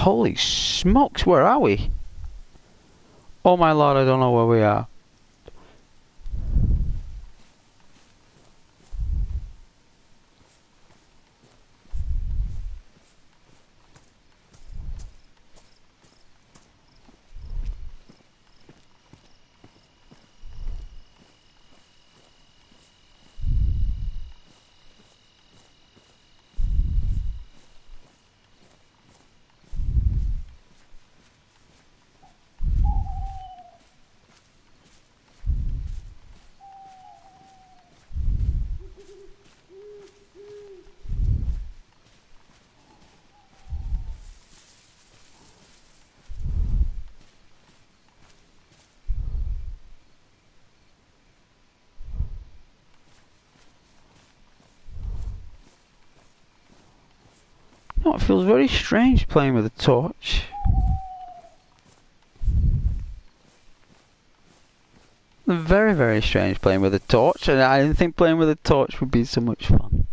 Holy smokes, where are we? Oh my lord, I don't know where we are. No, it feels very strange playing with a torch. Very, very strange playing with a torch, and I didn't think playing with a torch would be so much fun.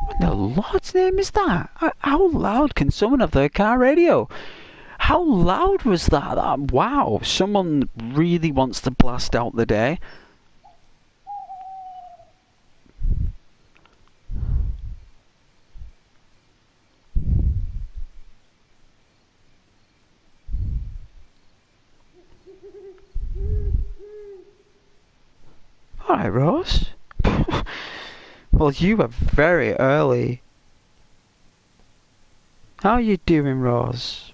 What in the Lord's name is that? How loud can someone have their car radio? How loud was that? Wow, someone really wants to blast out the day. Alright, Rose. Well, you were very early. How are you doing, Rose?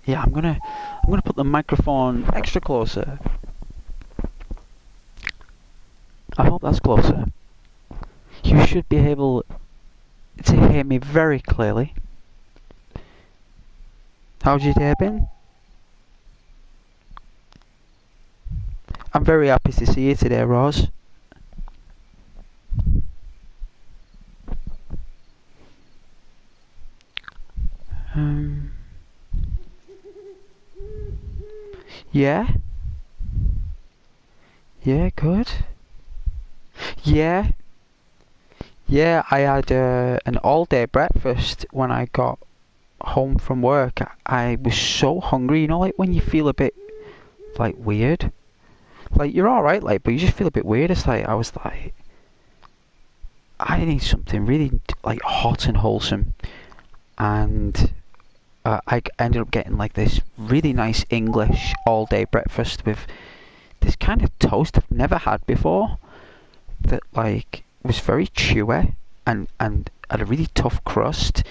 Yeah, I'm gonna put the microphone extra closer. I hope that's closer. You should be able to hear me very clearly. How's your day been? I'm very happy to see you today, Rose. Yeah? Yeah, good. Yeah. Yeah, I had an all-day breakfast when I got home from work. I was so hungry, you know, like when you feel a bit, like, weird. Like, you're alright, like, but you just feel a bit weird. It's like, I was like, I need something really, like, hot and wholesome. And I ended up getting like this really nice English all-day breakfast with this kind of toast I've never had before. That like was very chewy and had a really tough crust,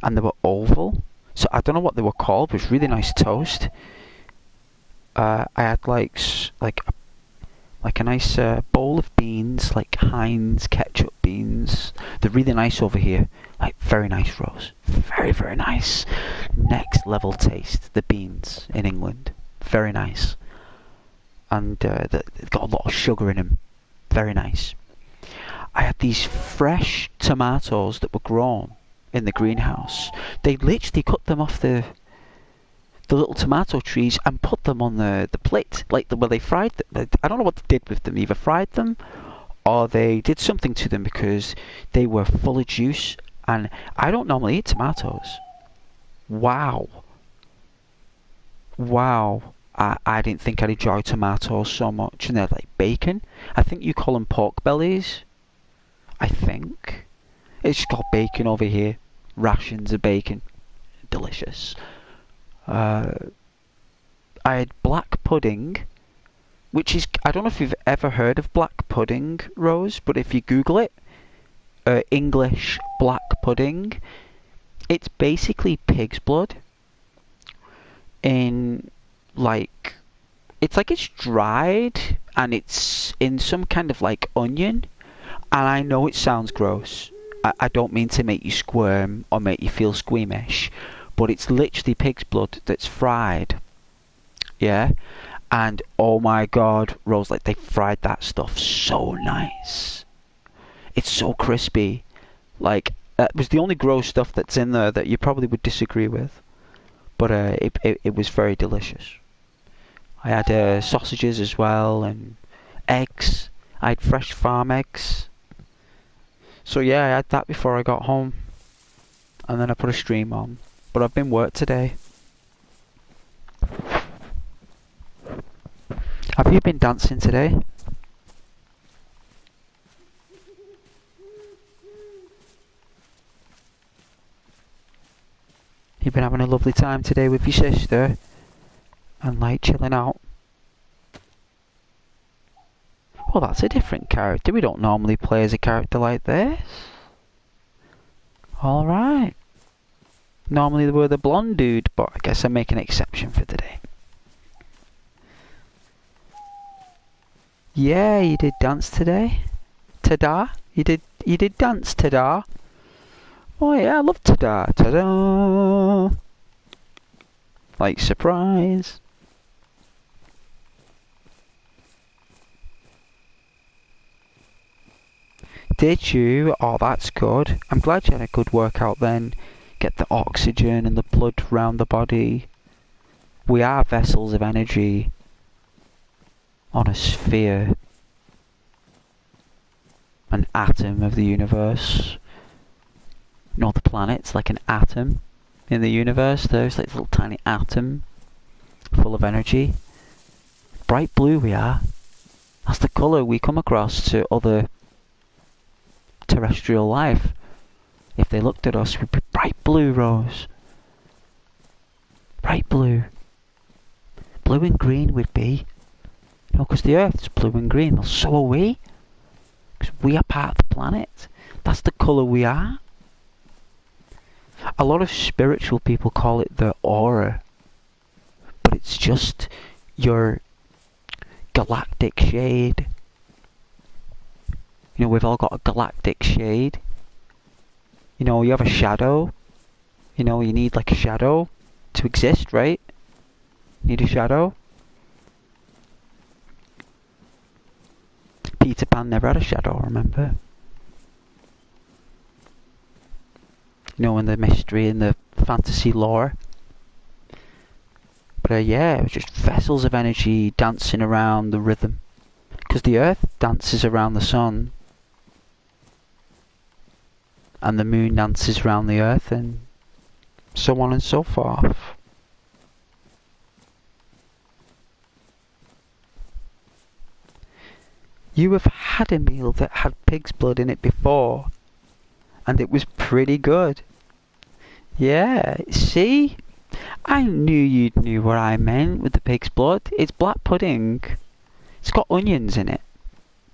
and they were oval. So I don't know what they were called. It was really nice toast. I had like a nice bowl of beans, like Heinz ketchup beans. They're really nice over here. Like, very nice, Rose. Very, very nice. Next level taste. The beans in England. Very nice. And they've got a lot of sugar in them. Very nice. I had these fresh tomatoes that were grown in the greenhouse. They literally cut them off the little tomato trees and put them on the plate, like where they fried them. I don't know what they did with them. Either fried them or they did something to them because they were full of juice. And I don't normally eat tomatoes. Wow. Wow. I didn't think I'd enjoy tomatoes so much. And they're like bacon. I think you call them pork bellies. I think. It's just called bacon over here. Rations of bacon. Delicious. I had black pudding, which is, I don't know if you've ever heard of black pudding, Rose, but if you Google it, English black pudding, it's basically pig's blood in, like, it's like it's dried and it's in some kind of like onion, and I know it sounds gross. I don't mean to make you squirm or make you feel squeamish, but it's literally pig's blood that's fried. Yeah? And oh my god, Rose, like they fried that stuff so nice. It's so crispy. Like, that was the only gross stuff that's in there that you probably would disagree with. But it was very delicious. I had sausages as well and eggs. I had fresh farm eggs. So yeah, I had that before I got home. and then I put a stream on. But I've been work today. Have you been dancing today? You've been having a lovely time today with your sister and like chilling out. Well, that's a different character. We don't normally play as a character like this. Alright. Normally we're the blonde dude, but I guess I'm making an exception for today. Yeah, you did dance today. Ta-da? You did dance ta-da? Oh yeah, I love ta-da. Ta-da! Like surprise. Did you? Oh, that's good. I'm glad you had a good workout then. Get the oxygen and the blood round the body. We are vessels of energy on a sphere. An atom of the universe. You know, the planet's like an atom in the universe. There's like a little tiny atom full of energy. Bright blue we are. That's the colour we come across to other terrestrial life. If they looked at us, we'd be bright blue, Rose. Bright blue. Blue and green we'd be. You know, because the Earth's blue and green. Well, so are we. Because we are part of the planet. That's the colour we are. A lot of spiritual people call it the aura. But it's just your galactic shade. You know, we've all got a galactic shade. You know, you have a shadow. You know, you need like a shadow to exist, right? Need a shadow. Peter Pan never had a shadow, remember? You know, in the mystery and the fantasy lore. But yeah, it was just vessels of energy dancing around the rhythm. Because the Earth dances around the sun. And the moon dances around the Earth, and so on and so forth. You have had a meal that had pig's blood in it before, and it was pretty good. Yeah, see? I knew you knew what I meant with the pig's blood. It's black pudding. It's got onions in it,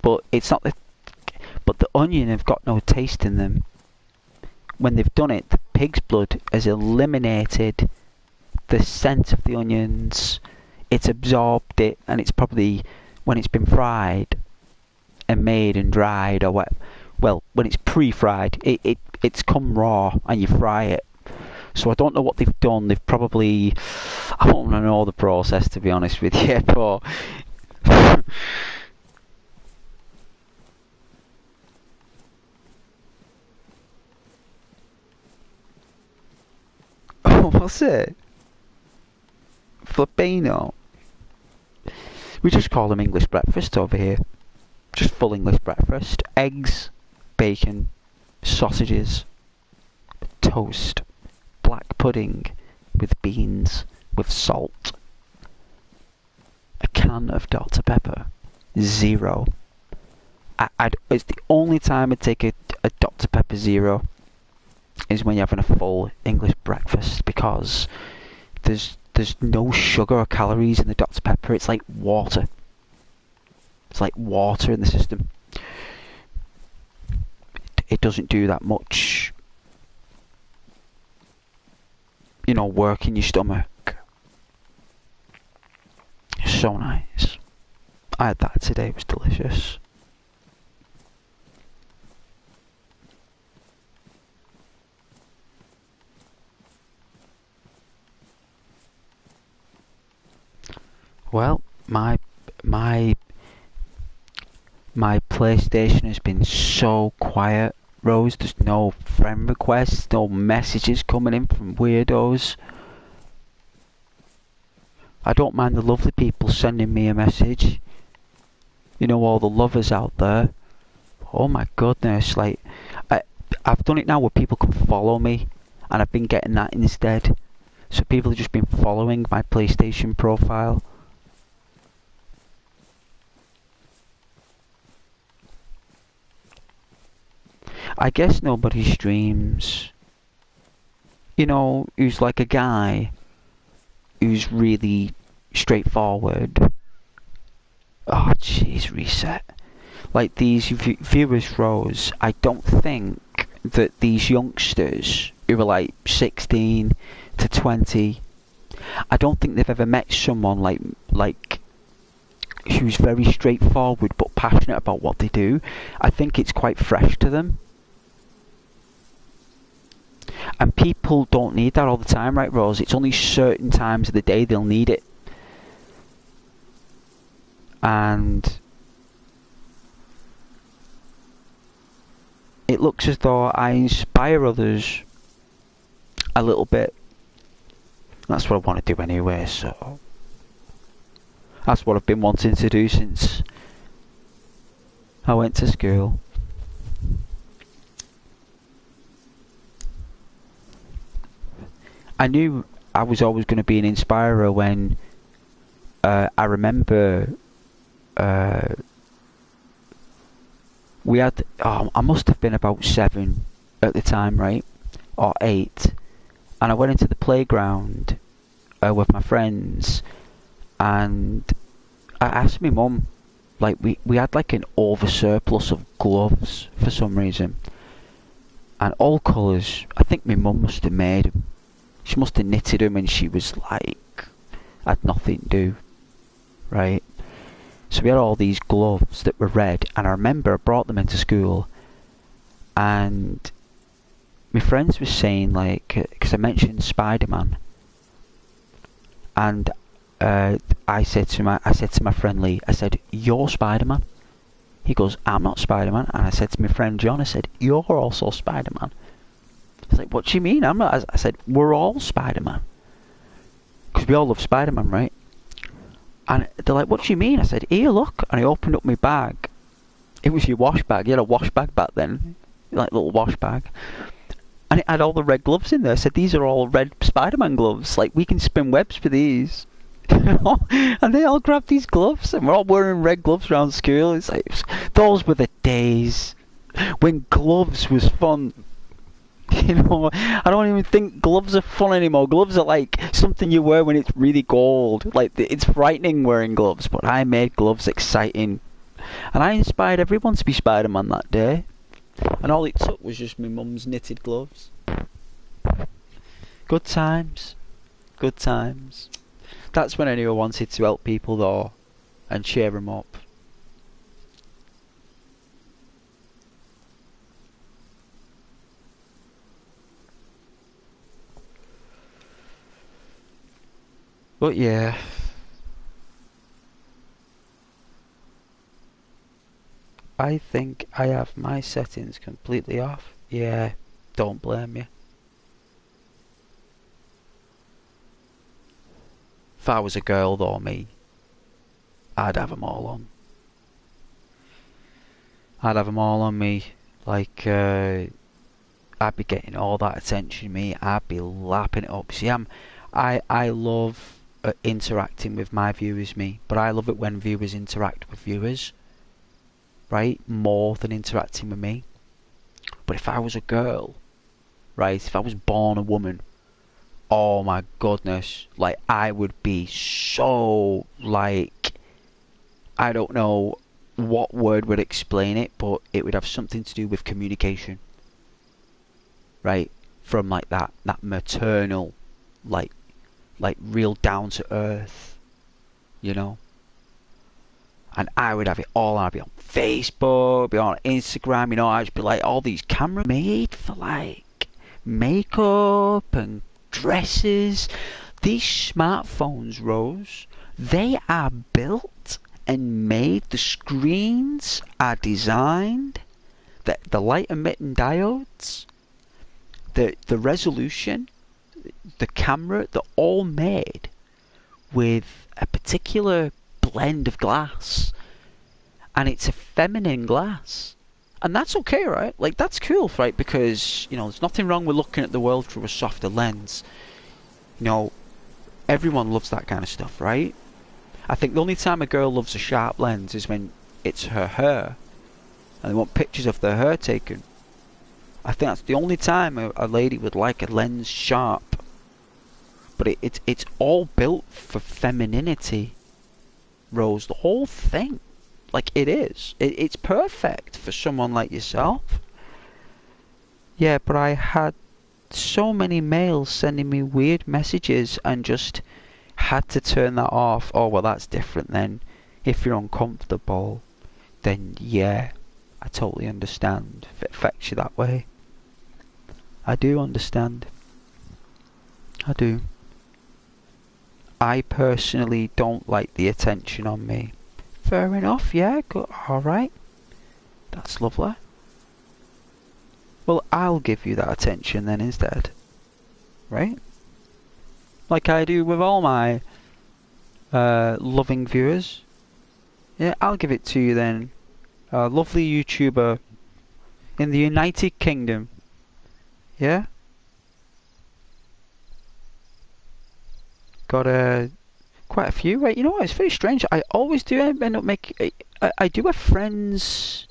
but it's not the... But the onion have got no taste in them. When they've done it, the pig's blood has eliminated the scent of the onions. It's absorbed it, and it's probably, when it's been fried and made and dried, or what, well, when it's pre-fried, it's come raw and you fry it. So I don't know what they've done. They've probably, I don't know the process, to be honest with you, but oh, what's it? Filipino. We just call them English breakfast over here. Just full English breakfast. Eggs, bacon, sausages, toast, black pudding with beans, with salt. A can of Dr. Pepper. 0. It's the only time I'd take a Dr. Pepper 0 is when you're having a full English breakfast, because there's no sugar or calories in the Dr. Pepper. It's like water. It's like water in the system. It doesn't do that much, you know, work in your stomach. So nice. I had that today. It was delicious. Well, my PlayStation has been so quiet, Rose. There's no friend requests, no messages coming in from weirdos. I don't mind the lovely people sending me a message. You know, all the lovers out there. Oh my goodness, like, I've done it now where people can follow me and I've been getting that instead. So people have just been following my PlayStation profile. I guess nobody streams, you know, who's like a guy who's really straightforward. Oh jeez, reset. Like these viewers rows, I don't think that these youngsters who are like 16 to 20, I don't think they've ever met someone like who's very straightforward but passionate about what they do. I think it's quite fresh to them. And people don't need that all the time, right, Rose? It's only certain times of the day they'll need it. And it looks as though I inspire others a little bit. That's what I want to do anyway, so that's what I've been wanting to do since I went to school. I knew I was always going to be an inspirer when I remember we had, I must have been about 7 at the time, right? Or 8. And I went into the playground with my friends, and I asked my mum, like we had like an oversurplus of gloves for some reason. And all colours, I think my mum must have made them. She must have knitted them, and she was like, had nothing to do, right? So we had all these gloves that were red, and I remember I brought them into school, and my friends were saying, like, because I mentioned Spider-Man, and I said to my friend Lee, I said, "You're Spider-Man." He goes, "I'm not Spider-Man." And I said to my friend John, I said, "You're also Spider-Man." He's like, "What do you mean? I'm not." I said, "We're all Spider-Man." Because we all love Spider-Man, right? And they're like, "What do you mean?" I said, "Here, look." And I opened up my bag. It was your wash bag. You had a wash bag back then. Like, little wash bag. And it had all the red gloves in there. I said, "These are all red Spider-Man gloves. Like, we can spin webs for these." And they all grabbed these gloves, and we're all wearing red gloves around school. It's like, those were the days when gloves was fun. You know, I don't even think gloves are fun anymore. Gloves are like something you wear when it's really cold. Like, it's frightening wearing gloves, but I made gloves exciting. And I inspired everyone to be Spider-Man that day. And all it took was just my mum's knitted gloves. Good times. Good times. That's when I knew I wanted to help people though, and cheer them up. But yeah. I think I have my settings completely off. Yeah, don't blame me. If I was a girl though, me, I'd have them all on. I'd have them all on me. Like, I'd be getting all that attention, me. I'd be lapping it up. See, I love interacting with my viewers, me. But I love it when viewers interact with viewers, right? More than interacting with me. But if I was a girl, right? If I was born a woman, oh my goodness, like, I would be so, like, I don't know what word would explain it, but it would have something to do with communication, right? From like that maternal, like real down to earth, you know. And I would have it all. I'd be on Facebook, be on Instagram, you know. I'd be like, all these cameras made for like makeup and dresses. These smartphones, Rose, they are built and made. The screens are designed, the light emitting diodes, the resolution, the camera, they're all made with a particular blend of glass, and it's a feminine glass. And that's okay, right? Like, that's cool, right? Because, you know, there's nothing wrong with looking at the world through a softer lens. You know, everyone loves that kind of stuff, right? I think the only time a girl loves a sharp lens is when it's her hair and they want pictures of their hair taken. I think that's the only time a lady would like a lens sharp. But it's all built for femininity, Rose. The whole thing. Like, it is. It's perfect for someone like yourself. Yeah, but I had so many males sending me weird messages and just had to turn that off. Oh, well, that's different then. If you're uncomfortable, then yeah, I totally understand if it affects you that way. I do understand. I do. I personally don't like the attention on me. Fair enough, yeah, alright. That's lovely. Well, I'll give you that attention then instead. Right? Like I do with all my loving viewers. Yeah, I'll give it to you then. A lovely YouTuber in the United Kingdom. Yeah? Got quite a few, right? You know what? It's very strange. I always do end up making. I do have friends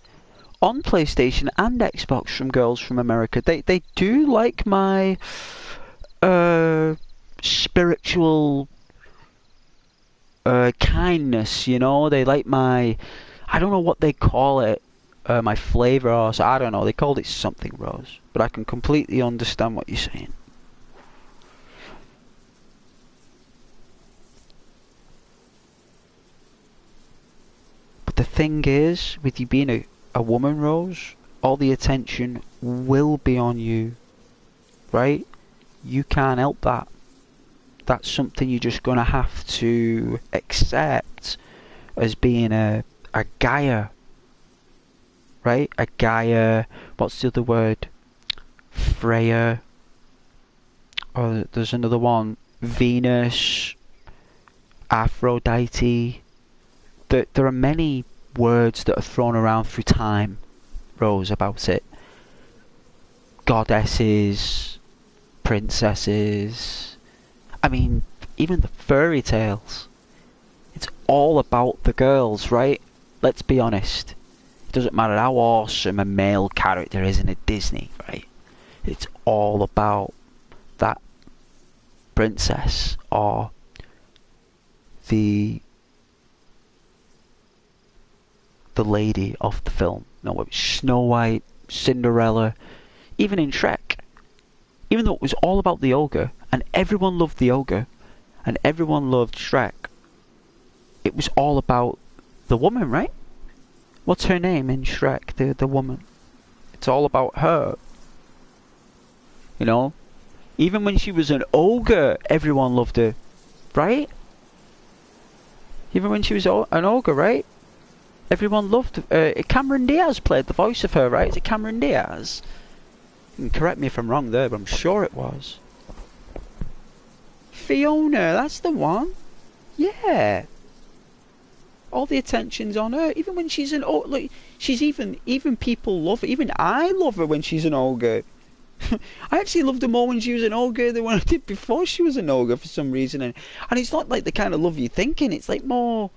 on PlayStation and Xbox from girls from America. They do like my spiritual kindness. You know, they like my. I don't know what they call it. My flavor, or so I don't know. They called it something, Rose. But I can completely understand what you're saying. The thing is, with you being a woman, Rose, all the attention will be on you, right? You can't help that. That's something you're just gonna have to accept as being a Gaia, right? A Gaia, what's the other word? Freya, or there's another one, Venus, Aphrodite. There are many words that are thrown around through time, Rose, about it. Goddesses, princesses. I mean, even the fairy tales. It's all about the girls, right? Let's be honest. It doesn't matter how awesome a male character is in a Disney, right? It's all about that princess or the lady of the film. No, it was Snow White, Cinderella, even in Shrek. Even though it was all about the ogre, and everyone loved the ogre, and everyone loved Shrek, it was all about the woman, right? What's her name in Shrek, the woman? It's all about her. You know? Even when she was an ogre, everyone loved her, right? Even when she was an ogre, right? Everyone loved Cameron Diaz played the voice of her, right? Is it Cameron Diaz? You can correct me if I'm wrong there, but I'm sure it was. Fiona, that's the one. Yeah. All the attention's on her, even when she's an ogre. Look, she's even people love her. Even I love her when she's an ogre. I actually loved her more when she was an ogre than when I did before she was an ogre for some reason. And it's not like the kind of love you're thinking. It's like more.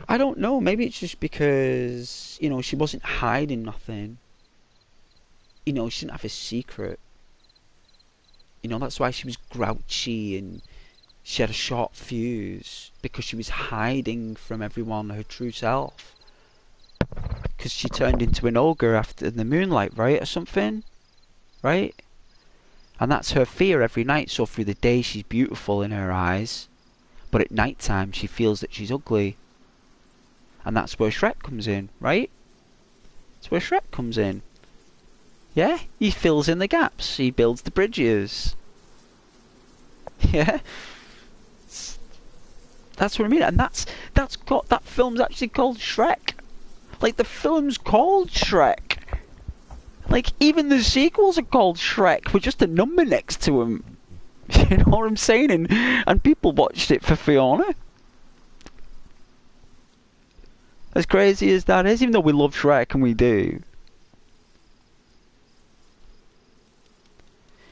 I don't know, maybe it's just because, you know, she wasn't hiding nothing. You know, she didn't have a secret. You know, that's why she was grouchy and she had a short fuse. Because she was hiding from everyone her true self. Because she turned into an ogre after the moonlight, right? Or something? Right? And that's her fear every night. So through the day she's beautiful in her eyes. But at night time she feels that she's ugly. And that's where Shrek comes in, right? That's where Shrek comes in. Yeah? He fills in the gaps. He builds the bridges. Yeah? That's what I mean. And that film's actually called Shrek. Like, the film's called Shrek. Like, even the sequels are called Shrek with just a number next to them. You know what I'm saying? And people watched it for Fiona. As crazy as that is, even though we love Shrek and we do,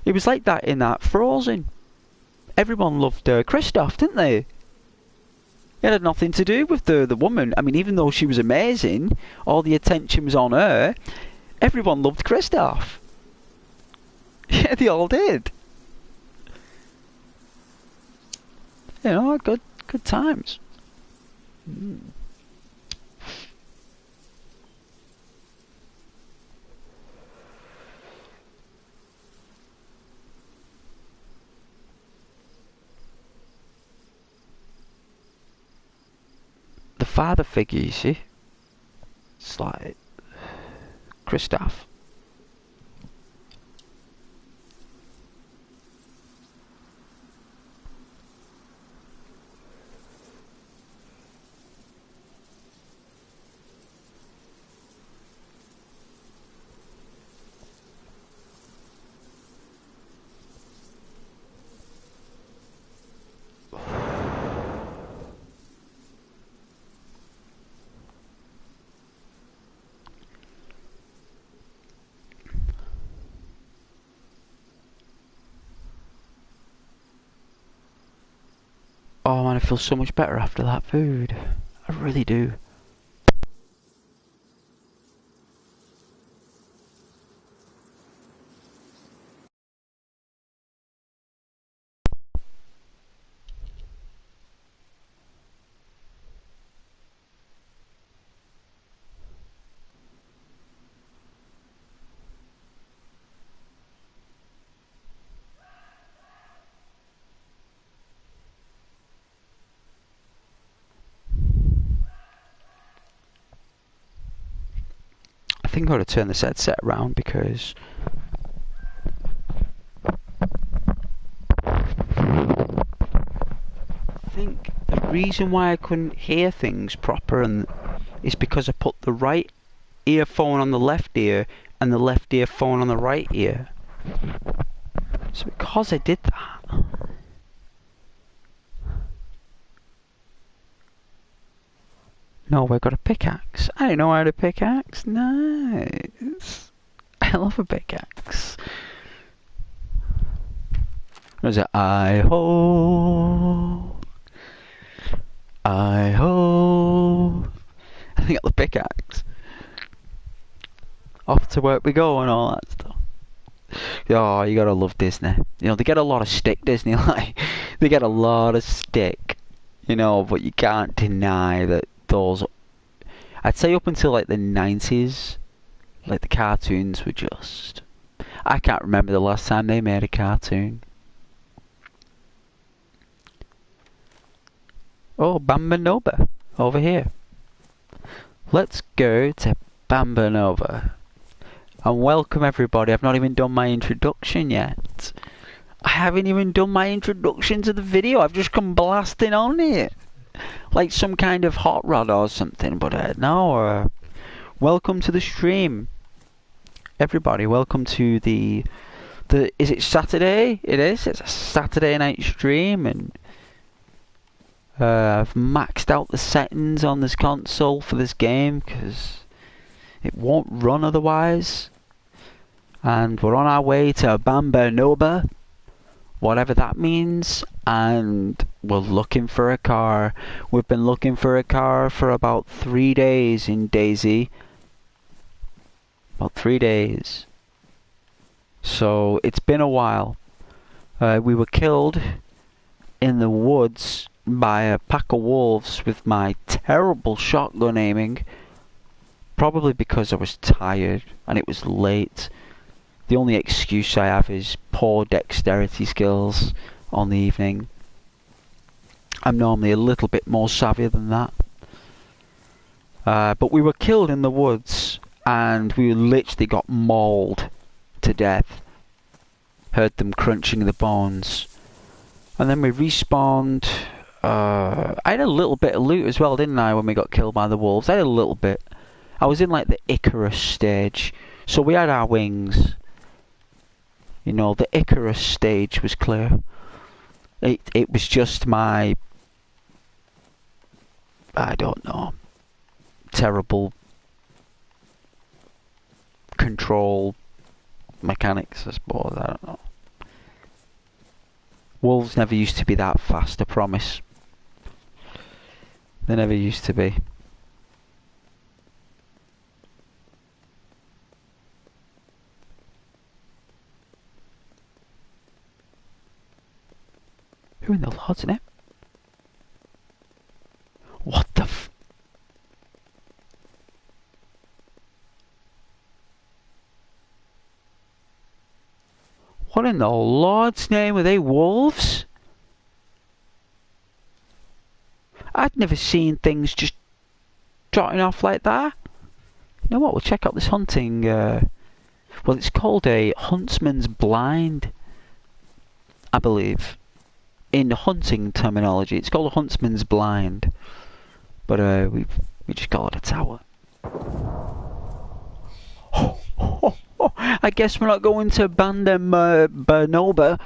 It was like that in that Frozen. Everyone loved Kristoff, didn't they? It had nothing to do with the woman. I mean, even though she was amazing, all the attention was on her. Everyone loved Kristoff. Yeah, they all did. You know, good times. The father figure, you see, it's like Kristoff. Oh man, I feel so much better after that food. I really do. I think I ought to turn this headset around because I think the reason why I couldn't hear things proper is because I put the right earphone on the left ear and the left earphone on the right ear. So because I did that, no, I got a pickaxe. I didn't know I had a pickaxe. Nice. I love a pickaxe. Was it I-ho? I-ho? I think I got the pickaxe. Off to work we go and all that stuff. Oh, you gotta love Disney. You know, they get a lot of stick, Disney, like, they get a lot of stick. You know, but you can't deny that those, I'd say up until like the 90s, like the cartoons were just, I can't remember the last time they made a cartoon. Oh, Bambanova, over here. Let's go to Bambanova. And welcome everybody. I've not even done my introduction yet. I haven't even done my introduction to the video. I've just come blasting on it. Like some kind of hot rod or something. But no, welcome to the stream. Everybody, welcome to the... Is it Saturday? It is. It's a Saturday night stream. And I've maxed out the settings on this console for this game because it won't run otherwise. And we're on our way to Bambanova, whatever that means, and we're looking for a car. We've been looking for a car for about 3 days in DayZ. About 3 days. So it's been a while. We were killed in the woods by a pack of wolves with my terrible shotgun aiming. Probably because I was tired and it was late. The only excuse I have is poor dexterity skills on the evening. I'm normally a little bit more savvy than that. But we were killed in the woods and we literally got mauled to death. Heard them crunching the bones. And then we respawned. I had a little bit of loot as well, didn't I, when we got killed by the wolves? I had a little bit. I was in like the Icarus stage. So we had our wings. You know, the Icarus stage was clear. It was just my, I don't know, terrible control mechanics, I suppose. I don't know. Wolves never used to be that fast, I promise. They never used to be. Who in the Lord's name? What the f... What in the Lord's name are they, wolves? I'd never seen things just trotting off like that. You know what, we'll check out this hunting, well, it's called a huntsman's blind, I believe. In hunting terminology, it's called a huntsman's blind. But we just call it a tower. I guess we're not going to Bandem Bernoba,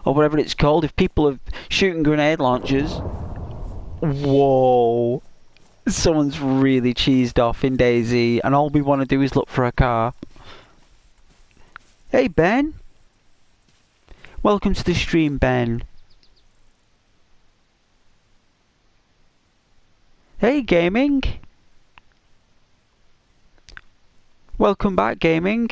or whatever it's called, if people are shooting grenade launchers. Whoa. Someone's really cheesed off in DayZ, and all we want to do is look for a car. Hey, Ben. Welcome to the stream, Ben. Hey, Gaming. Welcome back, Gaming.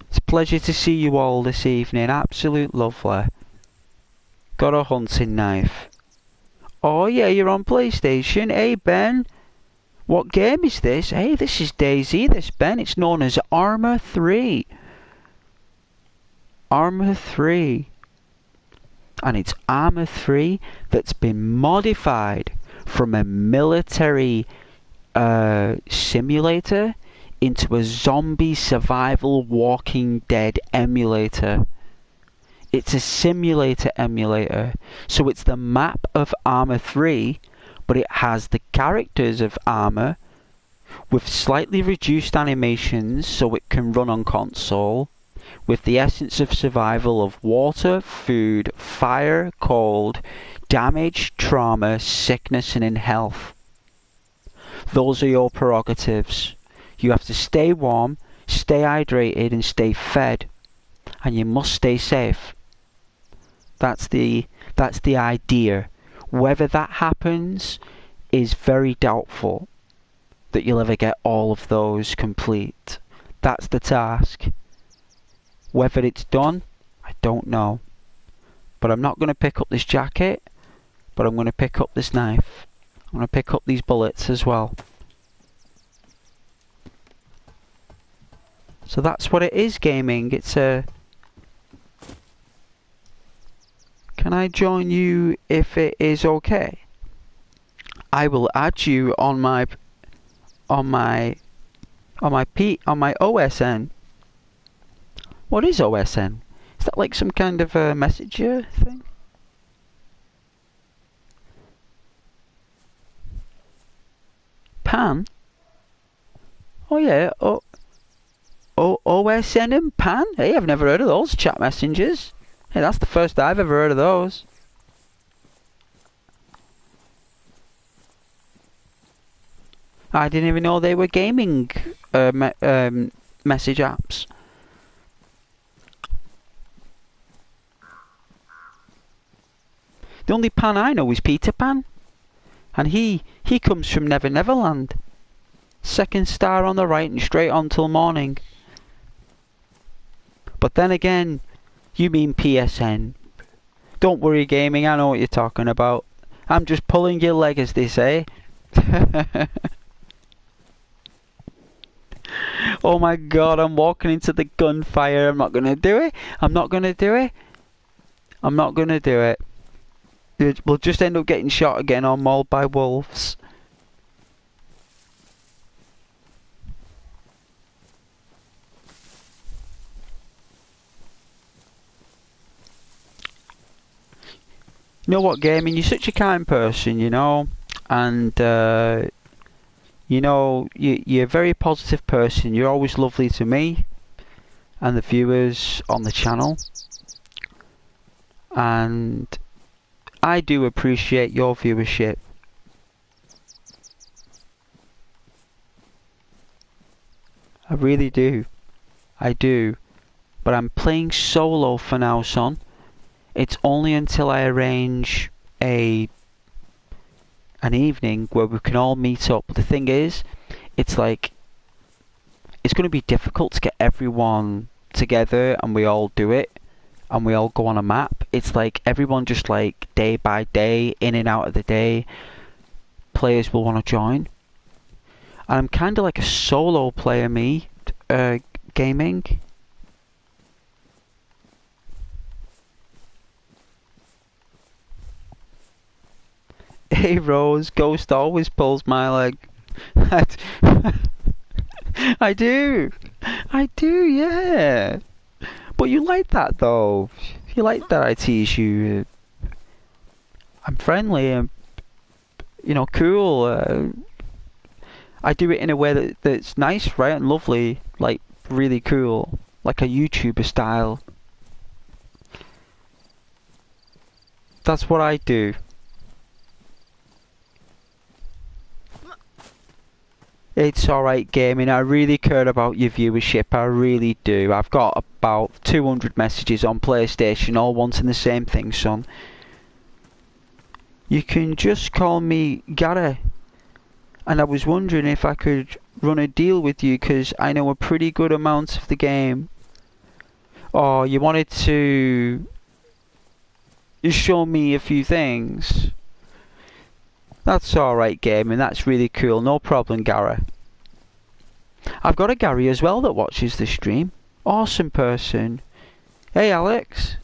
It's a pleasure to see you all this evening. Absolute lovely. Got a hunting knife. Oh yeah, you're on PlayStation. Hey, Ben. What game is this? Hey, this is DayZ, this, Ben. It's known as Armour 3. Armour 3. And it's Armour 3 that's been modified from a military simulator into a zombie survival Walking Dead emulator. It's a simulator emulator. So it's the map of Armour 3, but it has the characters of Armour with slightly reduced animations so it can run on console, with the essence of survival of water, food, fire, cold, damage, trauma, sickness, and in health. Those are your prerogatives. You have to stay warm, stay hydrated, and stay fed. And you must stay safe. That's the idea. Whether that happens is very doubtful that you'll ever get all of those complete. That's the task. Whether it's done, I don't know. But I'm not going to pick up this jacket, but I'm going to pick up this knife. I'm going to pick up these bullets as well. So that's what it is, Gaming. It's a... Can I join you if it is okay? I will add you on my OSN. What is OSN? Is that like some kind of a messenger thing? Pan? Oh yeah, OSN and Pan? Hey, I've never heard of those chat messengers. Hey, that's the first I've ever heard of those. I didn't even know they were gaming message apps. The only Pan I know is Peter Pan. And he comes from Never Neverland. Second star on the right and straight on till morning. But then again, you mean PSN. Don't worry, Gaming, I know what you're talking about. I'm just pulling your leg, as they say. Oh my god, I'm walking into the gunfire. I'm not gonna do it. I'm not gonna do it. I'm not gonna do it. We'll just end up getting shot again or mauled by wolves. You know what, Gaming? You're such a kind person, you know, and you know, you're a very positive person. You're always lovely to me and the viewers on the channel, and I do appreciate your viewership. I really do. I do. But I'm playing solo for now, son. It's only until I arrange an evening where we can all meet up. The thing is, it's like, it's going to be difficult to get everyone together and we all do it and we all go on a map. It's like everyone just like day by day, in and out of the day, players will want to join. And I'm kind of like a solo player, me, gaming. Hey Rose, Ghost always pulls my leg. I do. I do, yeah. But you like that though. You like that I tease you. I'm friendly and, cool. I do it in a way that's nice, right? And lovely. Like, really cool. Like a YouTuber style. That's what I do. It's alright gaming, I really care about your viewership, I really do. I've got about 200 messages on PlayStation, all wanting the same thing, son. You can just call me Gary. And I was wondering if I could run a deal with you, because I know a pretty good amount of the game. Or you wanted to show me a few things. That's alright gaming, that's really cool, no problem Gary. I've got a Gary as well that watches the stream. Awesome person. Hey Alex.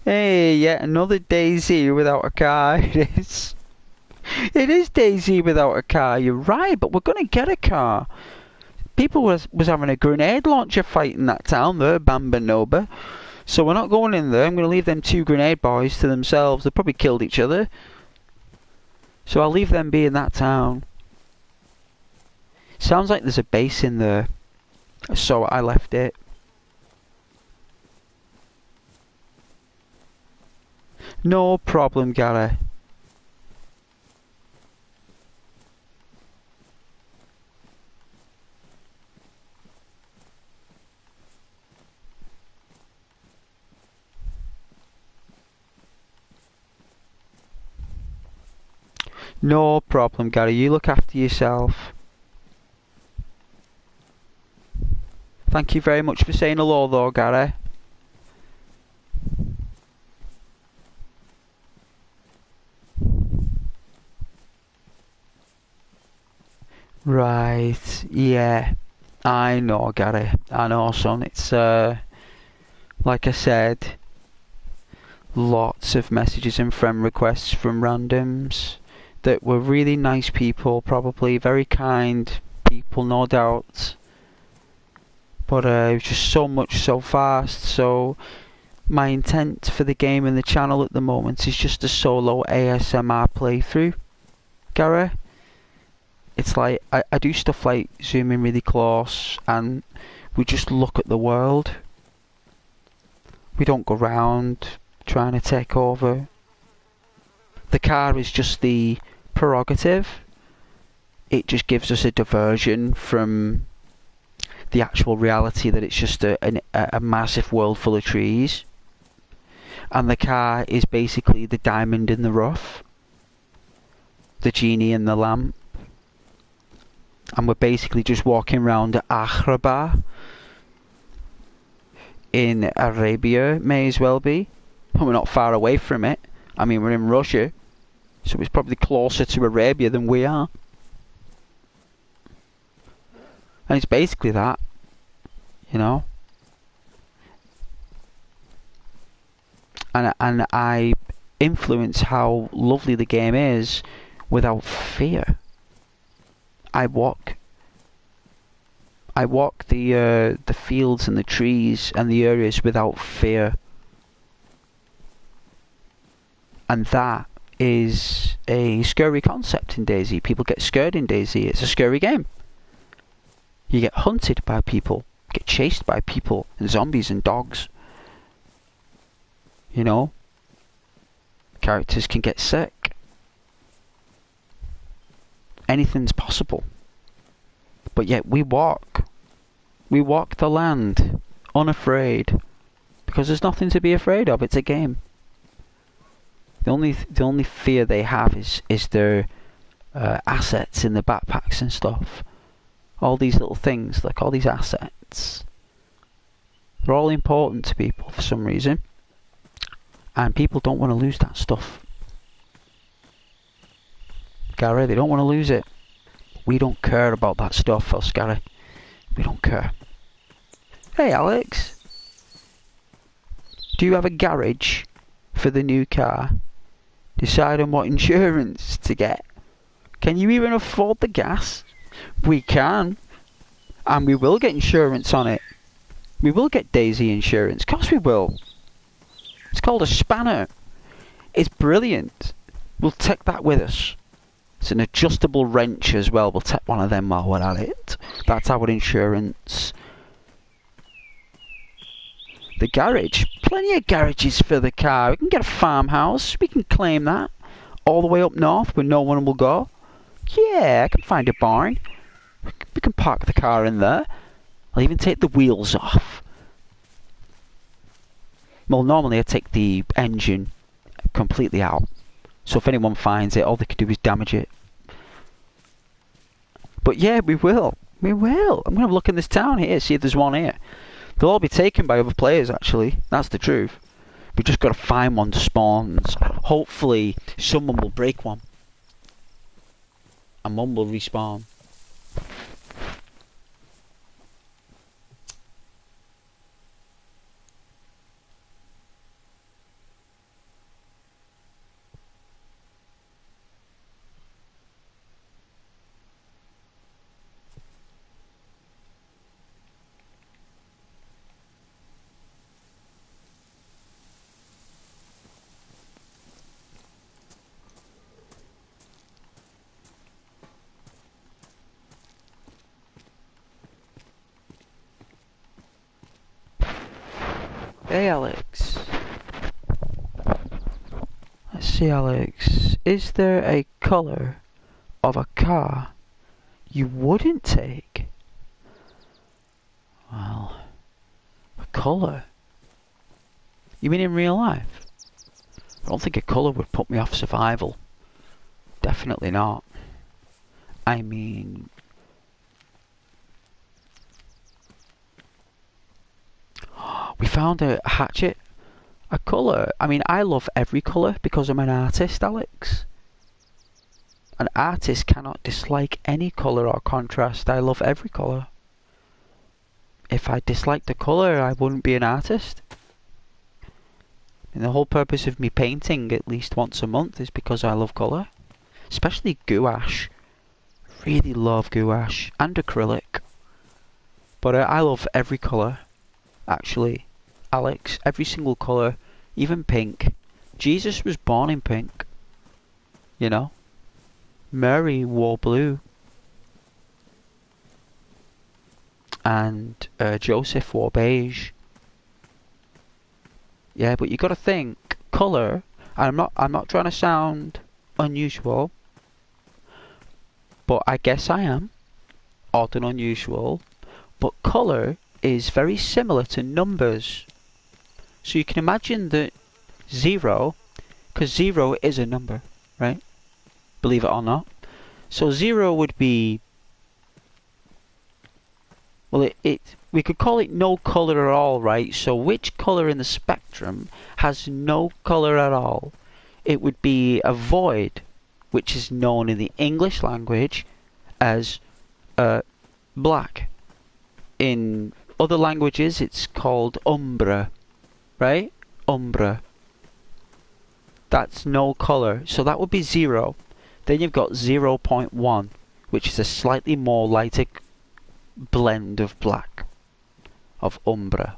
Hey, yet another DayZ without a car. It is DayZ without a car, you're right, but we're gonna get a car. People was having a grenade launcher fight in that town there, Bambanoba. So we're not going in there, I'm gonna leave them two grenade boys to themselves. They probably killed each other. So I'll leave them be in that town. Sounds like there's a base in there. So I left it. No problem, Gary. No problem, Gary. You look after yourself. Thank you very much for saying hello though, Gary. Right, yeah. I know, Gary. I know, son. It's, like I said, lots of messages and friend requests from randoms that were really nice people, probably very kind people, no doubt. But it was just so much so fast, so my intent for the game and the channel at the moment is just a solo ASMR playthrough, Gary. It's like, I do stuff like zoom in really close and we just look at the world. We don't go around trying to take over. The car is just the prerogative. It just gives us a diversion from the actual reality that it's just a massive world full of trees. And the car is basically the diamond in the rough. The genie in the lamp. And we're basically just walking around Akhraba in Arabia, may as well be. But we're not far away from it. I mean, we're in Russia, so it's probably closer to Arabia than we are. And it's basically that, you know. And I influence how lovely the game is without fear. I walk the fields and the trees and the areas without fear. And that is a scary concept in DayZ. People get scared in DayZ. It's a scary game. You get hunted by people, get chased by people and zombies and dogs. You know? Characters can get sick. Anything's possible. But yet we walk We walk the land, unafraid, because there's nothing to be afraid of. It's a game. The only fear they have is their assets in the backpacks and stuff. All these little things, like all these assets, they're all important to people for some reason, and people don't want to lose that stuff. Gary, they don't want to lose it. We don't care about that stuff, us, Gary. We don't care. Hey, Alex. Do you have a garage for the new car? Decide on what insurance to get. Can you even afford the gas? We can. And we will get insurance on it. We will get DayZ insurance. Of course we will. It's called a spanner. It's brilliant. We'll take that with us. It's an adjustable wrench as well. We'll take one of them while we're at it. That's our insurance. The garage. Plenty of garages for the car. We can get a farmhouse. We can claim that. All the way up north where no one will go. Yeah, I can find a barn. We can park the car in there. I'll even take the wheels off. Well, normally I take the engine completely out. So if anyone finds it, all they can do is damage it. But yeah, we will. We will. I'm going to have a look in this town here, see if there's one here. They'll all be taken by other players, actually. That's the truth. We've just got to find one to spawn. Hopefully, someone will break one. And one will respawn. Hey Alex. Let's see, Alex. Is there a colour of a car you wouldn't take? Well, a colour? You mean in real life? I don't think a colour would put me off survival. Definitely not. I mean... We found a hatchet. A colour. I mean, I love every colour because I'm an artist, Alex. An artist cannot dislike any colour or contrast. I love every colour. If I disliked a colour, I wouldn't be an artist. And the whole purpose of me painting at least once a month is because I love colour. Especially gouache. Really love gouache. And acrylic. But I love every colour. Actually, Alex, every single colour, even pink. Jesus was born in pink. You know? Mary wore blue. And Joseph wore beige. Yeah, but you gotta think, colour, I'm not trying to sound unusual, but I guess I am. Odd and unusual. But colour is very similar to numbers. So you can imagine that 0, because 0 is a number, right? Believe it or not. So 0 would be, well, we could call it no colour at all, right? So which colour in the spectrum has no colour at all? It would be a void, which is known in the English language as black. In other languages, it's called umbra, right? Umbra. That's no colour. So that would be 0. Then you've got 0.1, which is a slightly more lighter blend of black, of umbra.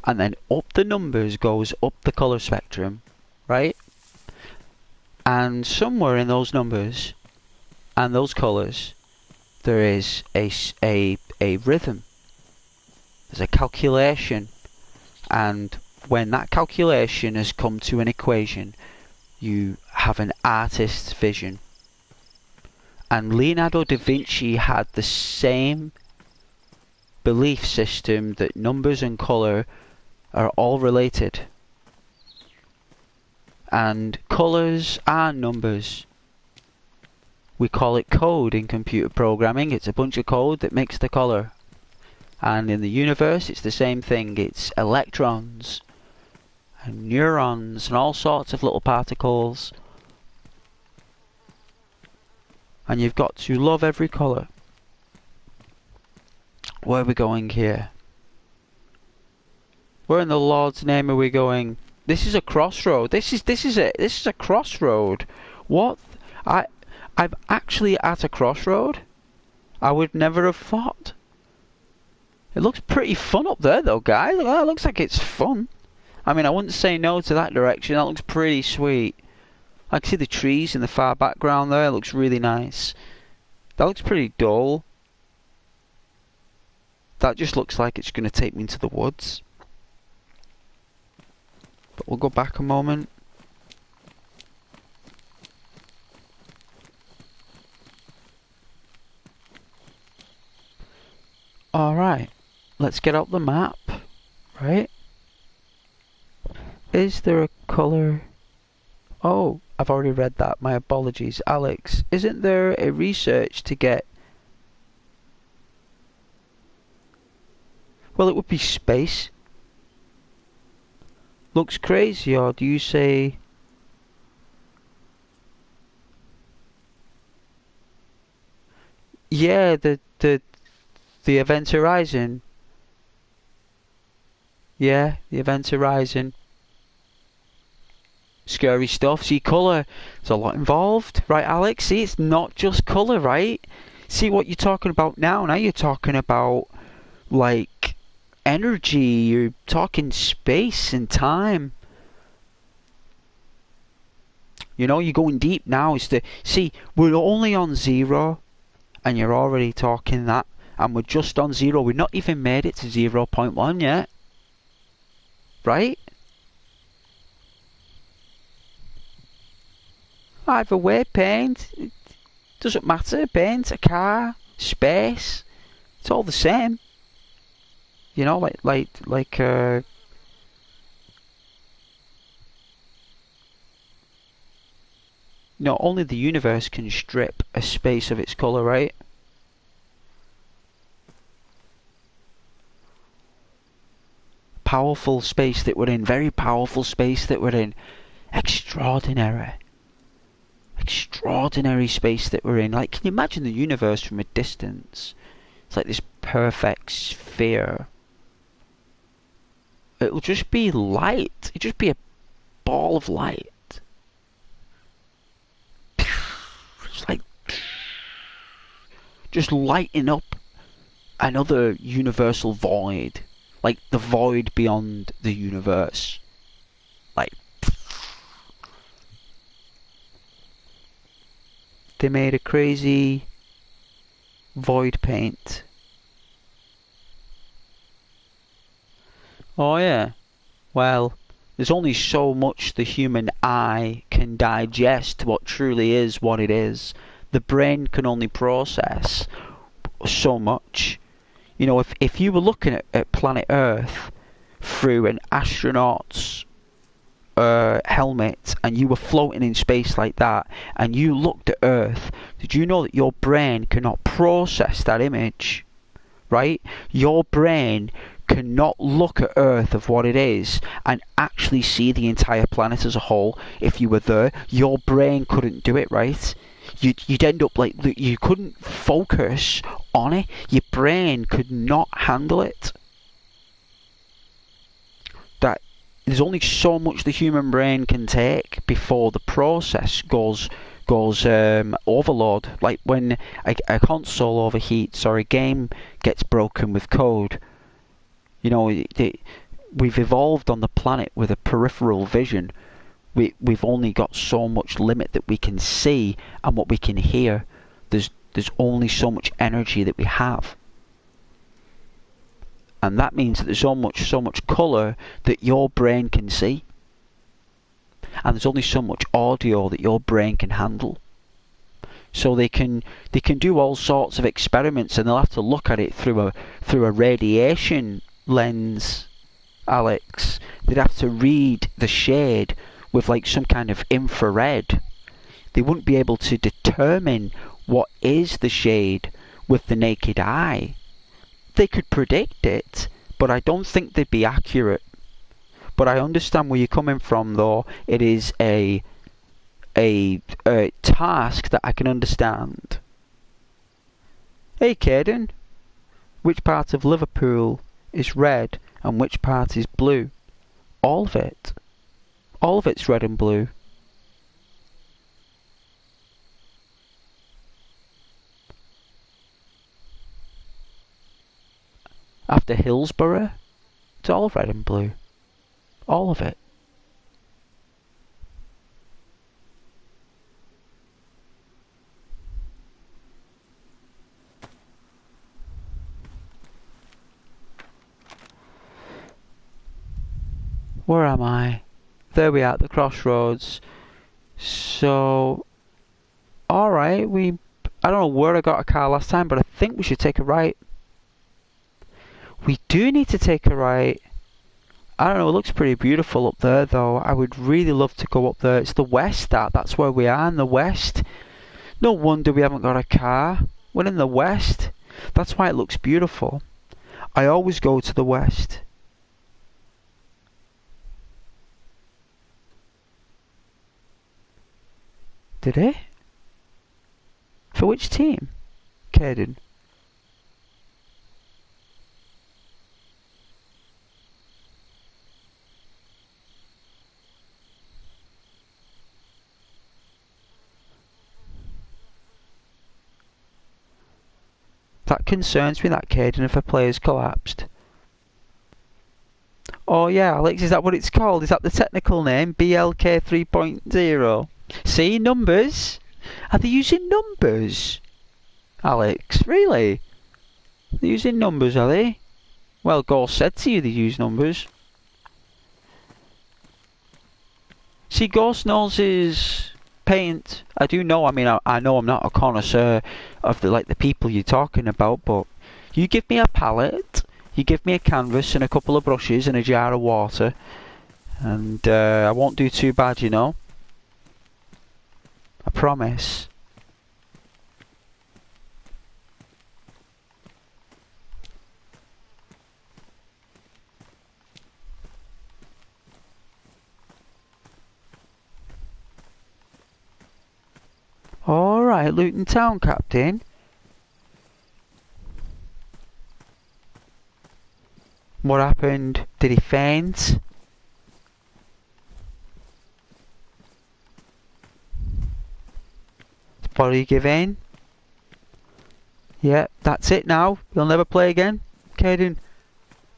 And then up the numbers goes up the colour spectrum, right? And somewhere in those numbers and those colours, there is a rhythm. There's a calculation, and when that calculation has come to an equation, you have an artist's vision. And Leonardo da Vinci had the same belief system that numbers and colour are all related. And colours are numbers. We call it code in computer programming. It's a bunch of code that makes the colour. And in the universe it's the same thing. It's electrons and neurons and all sorts of little particles. And you've got to love every colour. Where are we going here? Where in the Lord's name are we going? This is a crossroad. This is a crossroad. What? I'm actually at a crossroad. I would never have thought. It looks pretty fun up there though, guys. It looks like it's fun. I mean, I wouldn't say no to that direction. That looks pretty sweet. I can see the trees in the far background there. It looks really nice. That looks pretty dull. That just looks like it's going to take me into the woods. But we'll go back a moment. Alright, let's get out the map, right? Is there a colour? Oh, I've already read that, my apologies. Alex, isn't there a research to get? Well, it would be space. Looks crazy, or do you say? Yeah, the Event Horizon. Yeah, the Event Horizon. Scary stuff. See, colour. There's a lot involved, right, Alex? See, it's not just colour, right? See what you're talking about now. Now you're talking about, like, energy. You're talking space and time. You know, you're going deep now. See, we're only on 0, and you're already talking that. And we're just on 0. We've not even made it to 0.1 yet. Right? Either way, paint. It doesn't matter. Paint, a car, space. It's all the same. You know, no, only the universe can strip a space of its colour, right? Powerful space that we're in, very powerful space that we're in. Extraordinary space that we're in. Like, can you imagine the universe from a distance? It's like this perfect sphere. It'll just be light. It'll just be a ball of light. It's like just lighting up another universal void. Like the void beyond the universe. Like, they made a crazy void paint. Oh yeah. Well, there's only so much the human eye can digest what truly is what it is. The brain can only process so much. You know, if you were looking at planet Earth through an astronaut's helmet and you were floating in space like that and you looked at Earth, did you know that your brain cannot process that image? Right? Your brain cannot look at Earth of what it is and actually see the entire planet as a whole. If you were there, your brain couldn't do it, right? You'd end up like, you couldn't focus on it. Your brain could not handle it. That there's only so much the human brain can take before the process goes overload. Like when a console overheats or a game gets broken with code. You know, we've evolved on the planet with a peripheral vision. We've only got so much limit that we can see and what we can hear. There's only so much energy that we have. And that means that there's so much colour that your brain can see. And there's only so much audio that your brain can handle. so they can do all sorts of experiments, and they'll have to look at it through a radiation lens, Alex. They'd have to read the shade with like some kind of infrared. They wouldn't be able to determine what is the shade with the naked eye. They could predict it, but I don't think they'd be accurate. But I understand where you're coming from, though. It is a task that I can understand. Hey, Caden, which part of Liverpool is red and which part is blue? All of it. All of it's red and blue. After Hillsborough, it's all red and blue. All of it. Where am I? There we are at the crossroads. So, alright, I don't know where I got a car last time, but I think we should take a right. We do need to take a right. I don't know, it looks pretty beautiful up there though. I would really love to go up there. It's the west, that's where we are, in the west. No wonder we haven't got a car. We're in the west. That's why it looks beautiful. I always go to the west. Did it? For which team? Caden. That concerns me, that Caden, if a player's collapsed. Oh yeah, Alex, is that what it's called? Is that the technical name? BLK 3.0? See, numbers? Are they using numbers? Alex, really? They're using numbers, are they? Well, Ghost said to you they use numbers. See, Ghost knows his paint. I do know, I mean, I know I'm not a connoisseur of the people you're talking about, but you give me a palette, you give me a canvas and a couple of brushes and a jar of water, and I won't do too bad, you know. I promise. Alright, Luton Town captain. What happened? Did he faint? Body give in. Yeah, that's it now. You'll never play again, Caden.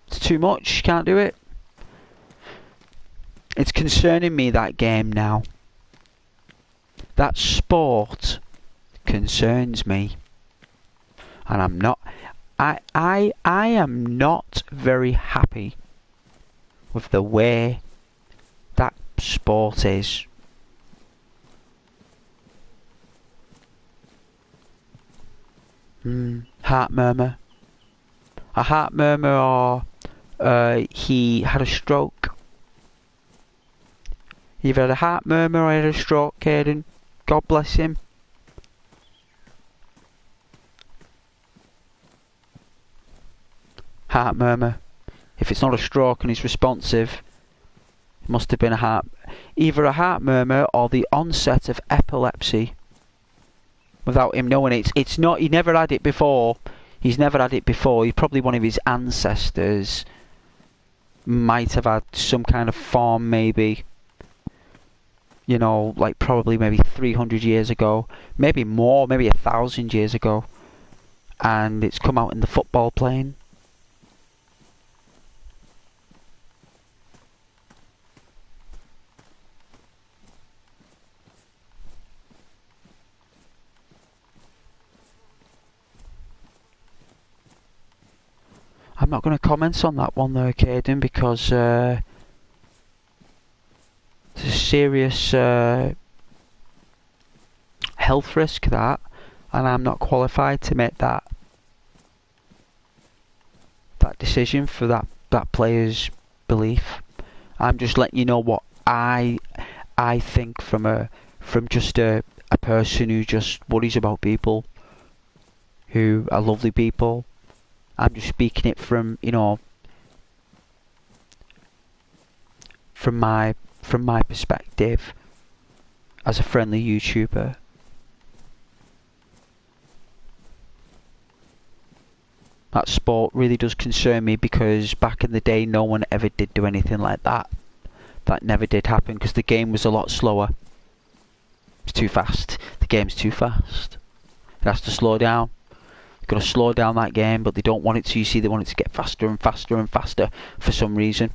It's too much. Can't do it. It's concerning me, that game now. That sport concerns me. And I'm not... I am not very happy with the way that sport is. Heart murmur. A heart murmur, or he had a stroke. You've had a heart murmur or had a stroke, Caden. God bless him. Heart murmur. If it's not a stroke and he's responsive, it must have been either a heart murmur or the onset of epilepsy. Without him knowing it. It's not, he never had it before. He's never had it before. He's probably one of his ancestors. Might have had some kind of form, maybe. You know, like probably maybe 300 years ago. Maybe more, maybe 1,000 years ago. And it's come out in the football playing. I'm not going to comment on that one though, Caden, because there's a serious health risk, that, and I'm not qualified to make that decision for that player's belief. I'm just letting you know what I think from just a person who just worries about people who are lovely people. I'm just speaking it from, you know, from my perspective as a friendly YouTuber. That sport really does concern me, because back in the day no one ever did do anything like that. That never did happen, because the game was a lot slower. It's too fast. The game's too fast. It has to slow down. They've got to slow down that game, but they don't want it to. You see, they want it to get faster and faster and faster for some reason.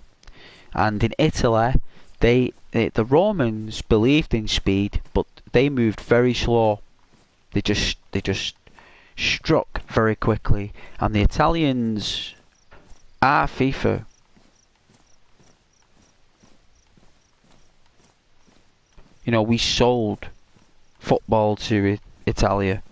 And in Italy, the Romans believed in speed, but they moved very slow. They just struck very quickly. And the Italians are FIFA. You know, we sold football to Italia.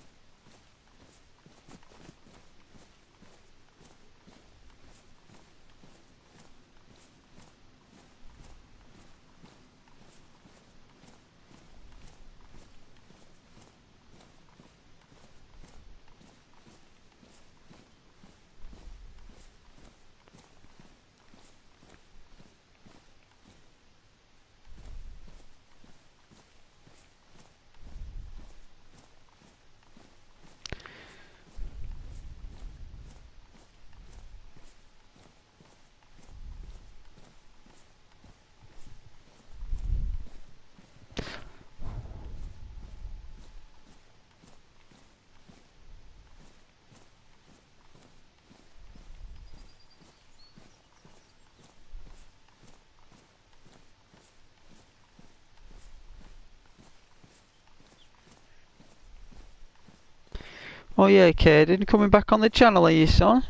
Oh yeah, Caden, coming back on the channel, are you, son?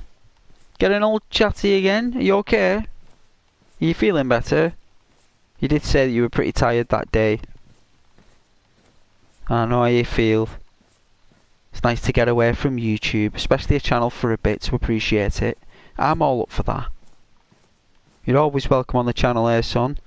Getting all chatty again? Are you okay? Are you feeling better? You did say that you were pretty tired that day. I know how you feel. It's nice to get away from YouTube, especially a channel for a bit, to appreciate it. I'm all up for that. You're always welcome on the channel, eh, son?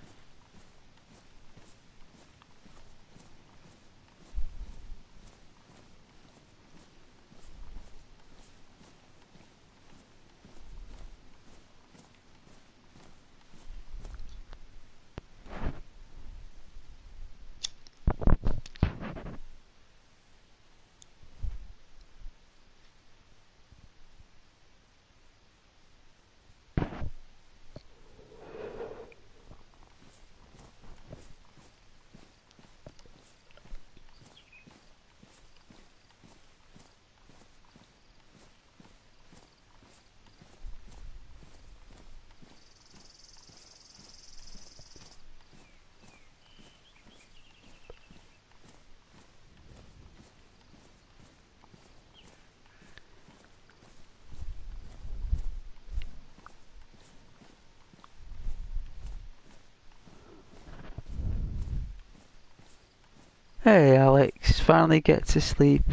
Hey Alex, finally get to sleep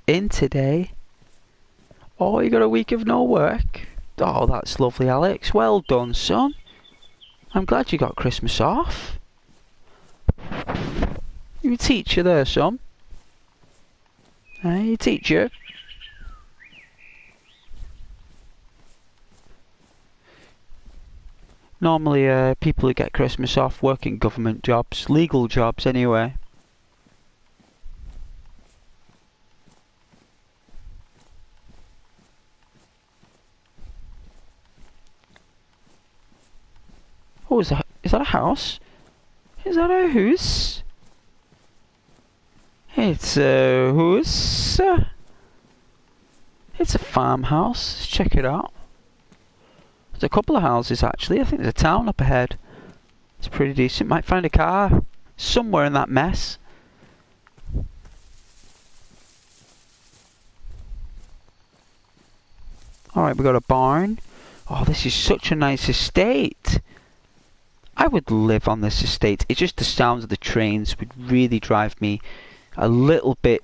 in today. Oh, you got a week of no work? Oh, that's lovely, Alex. Well done, son. I'm glad you got Christmas off. You a teacher there, son? Hey, you teacher? Normally, people who get Christmas off work in government jobs, legal jobs anyway. Oh, is that a house? Is that a house? It's a house. It's a farmhouse. Let's check it out. There's a couple of houses actually. I think there's a town up ahead. It's pretty decent. Might find a car somewhere in that mess. Alright, we got a barn. Oh, this is such a nice estate. I would live on this estate. It's just the sounds of the trains would really drive me a little bit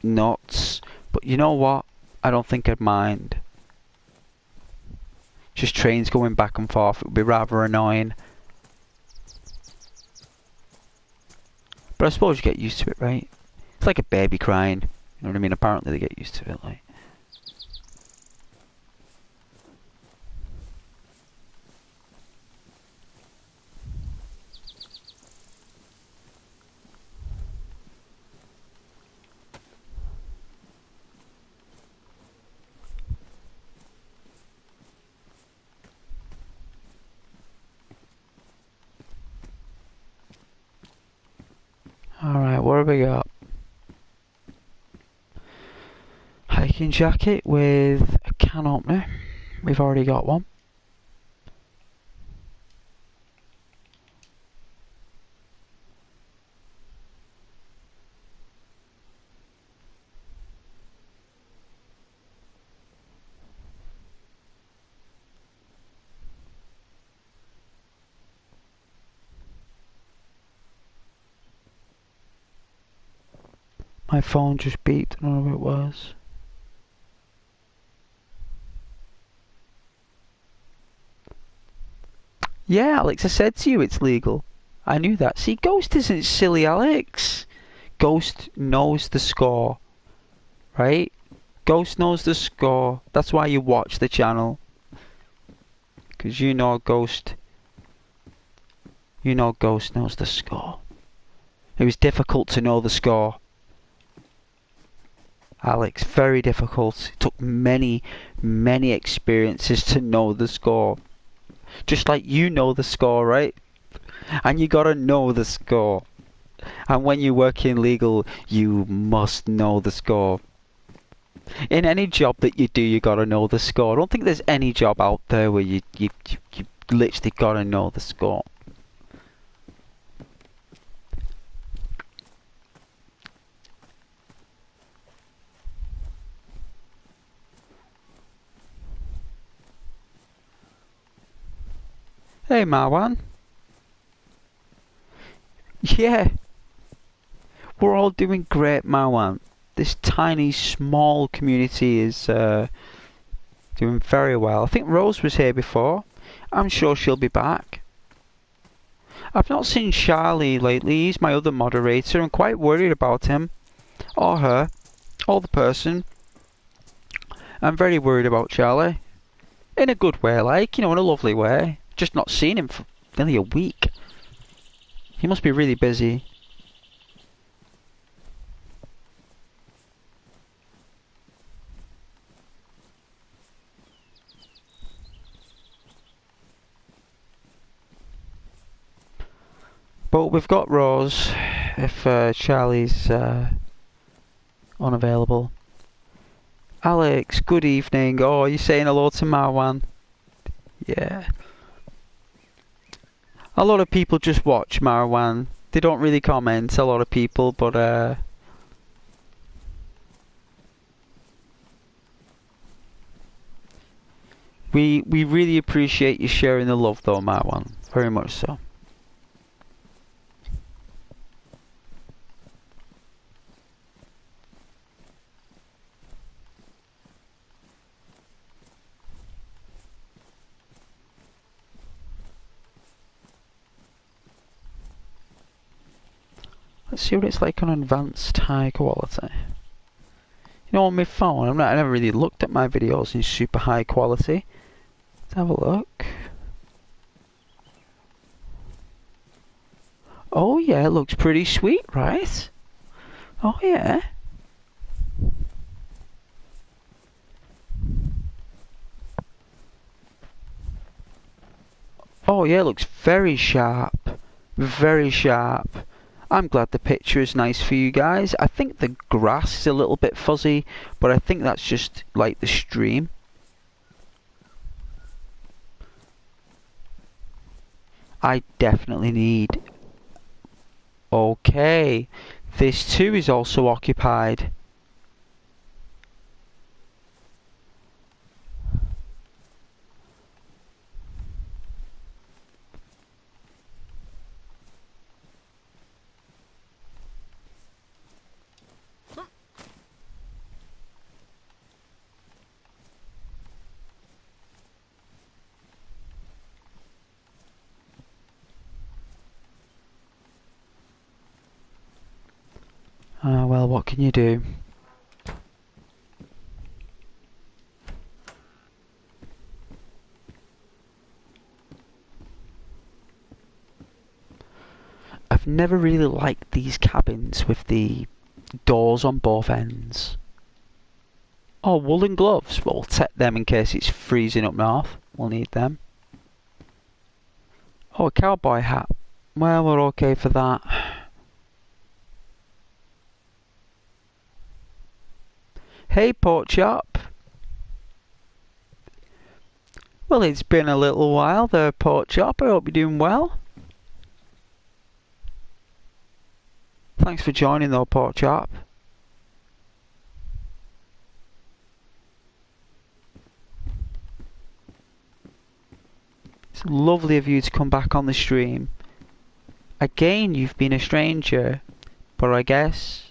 nuts, but you know what? I don't think I'd mind. Just trains going back and forth, it would be rather annoying. But I suppose you get used to it, right? It's like a baby crying. You know what I mean? Apparently they get used to it, like. Alright, what have we got? Hiking jacket with a can opener. We've already got one. My phone just beeped, I don't know who it was. Yeah, Alex, I said to you it's legal. I knew that. See, Ghost isn't silly, Alex. Ghost knows the score. Right? Ghost knows the score. That's why you watch the channel. Because you know Ghost knows the score. It was difficult to know the score. Alex, very difficult. It took many, many experiences to know the score. Just like you know the score, right? And you gotta know the score. And when you work in legal, you must know the score. In any job that you do, you gotta know the score. I don't think there's any job out there where you literally gotta know the score. Hey Marwan. Yeah, we're all doing great, Marwan. This tiny, small community is doing very well. I think Rose was here before. I'm sure she'll be back. I've not seen Charlie lately. He's my other moderator. I'm quite worried about him. Or her. Or the person. I'm very worried about Charlie. In a good way, like, you know, in a lovely way. Just not seen him for nearly a week. He must be really busy. But we've got Rose if Charlie's unavailable. Alex, good evening. Oh, you're saying hello to Marwan? Yeah. A lot of people just watch Marwan. They don't really comment, a lot of people, but we really appreciate you sharing the love though, Marwan. Very much so. Let's see what it's like on advanced high quality. You know, on my phone, I never really looked at my videos in super high quality. Let's have a look. Oh yeah, it looks pretty sweet, right? Oh yeah. Oh yeah, it looks very sharp. Very sharp. I'm glad the picture is nice for you guys. I think the grass is a little bit fuzzy, but I think that's just like the stream. I definitely need... Okay. This too is also occupied. well, what can you do? I've never really liked these cabins with the doors on both ends. Oh, woolen gloves. Well, we'll take them in case it's freezing up north. We'll need them. Oh, a cowboy hat. Well, we're okay for that. Hey, pork chop. Well, it's been a little while there, pork chop. I hope you're doing well. Thanks for joining though, pork chop. It's lovely of you to come back on the stream. Again, you've been a stranger, but I guess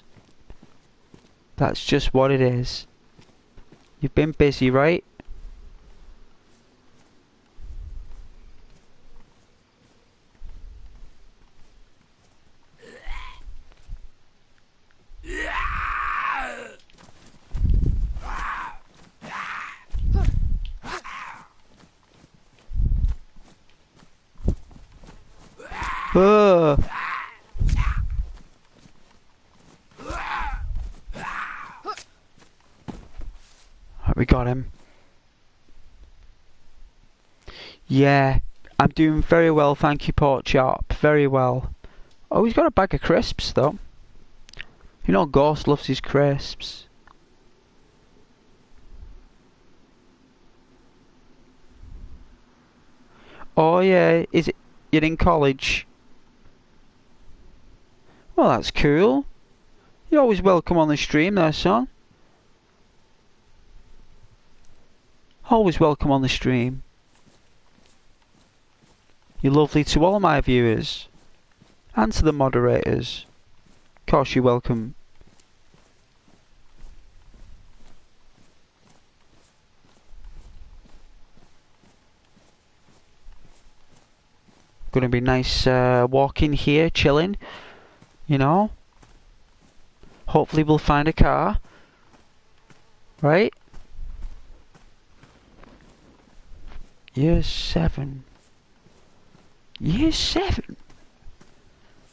that's just what it is. You've been busy, right? Right, we got him. Yeah, I'm doing very well, thank you, pork chop. Very well. Oh, he's got a bag of crisps, though. You know, Ghost loves his crisps. Oh, yeah, is it? You're in college? Well, that's cool. You're always welcome on the stream there, son. Always welcome on the stream. You're lovely to all my viewers. And to the moderators. Of course, you're welcome. Gonna be nice walking here, chilling. You know? Hopefully we'll find a car. Right? Year 7. Year 7?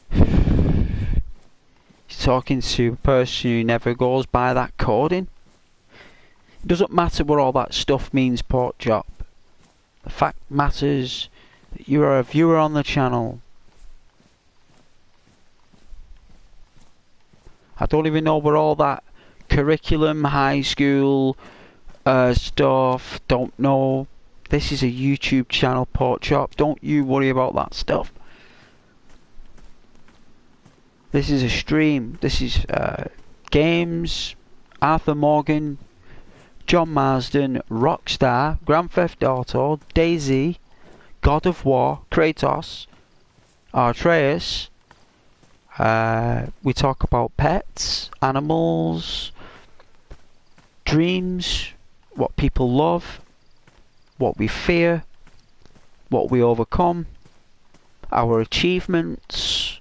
He's talking to a person who never goes by that coding. It doesn't matter what all that stuff means, pork chop. The fact matters that you are a viewer on the channel. I don't even know what all that curriculum, high school stuff, don't know. This is a YouTube channel, pork chop. Don't you worry about that stuff. This is a stream. This is games, Arthur Morgan, John Marsden, Rockstar, Grand Theft Auto, DayZ, God of War, Kratos, Atreus. We talk about pets, animals, dreams, what people love, what we fear, what we overcome, our achievements.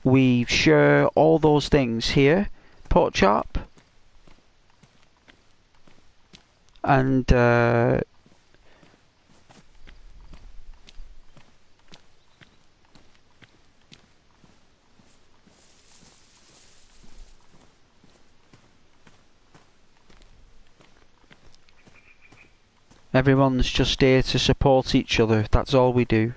We share all those things here, pork chop. And everyone's just here to support each other. That's all we do.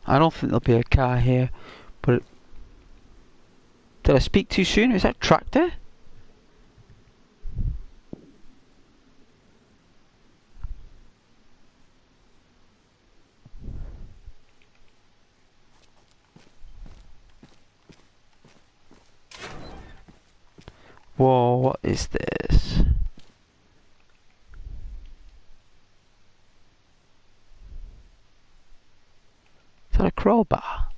I don't think there'll be a car here, but Did I speak too soon? Is that tractor? Whoa, what is this? Is that a crowbar?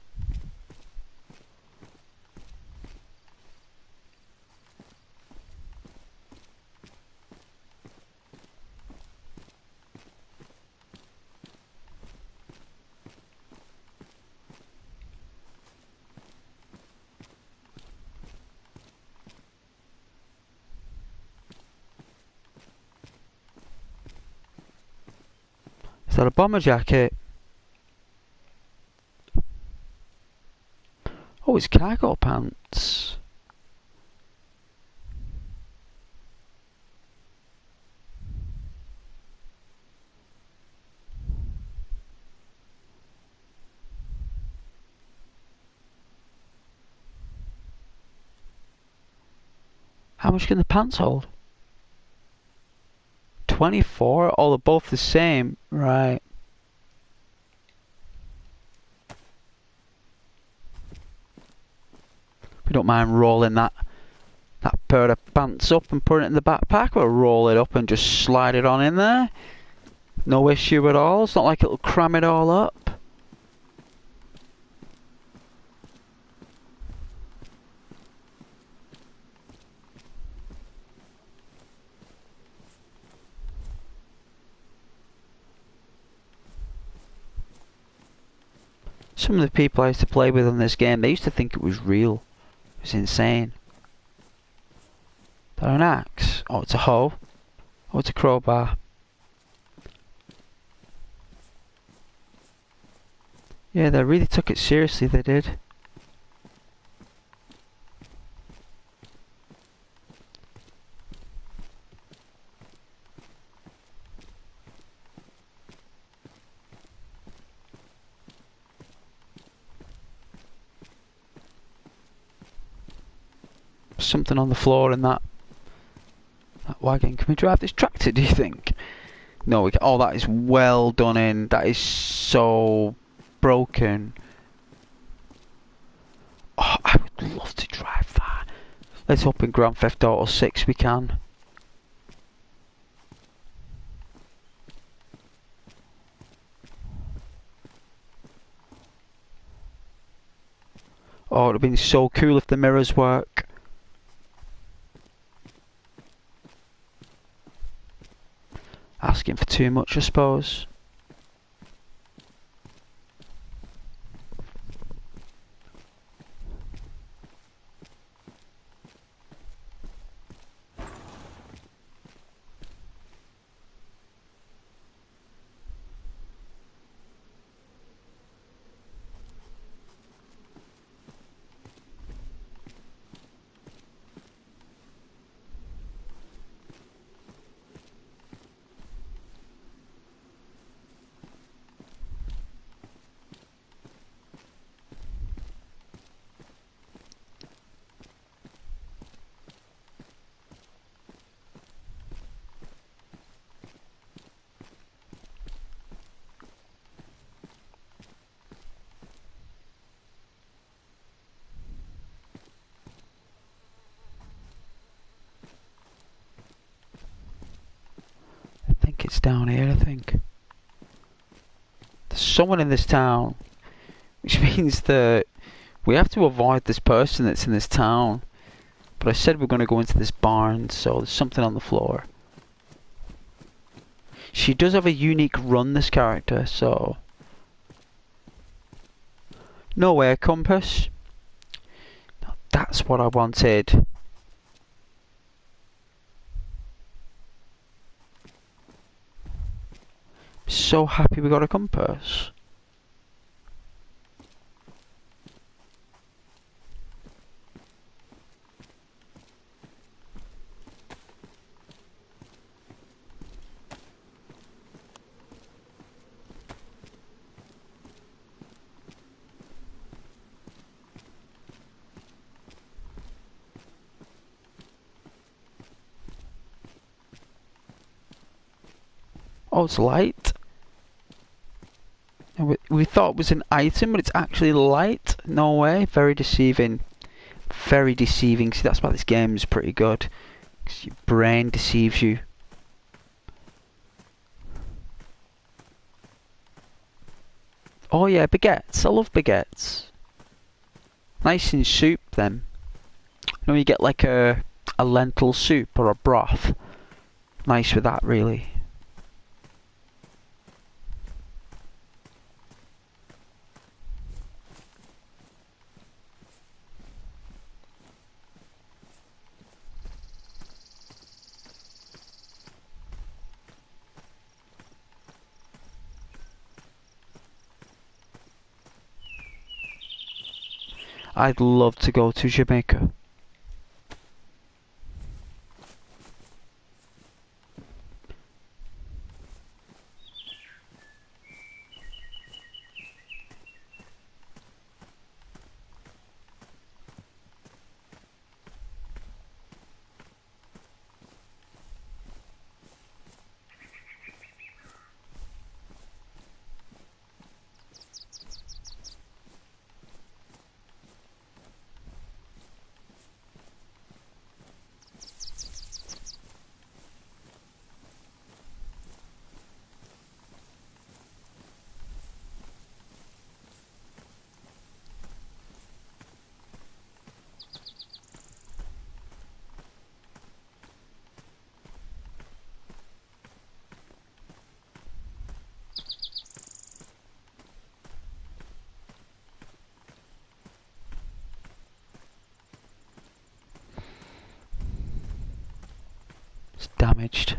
Is that a bomber jacket? Oh, it's cargo pants. How much can the pants hold? 24? Oh, they're both the same. Right. We don't mind rolling that pair of pants up and putting it in the backpack. We'll roll it up and just slide it on in there. No issue at all. It's not like it'll cram it all up. Some of the people I used to play with on this game, they used to think it was real. It was insane. Is that an axe? Oh, it's a hoe. Oh, it's a crowbar. Yeah, they really took it seriously, they did. Something on the floor in that wagon. Can we drive this tractor, do you think? No, we can. Oh, that is well done in. That is so broken. Oh, I would love to drive that. Let's hope in Grand Theft Auto 6 we can. Oh, it would have been so cool if the mirrors work. Asking for too much, I suppose. It's down here, I think. There's someone in this town, which means that we have to avoid this person that's in this town. But I said we're going to go into this barn, so there's something on the floor. She does have a unique run, this character, so... No air compass. Now, that's what I wanted. So happy we got a compass. Oh, it's light. And we thought it was an item, but it's actually light. No way. Very deceiving. Very deceiving. See, that's why this game is pretty good. 'Cause your brain deceives you. Oh yeah, baguettes. I love baguettes. Nice in soup then. You know, you get like a lentil soup or a broth. Nice with that, really. I'd love to go to Jamaica. It's damaged.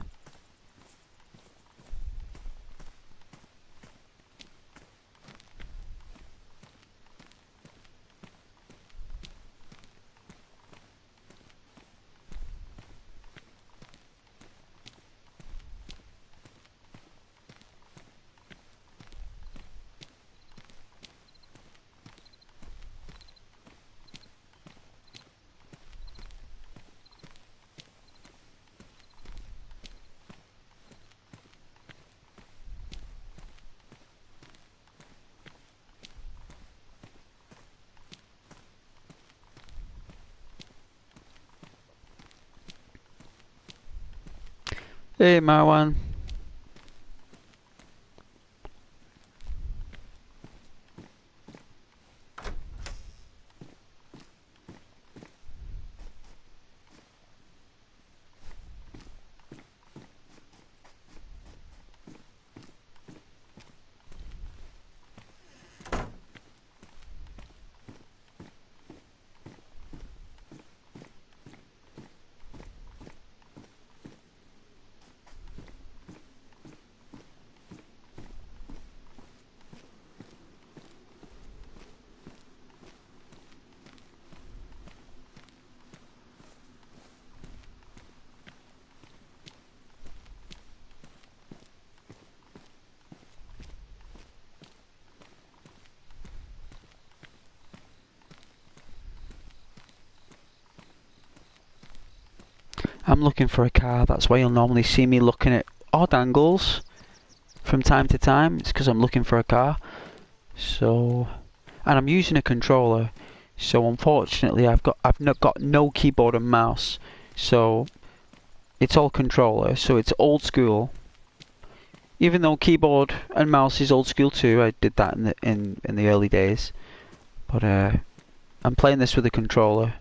Hey Marwan. I'm looking for a car. That's why you'll normally see me looking at odd angles from time to time. It's because I'm looking for a car. So, and I'm using a controller. So unfortunately, I've not got no keyboard and mouse. So it's all controller. So it's old school. Even though keyboard and mouse is old school too, I did that in the early days. But I'm playing this with a controller.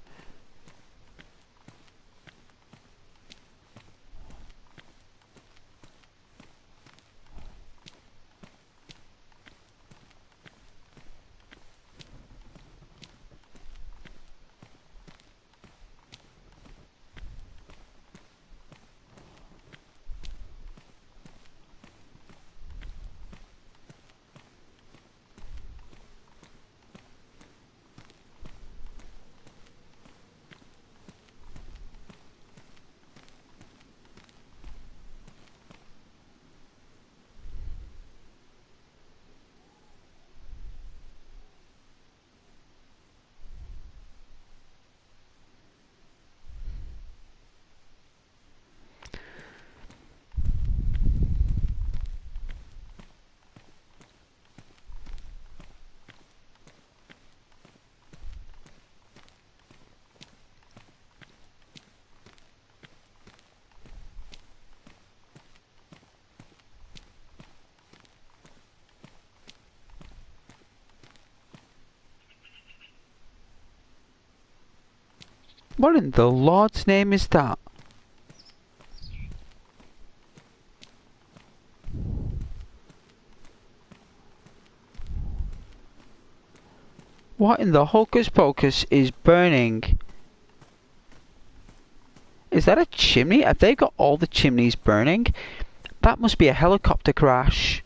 What in the Lord's name is that? What in the hocus pocus is burning? Is that a chimney? Have they got all the chimneys burning? That must be a helicopter crash.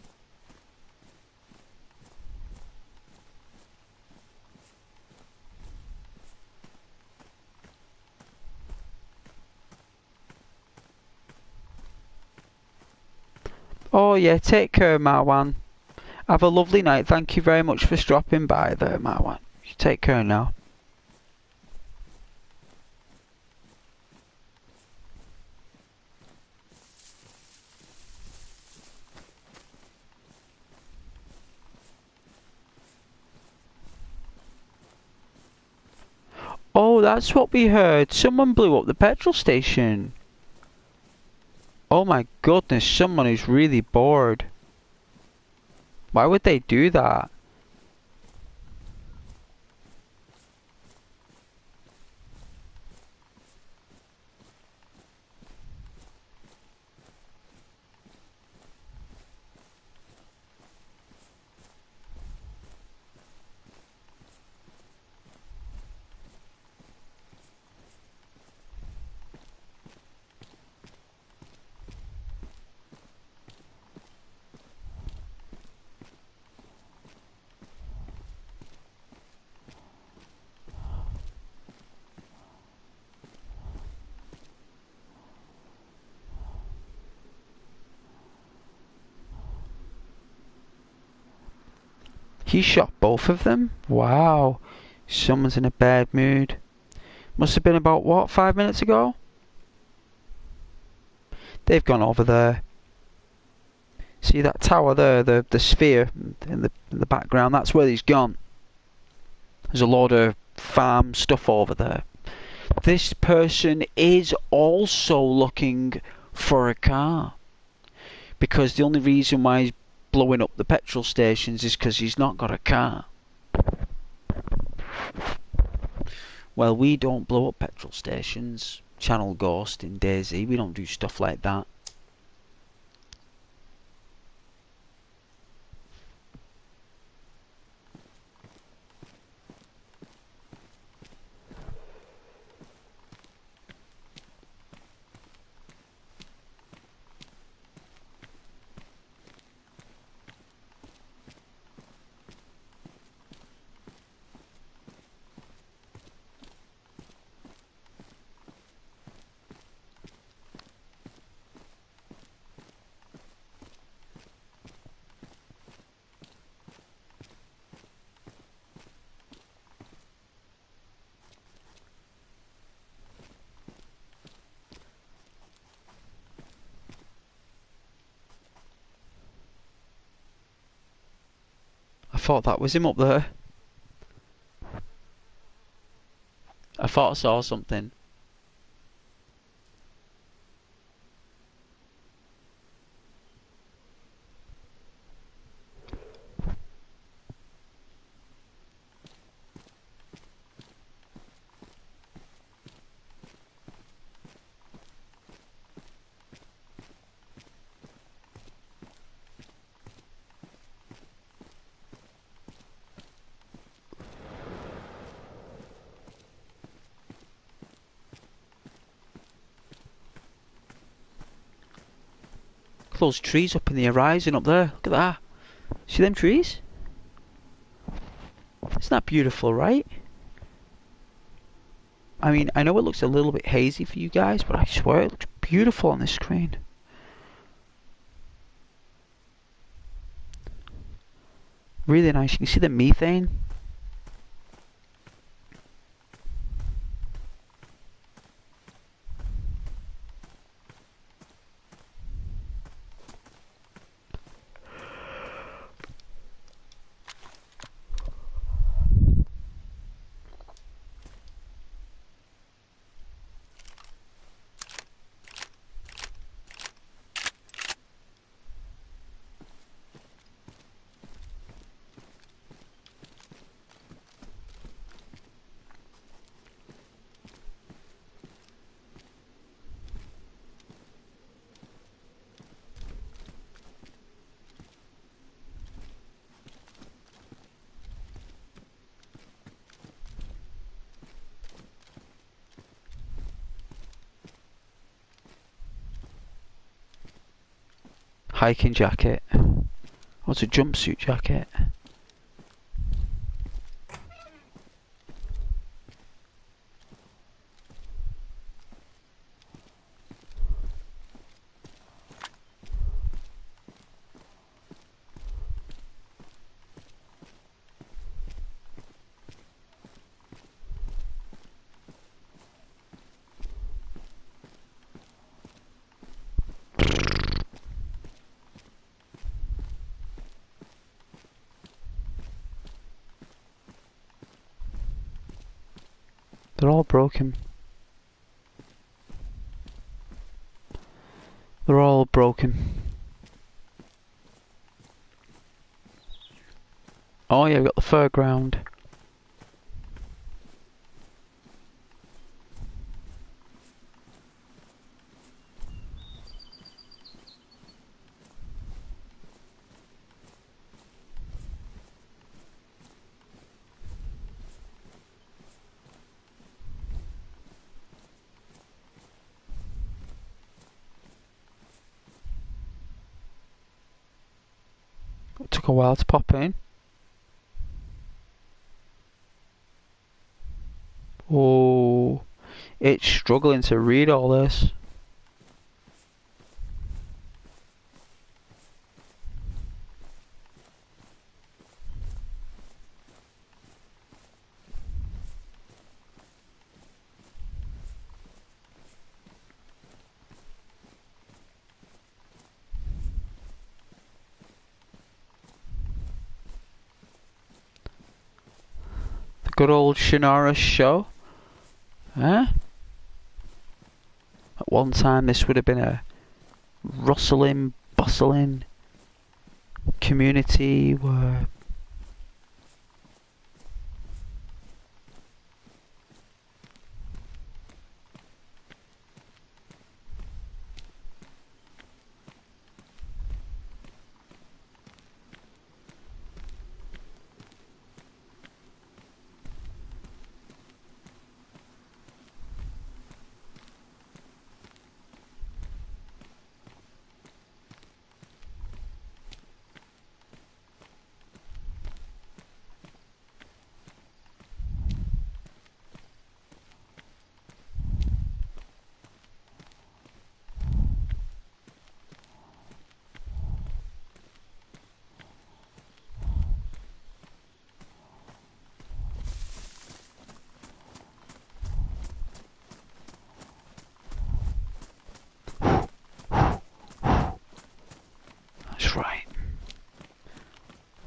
Oh yeah, take care, Marwan. Have a lovely night. Thank you very much for stopping by there, Marwan. You take care now. Oh, that's what we heard. Someone blew up the petrol station. Oh my goodness, someone is really bored. Why would they do that? He shot both of them? Wow. Someone's in a bad mood. Must have been about, what, 5 minutes ago? They've gone over there. See that tower there, the sphere in the background? That's where he's gone. There's a lot of farm stuff over there. This person is also looking for a car. Because the only reason why he's blowing up the petrol stations is because he's not got a car. Well, we don't blow up petrol stations. Channel Ghost in DayZ, we don't do stuff like that. I thought that was him up there. I thought I saw something. Those trees up in the horizon up there. Look at that. See them trees? Isn't that beautiful, right? I mean, I know it looks a little bit hazy for you guys, but I swear it looks beautiful on this screen. Really nice. You can see the methane. hiking jacket. What's a jumpsuit jacket? They're all broken. They're all broken. Oh yeah, we've got the fairground. It took a while to pop in. Oh, it's struggling to read all this. The good old Shannara show. Huh? At one time this would have been a rustling, bustling community where that's right.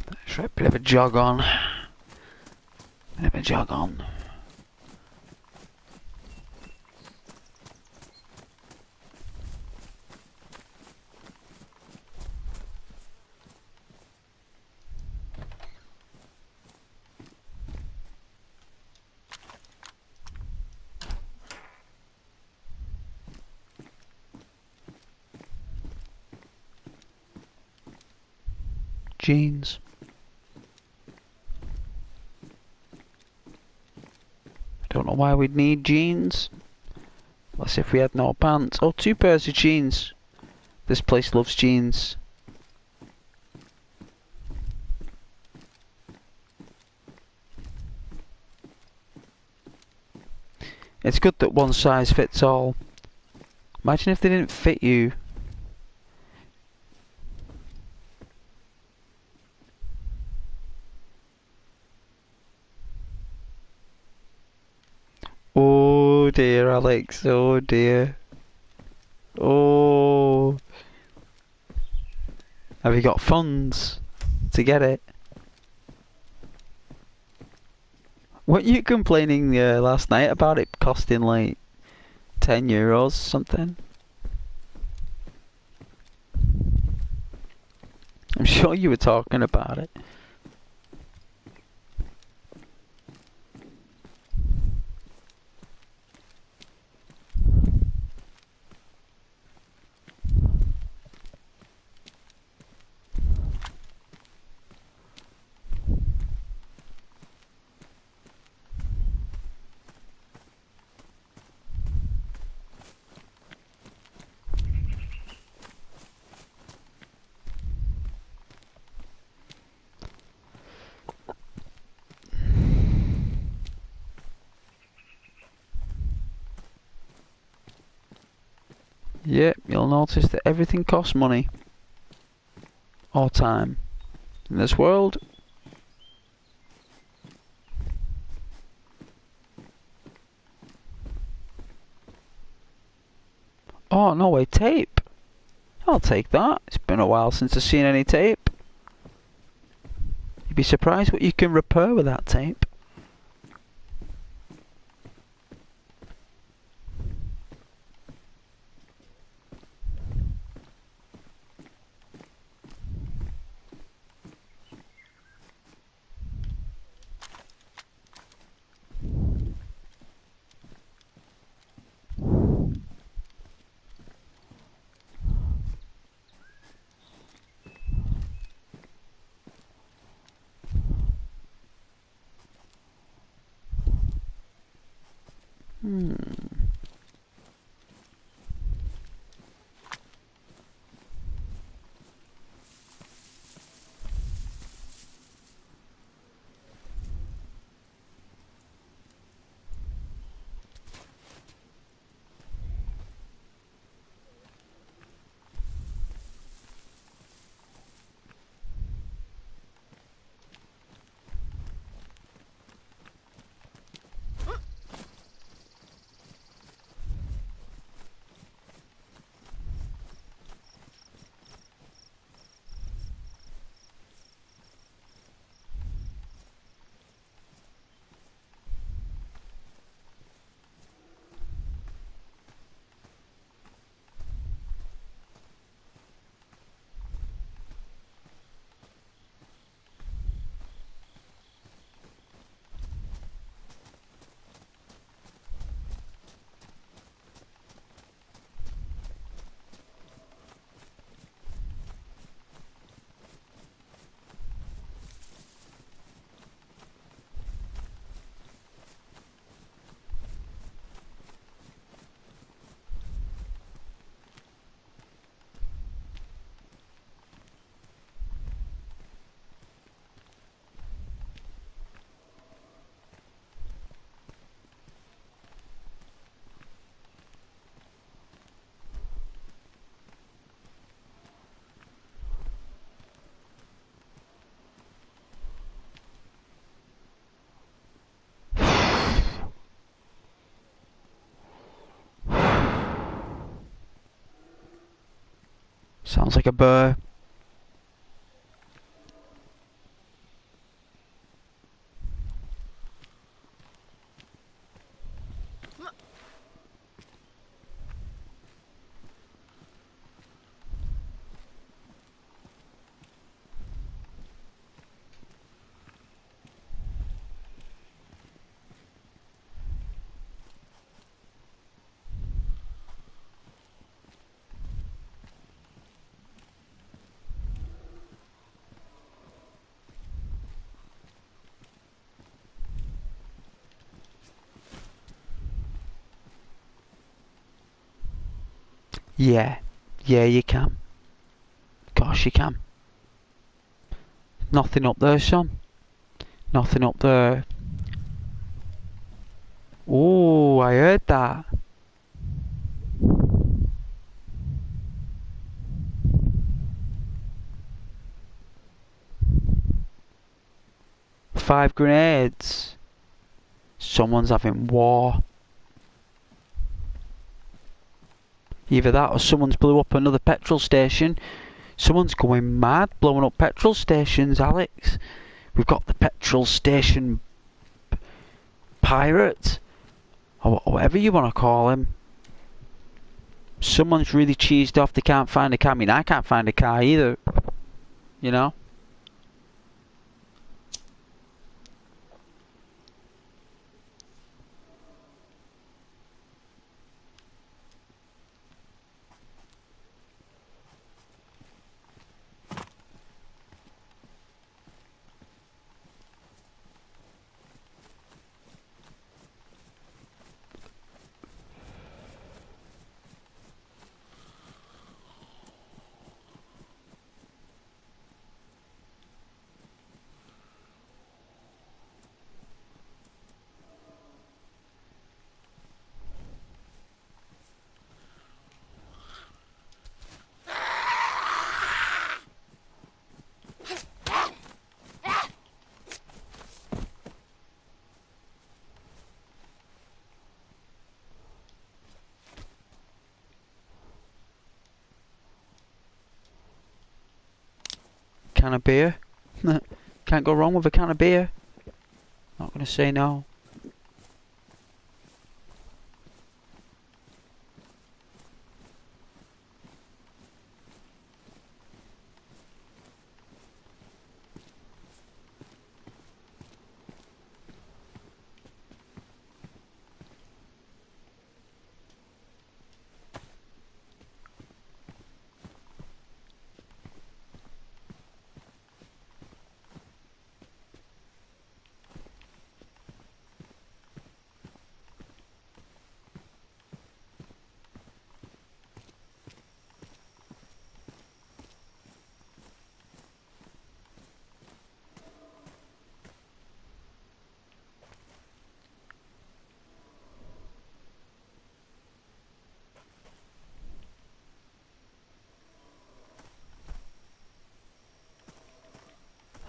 That's right, bit of a jog on. Bit of a jog on. Jeans. Don't know why we'd need jeans. Unless if we had no pants. Oh, 2 pairs of jeans. This place loves jeans. It's good that one size fits all. Imagine if they didn't fit you. Oh dear, Alex. Oh dear. Oh. Have you got funds to get it? Weren't you complaining last night about it costing like €10 something? I'm sure you were talking about it. Yep, you'll notice that everything costs money. Or time. In this world. Oh, no way, tape. I'll take that. It's been a while since I've seen any tape. You'd be surprised what you can repair with that tape. Sounds like a burr. Yeah. Yeah, you can. Gosh, you can. Nothing up there, son. Nothing up there. Oh, I heard that. Five grenades. Someone's having war. Either that or someone's blew up another petrol station. Someone's going mad blowing up petrol stations, Alex. We've got the petrol station pirate. Or whatever you want to call him. Someone's really cheesed off they can't find a car. I mean, I can't find a car either. You know? can of beer. Can't go wrong with a can of beer. Not gonna say no.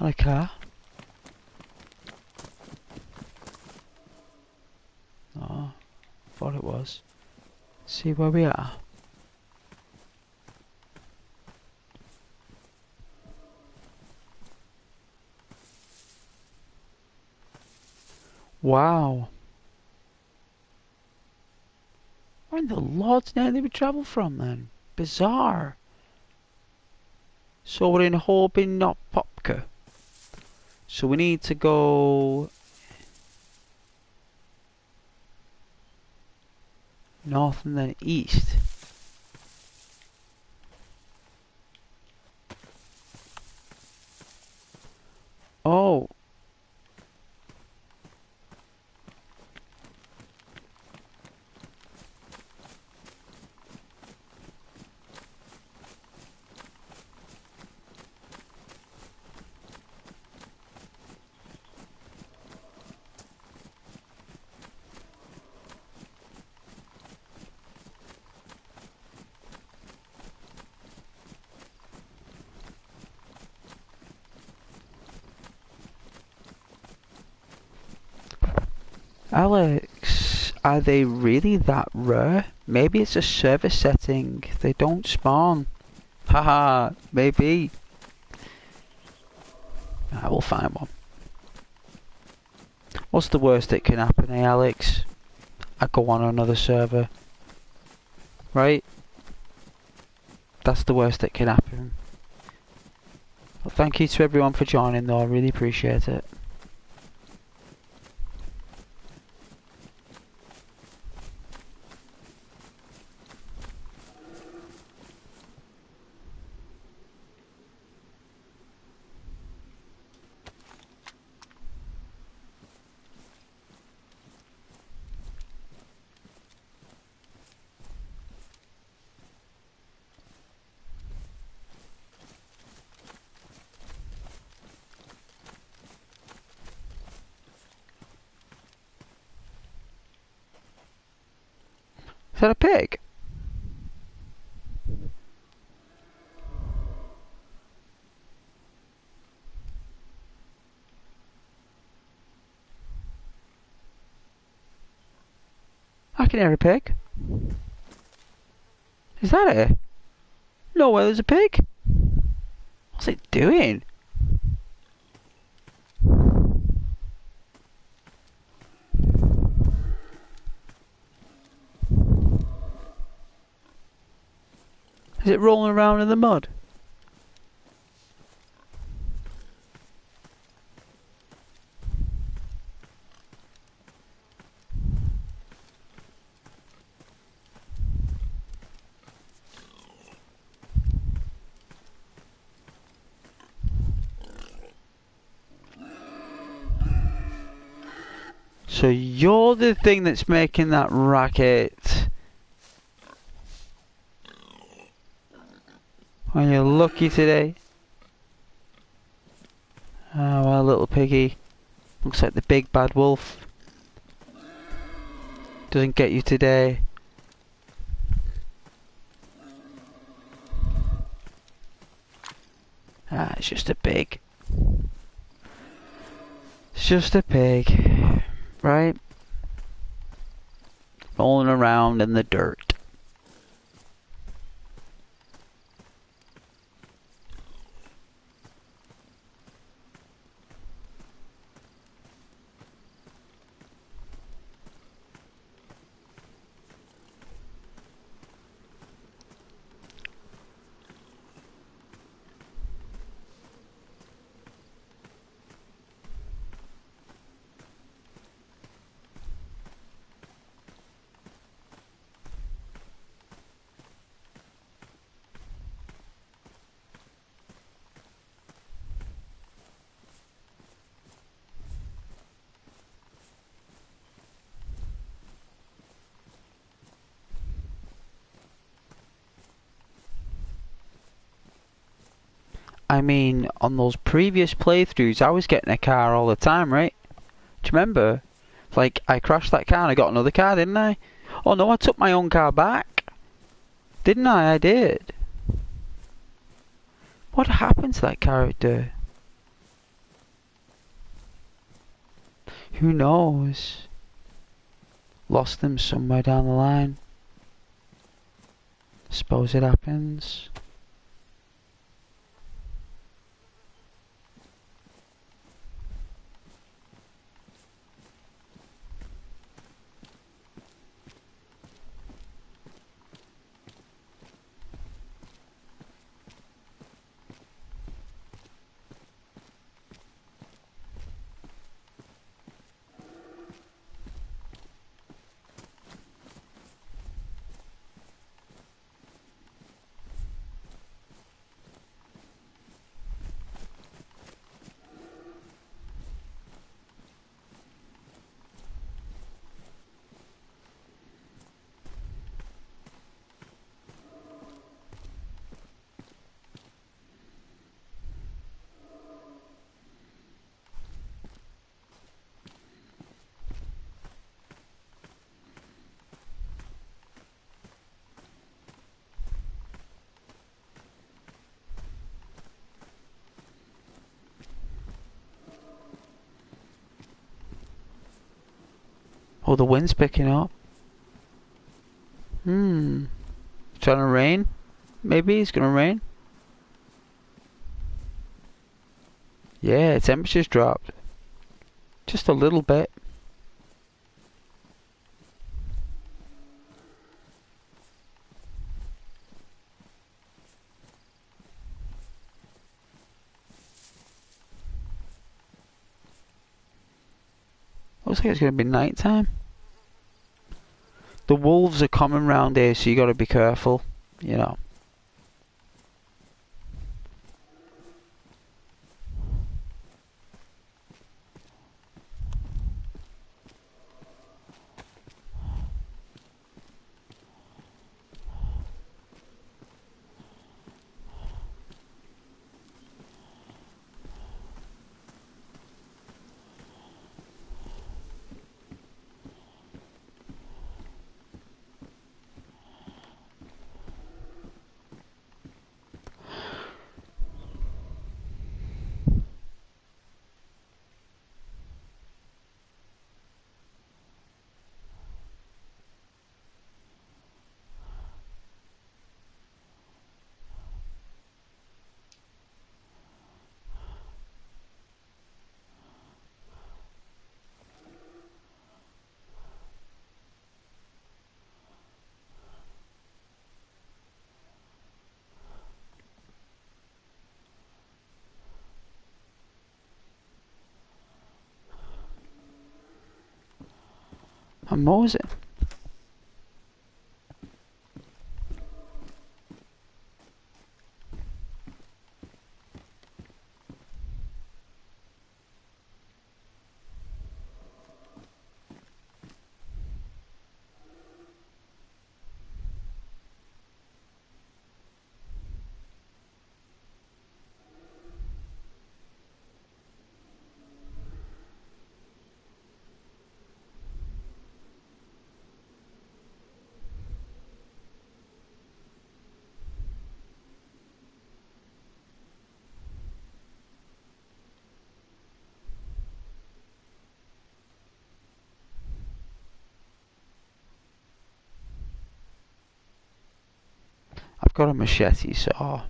Not a car. Oh, thought it was. See where we are. Wow. Where in the Lord's name did we travel from then? Bizarre. So we're in Hobin, not Popka. So we need to go north and then east. Oh. Alex, are they really that rare? Maybe it's a server setting. They don't spawn. Haha, maybe. I will find one. What's the worst that can happen, eh, Alex? I go on another server. Right? That's the worst that can happen. Well, thank you to everyone for joining though, I really appreciate it. Is that a pig? I can hear a pig. Is that it? No way, there's a pig. What's it doing? Is it rolling around in the mud? So you're the thing that's making that racket. Are you lucky today? Oh well, little piggy. Looks like the big bad wolf doesn't get you today. Ah, it's just a pig. It's just a pig. Right? Rolling around in the dirt. I mean, on those previous playthroughs, I was getting a car all the time, right? Do you remember? Like, I crashed that car and I got another car, didn't I? Oh no, I took my own car back. Didn't I? I did. What happened to that character? Who knows? Lost them somewhere down the line. Suppose it happens. Oh, the wind's picking up. Trying to rain? Maybe it's gonna rain. Yeah, temperature's dropped. Just a little bit. Looks like it's gonna be night time. The wolves are coming round here, so you gotta be careful, you know. I'm mosing. I've got a machete saw.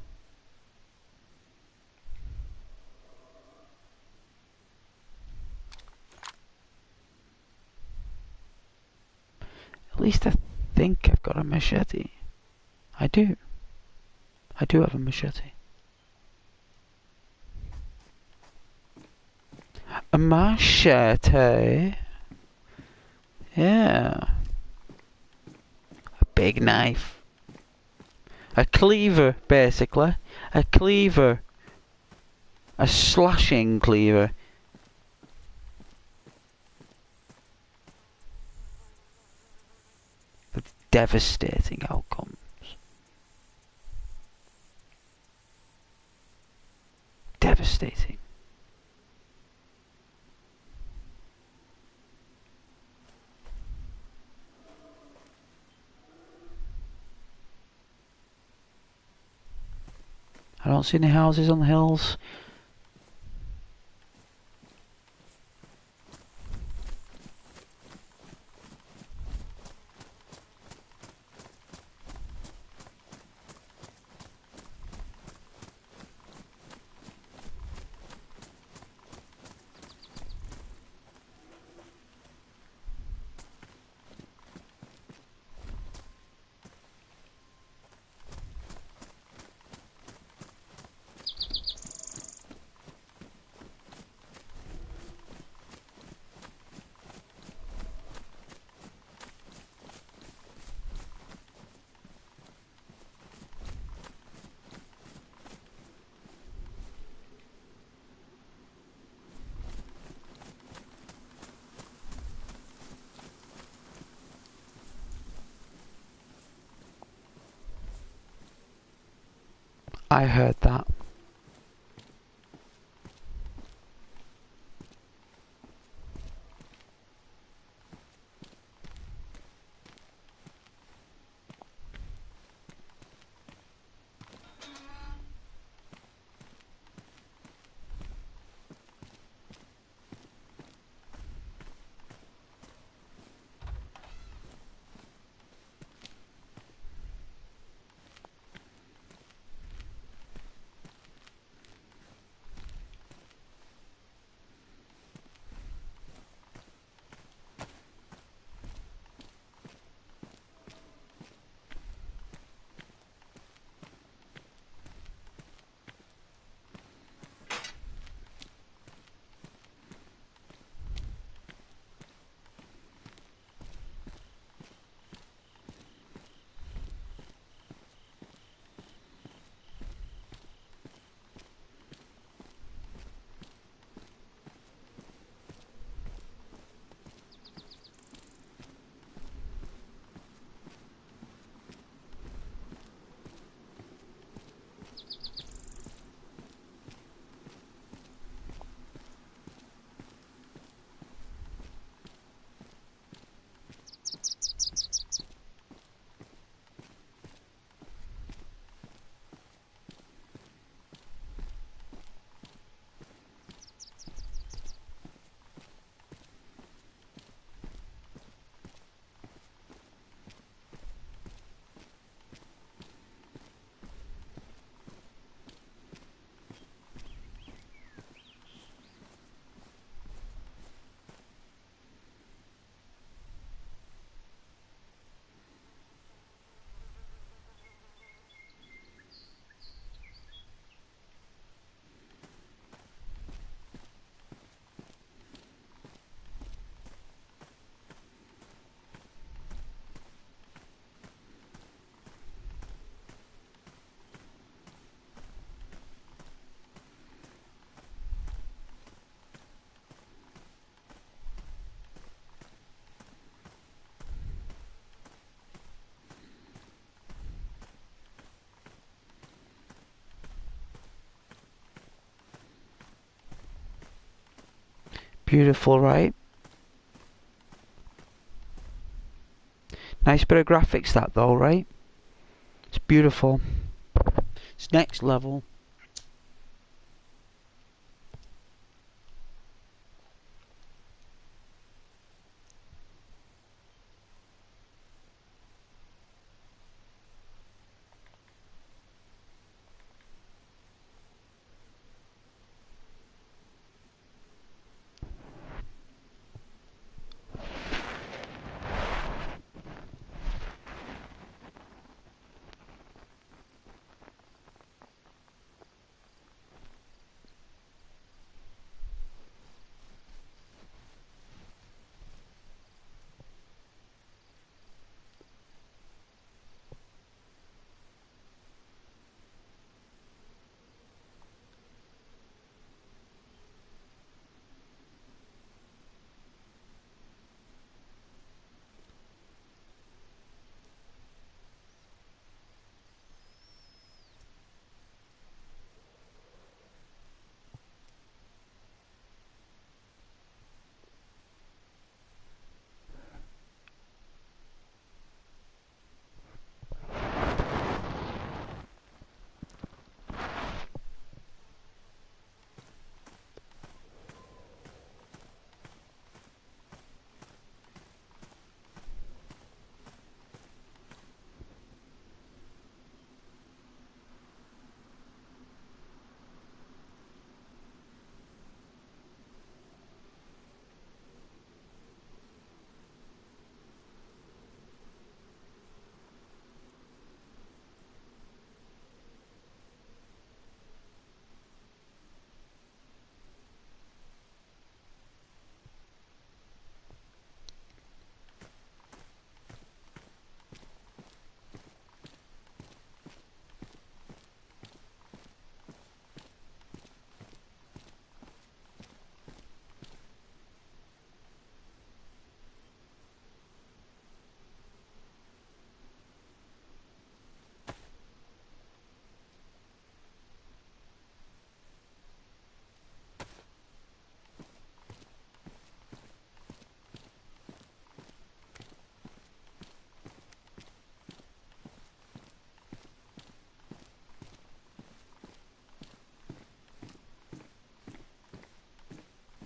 At least I think I've got a machete. I do. I do have a machete. A machete? Yeah. A big knife. A cleaver, basically. A cleaver. A slashing cleaver. With devastating outcomes. devastating. I don't see any houses on the hills. I heard that. Beautiful, right? Nice bit of graphics that though, right? It's beautiful. It's next level.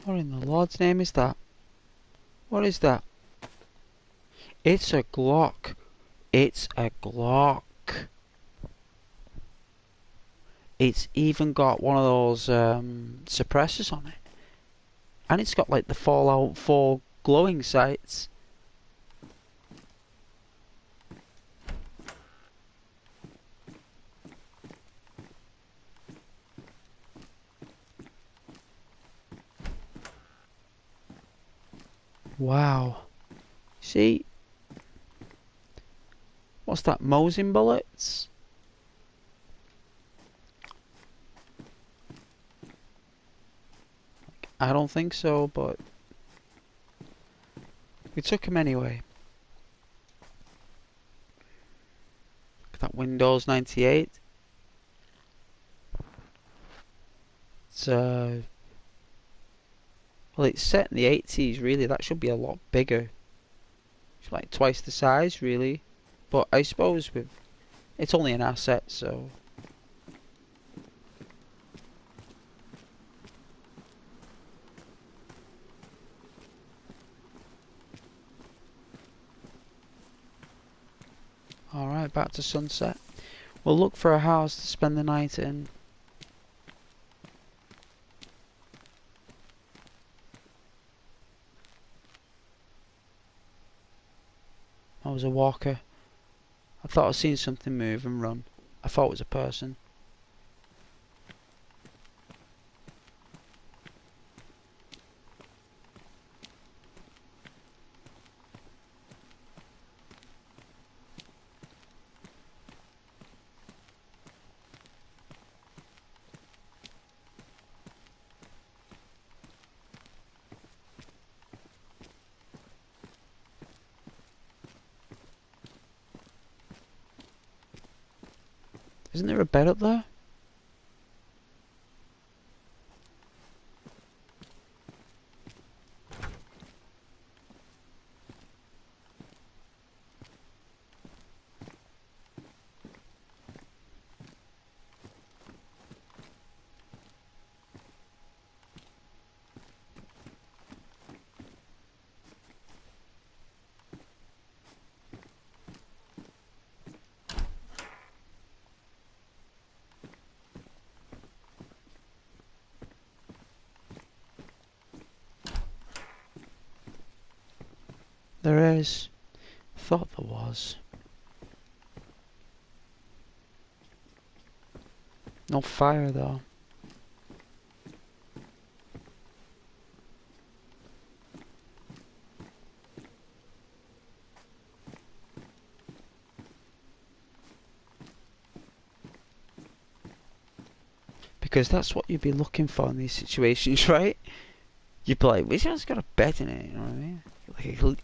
What in the Lord's name is that? What is that? It's a Glock. It's a Glock. It's even got one of those suppressors on it. And it's got like the Fallout 4 glowing sights. Wow. See? What's that? Mosin bullets? I don't think so, but we took him anyway. Look at that Windows 98. It's well, it's set in the 80s. Really, that should be a lot bigger. It's like twice the size, really. But I suppose it's only an asset, so. Alright, back to sunset. We'll look for a house to spend the night in. I was a walker. I thought I'd seen something move and run. I thought it was a person. Isn't there a bed up there? There is. Thought there was. No fire though. Because that's what you'd be looking for in these situations, right? You'd be like, this one's got a bed in it, you know what I mean?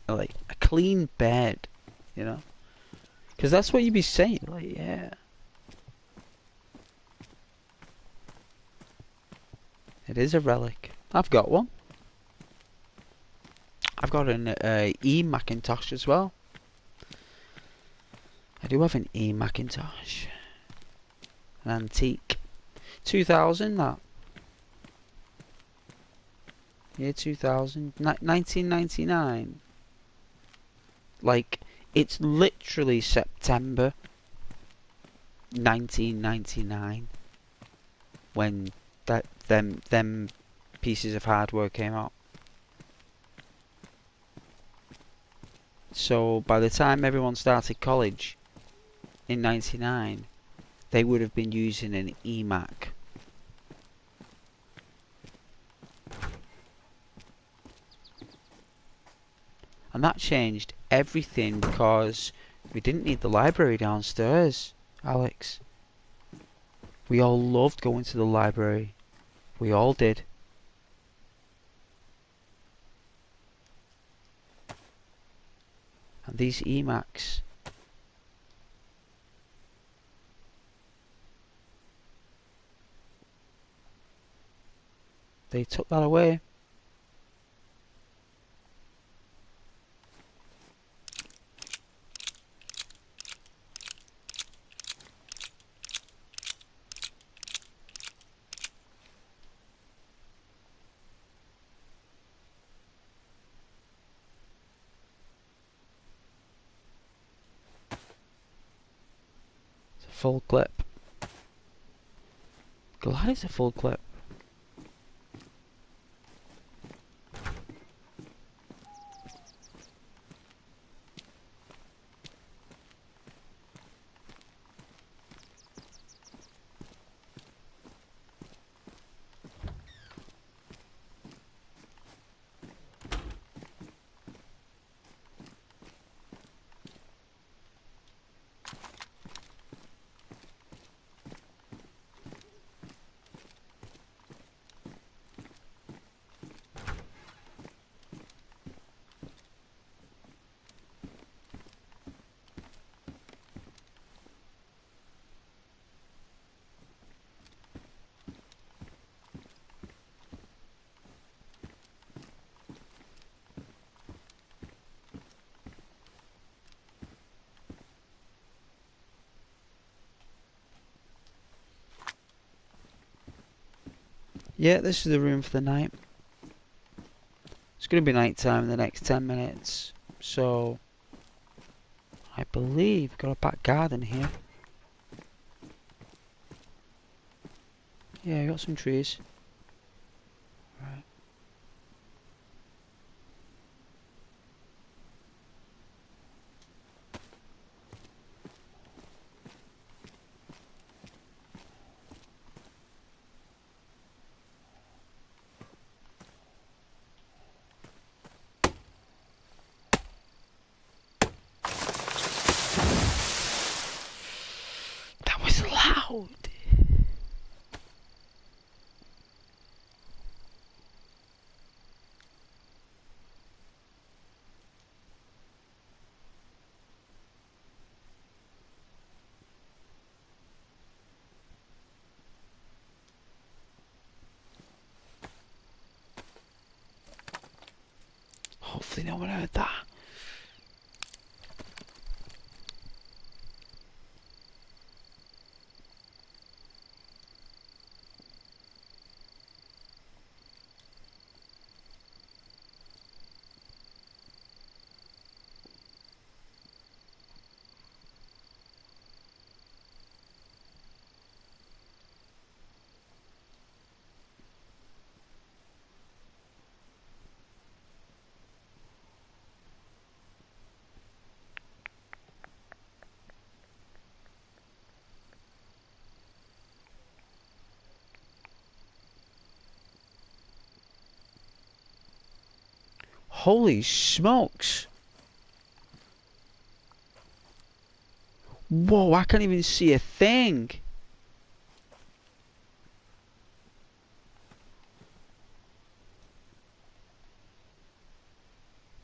Like a clean bed, you know? Because that's what you'd be saying, like, yeah. It is a relic. I've got one. I've got an E Macintosh as well. I do have an E Macintosh. An antique. 2000, that. Year 2000. 1999. Like, it's literally September 1999 when them pieces of hardware came out. So by the time everyone started college in 99, they would have been using an eMac. And that changed everything because we didn't need the library downstairs, Alex. We all loved going to the library. We all did. And these eMacs, they took that away. full clip. Glad it's a full clip. Yeah, this is the room for the night. It's going to be night time in the next 10 minutes. So, I believe we've got a back garden here. Yeah, we got some trees. Right. That was loud! Hopefully no one heard that. Holy smokes! Whoa, I can't even see a thing!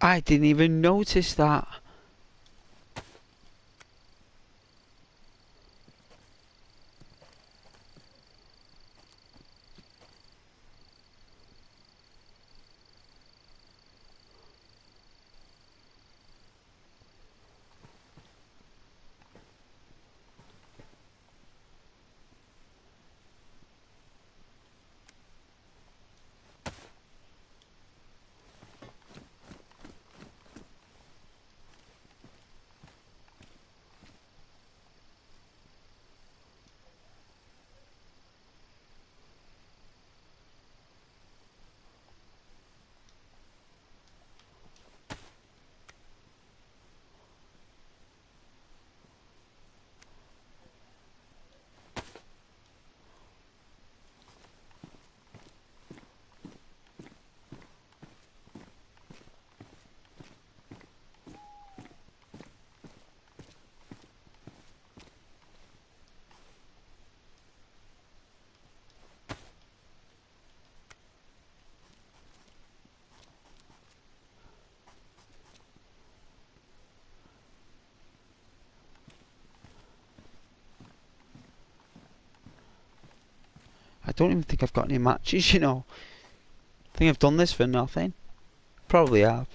I didn't even notice that. I don't even think I've got any matches, you know. I think I've done this for nothing. Probably have.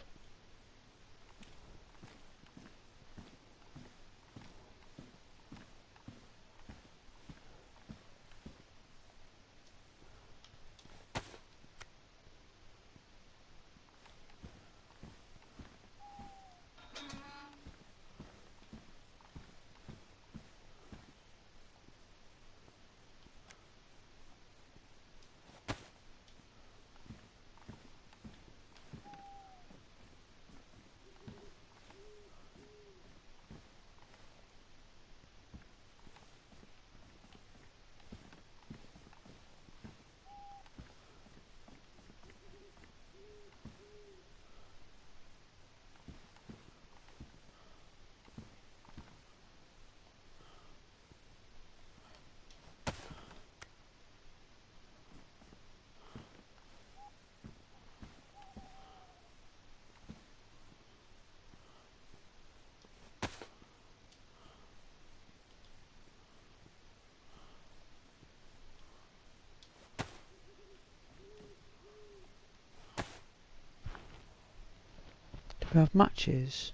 we have matches?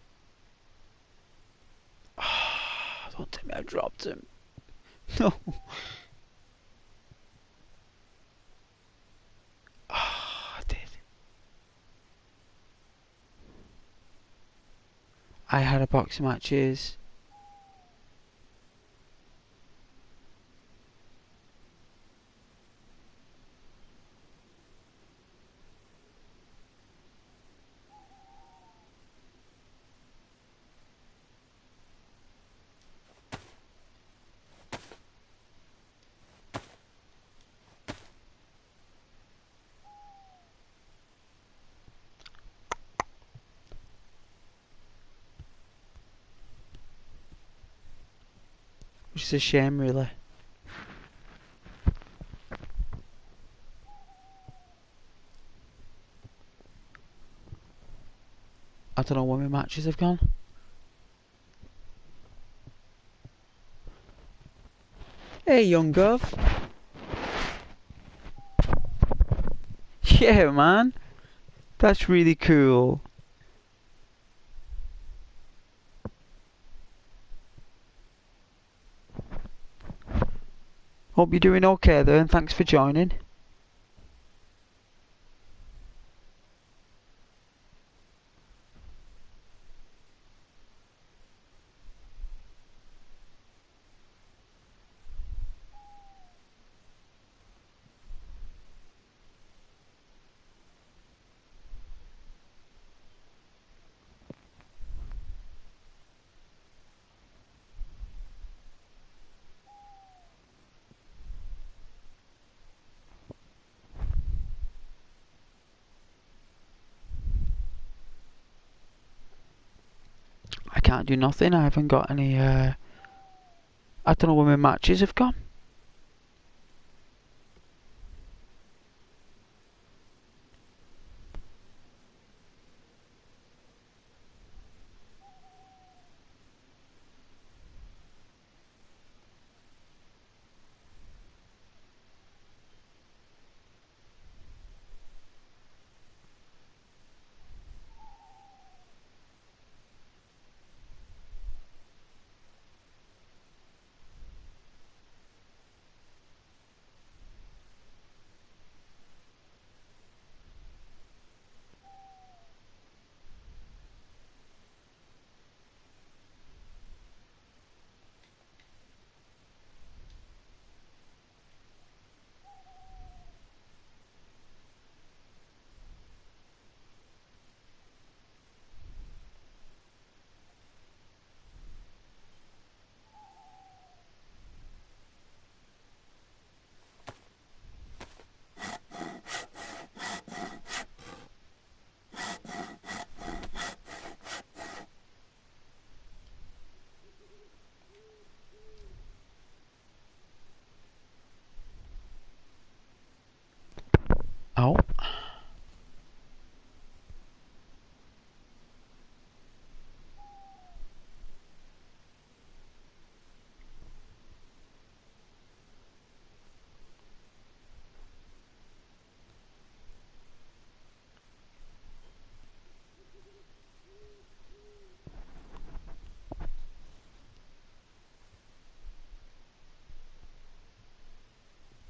Oh, don't tell me I dropped him. No. Oh, I did. I had a box of matches. Which is a shame, really. I don't know where my matches have gone. Hey, young gov. Yeah, man. That's really cool. Hope you're doing okay there, and thanks for joining. I can't do nothing. I haven't got any. I don't know where my matches have gone. Oh.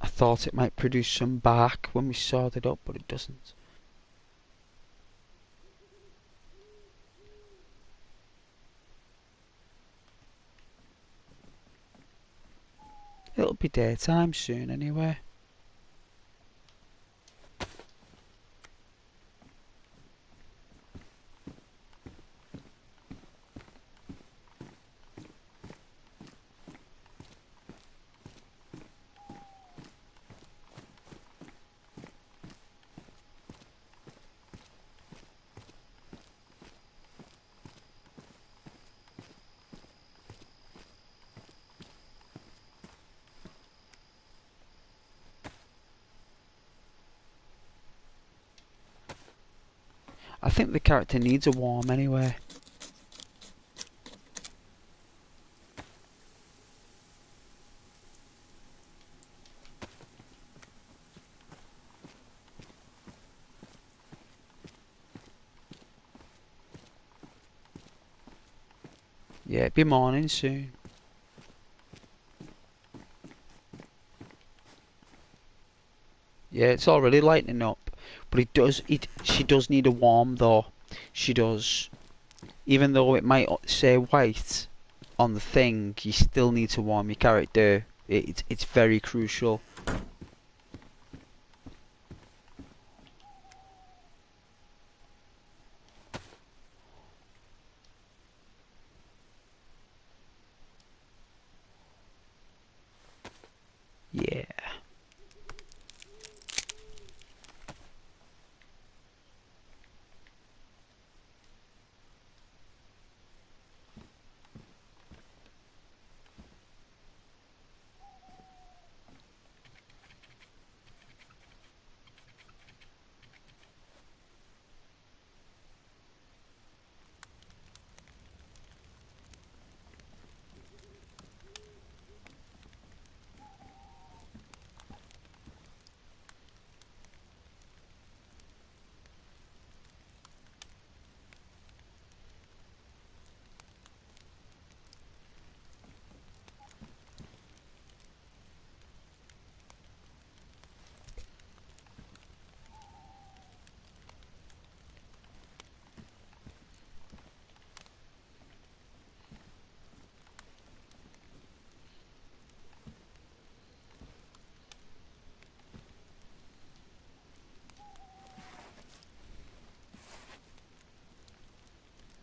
I thought it might produce some bark when we sawed it up, but it doesn't. It'll be daytime soon anyway. I think the character needs a warm anyway. Yeah, it'll be morning soon. Yeah, it's already lightening up. But she does need a warm though. She does. Even though it might say white on the thing, you still need to warm your character. It's very crucial. Yeah.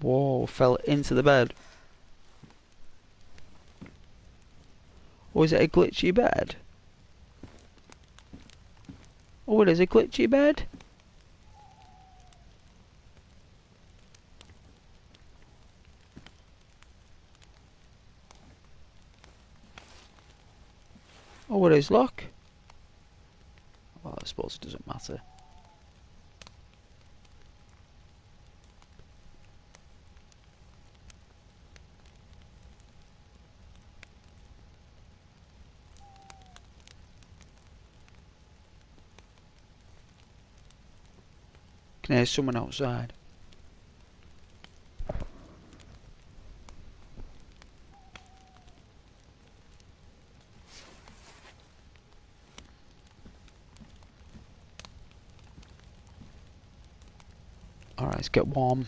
Whoa, fell into the bed. Or is it a glitchy bed? Oh, it is a glitchy bed? Oh, it is, look. Well, I suppose it doesn't matter. Can hear someone outside. Alright, let's get warm.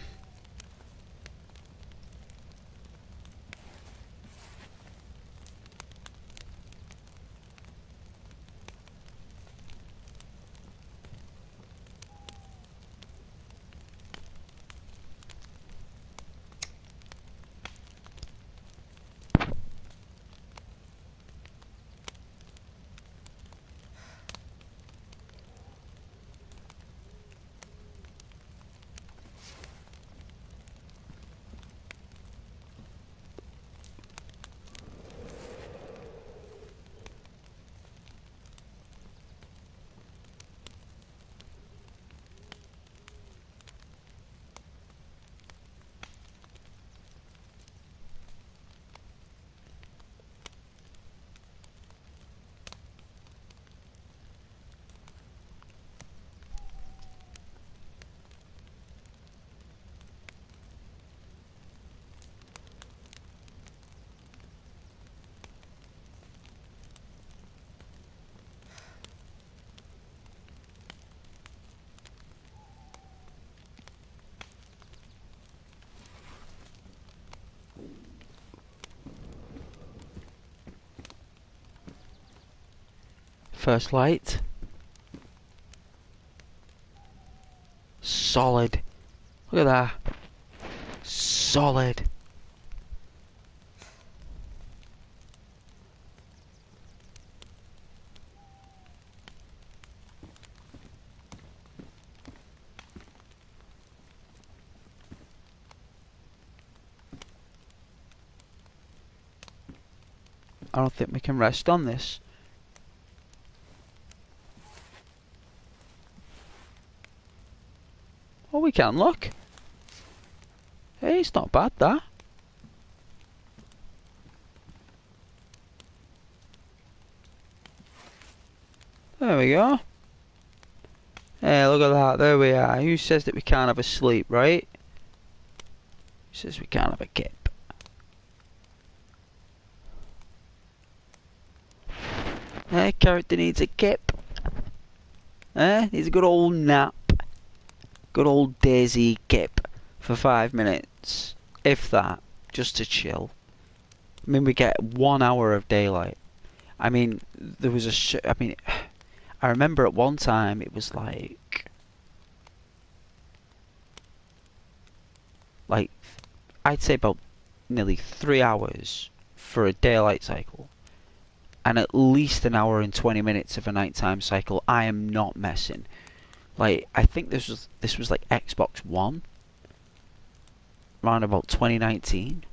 First light. Solid. Look at that. Solid. I don't think we can rest on this. Oh, we can, look. Hey, it's not bad, that. There we go. Hey, look at that. There we are. Who says that we can't have a sleep, right? Who says we can't have a kip? Character needs a kip. Needs a good old nap. Good old DayZ kip for 5 minutes, if that, just to chill. I mean, we get 1 hour of daylight. I mean, there was I remember at one time it was like I'd say about nearly 3 hours for a daylight cycle, and at least an hour and 20 minutes of a nighttime cycle. I am not messing. Like, I think this was like Xbox One, around about 2019,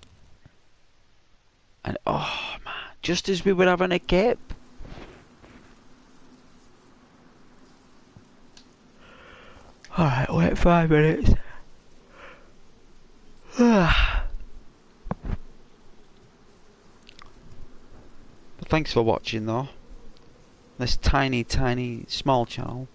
and oh man, just as we were having a kip. Alright, wait 5 minutes. But thanks for watching though. This tiny, small channel.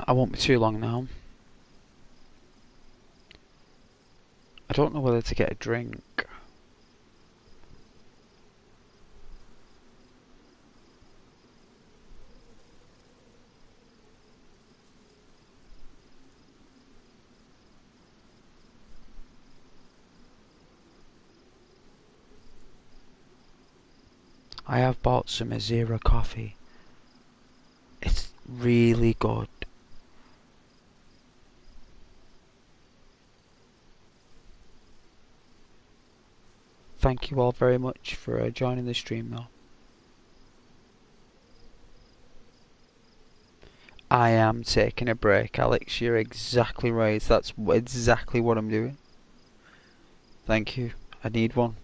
I won't be too long now. I don't know whether to get a drink. I have bought some Azera coffee. It's really good. Thank you all very much for joining the stream though. I am taking a break, Alex. You're exactly right. That's exactly what I'm doing. Thank you. I need one.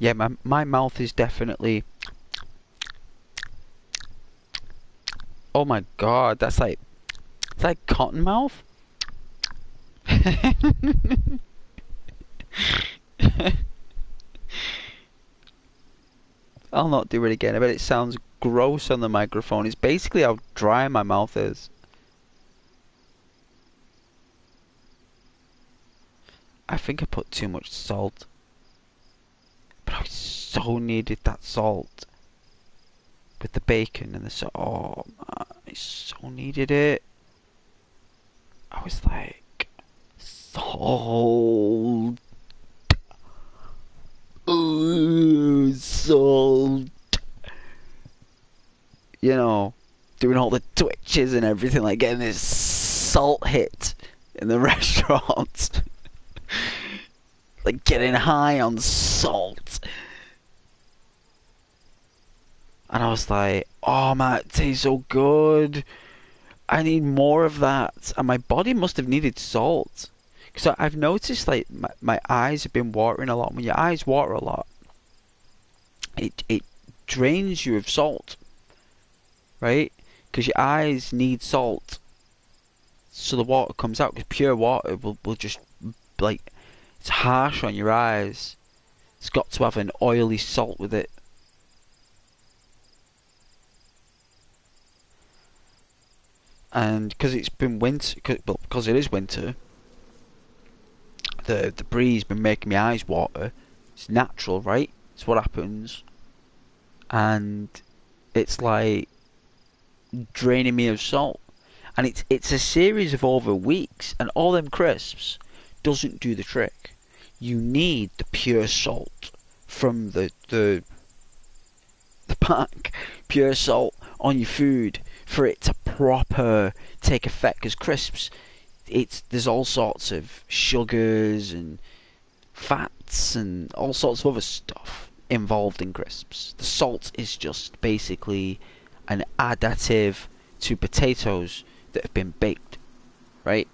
Yeah, my mouth is definitely... Oh my god, that's like... It's like cotton mouth? I'll not do it again. I bet it sounds gross on the microphone. It's basically how dry my mouth is. I think I put too much salt. But I so needed that salt. With the bacon and the salt. Oh man, I so needed it. I was like, salt. Ooh, salt. You know, doing all the twitches and everything, like getting this salt hit in the restaurant. Like getting high on salt. And I was like, oh man, it tastes so good. I need more of that. And my body must have needed salt. Because I've noticed like my eyes have been watering a lot. When your eyes water a lot, it drains you of salt. Right? Because your eyes need salt. So the water comes out. Because pure water will just, like, it's harsh on your eyes. It's got to have an oily salt with it. And because it's been winter, because it is winter, the breeze been making my eyes water. It's natural, right? It's what happens. And it's like draining me of salt. And it's a series of over weeks, and all them crisps doesn't do the trick. You need the pure salt from the pack, pure salt on your food for it to proper take effect. Because crisps, there's all sorts of sugars and fats and all sorts of other stuff involved in crisps. The salt is just basically an additive to potatoes that have been baked, right?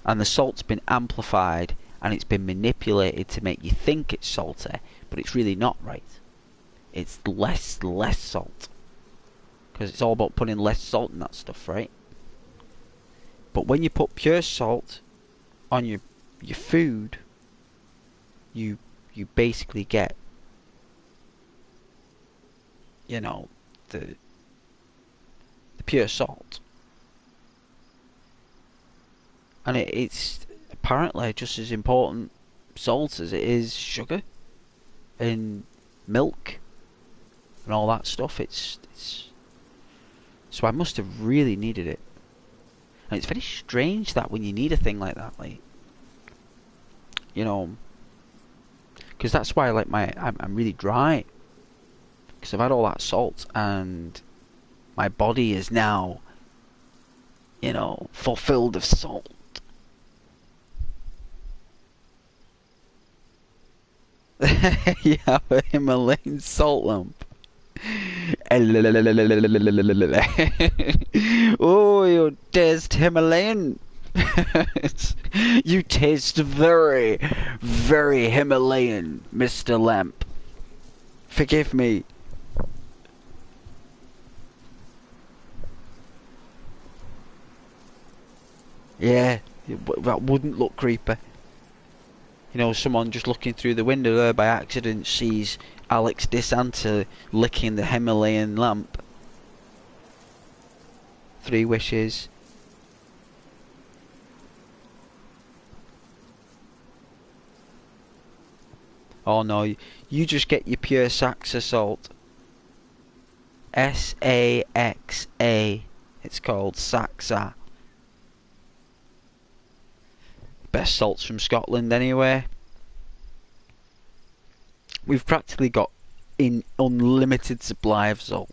And the salt's been amplified and it's been manipulated to make you think it's salty, but it's really not, right? It's less salt. Because it's all about putting less salt in that stuff, right? But when you put pure salt on your food, you basically get, you know, the pure salt. And it's apparently just as important salt as it is sugar and milk and all that stuff. It's so I must have really needed it. And it's very strange that when you need a thing like that, like, you know, because that's why like I'm really dry, because I've had all that salt and my body is now, you know, fulfilled of salt. You have a Himalayan salt lump. Oh, you taste Himalayan. You taste very, very Himalayan, Mr. Lamp. Forgive me. Yeah, that wouldn't look creepy. You know, someone just looking through the window there by accident sees Alex DeSanta licking the Himalayan lamp. 3 wishes. Oh no, you just get your pure Saxa salt. Saxa. It's called Saxa. Best salts from Scotland anyway. We've practically got an unlimited supply of salt.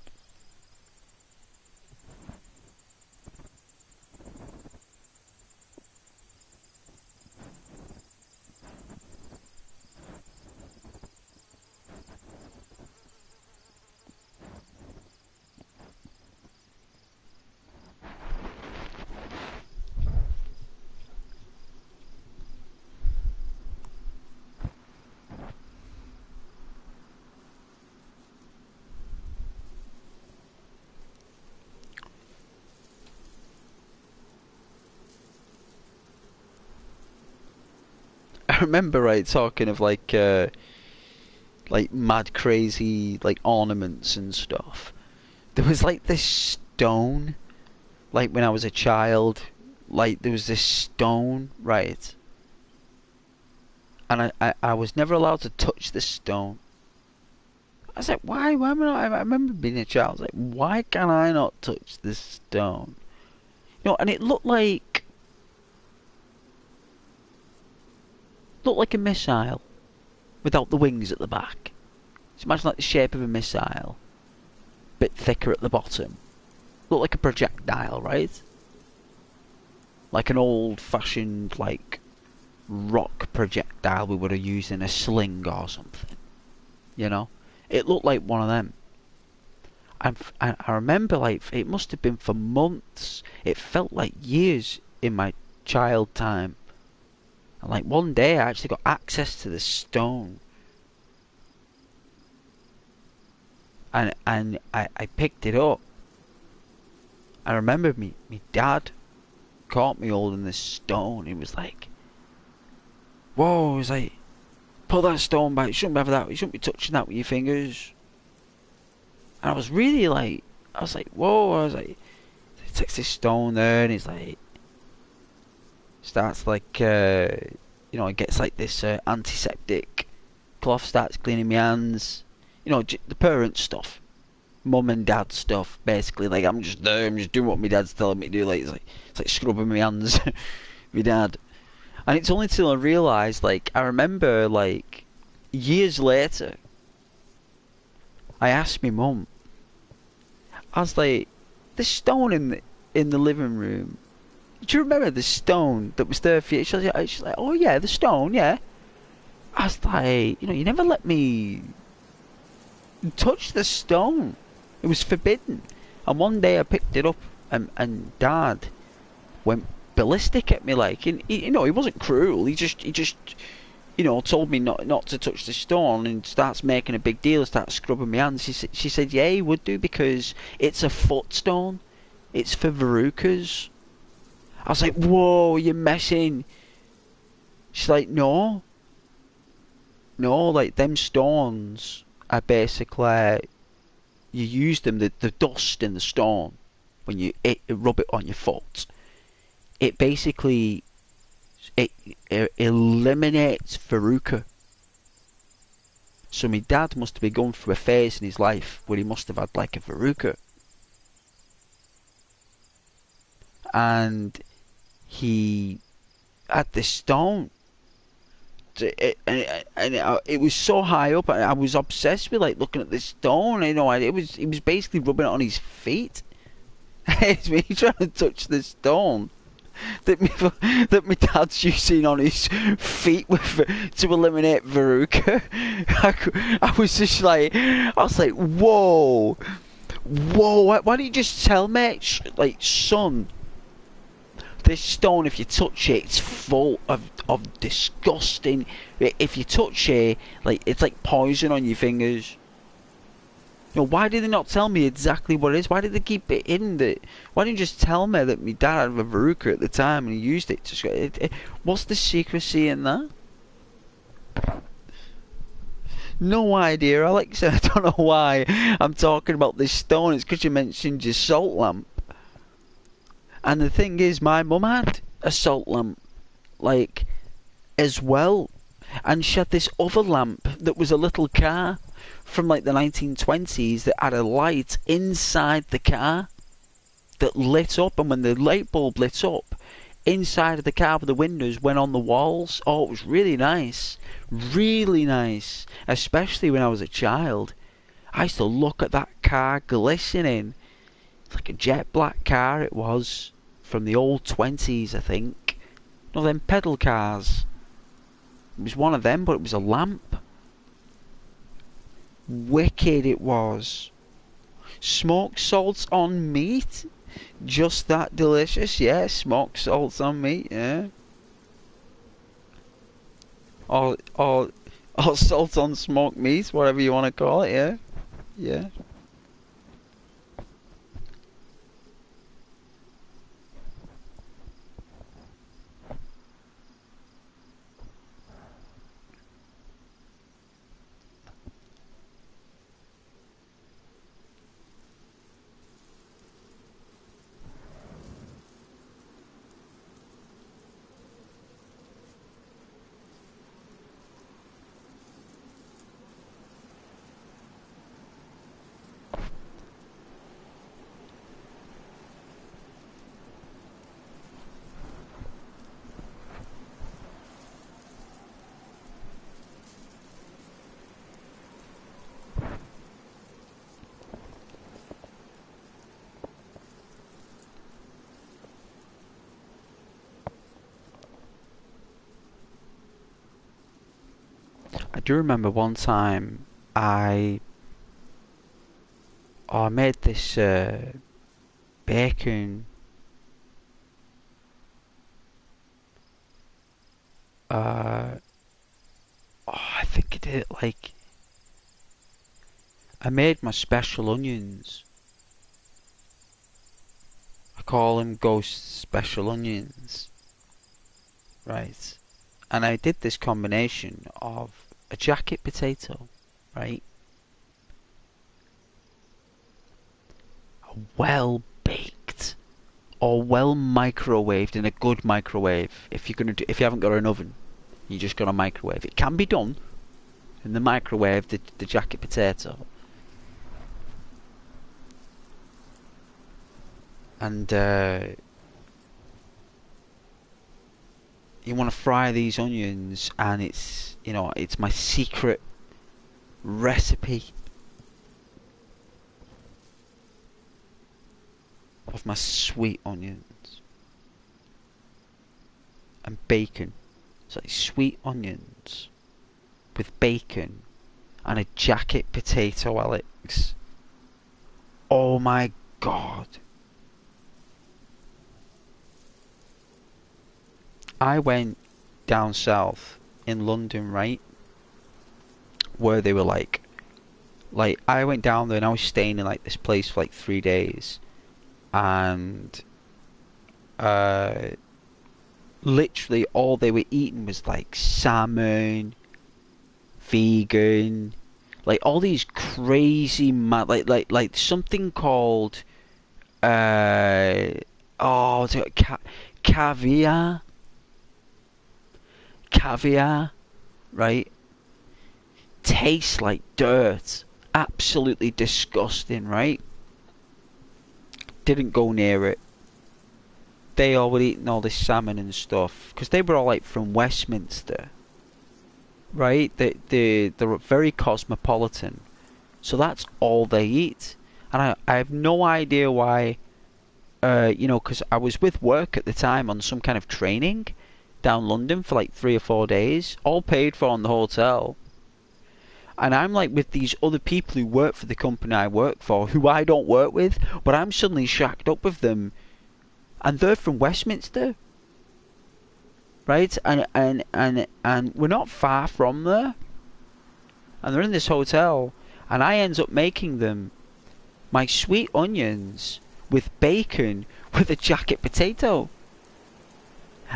I remember, right, talking of like like mad crazy like ornaments and stuff. There was like this stone, like when I was a child, like there was this stone, right? And I was never allowed to touch this stone. I was like, why? Why am I not? I remember being a child. I was like, why can I not touch this stone? You know, and it looked like a missile without the wings at the back. So imagine like the shape of a missile, bit thicker at the bottom. Looked like a projectile, right? Like an old-fashioned like rock projectile we would have used in a sling or something. You know, it looked like one of them. And I remember, like, it must have been for months. It felt like years in my child time. And like one day I actually got access to this stone. And I picked it up. I remember me dad caught me holding this stone. He was like, whoa, he was like, pull that stone back, you shouldn't have that, you shouldn't be touching that with your fingers. And I was really like, I was like, whoa, I was like, he takes this stone there and he's like, starts like, you know, he gets like this antiseptic cloth, starts cleaning my hands, you know, the parent stuff, mum and dad stuff, basically. Like, I'm just there, I'm just doing what my dad's telling me to do. Like, it's like scrubbing my hands, my dad. And it's only till I realised, like, I remember, like, years later, I asked my mum, I was like, the stone in the living room, do you remember the stone that was there for you? She's like, oh yeah, the stone, yeah. I was like, you know, you never let me touch the stone. It was forbidden. And one day I picked it up and Dad went ballistic at me, like, and he, you know, he wasn't cruel. He just, you know, told me not to touch the stone and starts making a big deal, starts scrubbing my hands. She said, yeah, he would do because it's a foot stone. It's for verrucas. I was like, whoa, you're messing. She's like, no, like them stones are basically, you use them, the dust in the stone, when you rub it on your foot, it basically, it eliminates verruca. So my dad must have been going through a phase in his life where he must have had like a verruca. And he had this stone. It was so high up, I was obsessed with like looking at this stone. You know, he was basically rubbing it on his feet. It's me trying to touch the stone that my dad's using on his feet to eliminate verruca. I was just like, I was like, whoa, why don't you just tell me, like, son? This stone, if you touch it, it's full of disgusting. If you touch it, like, it's like poison on your fingers. You know, why did they not tell me exactly what it is? Why did they keep it hidden? Why didn't you just tell me that my dad had a verruca at the time and he used it to... what's the secrecy in that? No idea, Alex. I don't know why I'm talking about this stone. It's because you mentioned your salt lamp. And the thing is, my mum had a salt lamp, like, as well. And she had this other lamp that was a little car from, like, the 1920s that had a light inside the car that lit up. And when the light bulb lit up, inside of the car with the windows went on the walls. Oh, it was really nice. Really nice. Especially when I was a child. I used to look at that car glistening. It's like a jet black car it was. From the old 20s, I think. You know, them pedal cars. It was one of them, but it was a lamp. Wicked it was. Smoked salts on meat. Just that delicious, yeah. Smoked salts on meat, yeah. Or salt on smoked meat, whatever you want to call it, yeah. Yeah. I do remember one time I I made this bacon. Uh, I think I did it like I made my special onions. I call them ghost special onions, right? And I did this combination of a jacket potato, right? Well baked or well microwaved in a good microwave. If you haven't got an oven, you just got a microwave. It can be done in the microwave. The jacket potato, and you want to fry these onions, and it's my secret recipe of my sweet onions and bacon. So like sweet onions with bacon and a jacket potato, Alex. Oh my god. I went down south in London, right? Where they were like I went down there and I was staying in like this place for like 3 days, and literally all they were eating was like salmon, vegan, like all these crazy mad, like something called oh, is it caviar, right? Tastes like dirt, absolutely disgusting, right? Didn't go near it. They all were eating all this salmon and stuff because they were all like from Westminster, right? They're very cosmopolitan, so that's all they eat. And I have no idea why. Because I was with work at the time on some kind of training down London for like 3 or 4 days, all paid for in the hotel. And I'm like with these other people who work for the company I work for, who I don't work with, but I'm suddenly shacked up with them, and they're from Westminster, right? And we're not far from there, and they're in this hotel, and I end up making them my sweet onions with bacon with a jacket potato.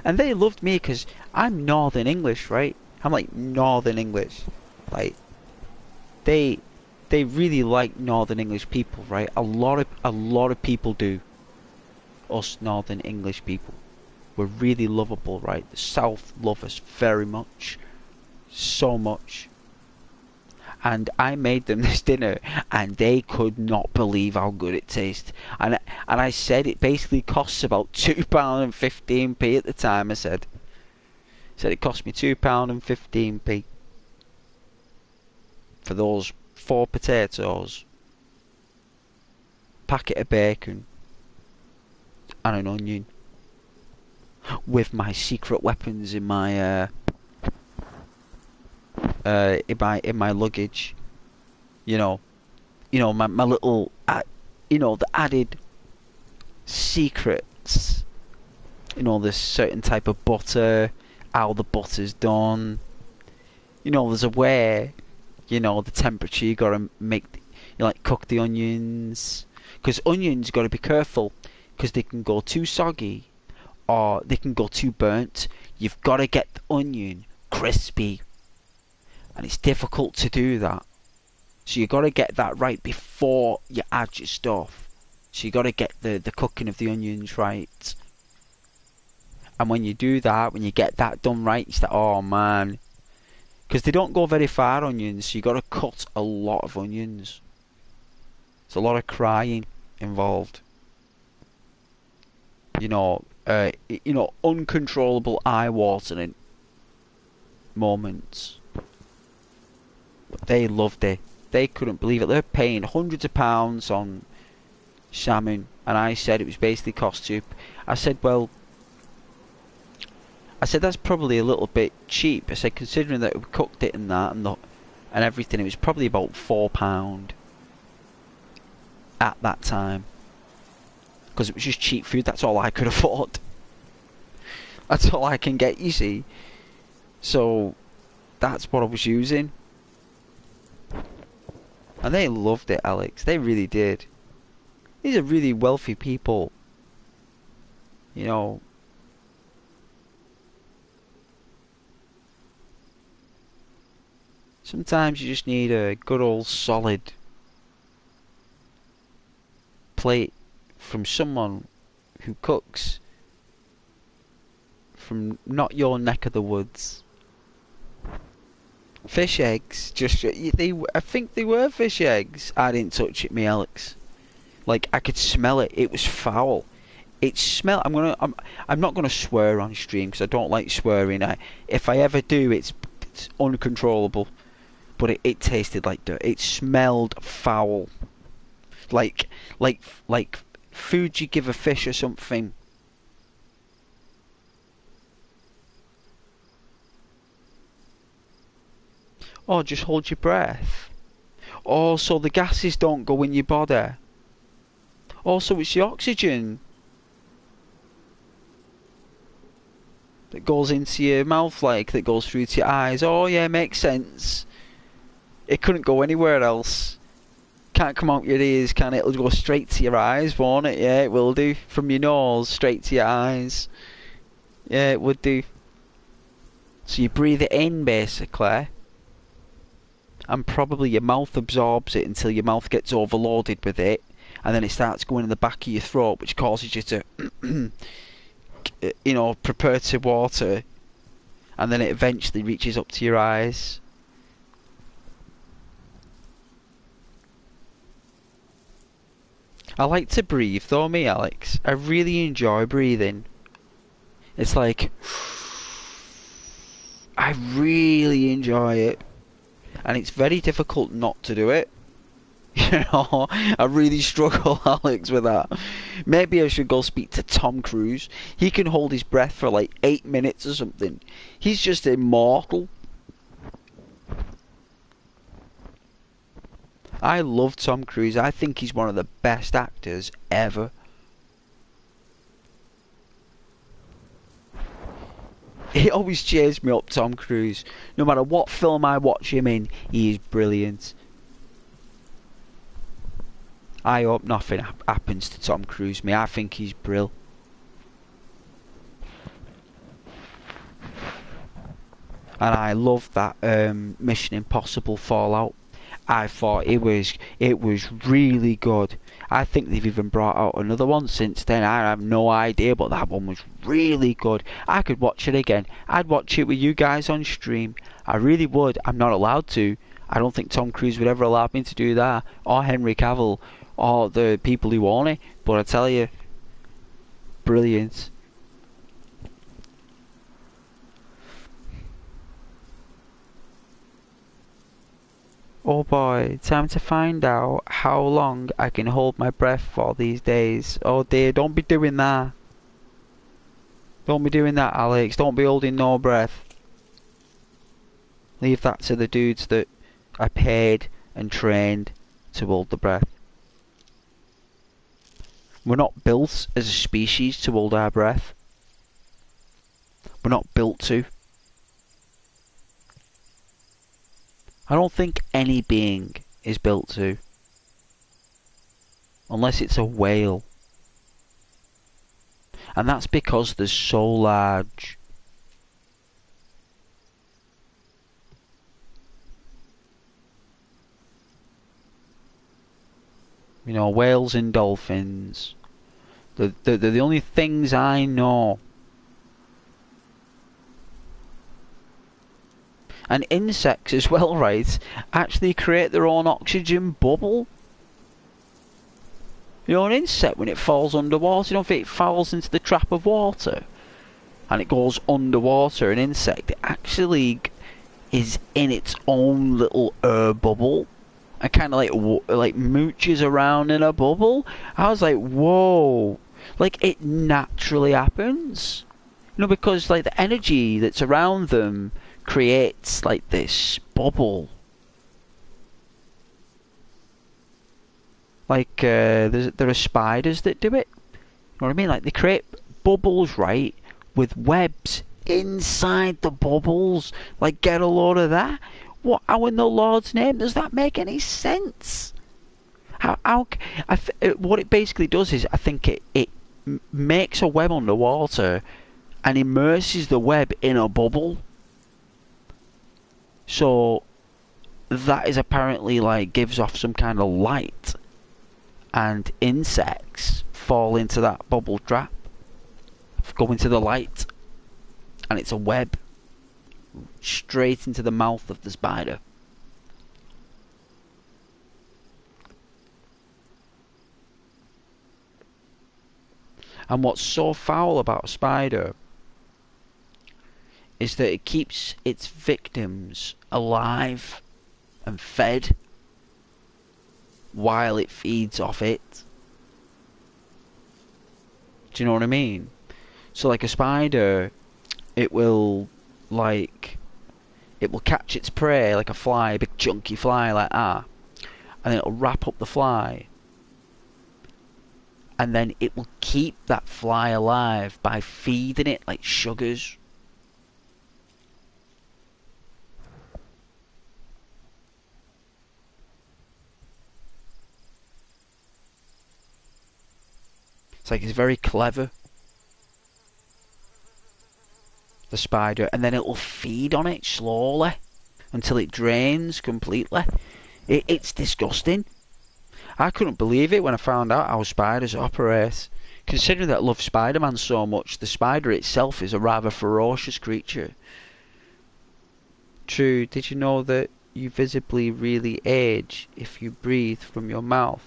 And they loved me because I'm Northern English, right? I'm like Northern English. Like they really like Northern English people, right? A lot of people do. Us Northern English people. We're really lovable, right? The South love us very much. So much. And I made them this dinner, and they could not believe how good it tastes. And I said it basically costs about £2.15 at the time. I said it cost me £2.15 for those 4 potatoes, packet of bacon, and an onion, with my secret weapons in my in my luggage. My little the added secrets. There's certain type of butter, how the butter's done. There's a way, the temperature you gotta make, cook the onions. Because onions, you gotta be careful, because they can go too soggy, or they can go too burnt. You've gotta get the onion crispy, and it's difficult to do that. So you gotta get that right before you add your stuff. So you gotta get the cooking of the onions right. And when you do that, when you get that done right, it's like, oh man. Because they don't go very far, onions, so you gotta cut a lot of onions. There's a lot of crying involved. Uncontrollable eye-watering moments. But they loved it. They couldn't believe it. They're paying hundreds of pounds on salmon, and I said it was basically cost you. I said, well, I said that's probably a little bit cheap. I said considering that we cooked it and that and everything, it was probably about £4 at that time. Because it was just cheap food, that's all I could afford. That's all I can get, you see. So, that's what I was using. And they loved it, Alex. They really did. These are really wealthy people. You know. Sometimes you just need a good old solid plate from someone who cooks from not your neck of the woods. Fish eggs, I think they were fish eggs. I didn't touch it, me Alex. Like I could smell it. It was foul. It smelled. I'm not gonna swear on stream because I don't like swearing. If I ever do, it's uncontrollable. But it tasted like dirt. It smelled foul. Like food you give a fish or something. Oh, just hold your breath. Oh, so the gases don't go in your body. Oh, so it's the oxygen that goes into your mouth, like, that goes through to your eyes. Oh, yeah, makes sense. It couldn't go anywhere else. Can't come out your ears, can it? It'll go straight to your eyes, won't it? Yeah, it will do. From your nose, straight to your eyes. Yeah, it would do. So you breathe it in, basically. And probably your mouth absorbs it until your mouth gets overloaded with it. And then it starts going in the back of your throat, which causes you to, you know, prepare to water. And then it eventually reaches up to your eyes. I like to breathe though, me Alex. I really enjoy breathing. It's like, I really enjoy it. And it's very difficult not to do it. You know, I really struggle, Alex, with that. Maybe I should go speak to Tom Cruise. He can hold his breath for like 8 minutes or something. He's just immortal. I love Tom Cruise. I think he's one of the best actors ever. He always cheers me up, Tom Cruise. No matter what film I watch him in, he is brilliant. I hope nothing happens to Tom Cruise, me. I think he's brill. And I love that Mission Impossible Fallout. I thought it was really good. I think they've even brought out another one since then. I have no idea, but that one was really good. I could watch it again. I'd watch it with you guys on stream. I really would. I'm not allowed to. I don't think Tom Cruise would ever allow me to do that, or Henry Cavill, or the people who own it. But I tell you, brilliant. Oh boy, time to find out how long I can hold my breath for these days. Oh dear, don't be doing that. Don't be doing that, Alex. Don't be holding no breath. Leave that to the dudes that are paid and trained to hold the breath. We're not built as a species to hold our breath. We're not built to. I don't think any being is built to. Unless it's a whale. And that's because they're so large. You know, whales and dolphins. They're the only things I know. And insects as well, right, actually create their own oxygen bubble. You know, an insect, when it falls underwater, you know, if it falls into the trap of water and it goes underwater, an insect, it actually is in its own little air bubble and kind of like mooches around in a bubble. I was like, whoa, like it naturally happens. No, because like the energy that's around them creates like this bubble. Like there are spiders that do it. You know what I mean? Like they create bubbles, right, with webs inside the bubbles. Like, get a load of that. What? How in the Lord's name does that make any sense? What it basically does is, I think it makes a web underwater and immerses the web in a bubble. So that is apparently like gives off some kind of light, and insects fall into that bubble trap, go into the light, and it's a web straight into the mouth of the spider. And what's so foul about a spider is that it keeps its victims alive and fed while it feeds off it. Do you know what I mean? So like a spider, it will catch its prey, like a fly, a big chunky fly like that, and then it'll wrap up the fly, and then it will keep that fly alive by feeding it like sugars. It's like it's very clever, the spider, and then it will feed on it slowly until it drains completely. It's disgusting. I couldn't believe it when I found out how spiders operate. Considering that I love Spider-Man so much, the spider itself is a rather ferocious creature. True, did you know that you visibly really age if you breathe from your mouth?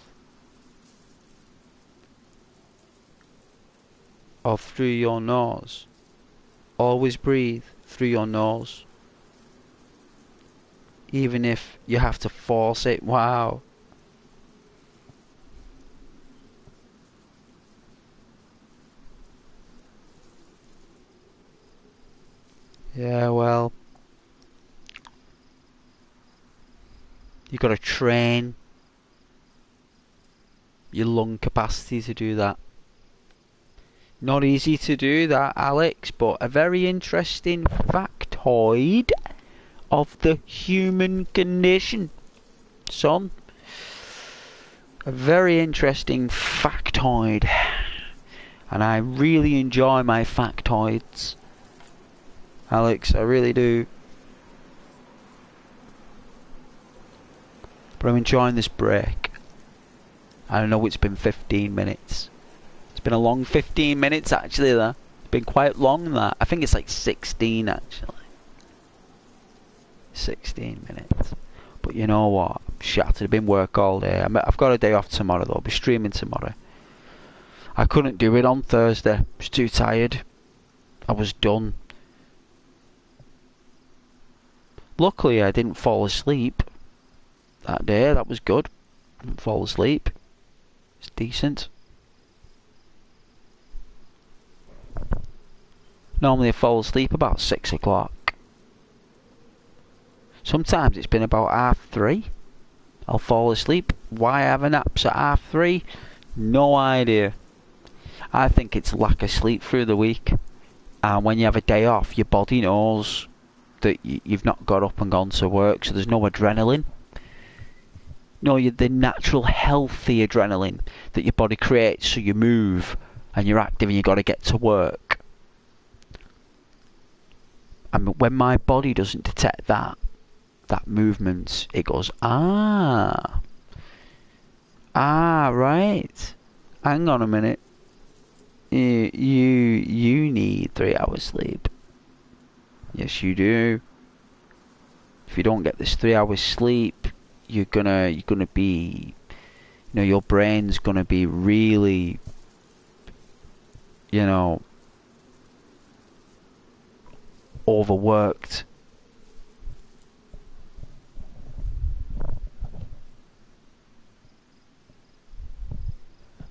Or through your nose? Always breathe through your nose. Even if you have to force it. Wow. Yeah, well, you got to train your lung capacity to do that. Not easy to do that, Alex, but a very interesting factoid of the human condition, son. A very interesting factoid, and I really enjoy my factoids, Alex, I really do. But I'm enjoying this break. I know it's been 15 minutes. It's been a long 15 minutes actually there. It's been quite long that. I think it's like 16 actually. 16 minutes. But you know what? I'm shattered. I've been work all day. I've got a day off tomorrow though. I'll be streaming tomorrow. I couldn't do it on Thursday. I was too tired. I was done. Luckily I didn't fall asleep that day. That was good. I didn't fall asleep. It's decent. Normally I fall asleep about 6 o'clock. Sometimes it's been about 3:30. I'll fall asleep. Why have a naps at 3:30? No idea. I think it's lack of sleep through the week. And when you have a day off, your body knows that you've not got up and gone to work, so there's no adrenaline. No, the natural healthy adrenaline that your body creates, so you move and you're active and you got to get to work. And when my body doesn't detect that movement, it goes, right, hang on a minute, you need 3 hours sleep. Yes, you do. If you don't get this 3 hours sleep, you're gonna be, your brain's gonna be really, overworked.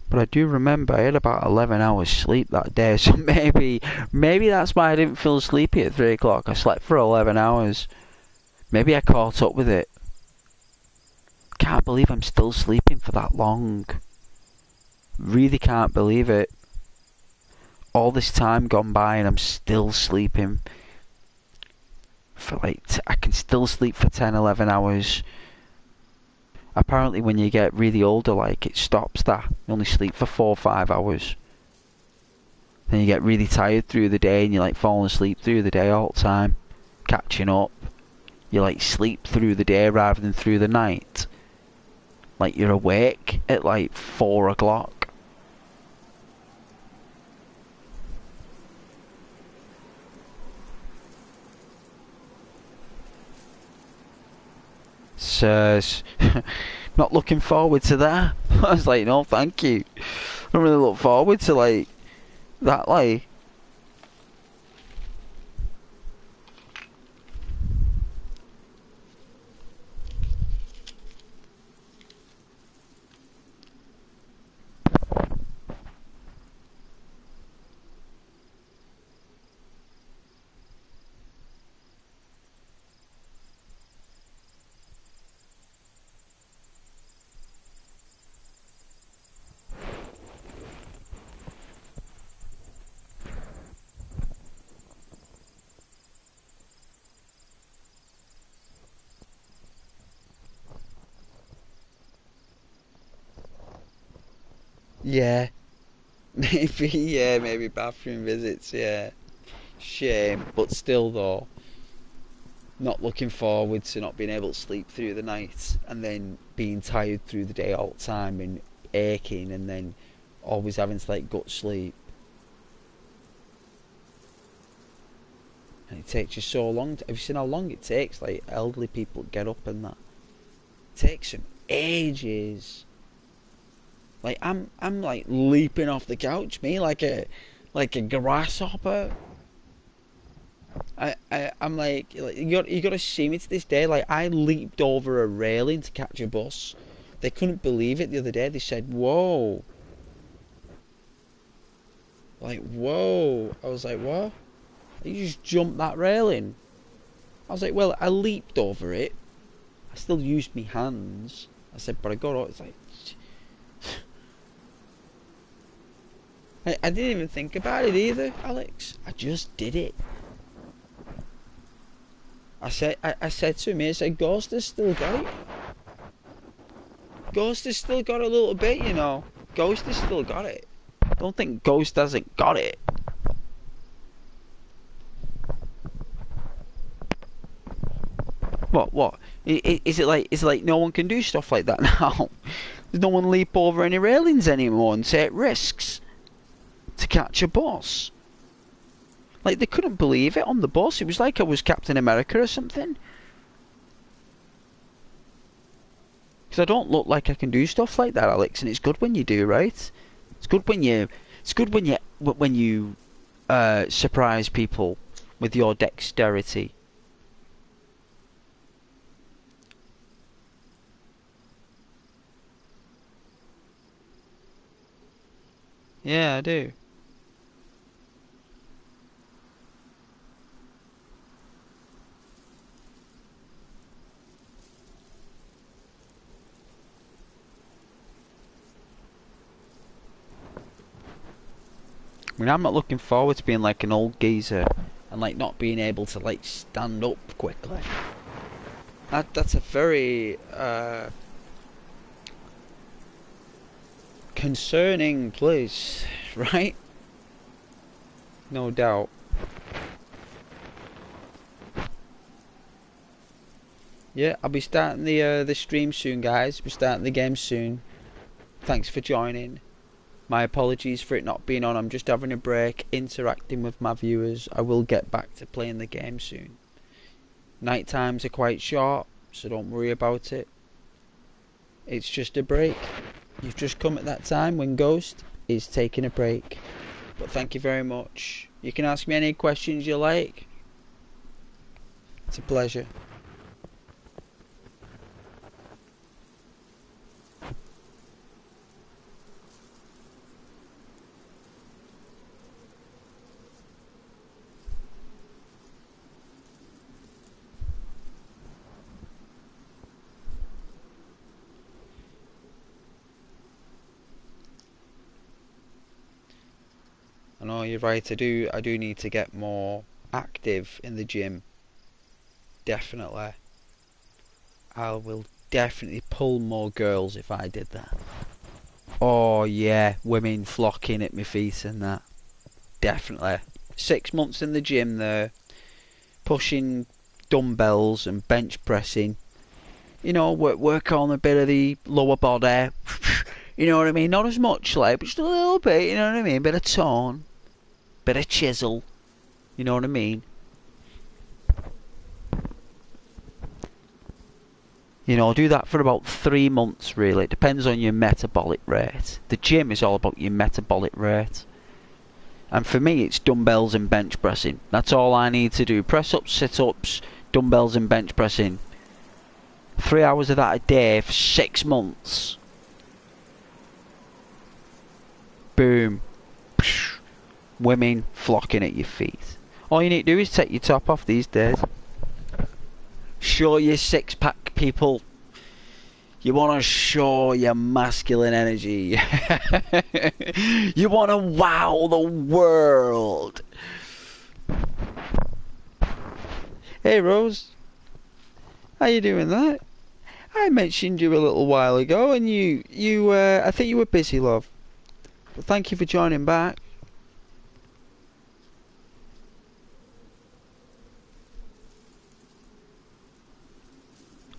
But But I do remember I had about 11 hours sleep that day, so maybe that's why I didn't feel sleepy at 3 o'clock. I slept for 11 hours. Maybe I caught up with it. Can't believe I'm still sleeping for that long. Really can't believe it. All this time gone by and I'm still sleeping. For like, I can still sleep for 10, 11 hours. Apparently when you get really older, like, it stops that. You only sleep for 4 or 5 hours. Then you get really tired through the day and you're like falling asleep through the day all the time. Catching up. You like sleep through the day rather than through the night. Like you're awake at like 4 o'clock. So, not looking forward to that. I was like, no, thank you. I don't really look forward to like that. Like, yeah, maybe, yeah, maybe bathroom visits, yeah. Shame, but still though, not looking forward to not being able to sleep through the night and then being tired through the day all the time and aching and then always having to like gut sleep. And it takes you so long. Have you seen how long it takes? Like elderly people get up and that. It takes them ages. Like I'm like leaping off the couch, me like a grasshopper. I'm like you got to see me to this day. Like I leaped over a railing to catch a bus. They couldn't believe it the other day. They said, "Whoa!" Like whoa. I was like, "What? You just jumped that railing?" I was like, "Well, I leaped over it. I still used my hands." I said, "But I got up." It's like I didn't even think about it either, Alex. I just did it. I said to him, I said, Ghost has still got it. Ghost has still got a little bit, you know. Ghost has still got it. Don't think Ghost hasn't got it. What? Is it like no one can do stuff like that now? Does no one leap over any railings anymore and take risks to catch a bus? Like, they couldn't believe it on the bus. It was like I was Captain America or something. Because I don't look like I can do stuff like that, Alex, and it's good when you do, right? It's good when you surprise people with your dexterity. Yeah, I do. I mean, I'm not looking forward to being like an old geezer and like not being able to like stand up quickly. That's a very concerning place, right? No doubt. Yeah, I'll be starting the stream soon, guys. We're starting the game soon. Thanks for joining. My apologies for it not being on. I'm just having a break, interacting with my viewers. I will get back to playing the game soon. Night times are quite short, so don't worry about it. It's just a break. You've just come at that time when Ghost is taking a break. But thank you very much. You can ask me any questions you like. It's a pleasure. know you're right. I do need to get more active in the gym. Definitely. I will definitely pull more girls if I did that. Oh yeah, women flocking at my feet and that. Definitely. 6 months in the gym there, pushing dumbbells and bench pressing. You know, work on a bit of the lower body. You know what I mean? Not as much, like, but just a little bit. You know what I mean? Bit of tone, bit of chisel. You know what I mean? You know, do that for about 3 months, really. It depends on your metabolic rate. The gym is all about your metabolic rate. And for me, it's dumbbells and bench pressing. That's all I need to do. Press ups, sit ups, dumbbells and bench pressing. 3 hours of that a day for 6 months. Boom. Psh. Women flocking at your feet. All you need to do is take your top off these days. Show your six pack, people. You want to show your masculine energy. You want to wow the world. Hey Rose, how you doing that? I mentioned you a little while ago and I think you were busy, love. But thank you for joining back.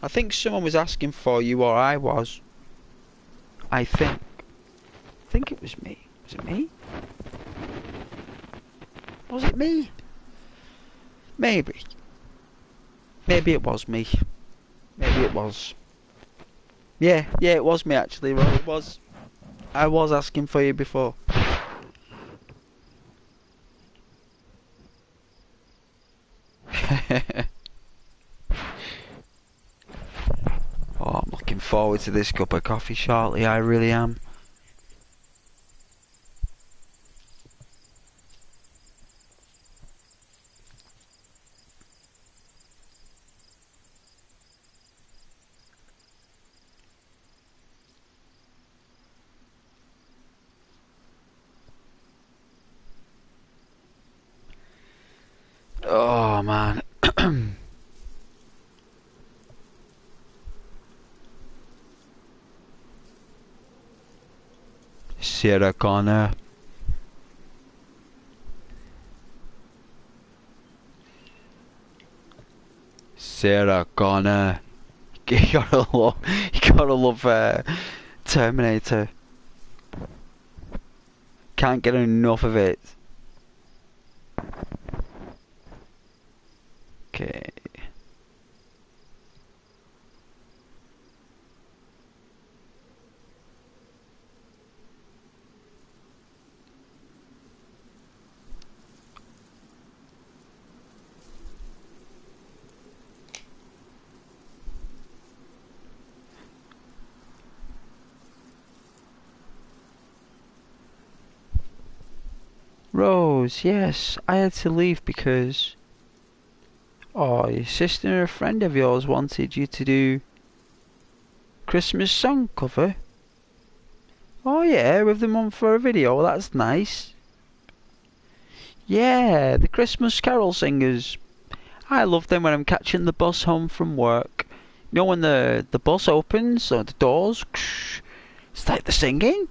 I think someone was asking for you, or I was. I think it was me. Was it me? Was it me? Maybe. Maybe it was me. Maybe it was. Yeah, it was me actually, right? It was. I was asking for you before. Oh, I'm looking forward to this cup of coffee shortly, I really am. Oh man. Sarah Connor. Sarah Connor. You gotta love Terminator. Can't get enough of it. Okay. Rose, yes, I had to leave because your sister and a friend of yours wanted you to do Christmas song cover. Oh yeah, with them on for a video, that's nice. Yeah, the Christmas carol singers. I love them when I'm catching the bus home from work. You know when the bus opens, or the doors, it's like the singing.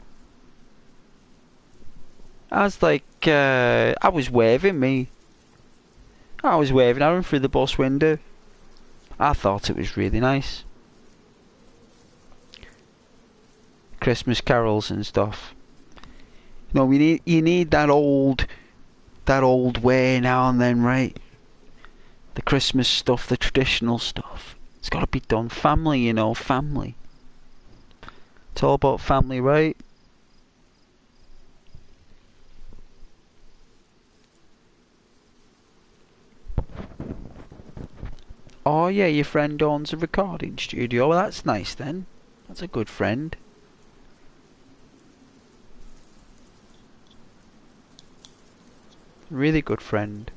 I was like, I was waving at him through the bus window. I thought it was really nice. Christmas carols and stuff. You know, you need that old way now and then, right? The Christmas stuff, the traditional stuff. It's got to be done. Family, you know, family. It's all about family, right? Oh yeah, your friend owns a recording studio. Well, that's nice then. That's a good friend. Really good friend.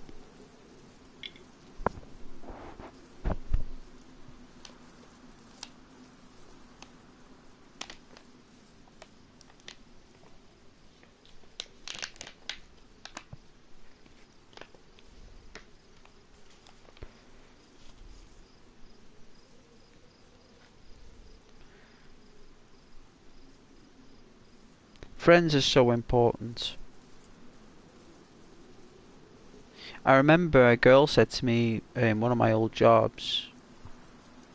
Friends are so important. I remember a girl said to me in one of my old jobs,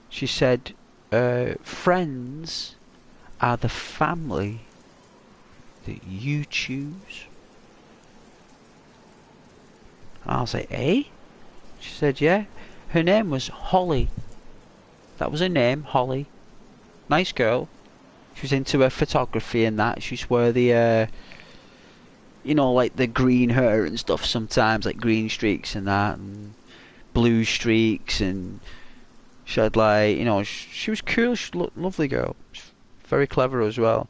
she said, friends are the family that you choose. And I was like, eh? She said, yeah. Her name was Holly. That was her name, Holly. Nice girl. She was into her photography and that. She used to wear the, you know, like the green hair and stuff sometimes, like green streaks and that, and blue streaks, and she had like, you know, she was cool. She was a lovely girl. She was very clever as well.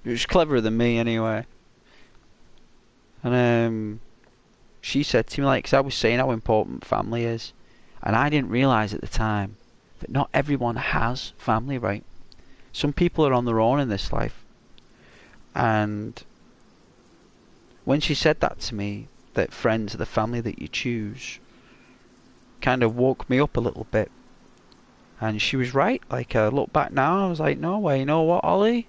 She was cleverer than me anyway. And she said to me, like, 'cause I was saying how important family is, and I didn't realise at the time that not everyone has family, right? Some people are on their own in this life. And when she said that to me, that friends are the family that you choose, kind of woke me up a little bit. And she was right. Like, I look back now, I was like, no way, you know what, Ollie?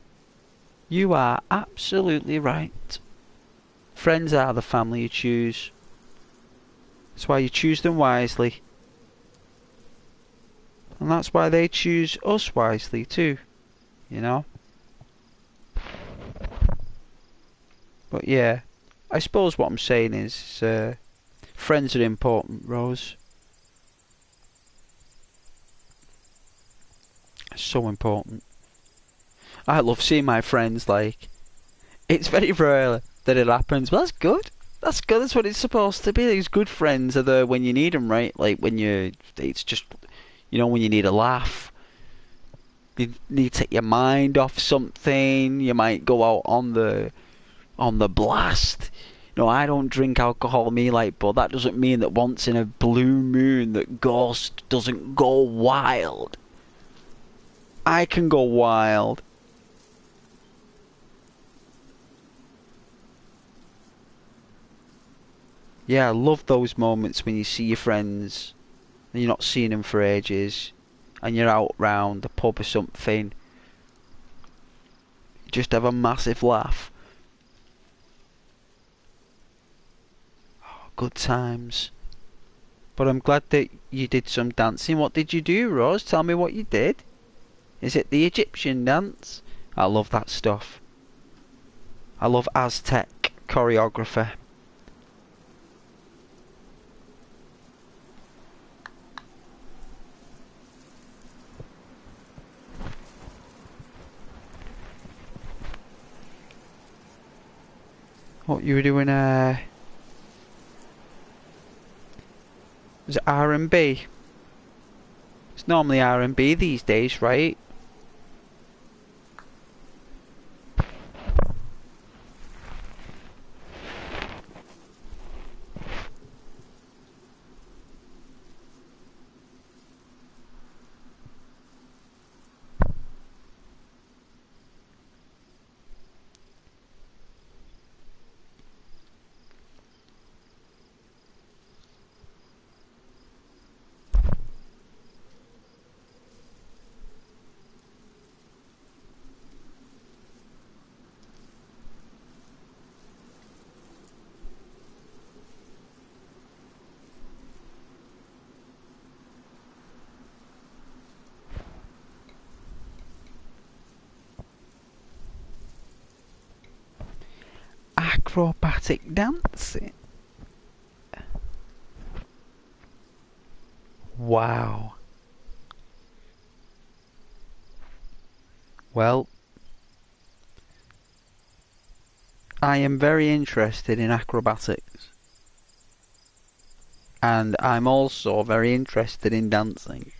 You are absolutely right. Friends are the family you choose. That's why you choose them wisely. And that's why they choose us wisely too, you know? But yeah, I suppose what I'm saying is, friends are important, Rose. So important. I love seeing my friends, like, it's very rare that it happens, but that's good. That's good, that's what it's supposed to be. These good friends are there when you need them, right? Like when it's just, you know, when you need a laugh. You need to take your mind off something. You might go out on the blast. You know, I don't drink alcohol, me, like, but that doesn't mean that once in a blue moon that Ghost doesn't go wild. I can go wild. Yeah, I love those moments when you see your friends and you're not seeing them for ages, and you're out round the pub or something. Just have a massive laugh. Oh, good times. But I'm glad that you did some dancing. What did you do, Rose? Tell me what you did. Is it the Egyptian dance? I love that stuff. I love Aztec choreography. What you were doing, was it R&B? It's normally R&B these days, right? Acrobatic dancing. Wow. Well, I am very interested in acrobatics. And I'm also very interested in dancing.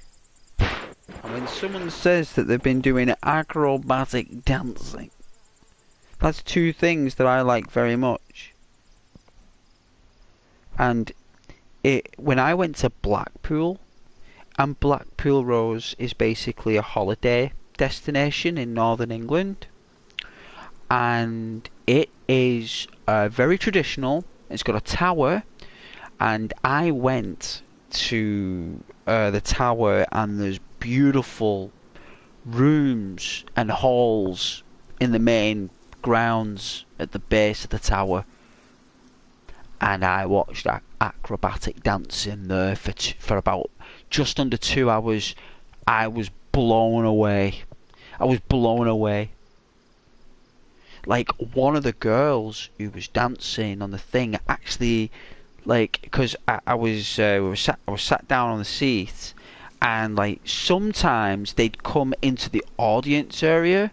And when someone says that they've been doing acrobatic dancing, that's two things that I like very much. And when I went to Blackpool, and Blackpool Rose is basically a holiday destination in northern England, and it is very traditional. It's got a tower, and I went to the tower, and there's beautiful rooms and halls in the main grounds at the base of the tower, and I watched acrobatic dancing there for about just under 2 hours. I was blown away. I was blown away. Like, one of the girls who was dancing on the thing actually, like, because I was sat down on the seat, and like sometimes they'd come into the audience area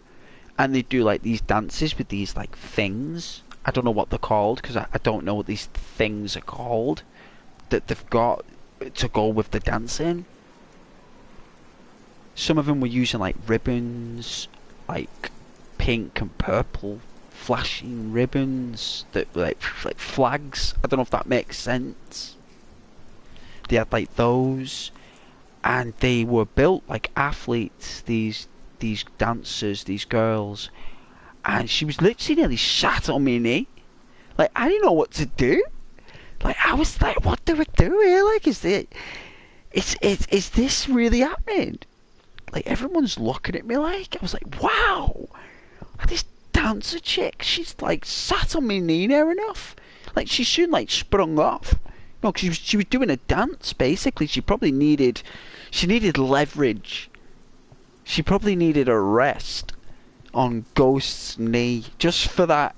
and they'd do like these dances with these like things. I don't know what they're called, because I don't know what these things are called that they've got to go with the dancing. Some of them were using like ribbons, like pink and purple flashing ribbons that were like flags. I don't know if that makes sense. They had like those, and they were built like athletes, these dancers, these girls. And she was literally nearly sat on my knee. Like, I didn't know what to do. Like, I was like, what do we do here? Like, is this really happening? Like, everyone's looking at me like, I was like, wow, this dancer chick, she's like sat on my knee near enough. Like, she shouldn't like sprung off. No, because she was doing a dance, basically. She needed leverage. She probably needed a rest on Ghost's knee, just for that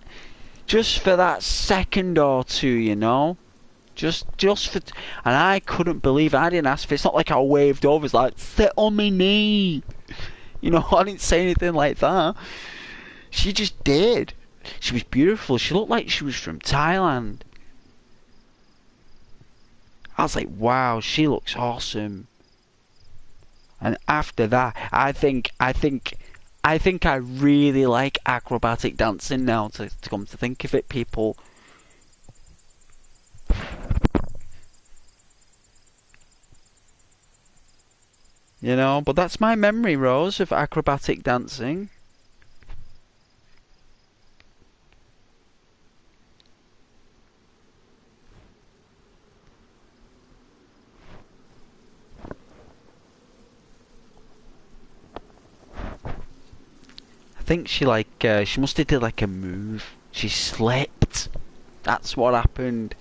second or two, you know. Just for, and I couldn't believe it. I didn't ask for it. It's not like I waved over. It's like, sit on my knee. You know, I didn't say anything like that. She just did. She was beautiful. She looked like she was from Thailand. I was like, wow, she looks awesome. And after that, I think I really like acrobatic dancing now, to come to think of it, people. You know, but that's my memory, Rose, of acrobatic dancing. I think she must have did like a move. She slipped. That's what happened.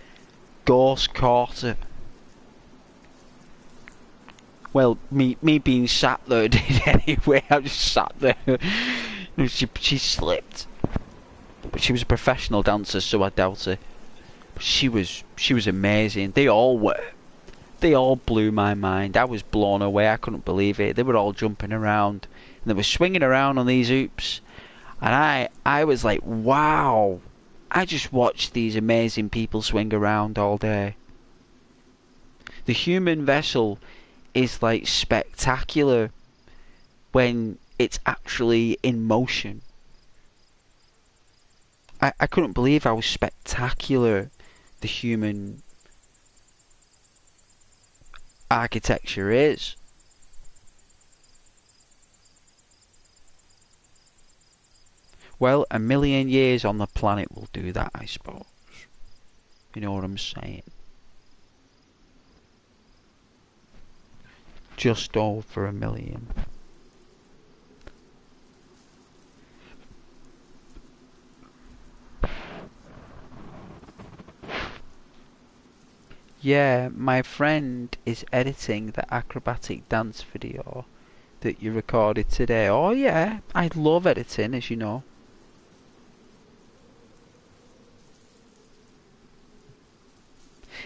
Ghost caught her. Well, me being sat there did anyway. I just sat there. She slipped. But she was a professional dancer, so I doubt it. But she was amazing. They all were. They all blew my mind. I was blown away. I couldn't believe it. They were all jumping around, and they were swinging around on these hoops, and I was like, wow. I just watched these amazing people swing around all day. The human vessel is like spectacular when it's actually in motion. I couldn't believe how spectacular the human architecture is. Well, 1,000,000 years on the planet will do that, I suppose. You know what I'm saying? Just over 1,000,000. Yeah, my friend is editing the acrobatic dance video that you recorded today. Oh yeah, I love editing, as you know.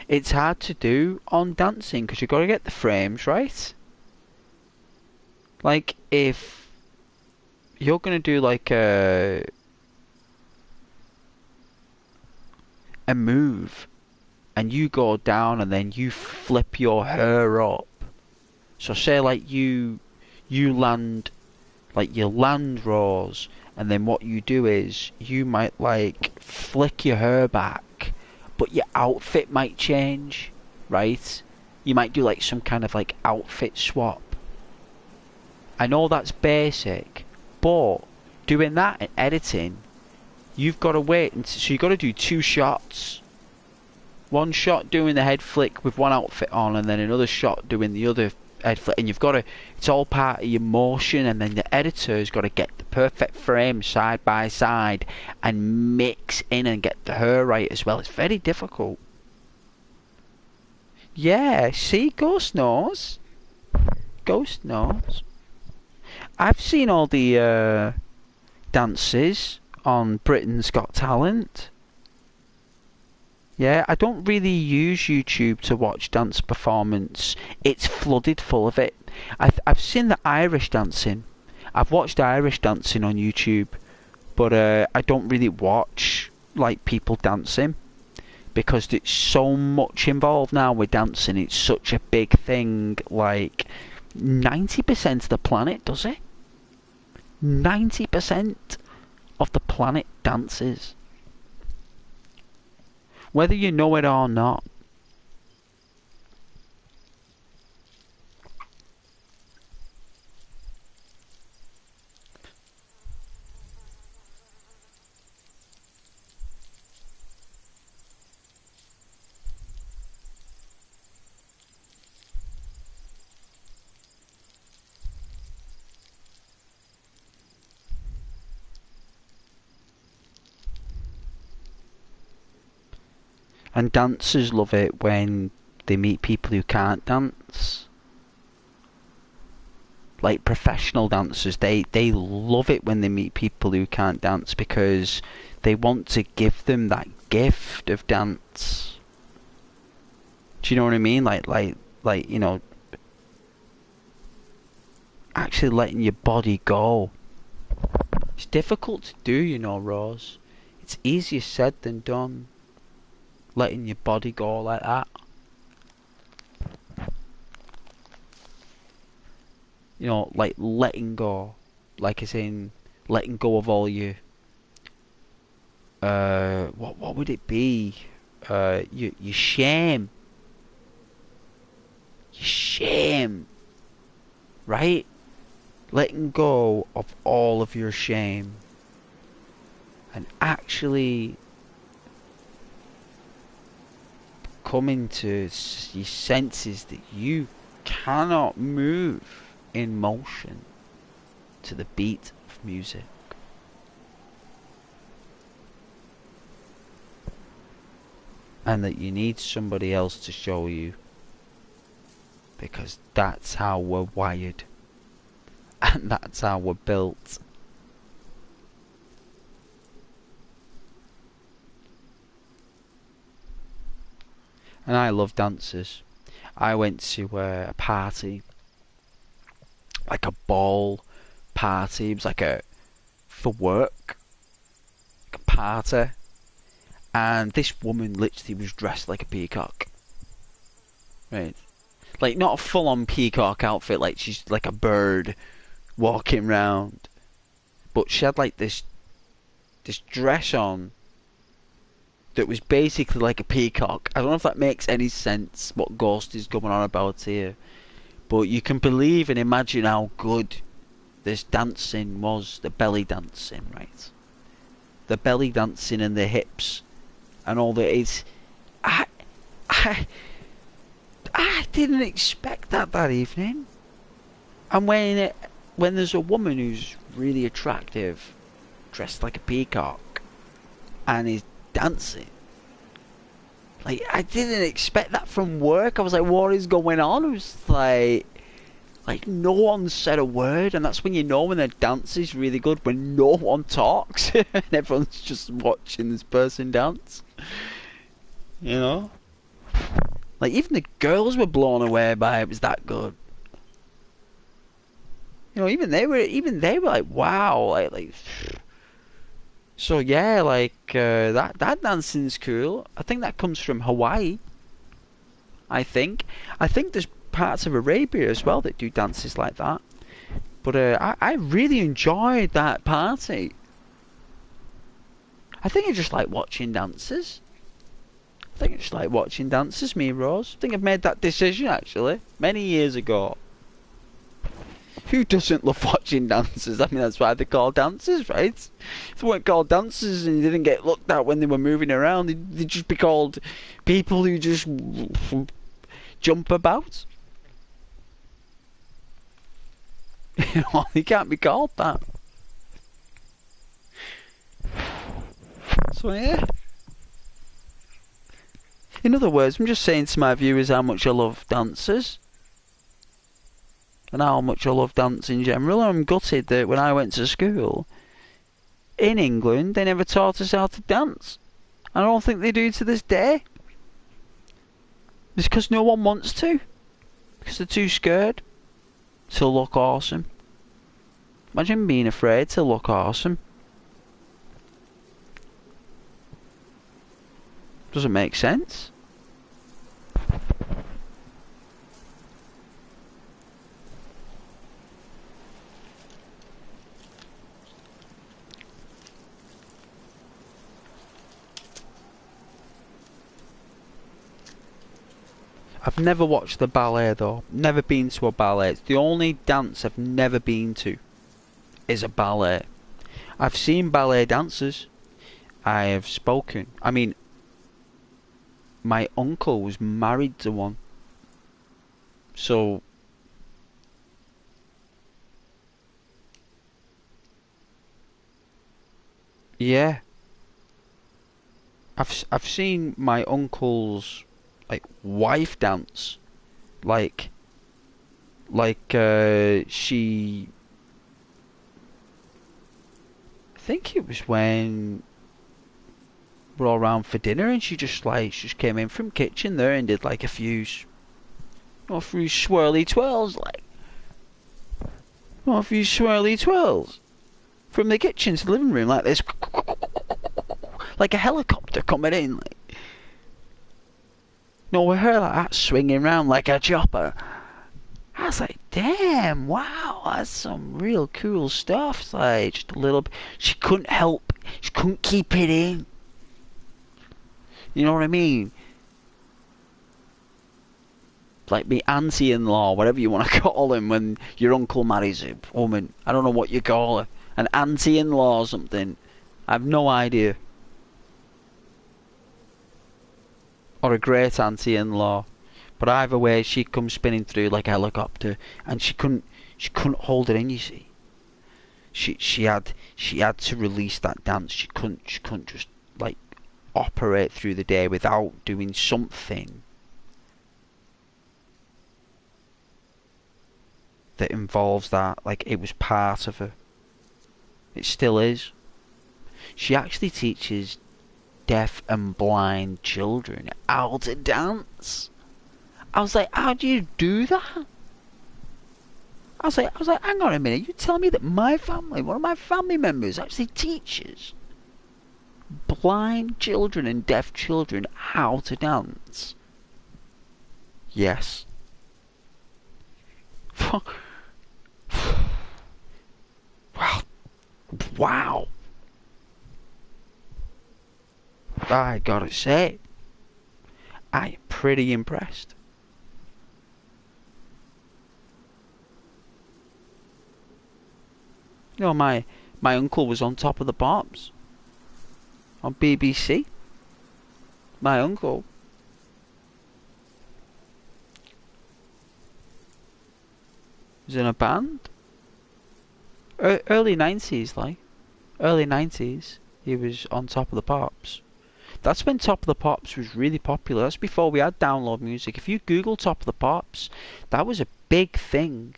It's hard to do on dancing because you've got to get the frames right. Like, if you're going to do like a move and you go down and then you flip your hair up. So say like you land, like your land roars, and then what you do is you might like flick your hair back, but your outfit might change, right? You might do like some kind of like outfit swap. I know that's basic, but doing that in editing, you've got to wait, so you've got to do 2 shots. One shot doing the head flick with one outfit on, and then another shot doing the other and you've got to. It's all part of your motion, and then the editor's got to get the perfect frame side by side and mix in and get the hair right as well. It's very difficult. Yeah, see, Ghost knows. Ghost knows. I've seen all the dances on Britain's Got Talent. Yeah, I don't really use YouTube to watch dance performance. It's flooded full of it. I've seen the Irish dancing. I've watched Irish dancing on YouTube, but I don't really watch like people dancing because it's so much involved now with dancing. It's such a big thing. Like 90% of the planet does it. 90% of the planet dances. Whether you know it or not. And dancers love it when they meet people who can't dance. Like professional dancers, they love it when they meet people who can't dance because they want to give them that gift of dance. Do you know what I mean? Like you know, actually letting your body go. It's difficult to do, you know, Rose. It's easier said than done. Letting your body go like that. You know, like letting go. Like as in letting go of all your what would it be? Your shame. Your shame. Right? Letting go of all of your shame. And actually coming to your senses that you cannot move in motion to the beat of music. And that you need somebody else to show you, because that's how we're wired and that's how we're built. And I love dances. I went to a party, like a ball party. It was like a for work, like a party, and this woman literally was dressed like a peacock. Right, like not a full-on peacock outfit, like she's like a bird walking round, but she had like this dress on that was basically like a peacock. I don't know if that makes any sense, what Ghost is going on about here. But you can believe and imagine how good this dancing was. The belly dancing, right? The belly dancing and the hips and all that is... I didn't expect that evening. And when there's a woman who's really attractive, dressed like a peacock, and is dancing, like I didn't expect that from work. I was like, what is going on? It was like no one said a word, and that's when you know when the dance is really good, when no one talks and everyone's just watching this person dance. You know, like even the girls were blown away by it. It was that good. You know, even they were like, wow, like. So yeah, like that dancing's cool. I think that comes from Hawaii. I think there's parts of Arabia as well that do dances like that. But I really enjoyed that party. I think I just like watching dances. Me and Rose. I think I've made that decision actually many years ago. Who doesn't love watching dances? I mean, that's why they're called dancers, right? If they weren't called dancers and they didn't get looked at when they were moving around, they'd just be called people who just jump about. You know, he can't be called that. So yeah. In other words, I'm just saying to my viewers how much I love dancers. And how much I love dance in general. I'm gutted that when I went to school in England, they never taught us how to dance. I don't think they do to this day. It's because no one wants to. Because they're too scared to look awesome. Imagine being afraid to look awesome. Doesn't make sense. I've never watched the ballet though. Never been to a ballet. It's the only dance I've never been to is a ballet. I've seen ballet dancers. I have spoken. I mean, my uncle was married to one. So yeah. I've seen my uncle's like wife dance. Like she, I think it was when we're all around for dinner and she just came in from kitchen there and did like a few swirly twirls, a few swirly twirls from the kitchen to the living room like this, like a helicopter coming in, like, no, with her like that swinging around like a chopper. I was like, damn, wow, that's some real cool stuff. It's like just a little bit. She couldn't help. She couldn't keep it in. You know what I mean? Like me auntie-in-law, whatever you want to call him, when your uncle marries a woman. I don't know what you call her. An auntie-in-law or something. I have no idea. Or a great auntie-in-law. But either way, she comes spinning through like a helicopter, and she couldn't hold it in. You see, she had to release that dance. She couldn't just like operate through the day without doing something that involves that. Like it was part of her. It still is. She actually teaches deaf and blind children how to dance. I was like, how do you do that? I was like, hang on a minute, you tell me that my family, one of my family members actually teaches blind children and deaf children how to dance? Yes. Wow. I gotta say, I am pretty impressed. You know, my uncle was on Top of the Pops on BBC. My uncle. Was in a band. Early 90s, like. Early 90s, he was on Top of the Pops. That's when Top of the Pops was really popular. That's before we had download music. If you Google Top of the Pops, that was a big thing.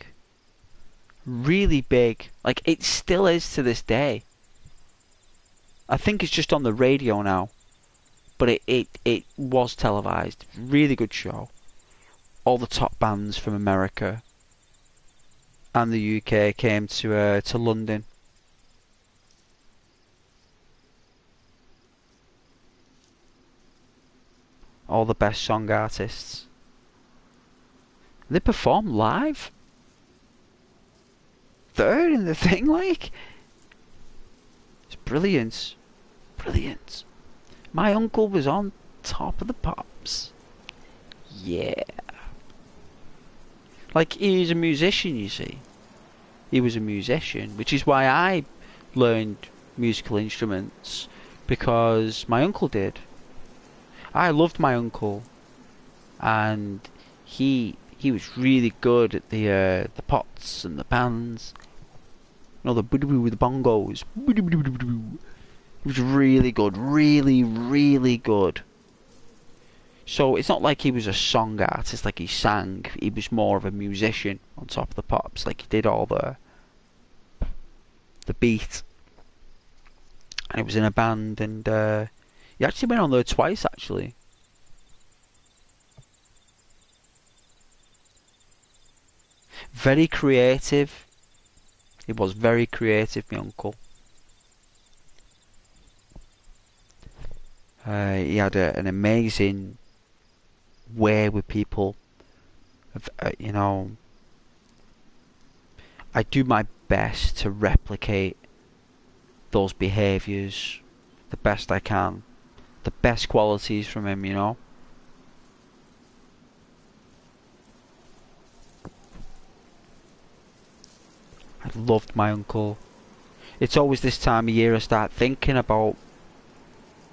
Really big. Like, it still is to this day. I think it's just on the radio now. But it was televised. Really good show. All the top bands from America and the UK came to London. All the best song artists. They perform live. Third in the thing, like. It's brilliant. Brilliant. My uncle was on Top of the Pops. Yeah. Like, he's a musician, you see. He was a musician, which is why I learned musical instruments, because my uncle did. I loved my uncle, and he he was really good at the pots and the pans. You know, the with the bongos. He was really good, really, really good. So it's not like he was a song artist, like he sang. He was more of a musician on top of the pops, like he did all the beat. And he was in a band, and he actually went on there twice, actually. Very creative. He was very creative, my uncle. He had an amazing way with people. You know, I do my best to replicate those behaviours the best I can. The best qualities from him, you know. I loved my uncle. It's always this time of year I start thinking about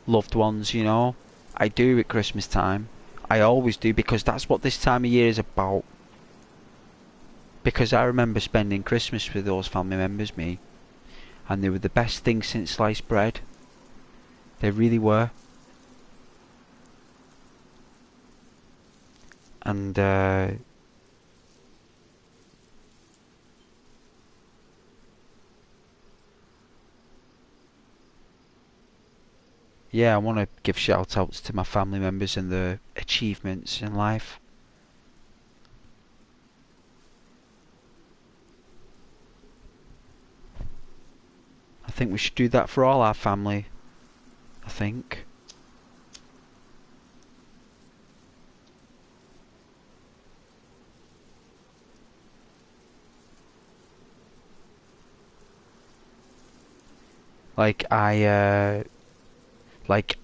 loved ones, you know. I do at Christmas time. I always do, because that's what this time of year is about. Because I remember spending Christmas with those family members, me, and they were the best thing since sliced bread. They really were. And yeah, I want to give shout outs to my family members and their achievements in life. I think we should do that for all our family. I think. Like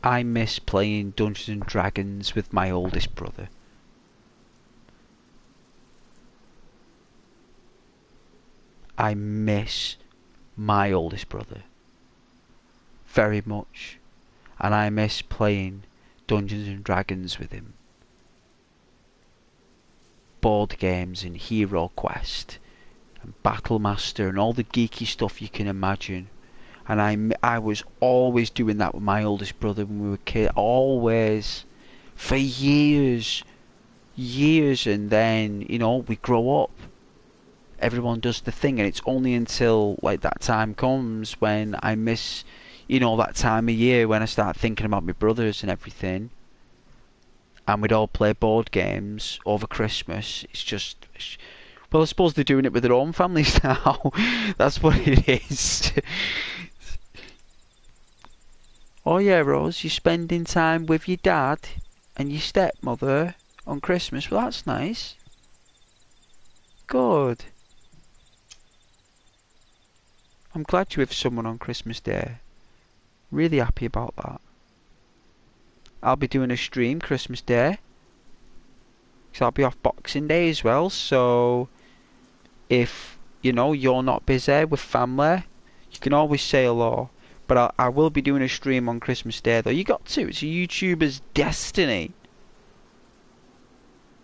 I miss playing Dungeons and Dragons with my oldest brother. I miss my oldest brother very much, and I miss playing Dungeons and Dragons with him. Board games and Hero Quest and Battlemaster and all the geeky stuff you can imagine. And I was always doing that with my oldest brother when we were kids, always, for years, and then, you know, we grow up, everyone does the thing, and it's only until, like, that time comes when I miss, you know, that time of year when I start thinking about my brothers and everything, and we'd all play board games over Christmas. It's just, well, I suppose they're doing it with their own families now. That's what it is. Oh yeah, Rose, you're spending time with your dad and your stepmother on Christmas. Well, that's nice. Good. I'm glad you're with someone on Christmas Day. Really happy about that. I'll be doing a stream Christmas Day, because I'll be off Boxing Day as well. So if, you know, you're not busy with family, you can always say hello. But I will be doing a stream on Christmas Day, though. You got to. It's a YouTuber's destiny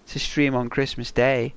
to stream on Christmas Day.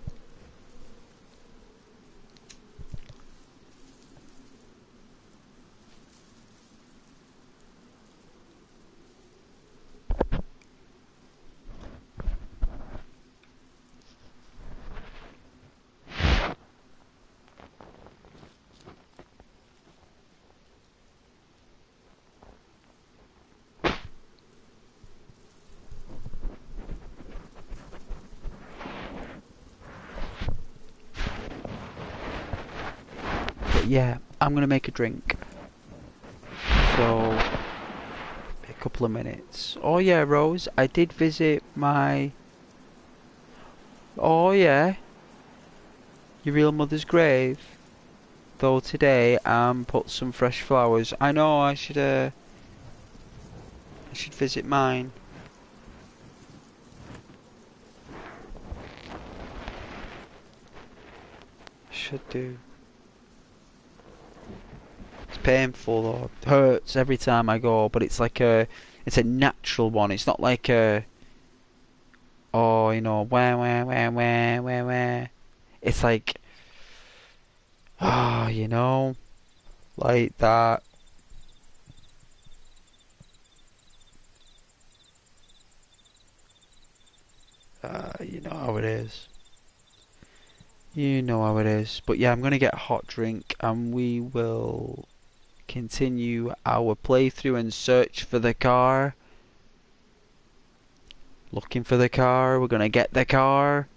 Yeah, I'm gonna make a drink. So, a couple of minutes. Oh yeah, Rose, I did visit my... Oh yeah, your real mother's grave. Though today, put some fresh flowers. I know I should visit mine. Should do. It's painful though. It hurts every time I go, but it's like it's a natural one. It's not like Oh, you know, wah wah wah wah wah wah. It's like, ah, you know, like that. You know how it is. You know how it is. But yeah, I'm gonna get a hot drink and we will continue our playthrough and search for the car. Looking for the car. We're gonna get the car.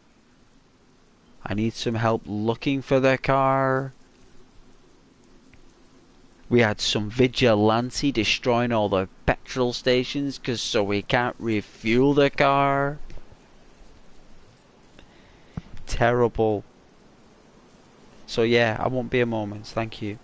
I need some help looking for the car. We had some vigilante destroying all the petrol stations so we can't refuel the car. Terrible. So yeah, I won't be a moment. Thank you.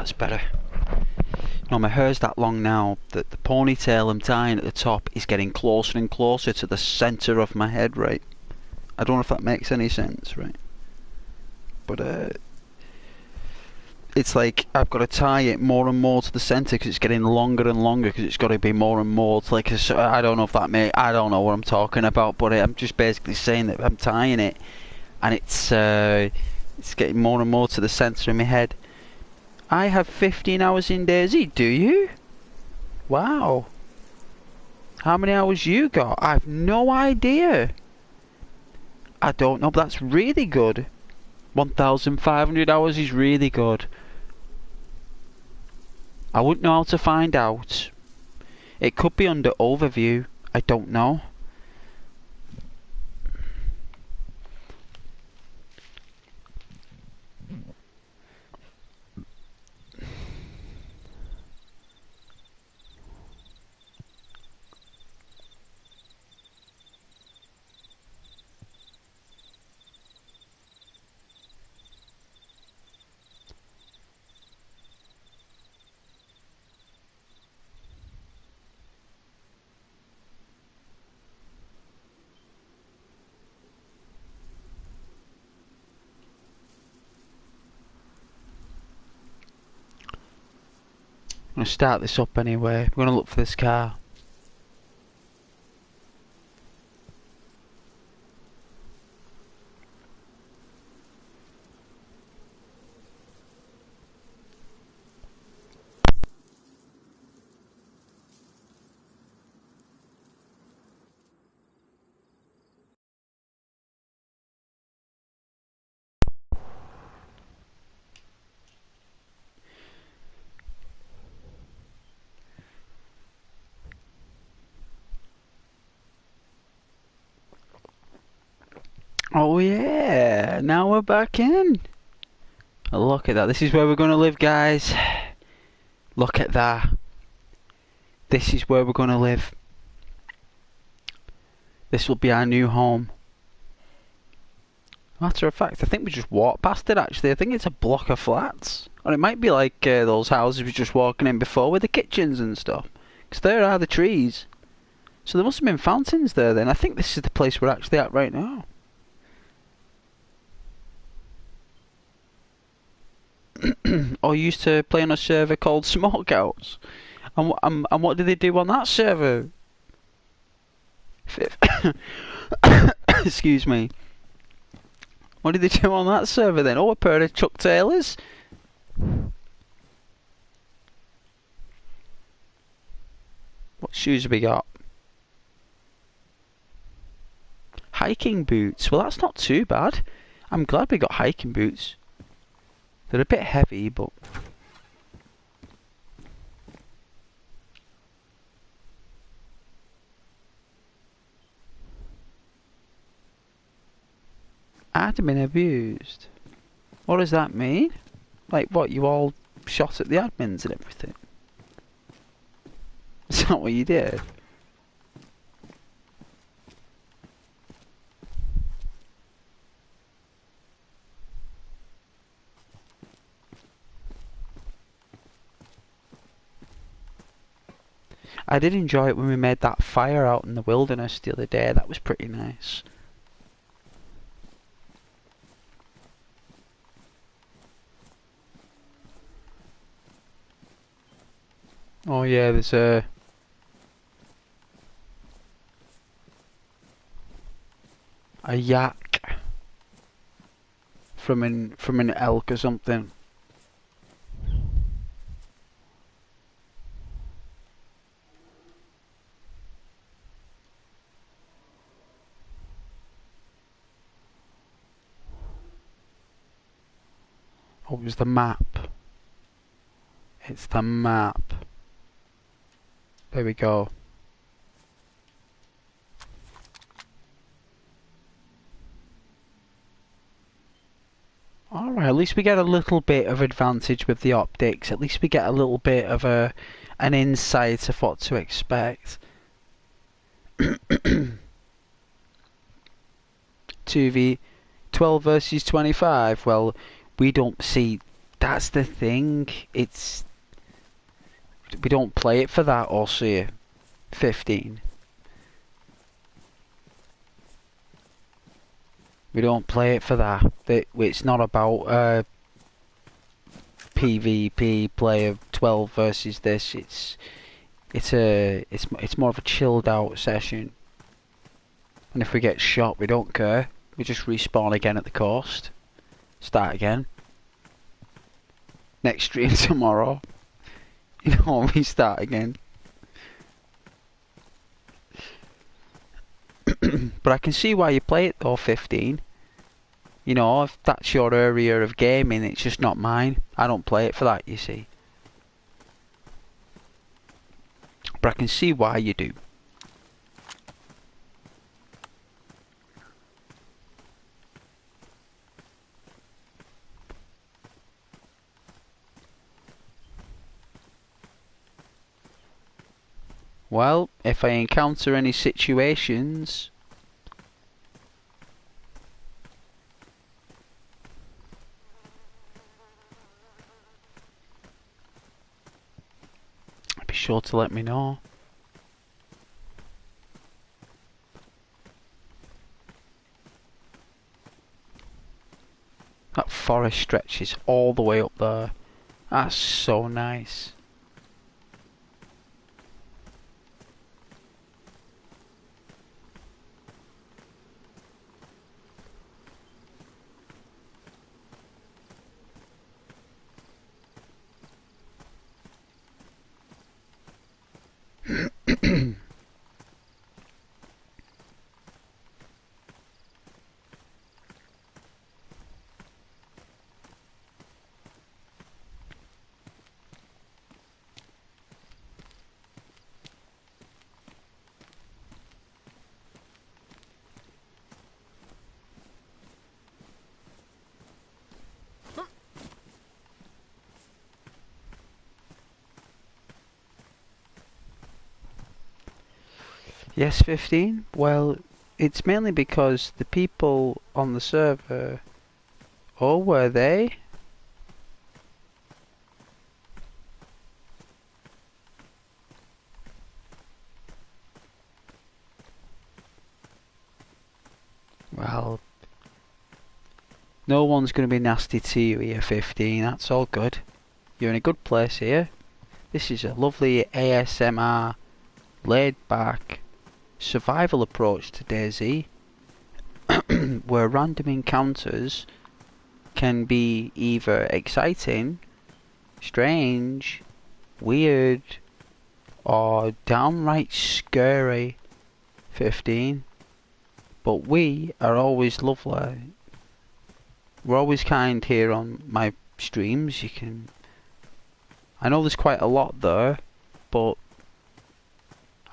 that's better. No, my hair's that long now that the ponytail I'm tying at the top is getting closer and closer to the centre of my head, right? I don't know if that makes any sense, right? But it's like I've got to tie it more and more to the centre because it's getting longer and longer because it's got to be more and more. It's like I don't know if that I don't know what I'm talking about, but I'm just basically saying that I'm tying it, and it's getting more and more to the centre of my head. I have 15 hours in DayZ, do you? Wow. How many hours you got? I have no idea. I don't know, but that's really good. 1,500 hours is really good. I wouldn't know how to find out. It could be under overview. I don't know. I'm going to start this up anyway. We're going to look for this car. Oh yeah, now we're back in. Look at that. This is where we're going to live, guys. Look at that. This is where we're going to live. This will be our new home. Matter of fact, I think we just walked past it actually. I think it's a block of flats. Or it might be like those houses we were just walking in before with the kitchens and stuff. Because there are the trees. So there must have been fountains there then. I think this is the place we're actually at right now. I used to play on a server called Smokehouse. And what did they do on that server? Excuse me. What did they do on that server then? Oh, a pair of Chuck Taylors? What shoes have we got? Hiking boots. Well, that's not too bad. I'm glad we got hiking boots. They're a bit heavy, but... admin abused. What does that mean? Like what, you all shot at the admins and everything? Is that what you did? I did enjoy it when we made that fire out in the wilderness the other day. That was pretty nice. Oh yeah, there's a yak from an elk or something. Oh, it was the map. It's the map. There we go. Alright, at least we get a little bit of advantage with the optics. At least we get a little bit of an insight of what to expect. 2v 12 versus 25. Well, we don't see That's the thing. We don't play it for that, or see 15. We don't play it for that. It's not about PvP play of 12 versus this. It's more of a chilled out session. And if we get shot, we don't care. We just respawn again at the coast. Start again. Next stream tomorrow. You know, we start again. But I can see why you play it though, 15. You know, if that's your area of gaming, it's just not mine. I don't play it for that, you see. But I can see why you do. Well, if I encounter any situations, be sure to let me know. That forest stretches all the way up there. That's so nice. Yes, 15? Well, it's mainly because the people on the server... Oh, were they? Well... No one's going to be nasty to you here, 15. That's all good. You're in a good place here. This is a lovely ASMR, laid-back, survival approach to DayZ, where random encounters can be either exciting, strange, weird, or downright scary. 15. But we are always lovely. We're always kind here on my streams. You can... I know there's quite a lot there, but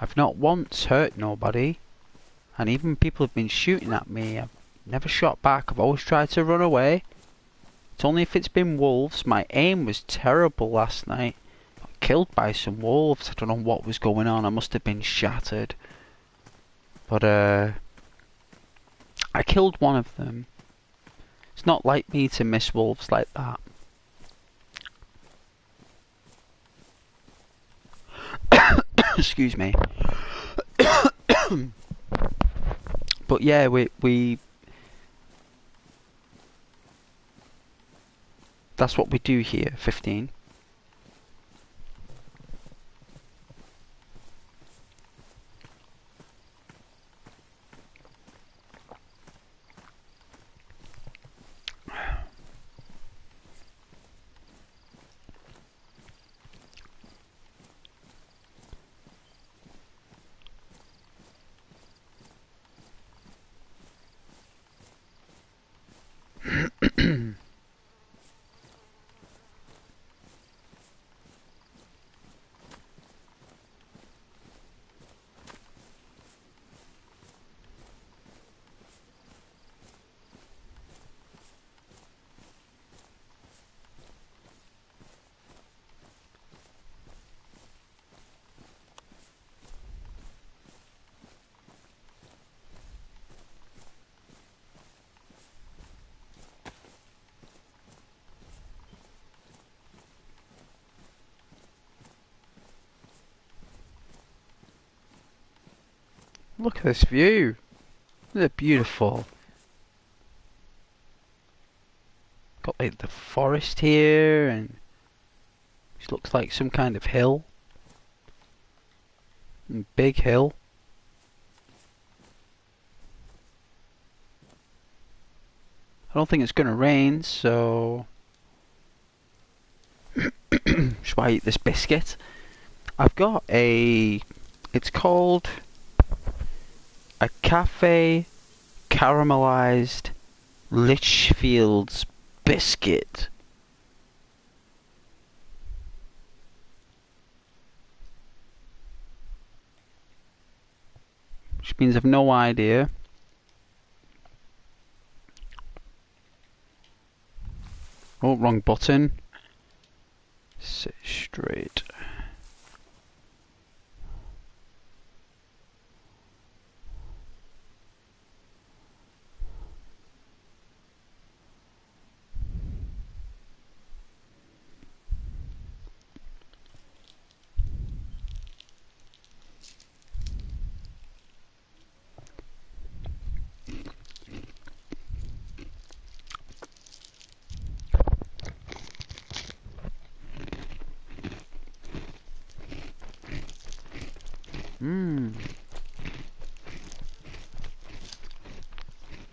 I've not once hurt nobody. And even people have been shooting at me, I've never shot back. I've always tried to run away. It's only if it's been wolves. My aim was terrible last night. I got killed by some wolves. I don't know what was going on. I must have been shattered. But I killed one of them. It's not like me to miss wolves like that. Excuse me. But yeah, we that's what we do here, 15. Look at this view. Isn't it beautiful? Got like the forest here, and it looks like some kind of hill. Big hill. I don't think it's gonna rain, so just why I eat this biscuit. I've got it's called a cafe caramelized Litchfield's biscuit. Which means I've no idea. Oh, wrong button. Sit straight.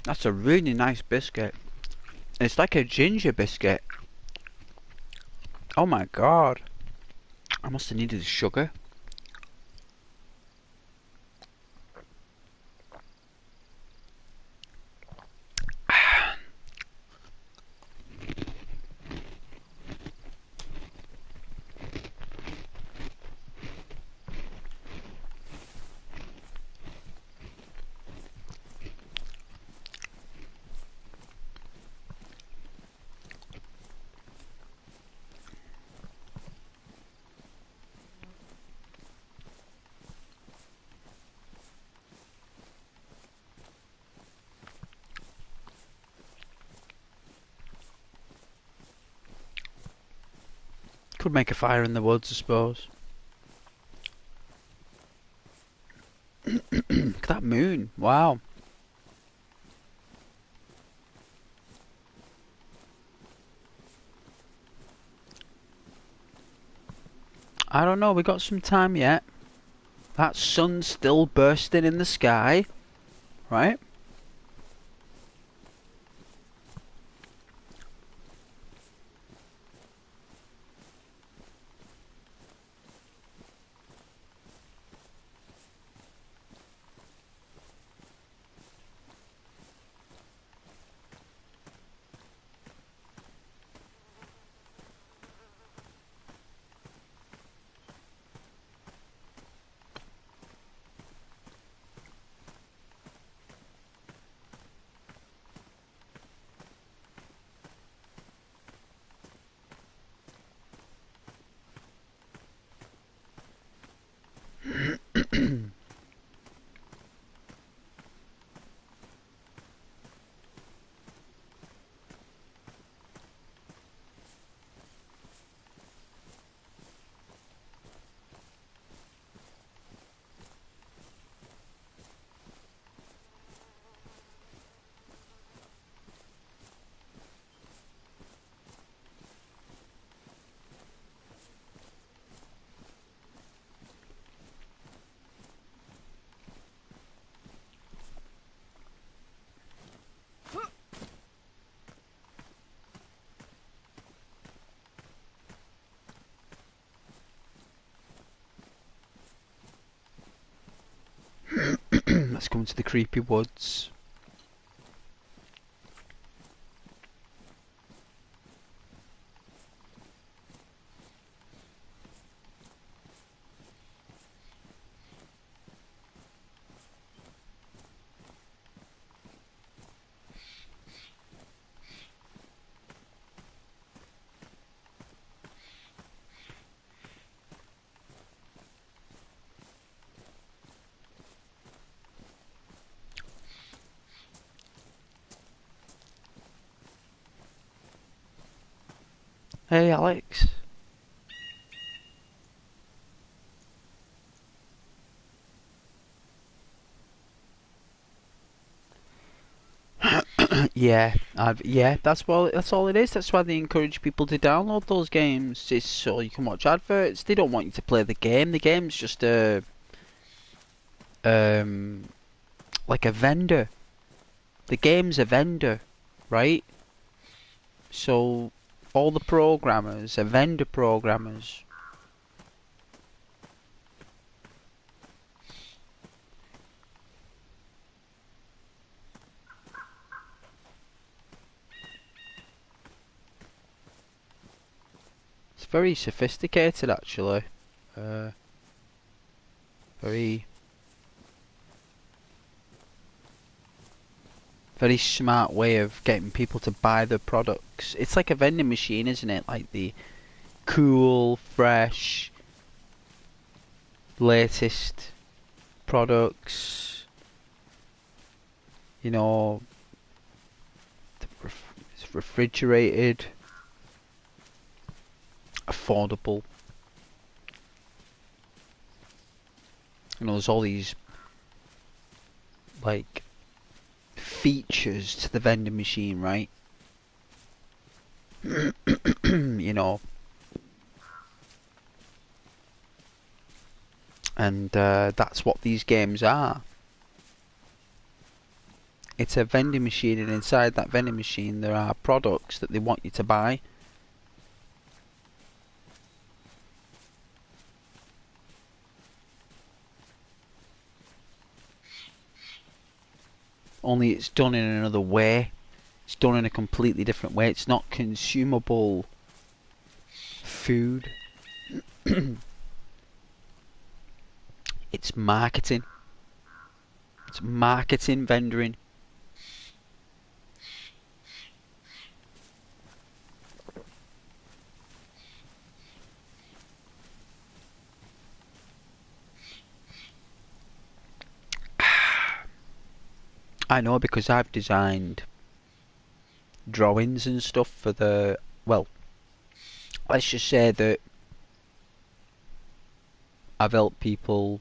That's a really nice biscuit. It's like a ginger biscuit. Oh my god. I must have needed sugar. Could make a fire in the woods, I suppose. Look at that moon. Wow. I don't know, we got some time yet. That sun's still bursting in the sky, right? Let's go into the creepy woods. Hey Alex. Yeah, yeah, that's all it is. That's why they encourage people to download those games. It's so you can watch adverts. They don't want you to play the game. The game's just a um like a vendor. The game's a vendor, right? So all the programmers are vendor programmers. It's very sophisticated, actually. Uh, very, very smart way of getting people to buy the products. It's like a vending machine, isn't it? Like the cool, fresh, latest products. You know, it's refrigerated, affordable. You know, there's all these like features to the vending machine, right? You know, and that's what these games are. It's a vending machine, and inside that vending machine there are products that they want you to buy. Only it's done in another way. It's done in a completely different way. It's not consumable food. It's marketing. It's marketing vendoring. I know because I've designed drawings and stuff for the, well, let's just say that I've helped people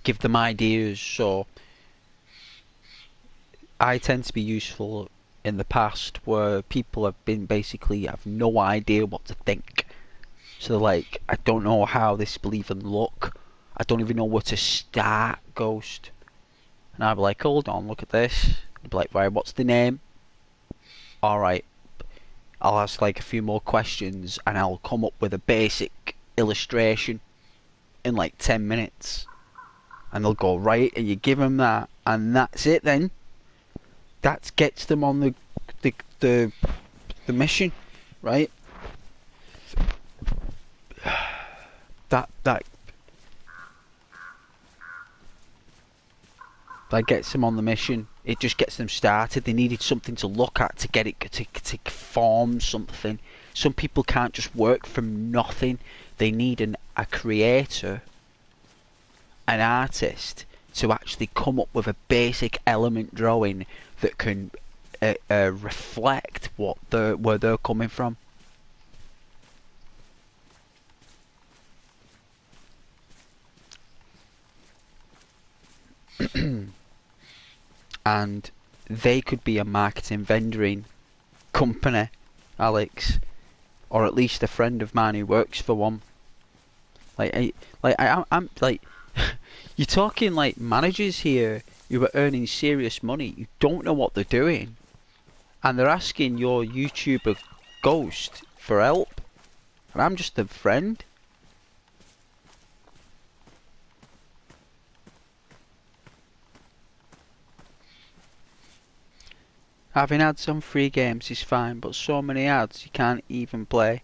give them ideas, so I tend to be useful in the past where people have been basically have no idea what to think. So they're like, I don't know how this will even look. I don't even know where to start, Ghost. And I'd be like, hold on, look at this. I'd be like, right, what's the name? Alright, I'll ask like a few more questions and I'll come up with a basic illustration in like 10 minutes. And they'll go, right, and you give them that, and that's it then. That gets them on the, the, the mission, right? That that gets them on the mission. It just gets them started. They needed something to look at to get it to form something. Some people can't just work from nothing. They need a creator, an artist, to actually come up with a basic element drawing that can reflect where they're coming from. And they could be a marketing vendoring company, Alex, or at least a friend of mine who works for one. I'm like, you're talking like managers here who are earning serious money, who don't know what they're doing, and they're asking your YouTuber Ghost for help, and I'm just a friend. Having ads on free games is fine, but so many ads you can't even play.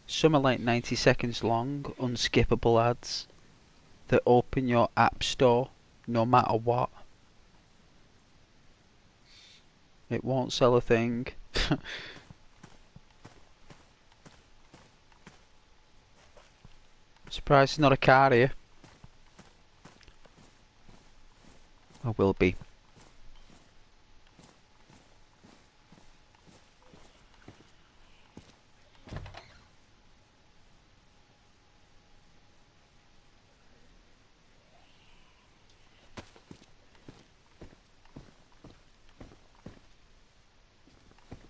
Some are like 90 seconds long, unskippable ads that open your app store no matter what. It won't sell a thing. Surprised it's not a car here. I will be.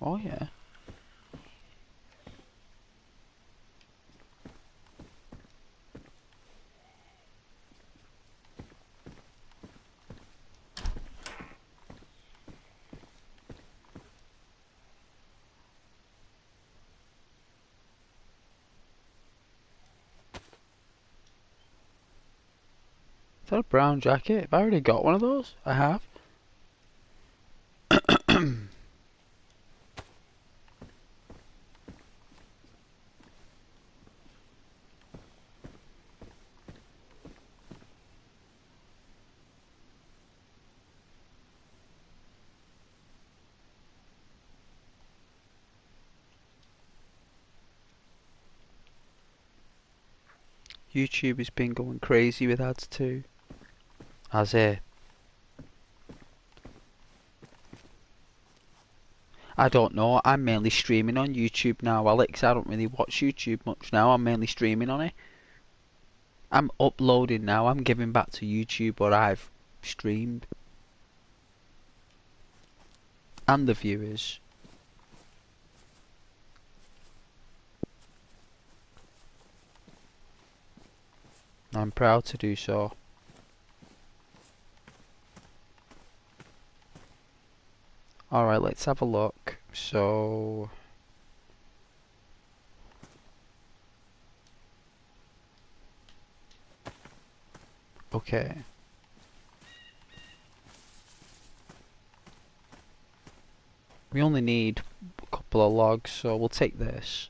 Oh yeah. Is that a brown jacket? Have I already got one of those? I have. YouTube has been going crazy with ads too. Has it? I don't know. I'm mainly streaming on YouTube now, Alex. I don't really watch YouTube much now. I'm mainly streaming on it. I'm uploading now. I'm giving back to YouTube what I've streamed. And the viewers. I'm proud to do so. Alright, let's have a look. So... okay. We only need a couple of logs, so we'll take this.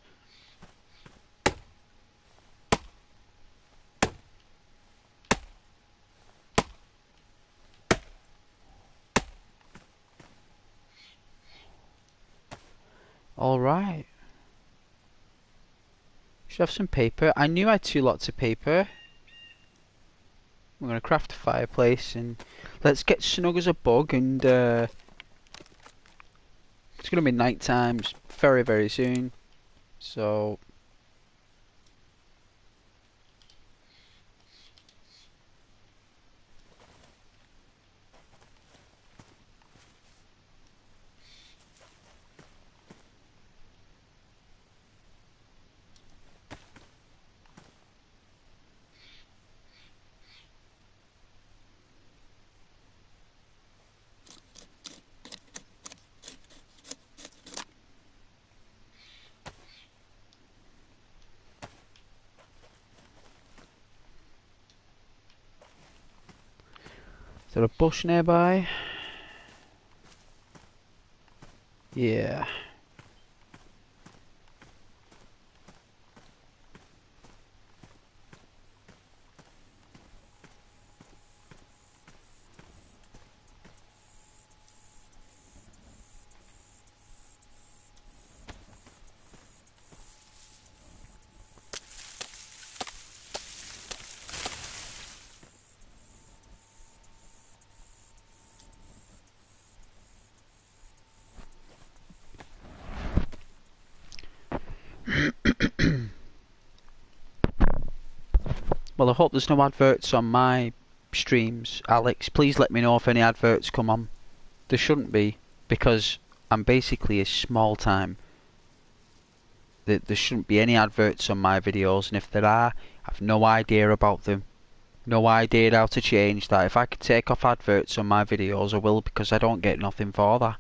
Alright. Should have some paper. I knew I had 2 lots of paper. We're gonna craft a fireplace and let's get snug as a bug and it's gonna be night time very very soon. So is there a bush nearby? Yeah. Well, I hope there's no adverts on my streams, Alex. Please let me know if any adverts come on. There shouldn't be, because I'm basically a small time. There shouldn't be any adverts on my videos, and if there are, I've no idea about them. No idea how to change that. If I could take off adverts on my videos, I will, because I don't get nothing for that.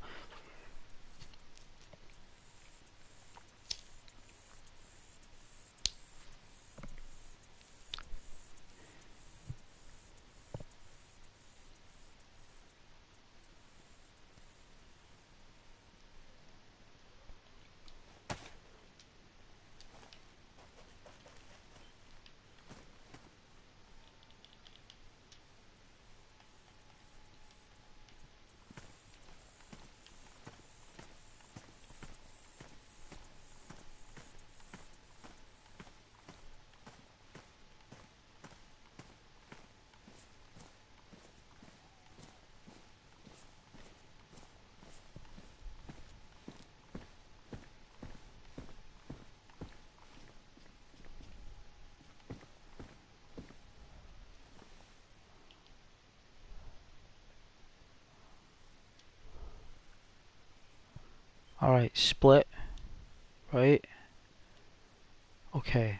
Alright, split. Right. Okay.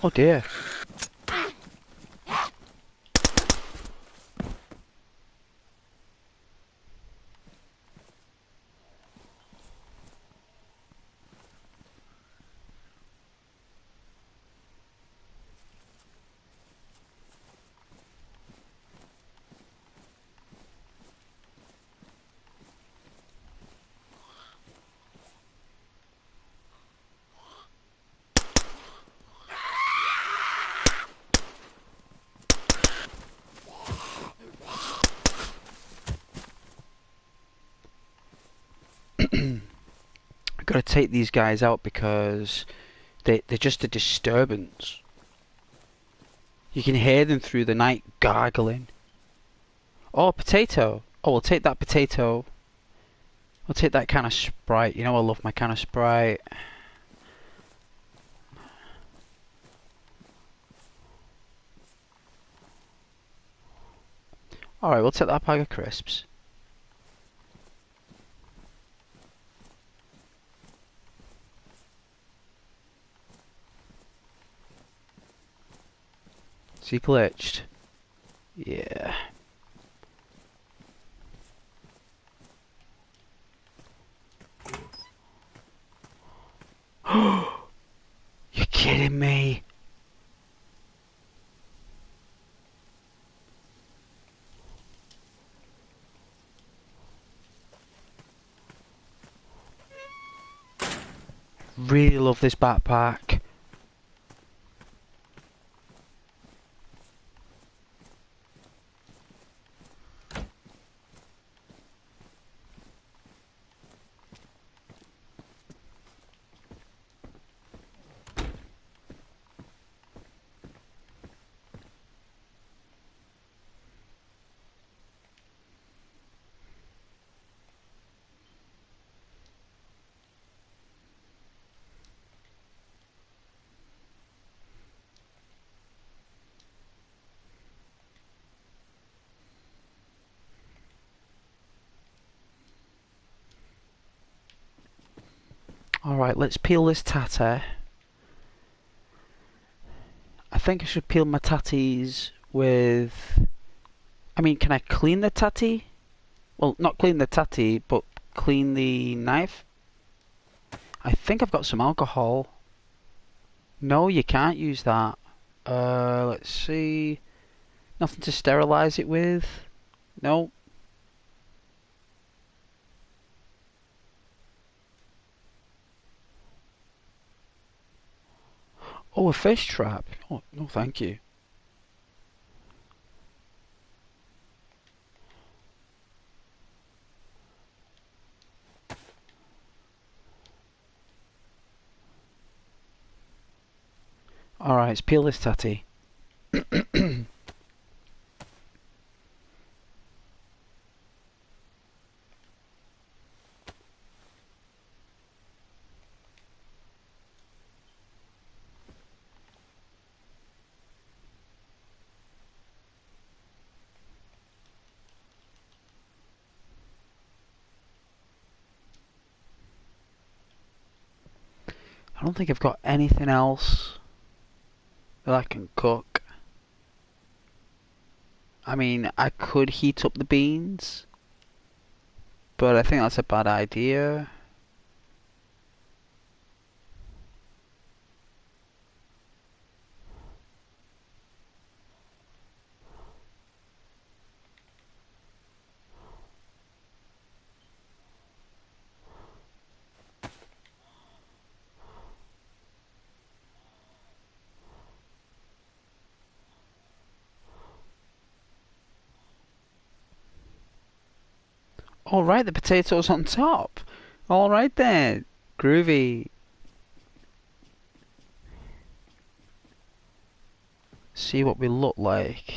Oh dear. I've got to take these guys out because they're just a disturbance. You can hear them through the night gargling. Oh, potato. Oh, we'll take that potato. We'll take that can of Sprite. You know I love my can of Sprite. Alright, we'll take that bag of crisps. Is he glitched? Yeah. You're kidding me. Really love this backpack. Alright, let's peel this tatty. I think I should peel my tatties with... I mean, can I clean the tatty? Well, not clean the tatty, but clean the knife? I think I've got some alcohol. No, you can't use that. Let's see. Nothing to sterilize it with? No. Oh, a fish trap. Oh, no, thank you. Alright, let's peel this tatty. I don't think I've got anything else that I can cook. I mean, I could heat up the beans, but I think that's a bad idea. Alright, the potatoes on top. Alright then. Groovy. See what we look like.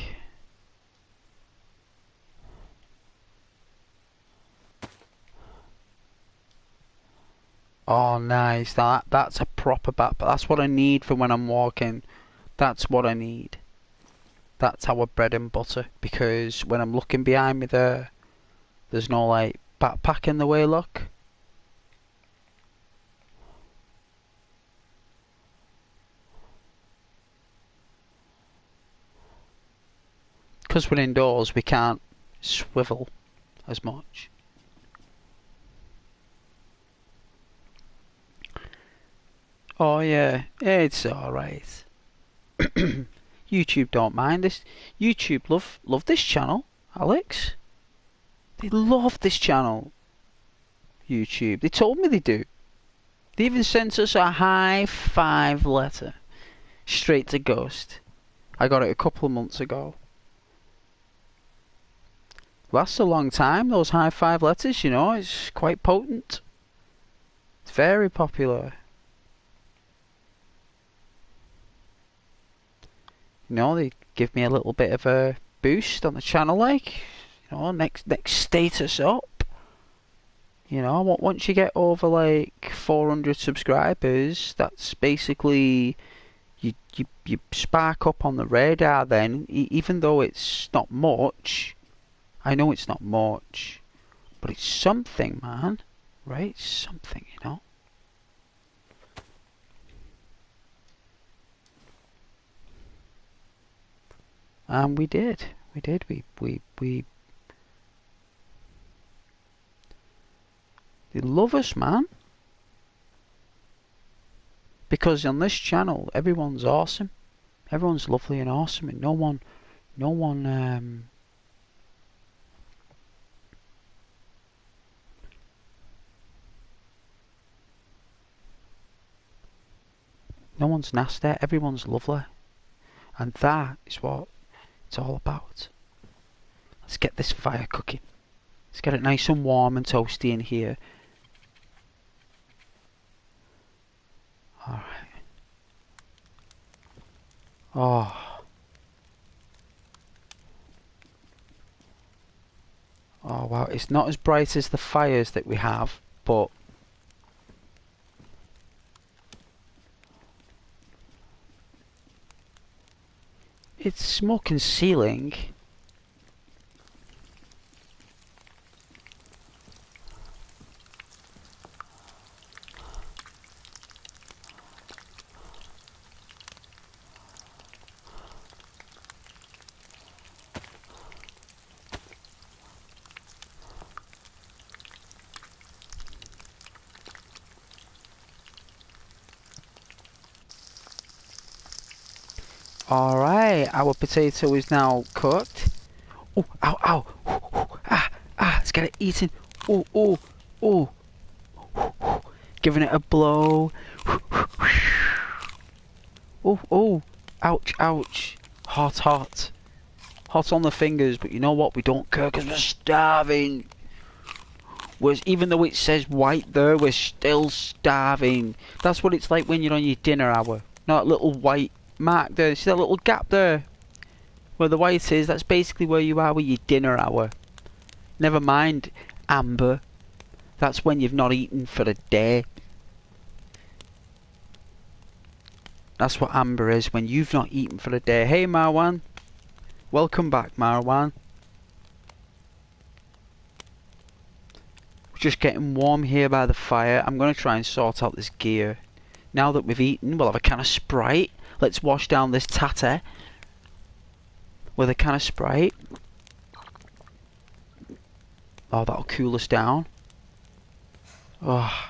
Oh, nice. That's a proper bat. But that's what I need for when I'm walking. That's what I need. That's our bread and butter. Because when I'm looking behind me there's no like backpack in the way, look. Because we're indoors, we can't swivel as much. Oh yeah, it's alright. YouTube don't mind this. YouTube love this channel, Alex. They love this channel. YouTube. They told me they do. They even sent us a high five letter. Straight to Ghost. I got it a couple of months ago. Lasts a long time, those high five letters, you know, it's quite potent. It's very popular. You know, they give me a little bit of a boost on the channel, like, you know, next status up. You know, once you get over like 400 subscribers, that's basically you spark up on the radar. Then, even though it's not much, I know it's not much, but it's something, man. Right? It's something, you know. And we did. They love us, man. Because on this channel, everyone's awesome. Everyone's lovely and awesome, and no one no one's nasty. Everyone's lovely, and that is what it's all about. Let's get this fire cooking. Let's get it nice and warm and toasty in here. Alright. Oh. Oh wow, it's not as bright as the fires that we have, but it's smoke and ceiling. Alright, our potato is now cooked. Oh, ow, ow. Let's get it eaten. Oh. Giving it a blow. Oh. Ouch. Hot. Hot on the fingers, but you know what? We don't care because we're starving. Even though it says white there, we're still starving. That's what it's like when you're on your dinner hour. Not a little white mark there. See that little gap there where the white is? That's basically where you are with your dinner hour. Never mind amber. That's when you've not eaten for a day. That's what amber is, when you've not eaten for a day. Hey Marwan. Welcome back, Marwan. We're just getting warm here by the fire. I'm going to try and sort out this gear. Now that we've eaten, we'll have a can of Sprite. Let's wash down this tatter. with a can of Sprite. Oh, that'll cool us down. Oh,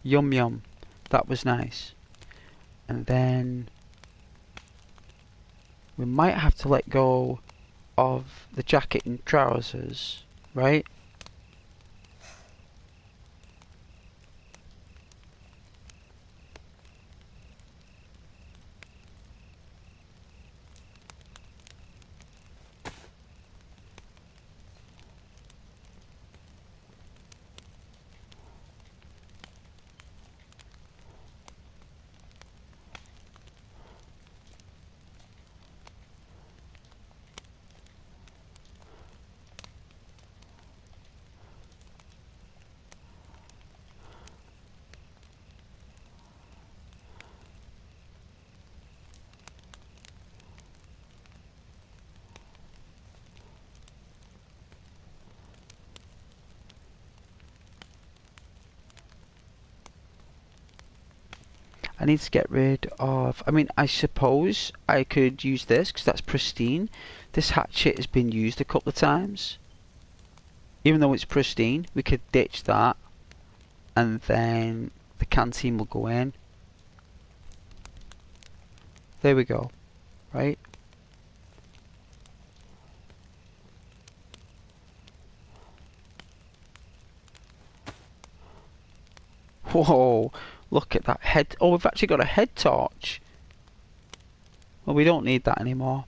yum yum. That was nice. And then we might have to let go of the jacket and trousers, right? I need to get rid of... I mean, I suppose I could use this, because that's pristine. This hatchet has been used a couple of times. Even though it's pristine, we could ditch that. And then the canteen will go in. There we go. Right? Whoa! Look at that head... Oh, we've actually got a head torch. Well, we don't need that anymore.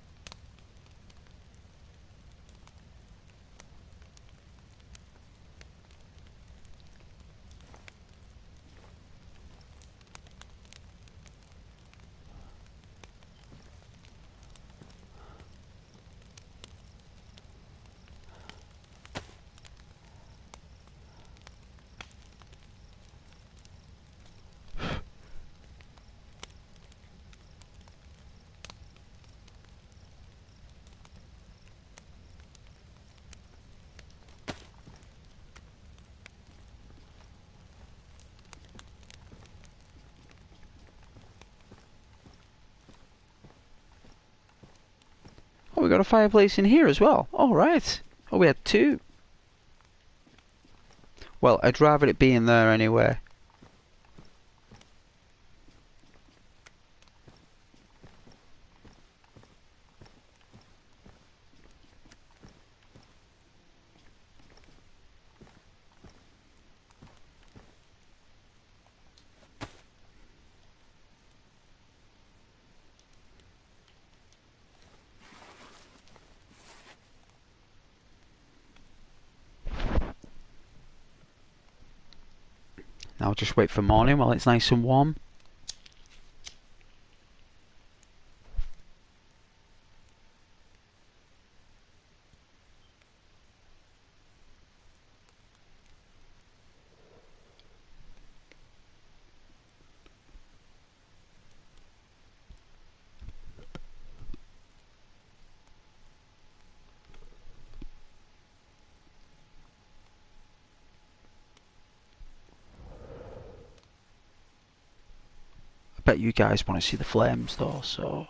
Oh, we got a fireplace in here as well. All right. Oh, we had two. Well, I'd rather it be in there anyway. Now I'll just wait for morning while it's nice and warm. I bet you guys want to see the flames though, so...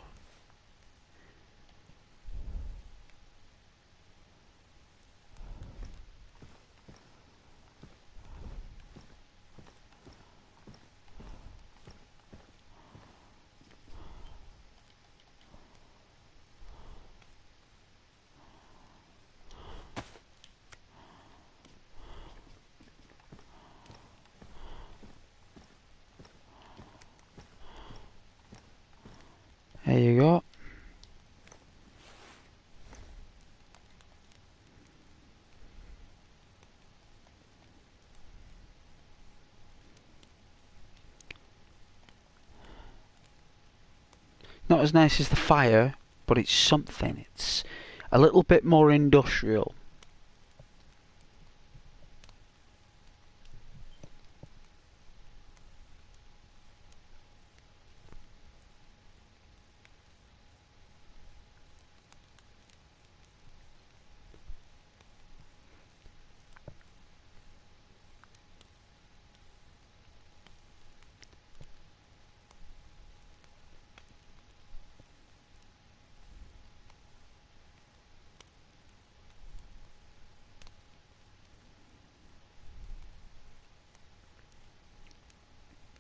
There you go. Not as nice as the fire, but it's something. It's a little bit more industrial.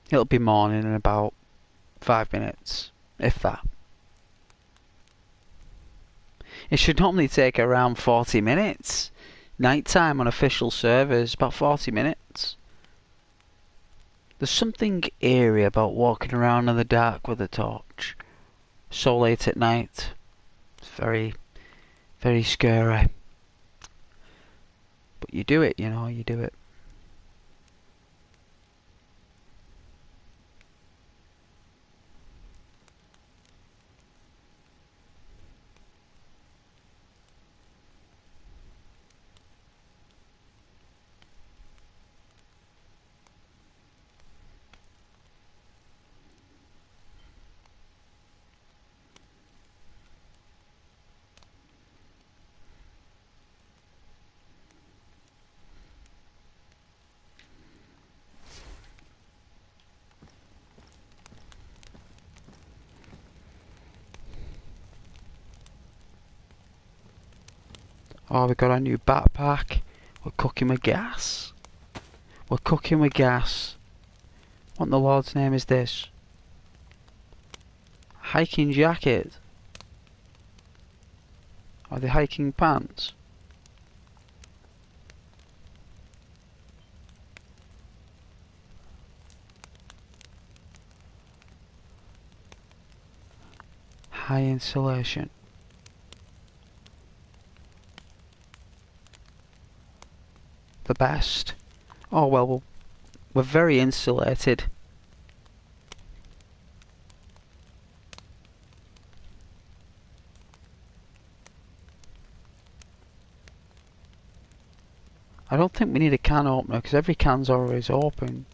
It'll be morning in about 5 minutes, if that. It should normally take around 40 minutes. Nighttime on official servers, about 40 minutes. There's something eerie about walking around in the dark with a torch so late at night. It's very, very scary. But you do it, you know, you do it. Oh, we got a new backpack. We're cooking with gas. We're cooking with gas. What in the Lord's name is this? Hiking jacket. Are they hiking pants? High insulation. The best. Oh well, we're very insulated. I don't think we need a can opener because every can's always open.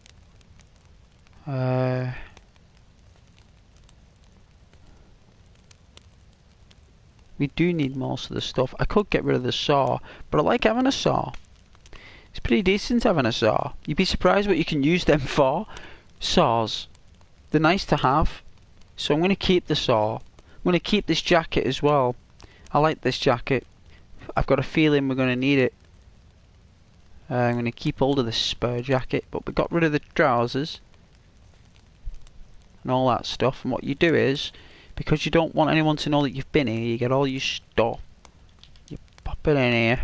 We do need most of the stuff. I could get rid of the saw, but I like having a saw. It's pretty decent having a saw. You'd be surprised what you can use them for. Saws. They're nice to have. So I'm going to keep the saw. I'm going to keep this jacket as well. I like this jacket. I've got a feeling we're going to need it. I'm going to keep hold of this spare jacket, but we got rid of the trousers and all that stuff. And what you do is, because you don't want anyone to know that you've been here, you get all your stuff. You pop it in here.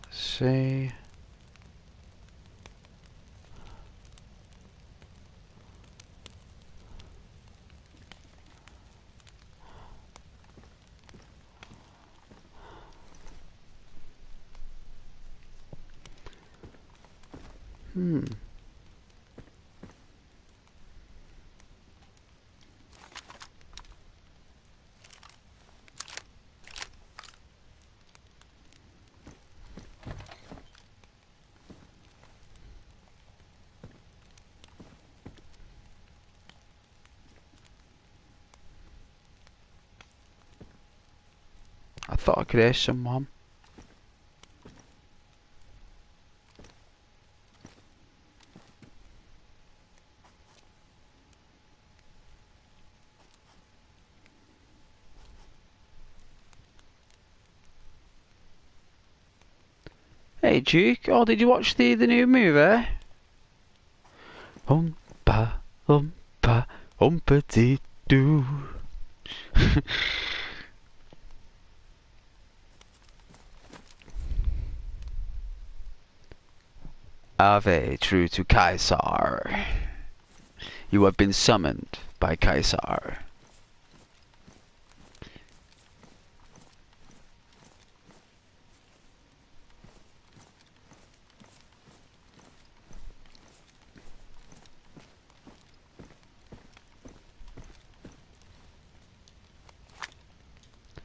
Let's see. I thought I could hear someone. Hey Duke, oh did you watch the new movie? Humpa, humpa, humpity doo. Ave, true to Caesar. You have been summoned by Caesar.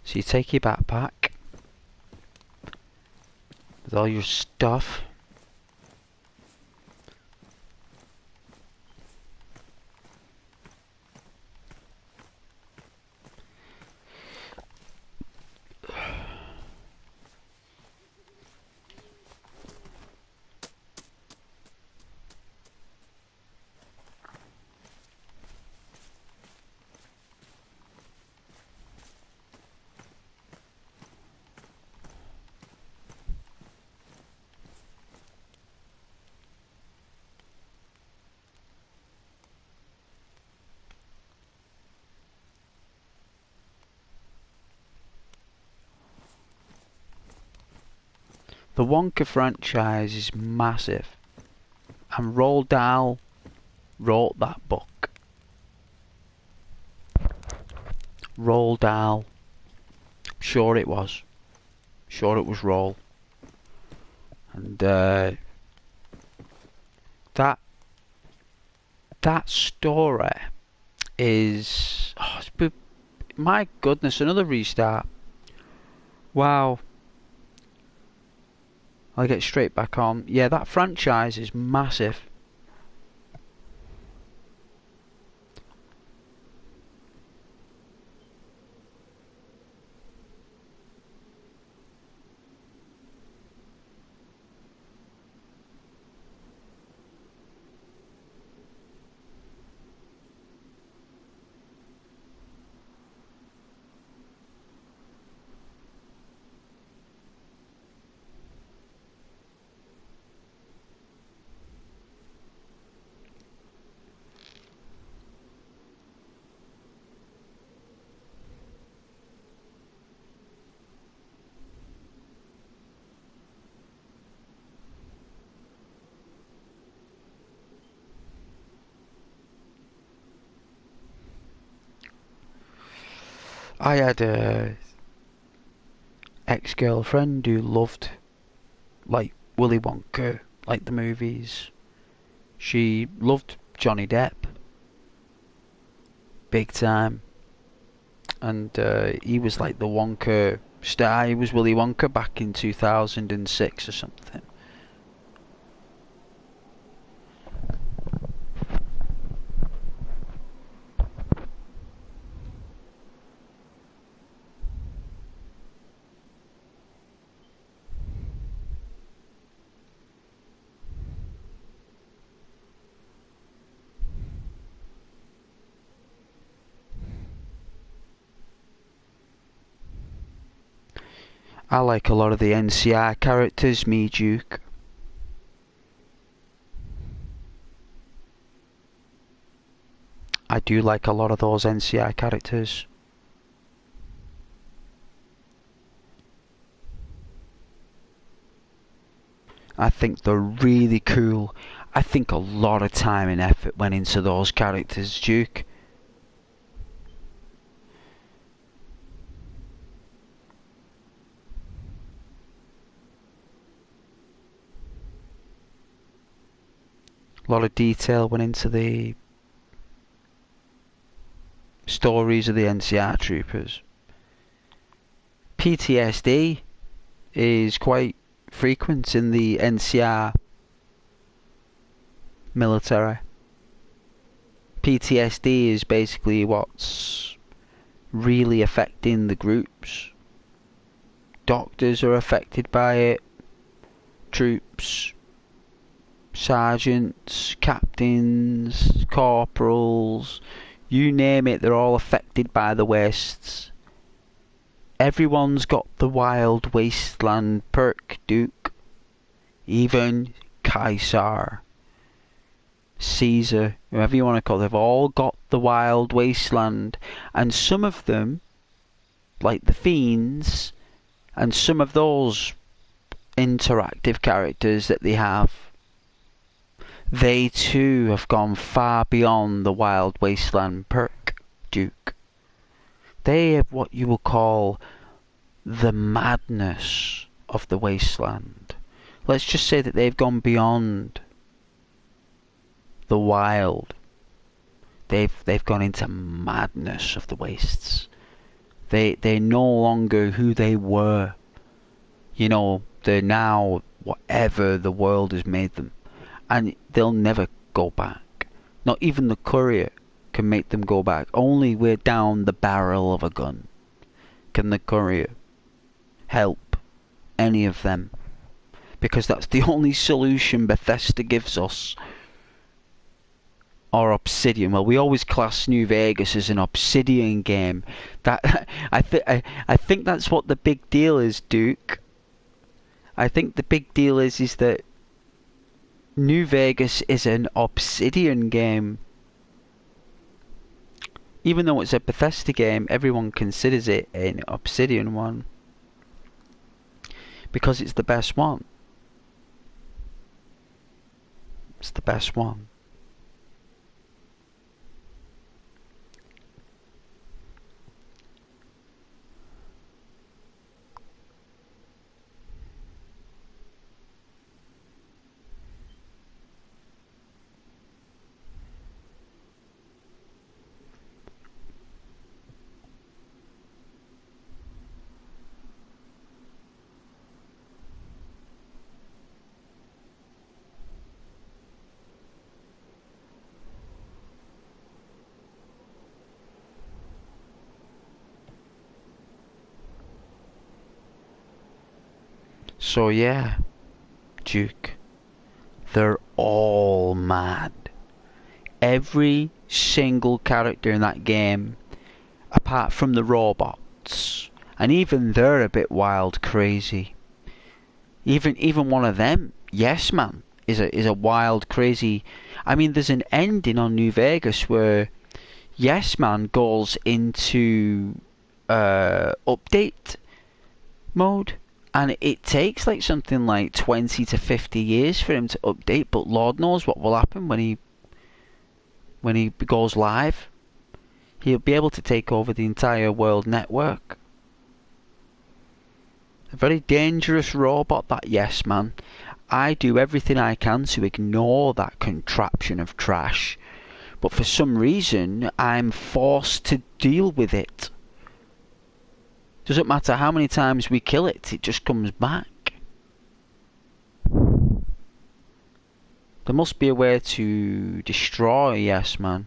So you take your backpack with all your stuff. The Wonka franchise is massive, and Roald Dahl wrote that book. Roald Dahl. Sure it was. Sure it was Roald. And that story is... Oh, my goodness, another restart. Wow. I'll get straight back on. Yeah, that franchise is massive. I had a ex-girlfriend who loved, like, Willy Wonka, like the movies. She loved Johnny Depp, big time. And he was like the Wonka star. He was Willy Wonka back in 2006 or something. I like a lot of the NCR characters, me Duke. I do like a lot of those NCR characters. I think they're really cool. I think a lot of time and effort went into those characters, Duke. A lot of detail went into the stories of the NCR troopers. PTSD is quite frequent in the NCR military. PTSD is basically what's really affecting the groups. Doctors are affected by it. Troops, sergeants, captains, corporals, you name it, they're all affected by the wastes. Everyone's got the wild wasteland perk, Duke. Even Caesar, Caesar, whoever you want to call it, they've all got the wild wasteland. And some of them, like the fiends, and some of those interactive characters that they have, they too have gone far beyond the wild wasteland perk, Duke. They have what you will call the madness of the wasteland. Let's just say that they've gone beyond the wild. They've gone into madness of the wastes. They're no longer who they were. You know, they're now whatever the world has made them. And they'll never go back. Not even the courier can make them go back. Only we're down the barrel of a gun can the courier help any of them. Because that's the only solution Bethesda gives us. Or Obsidian. Well, we always class New Vegas as an Obsidian game. That I think that's what the big deal is, Duke. I think the big deal is that New Vegas is an Obsidian game. Even though it's a Bethesda game, everyone considers it an Obsidian one. because it's the best one. It's the best one. So yeah, Duke, they're all mad. Every single character in that game, apart from the robots, and even they're a bit wild crazy. Even one of them, Yes Man, is a wild crazy. I mean, there's an ending on New Vegas where Yes Man goes into update mode, and it takes like something like 20 to 50 years for him to update, but Lord knows what will happen when he goes live. He'll be able to take over the entire world network. A very dangerous robot, that Yes Man. I do everything I can to ignore that contraption of trash, but for some reason I'm forced to deal with it. Doesn't matter how many times we kill it, it just comes back. There must be a way to destroy Yes Man.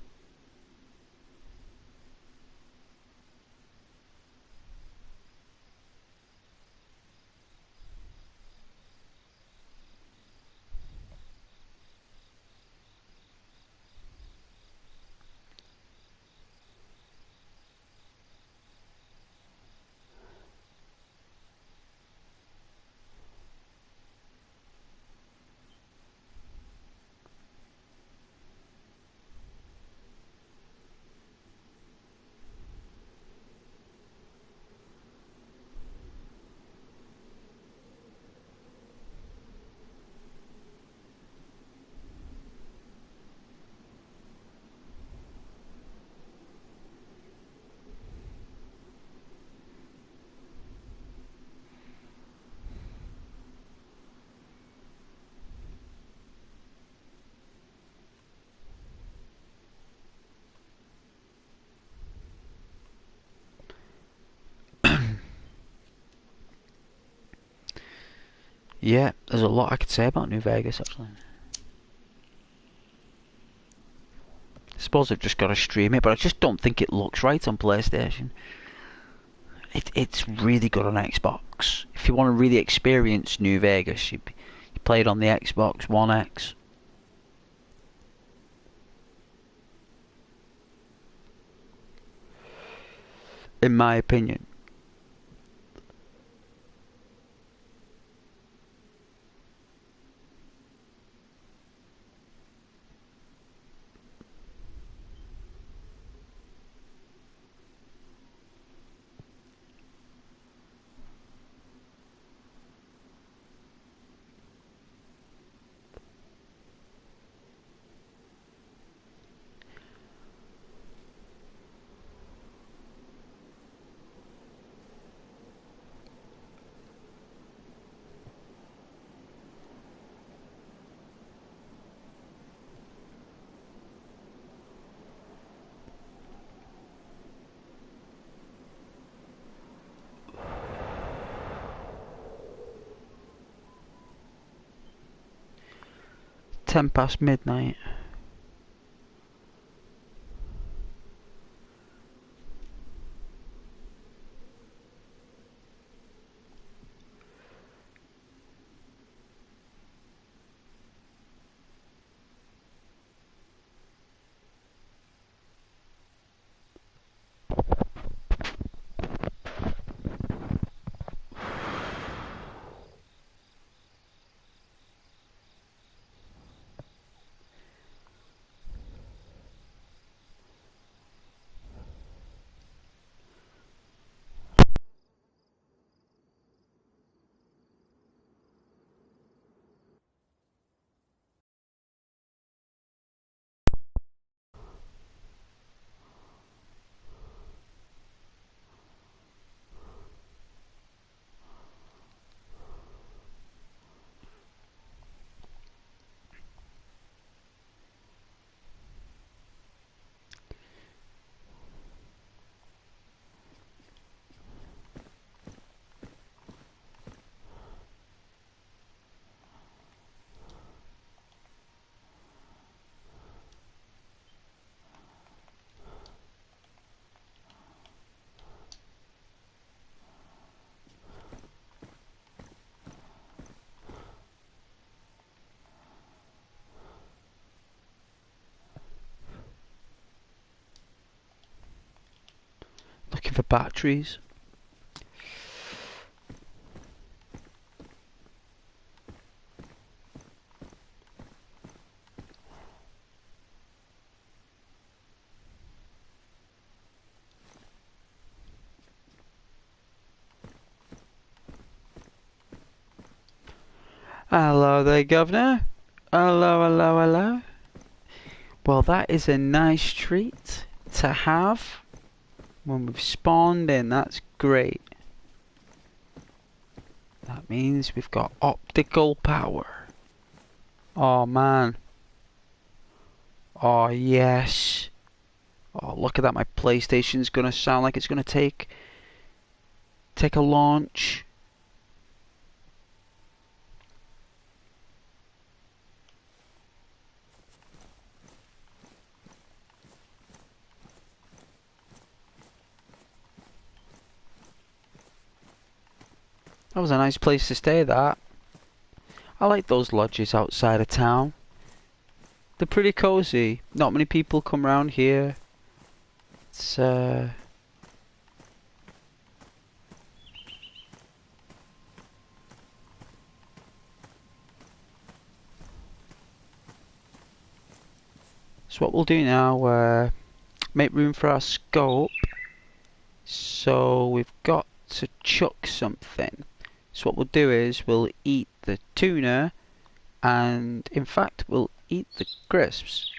Yeah, there's a lot I could say about New Vegas actually. I suppose I've just got to stream it, but I just don't think it looks right on PlayStation. It's really good on Xbox. If you want to really experience New Vegas, you play it on the Xbox One X. In my opinion. Ten past midnight. for batteries. Hello there, Governor. Hello, hello, hello. Well, that is a nice treat to have when we've spawned in. That's great. That means we've got optical power. Oh, man. Oh, yes. Oh, look at that. My PlayStation's gonna sound like it's gonna take a launch. That was a nice place to stay, that. I like those lodges outside of town. They're pretty cozy. Not many people come around here. It's So what we'll do now, make room for our scope. So we've got to chuck something. So what we'll do is we'll eat the tuna, and in fact we'll eat the crisps.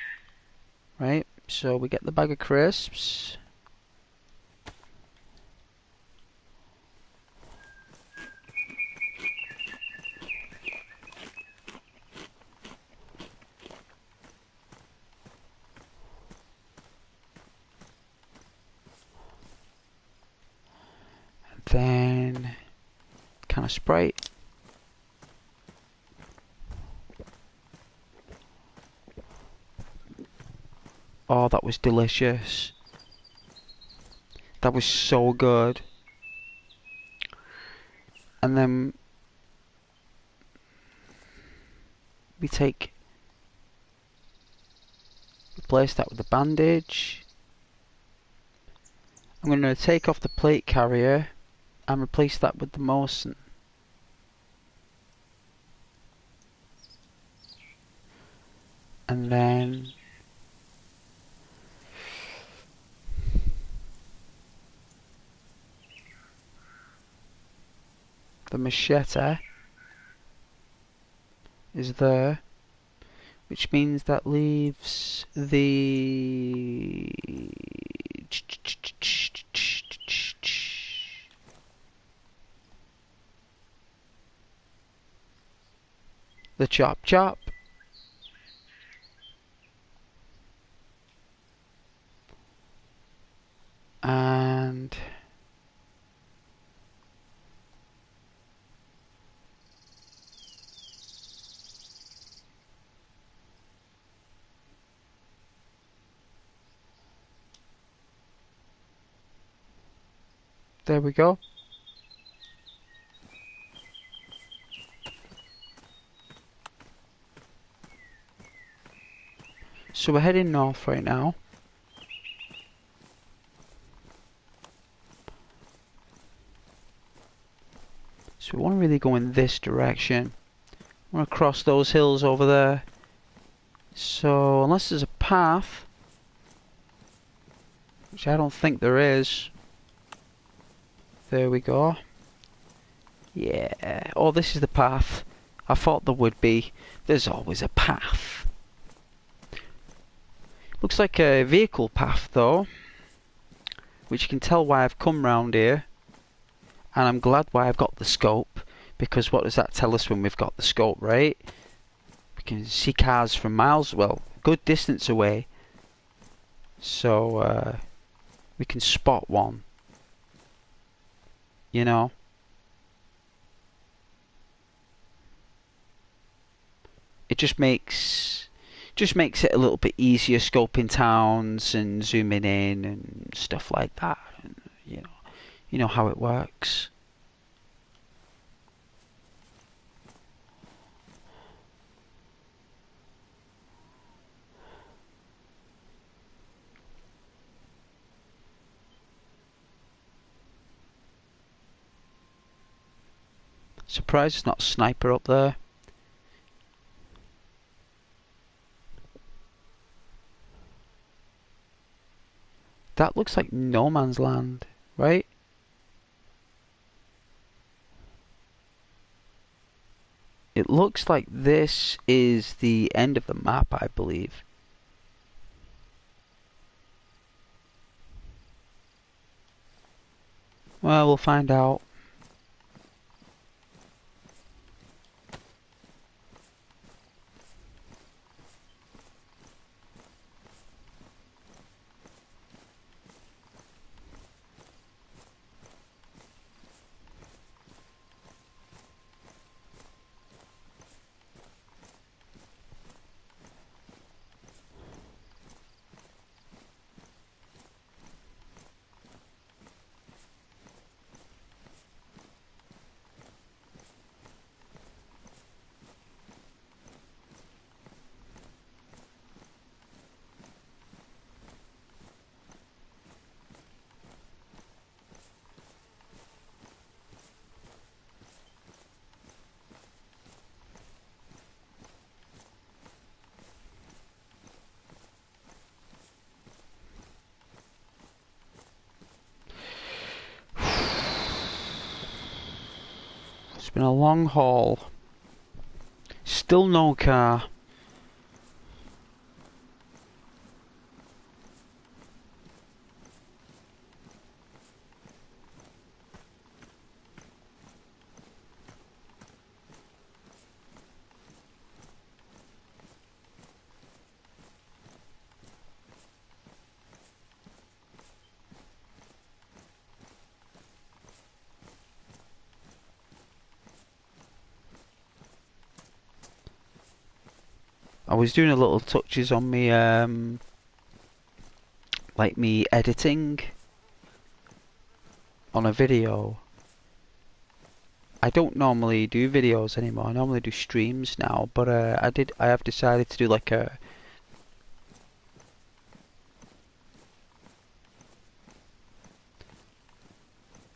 Right? So we get the bag of crisps. Then can of Sprite. Oh, that was delicious. That was so good. And then we replace that with the bandage. I'm going to take off the plate carrier and replace that with the Mawson. And then the machete is there, which means that leaves the chop chop. And there we go. So we're heading north right now. So we want to really go in this direction. I want to cross those hills over there. So unless there's a path, which I don't think there is. There we go. Yeah. Oh, this is the path. I thought there would be. There's always a path. Looks like a vehicle path though, which you can tell why I've come round here. And I'm glad why I've got the scope, because what does that tell us when we've got the scope, right? We can see cars from miles, well, good distance away. So we can spot one. You know? It just makes it a little bit easier scoping towns and zooming in and stuff like that. And, you know how it works. Surprised it's not sniper up there. That looks like no man's land, right? It looks like this is the end of the map, I believe. Well, we'll find out. It's been a long haul. Still no car. I was doing a little touches on me, like me editing on a video. I don't normally do videos anymore. I normally do streams now, but I have decided to do like a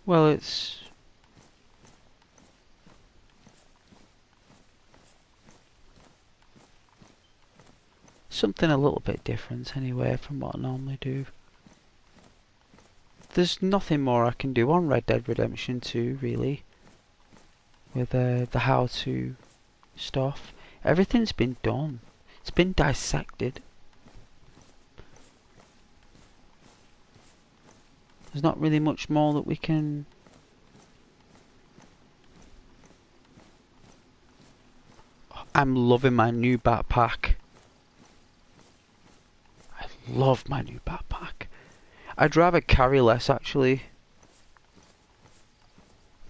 well, it's something a little bit different anyway from what I normally do. There's nothing more I can do on Red Dead Redemption 2 really with the how-to stuff. Everything's been done. It's been dissected. There's not really much more that we can... I'm loving my new backpack. I love my new backpack. I'd rather carry less actually.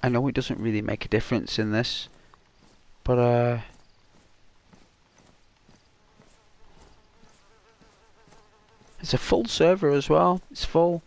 I know it doesn't really make a difference in this, but it's a full server as well. It's full.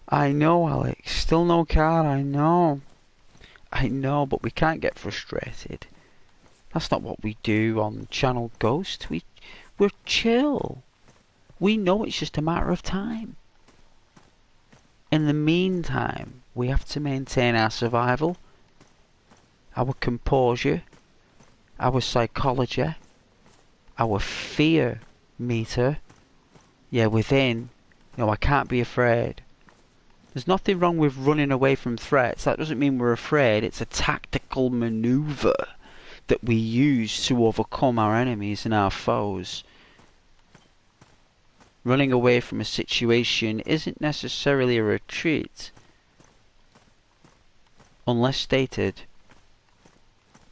I know, Alex. Still no car, I know. I know, but we can't get frustrated. That's not what we do on Channel Ghost. We're chill. We know it's just a matter of time. In the meantime, we have to maintain our survival, our composure, our psychology, our fear meter. Yeah, within. No, I can't be afraid. There's nothing wrong with running away from threats. That doesn't mean we're afraid. It's a tactical maneuver that we use to overcome our enemies and our foes. Running away from a situation isn't necessarily a retreat, unless stated.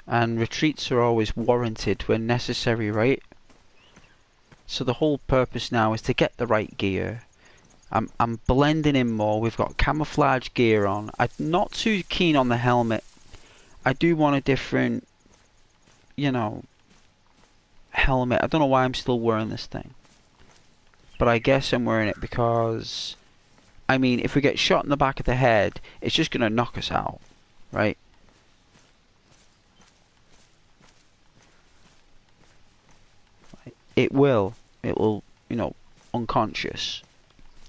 And retreats are always warranted when necessary, right? So the whole purpose now is to get the right gear. I'm blending in more. We've got camouflage gear on. I'm not too keen on the helmet. I do want a different, you know, helmet. I don't know why I'm still wearing this thing. But I guess I'm wearing it because, I mean, if we get shot in the back of the head, it's just going to knock us out, right? It will, you know, unconscious.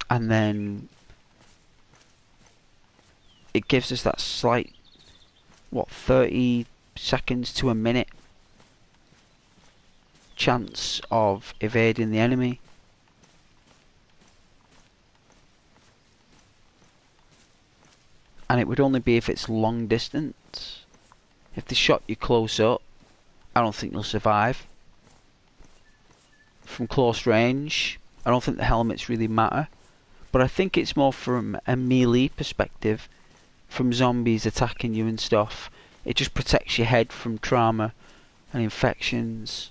And then it gives us that slight, what, 30 seconds to a minute chance of evading the enemy. And it would only be if it's long distance. If they shot you close up, I don't think you'll survive. From close range, I don't think the helmets really matter. But I think it's more from a melee perspective, from zombies attacking you and stuff. It just protects your head from trauma and infections.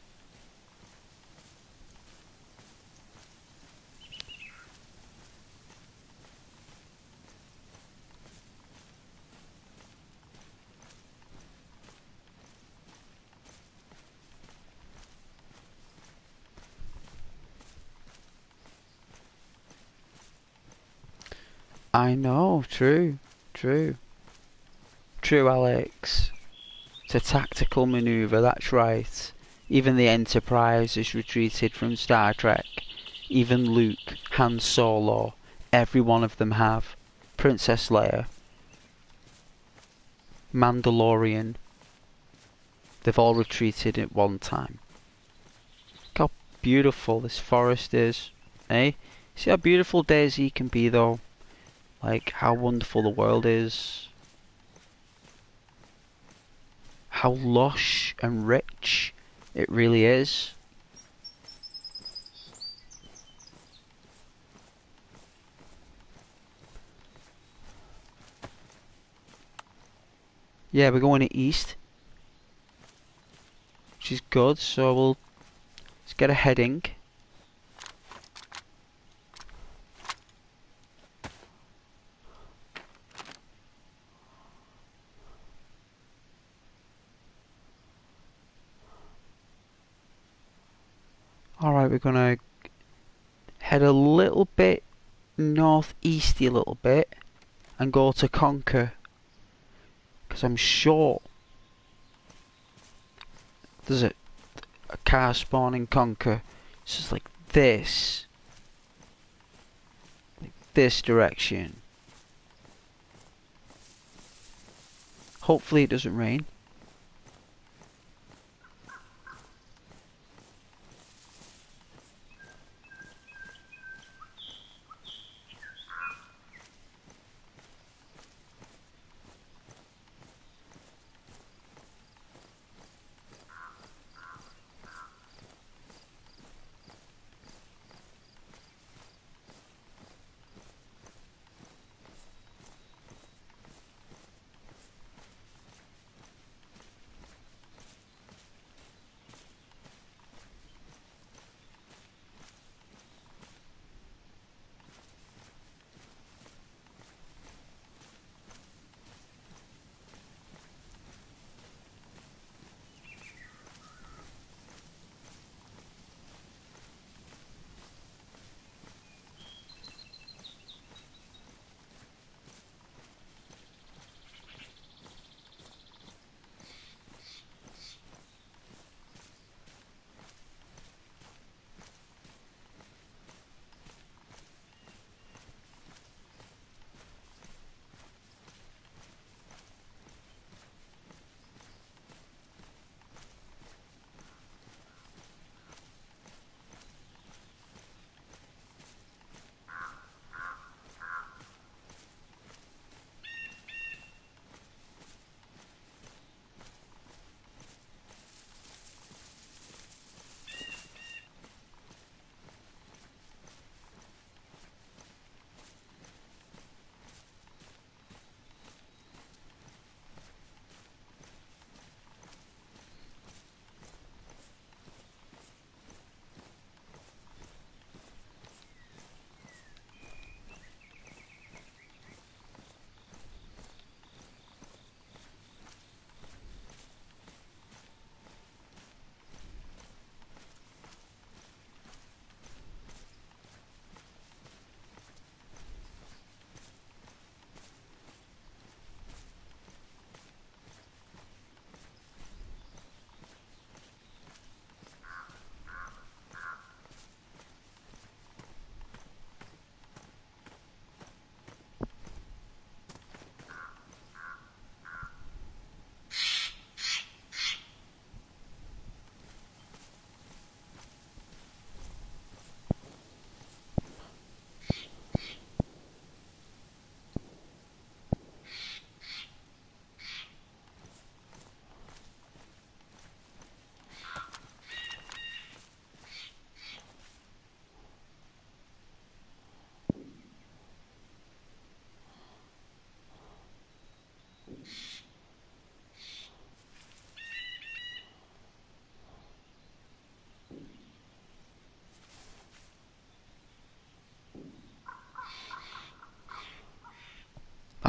I know, true, true. True, Alex. It's a tactical maneuver, that's right. Even the Enterprise has retreated from Star Trek. Even Luke, Han Solo, every one of them have. Princess Leia, Mandalorian. They've all retreated at one time. Look how beautiful this forest is, eh? See how beautiful DayZ can be though? Like, how wonderful the world is. How lush and rich it really is. Yeah, we're going to east, which is good, so let's get a heading. Alright, we're gonna head a little bit northeasty a little bit and go to Conquer, because I'm sure there's a car spawn in Conquer. It's just like this direction. Hopefully it doesn't rain.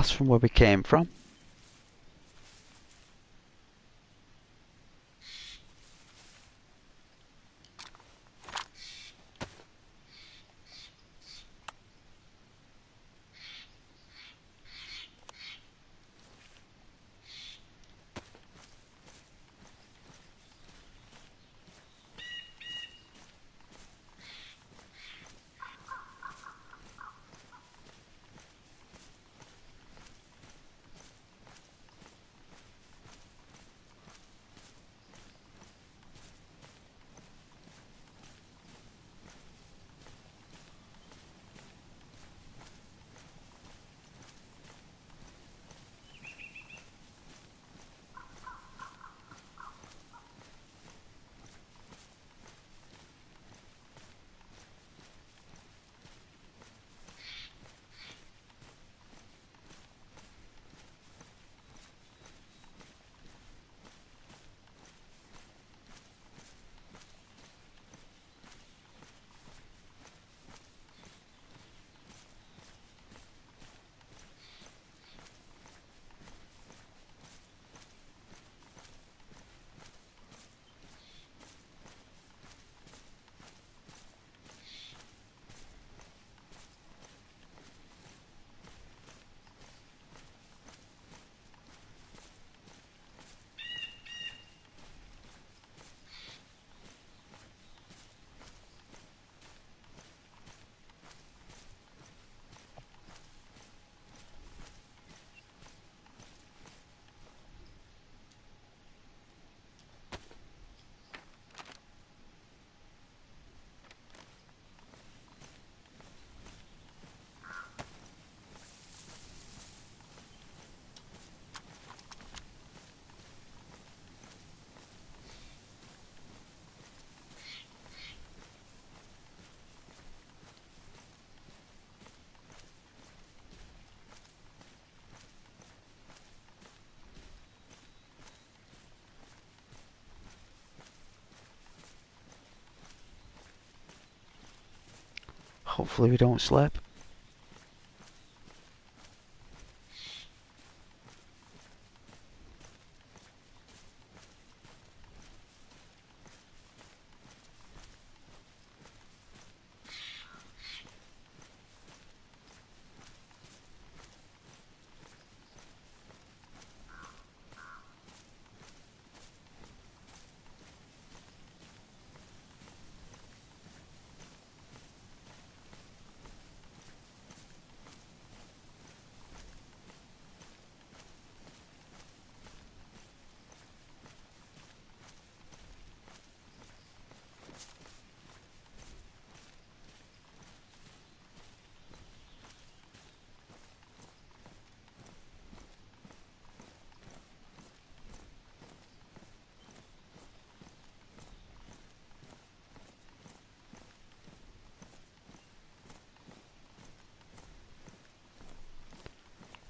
That's from where we came from. Hopefully we don't slip.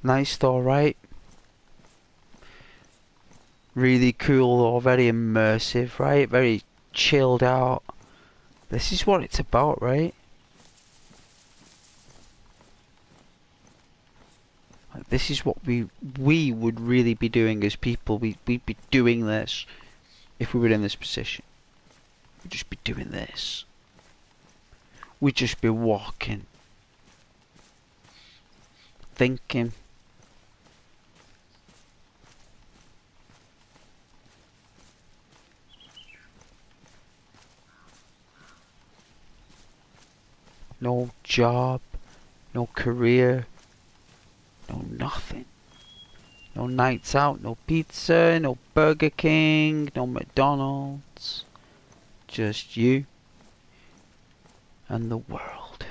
Nice though, right? Really cool or very immersive, right? Very chilled out. This is what it's about, right? Like, this is what we would really be doing as people. We'd be doing this if we were in this position. We'd just be doing this. We'd just be walking, thinking. No job, no career, no nothing. No nights out, no pizza, no Burger King, no McDonald's. Just you and the world.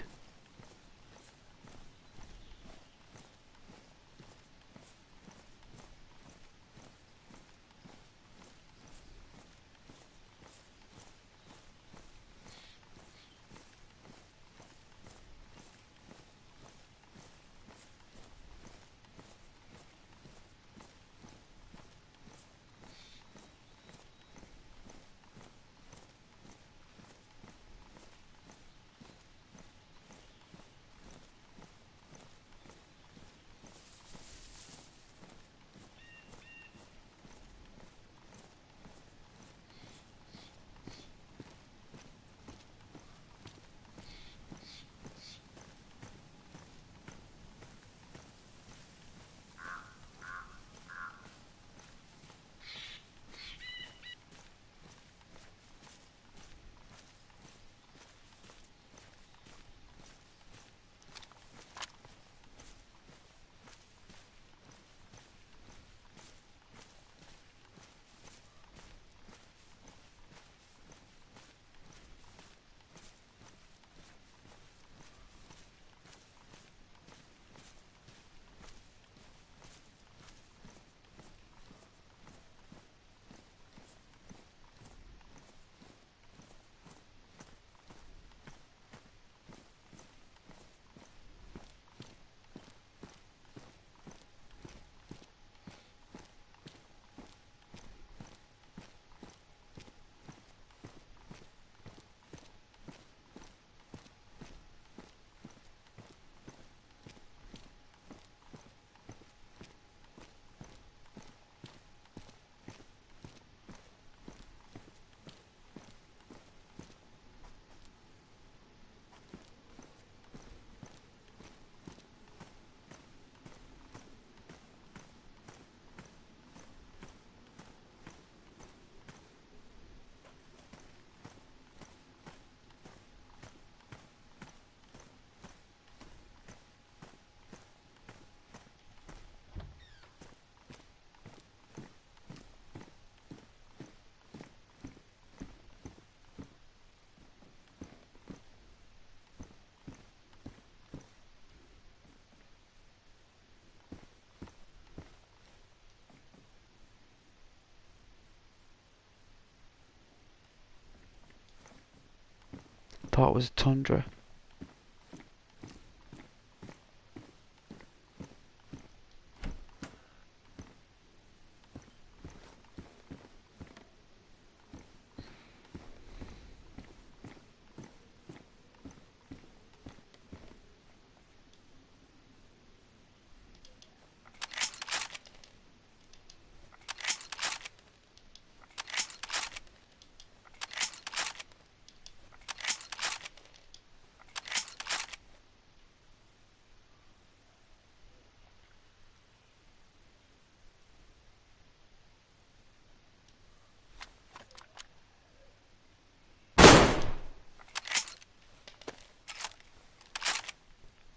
thought it was a tundra.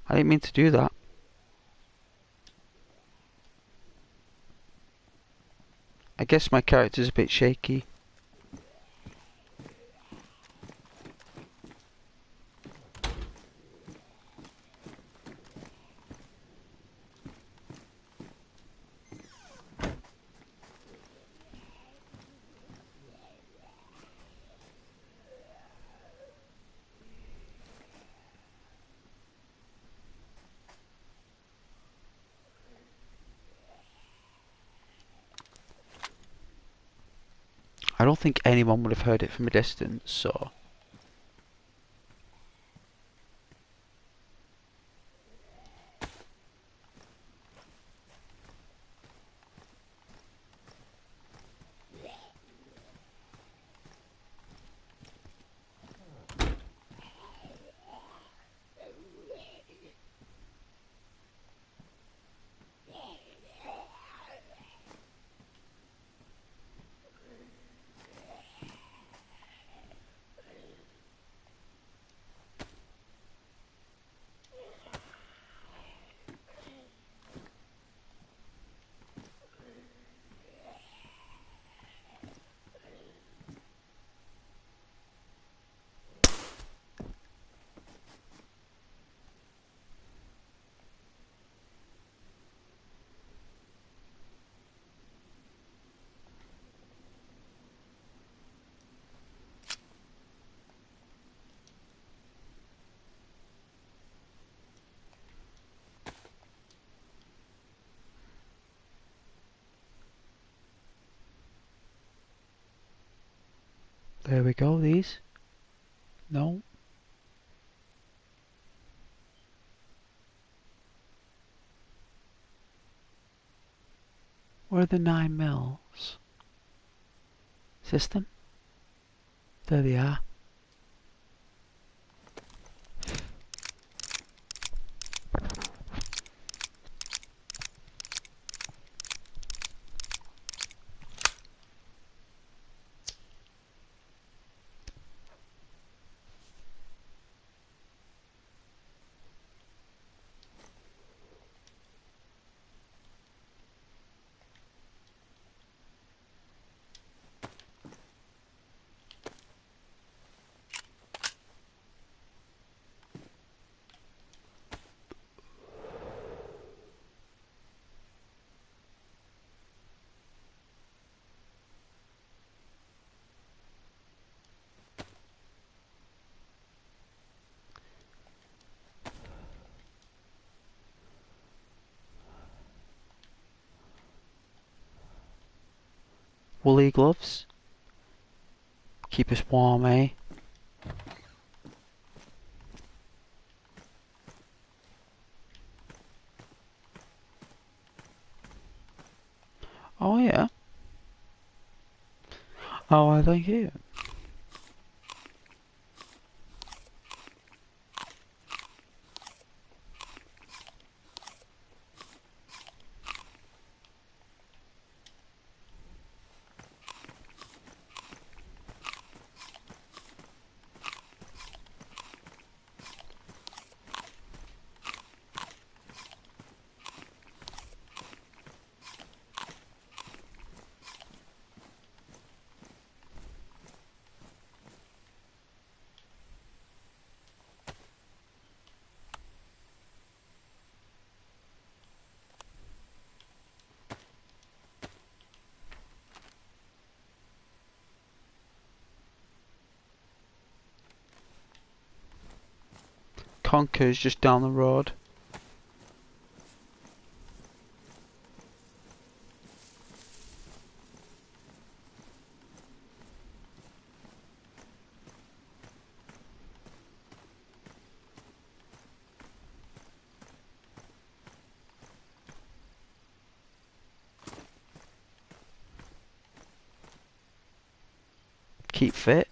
I didn't mean to do that. I guess my character's a bit shaky. I don't think anyone would have heard it from a distance, so... There we go, these. No. Where are the 9 mils? Is this them? There they are. Woolly gloves. Keep us warm, eh? Oh yeah. Oh, I thank you. Tonka's just down the road. Keep fit.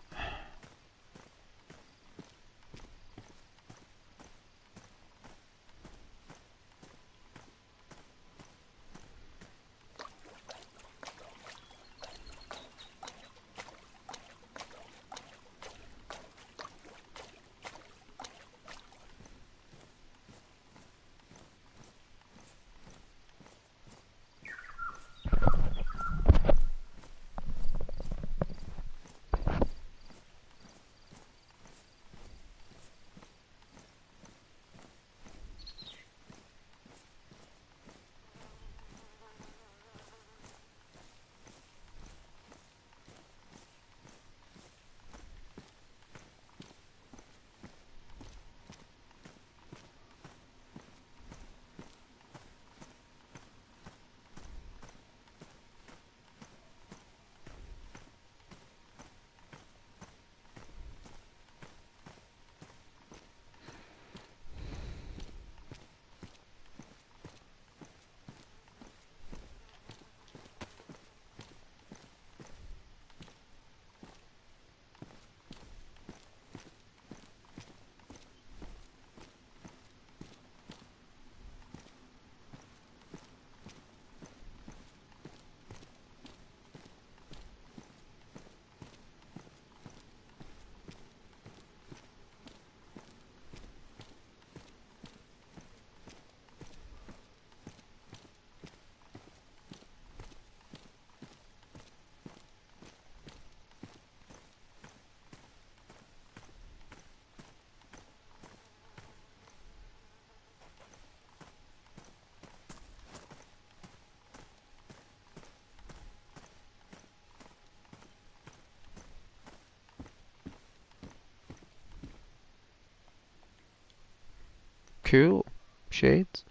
Cool. Shades.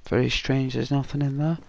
Very strange, there's nothing in there.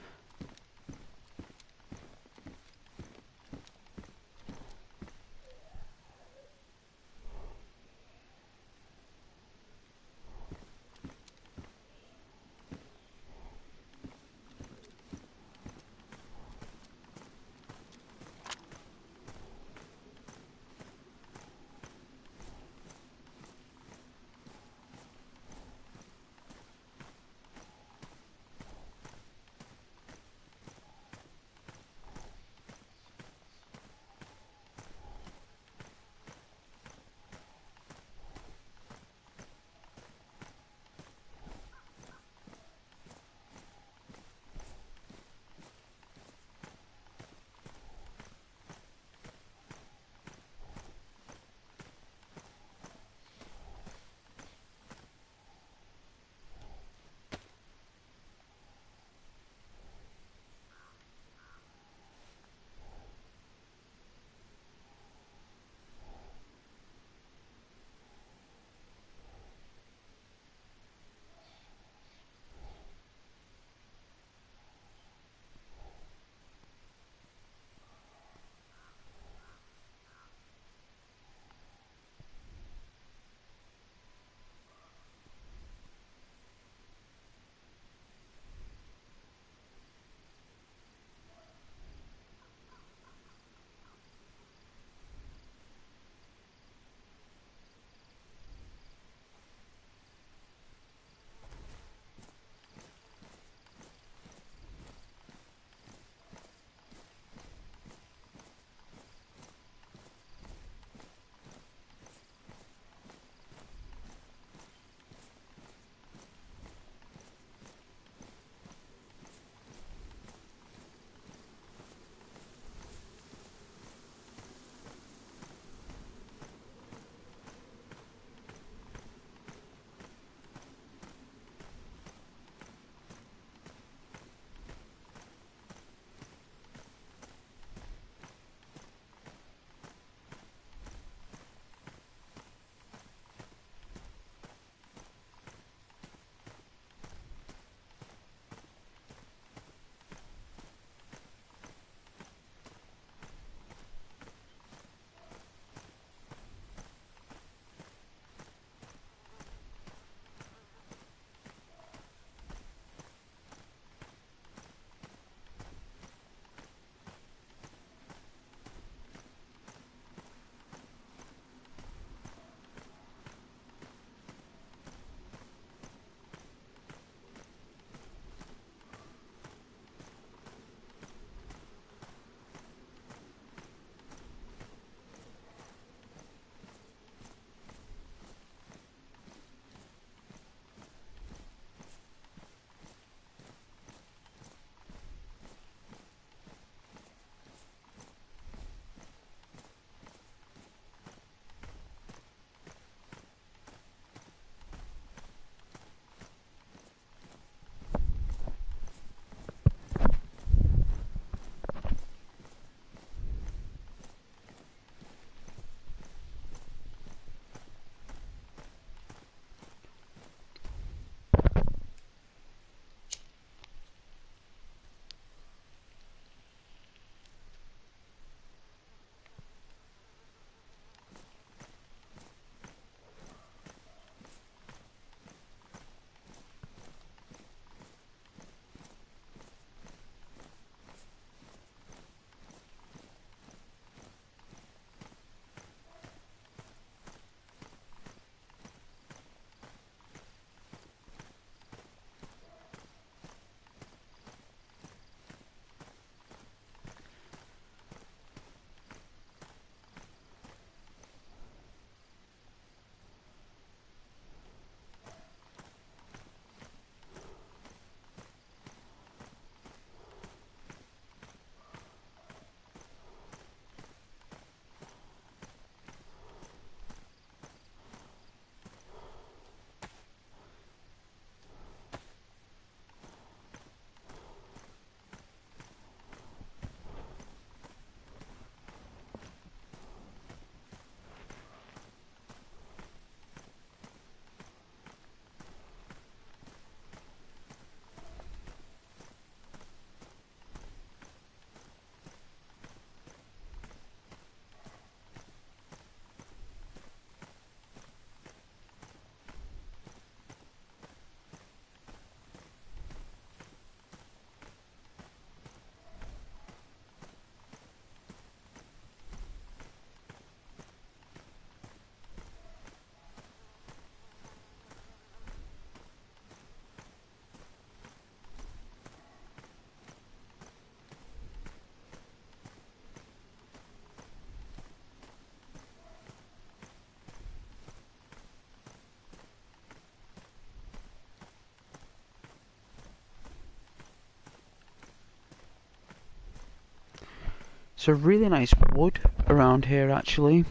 It's a really nice wood around here actually.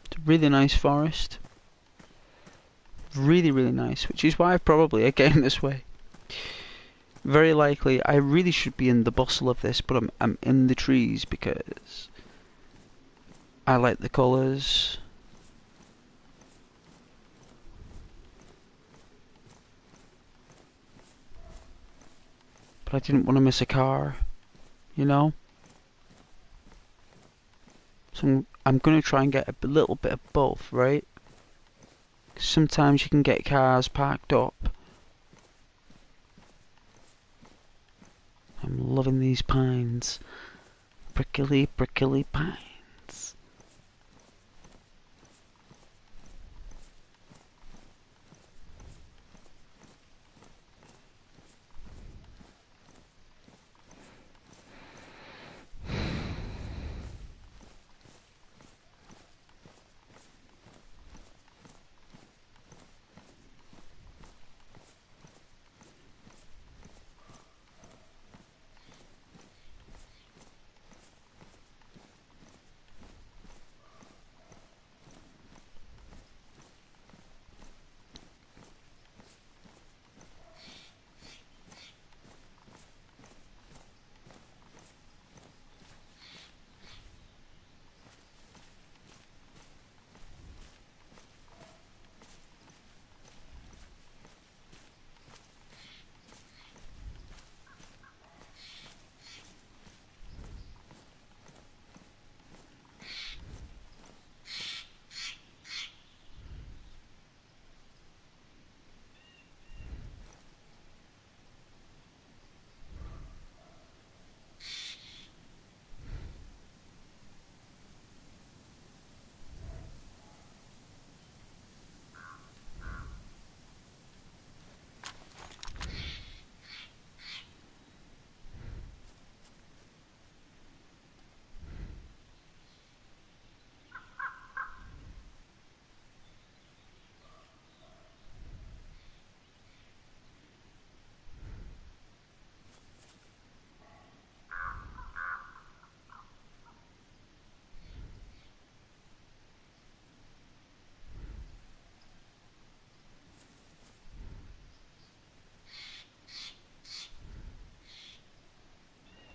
It's a really nice forest. Really, really nice, which is why I probably came this way. Very likely, I really should be in the bustle of this, but I'm in the trees because I like the colours. But I didn't want to miss a car, you know? So I'm going to try and get a little bit of both, right? Sometimes you can get cars parked up. I'm loving these pines. Prickly, prickly pines.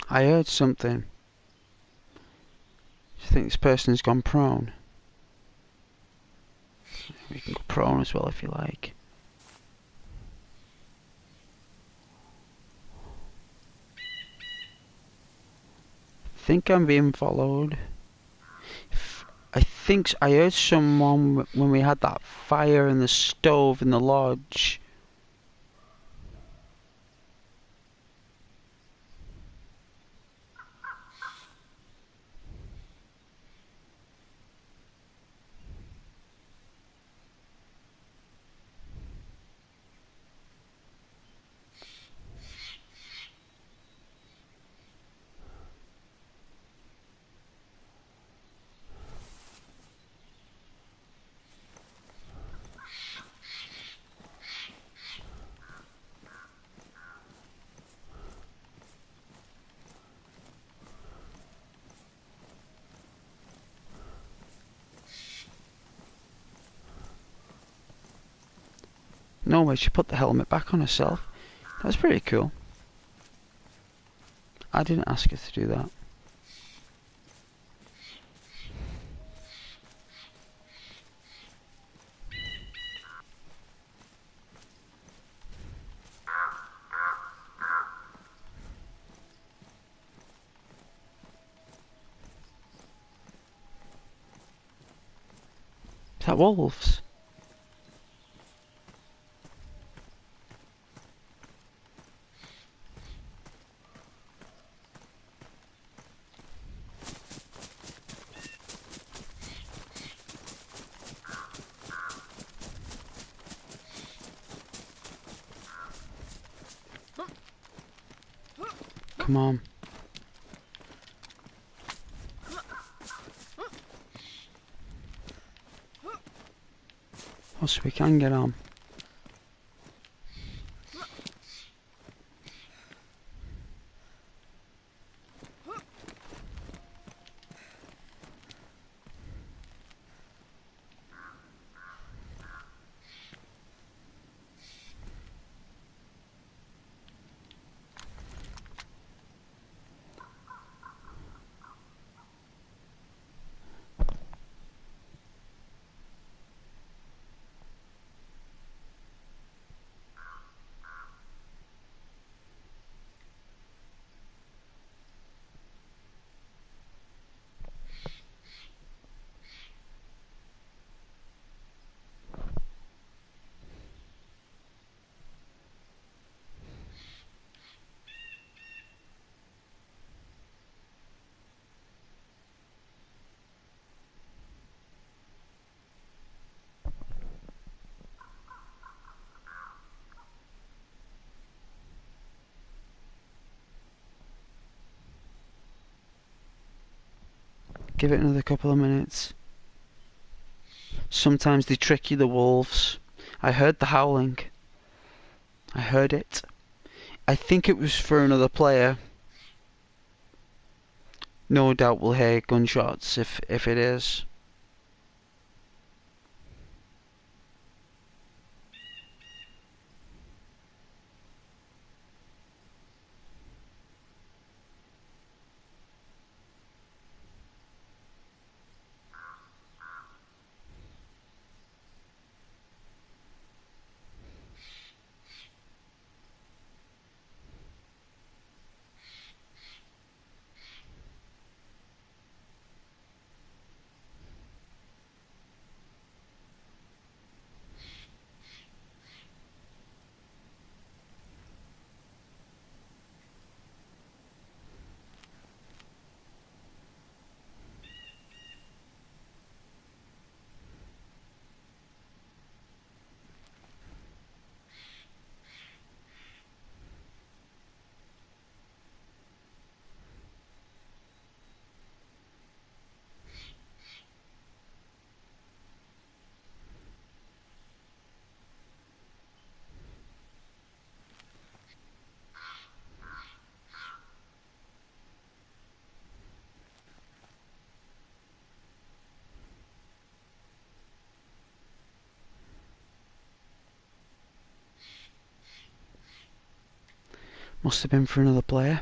I heard something. Do you think this person's gone prone? You can go prone as well if you like. I think I'm being followed. I heard someone when we had that fire in the stove in the lodge. No way, she put the helmet back on herself. That's pretty cool. I didn't ask her to do that. Is that wolves? Come on. Oh, so we can get on. Give it another couple of minutes. Sometimes they trick you, the wolves. I heard the howling. I heard it. I think it was for another player. No doubt we'll hear gunshots if it is. Must have been for another player.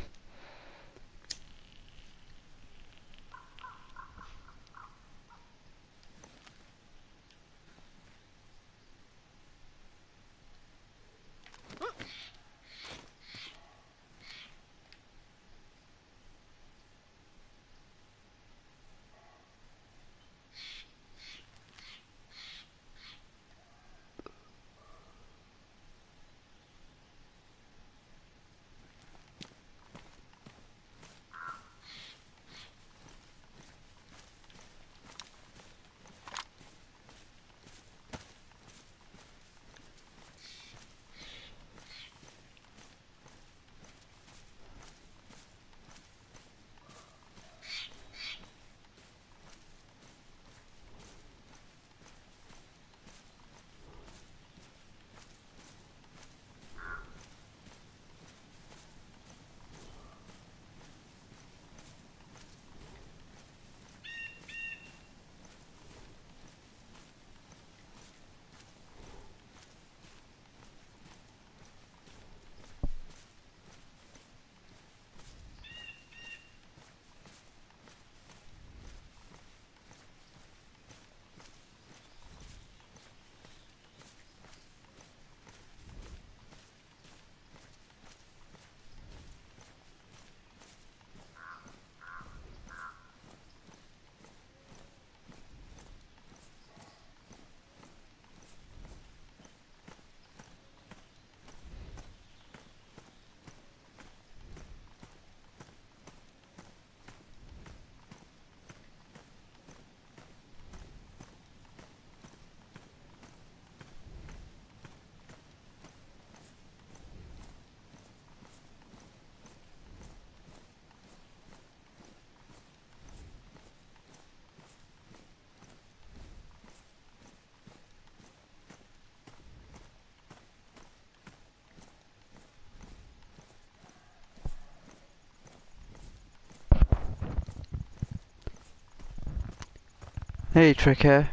Hey, Tricker.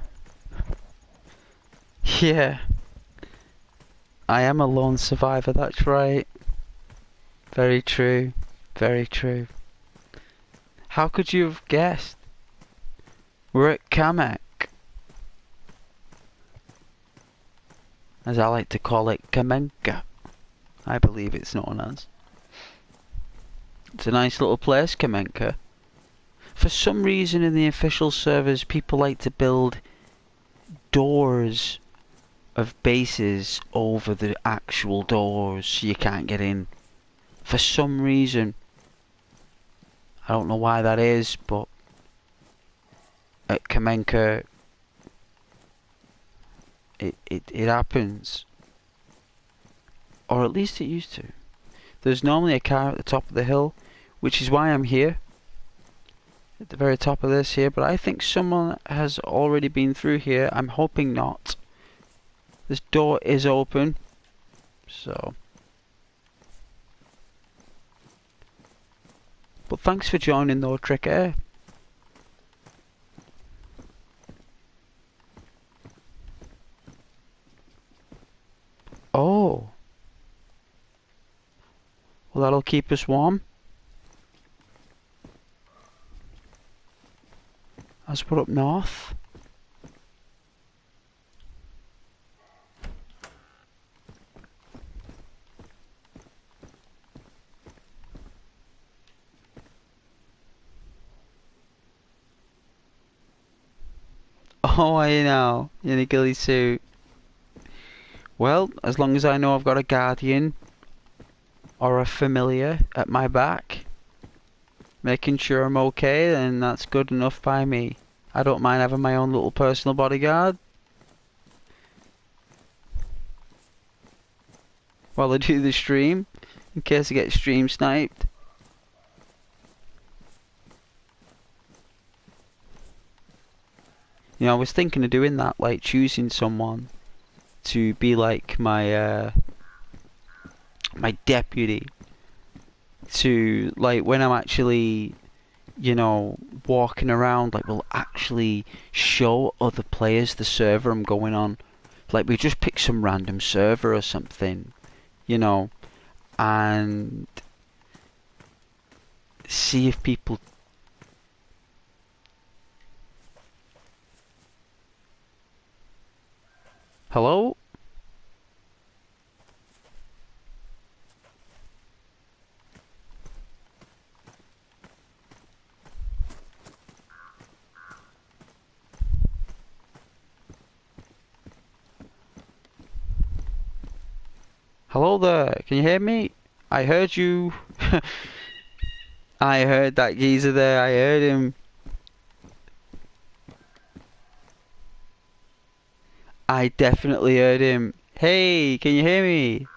Yeah, I am a lone survivor, that's right. Very true. Very true. How could you have guessed? We're at Kamek, as I like to call it, Kamenka. I believe it's known as. It's a nice little place, Kamenka. For some reason in the official servers, people like to build doors of bases over the actual doors so you can't get in. For some reason. I don't know why that is, but at Kamenka it happens. Or at least it used to. There's normally a car at the top of the hill, which is why I'm here. at the very top of this here, but I think someone has already been through here. I'm hoping not. This door is open, so. But thanks for joining though, Tricker. Oh. Well, that'll keep us warm. As we're up north. Oh, I know. In a ghillie suit. Well, as long as I know I've got a guardian or a familiar at my back, making sure I'm okay, then that's good enough by me. I don't mind having my own little personal bodyguard. While I do the stream, in case I get stream sniped. You know, I was thinking of doing that, like choosing someone to be like my my deputy. To like when I'm actually, you know, walking around, like will actually show other players the server I'm going on. Like we just pick some random server or something, you know, and see if people. Hello? Hello there, can you hear me? I heard you. I heard that geezer there, I heard him. I definitely heard him. Hey, can you hear me?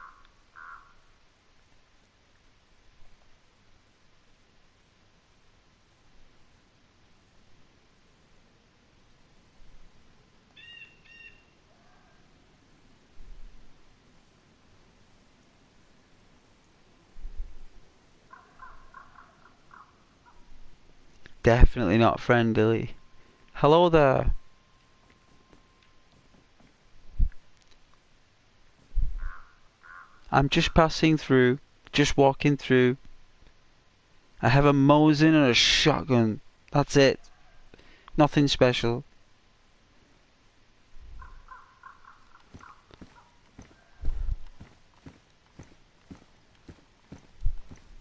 Definitely not friendly. Hello there. I'm just passing through, just walking through. I have a Mosin and a shotgun. That's it. Nothing special.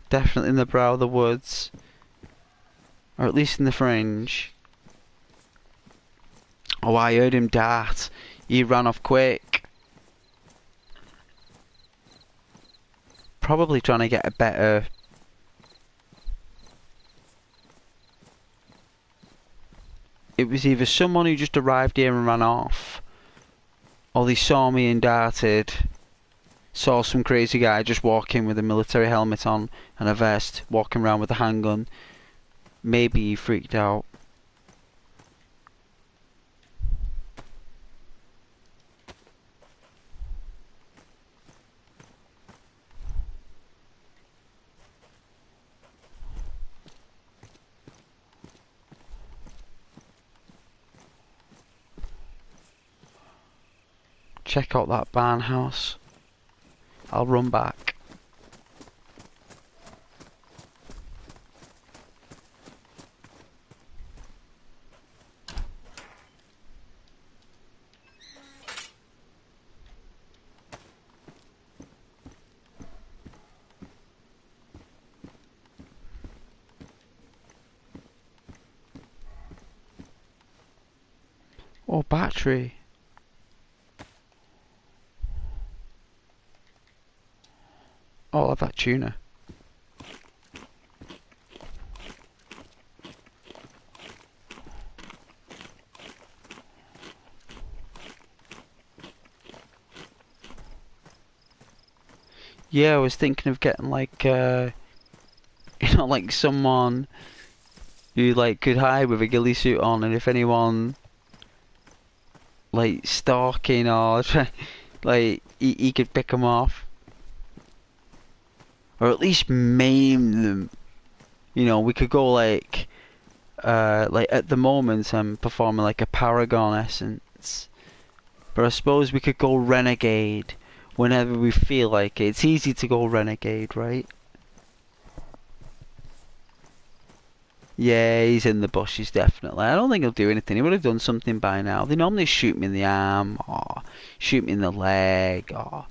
Definitely in the brow of the woods. Or at least in the fringe. Oh, I heard him dart. He ran off quick. Probably trying to get a better... It was either someone who just arrived here and ran off, or they saw me and darted. Saw some crazy guy just walking with a military helmet on and a vest, walking around with a handgun. Maybe he freaked out. Check out that barn house. I'll run back. Oh, battery. Oh, I love that tuna. Yeah, I was thinking of getting like, you know, like someone You like could hide with a ghillie suit on, and if anyone like stalking or like he could pick them off, or at least maim them. You know, we could go like at the moment I'm performing like a Paragon essence, but I suppose we could go Renegade whenever we feel like it. It's easy to go Renegade, right? Yeah, he's in the bushes, definitely. I don't think he'll do anything. He would have done something by now. They normally shoot me in the arm, or shoot me in the leg, or,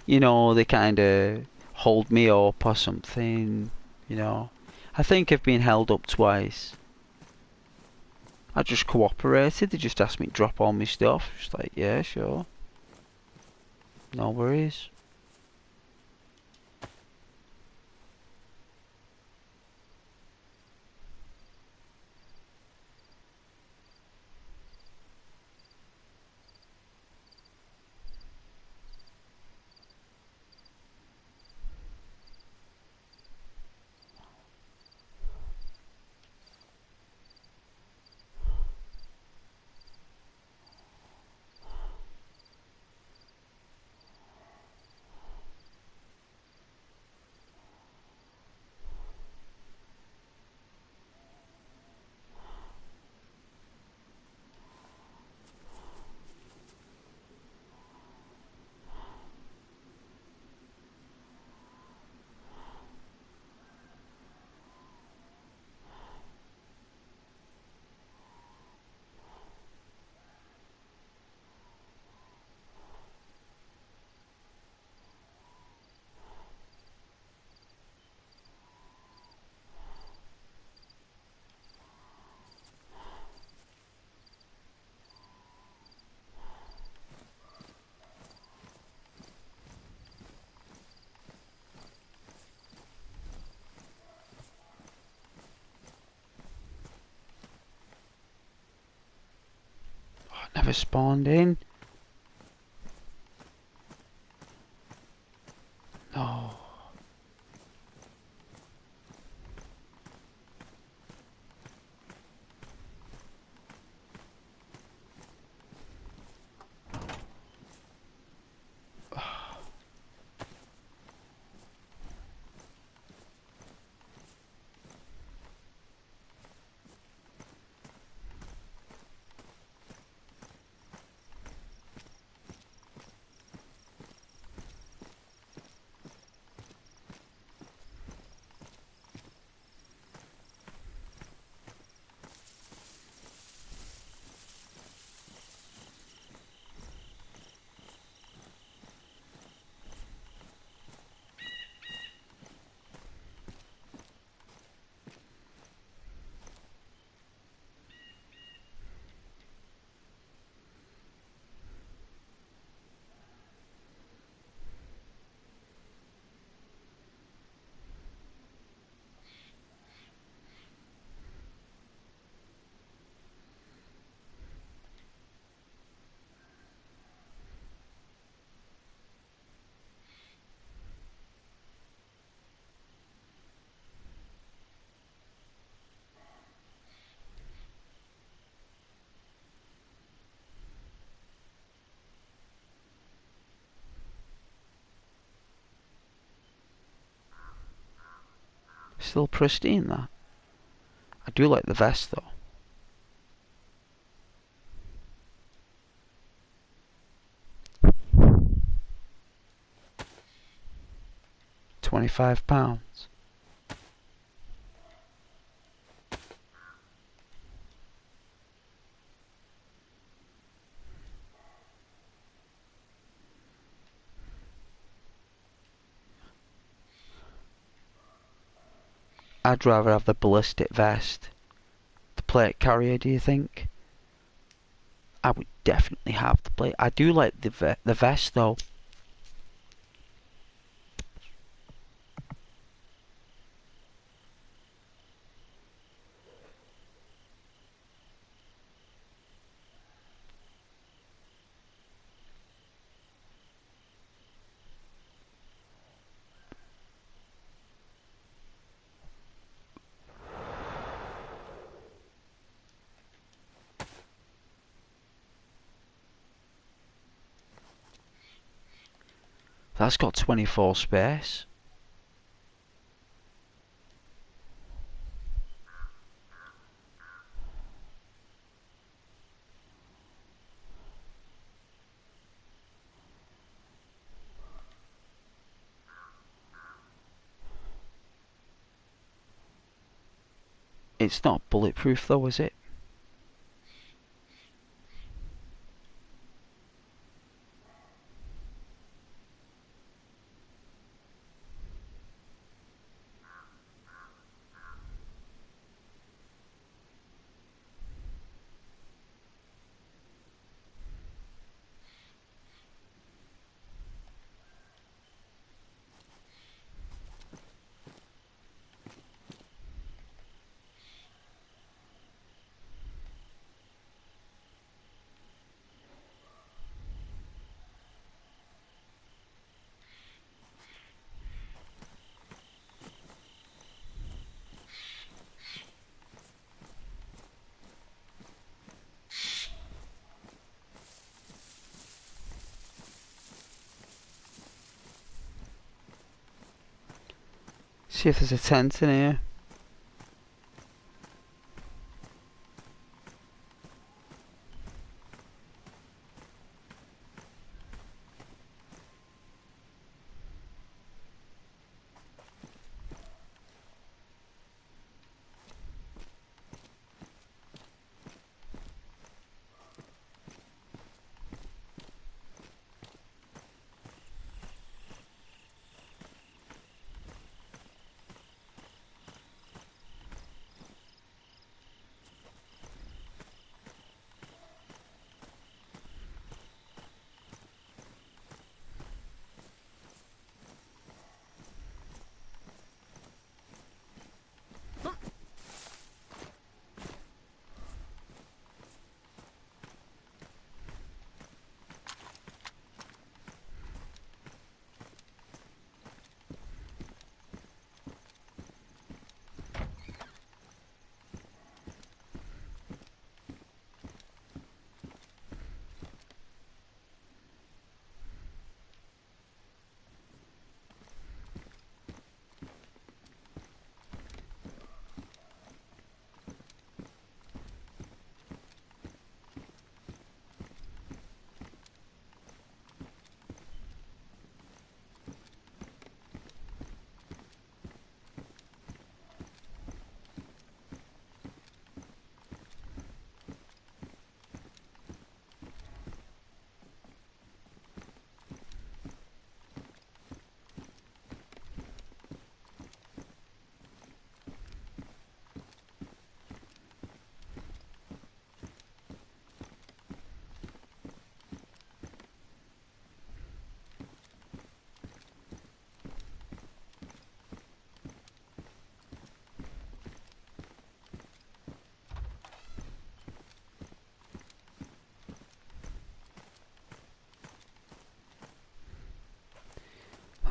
you know, they kind of hold me up or something, you know. I think I've been held up twice. I just cooperated. They just asked me to drop all my stuff. Just like, yeah, sure. No worries. Oh, never spawned in. No. Still pristine, that. I do like the vest, though. £25. I'd rather have the ballistic vest. The plate carrier, do you think? I would definitely have the plate. I do like the vest, though. That's got 24 space. It's not bulletproof though, is it? See if there's a tent in here.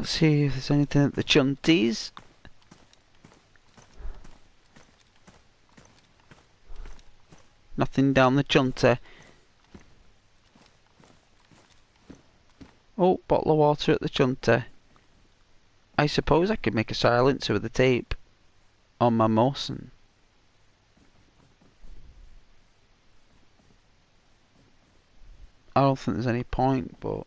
Let's see if there's anything at the chunties. Nothing down the chunty. Oh, bottle of water at the chunty. I suppose I could make a silencer with the tape on my Mawson. I don't think there's any point, but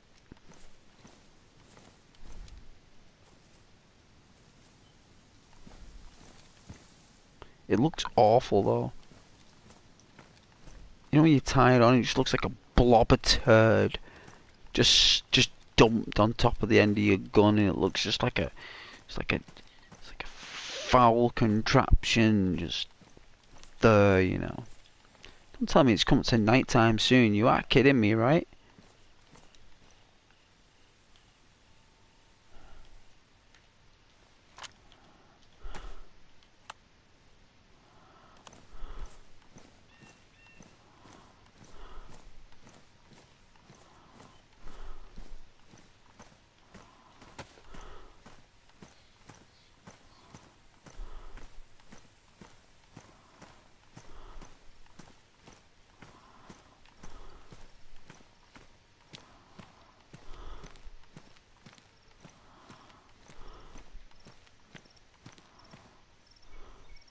it looks awful though. You know when you tie it on, it just looks like a blob of turd, just dumped on top of the end of your gun, and it looks just like it's like a foul contraption, just there, you know. Don't tell me it's coming to night time soon. You are kidding me, right?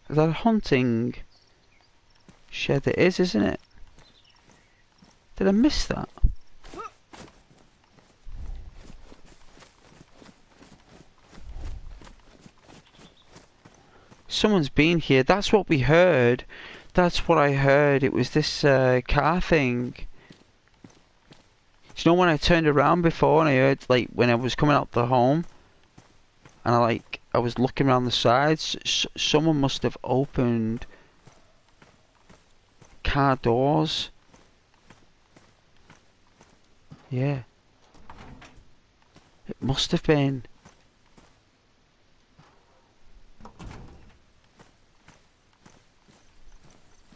Is that a hunting shed? It is, isn't it? Did I miss that? Someone's been here. That's what we heard. That's what I heard. It was this car thing. Do you know when I turned around before and I heard, like, when I was coming out the home, and I was looking around the sides, someone must have opened car doors. Yeah. It must have been.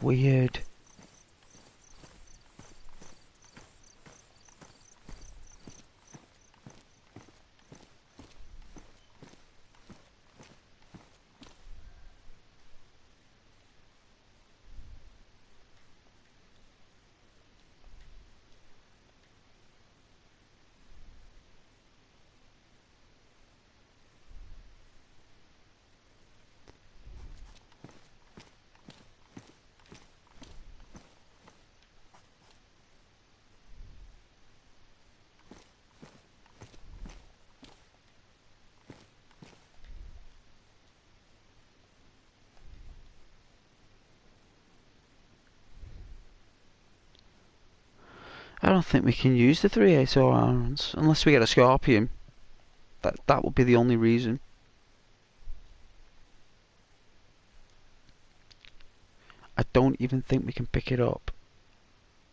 Weird. I don't think we can use the 380 rounds unless we get a scorpion. That would be the only reason. I don't even think we can pick it up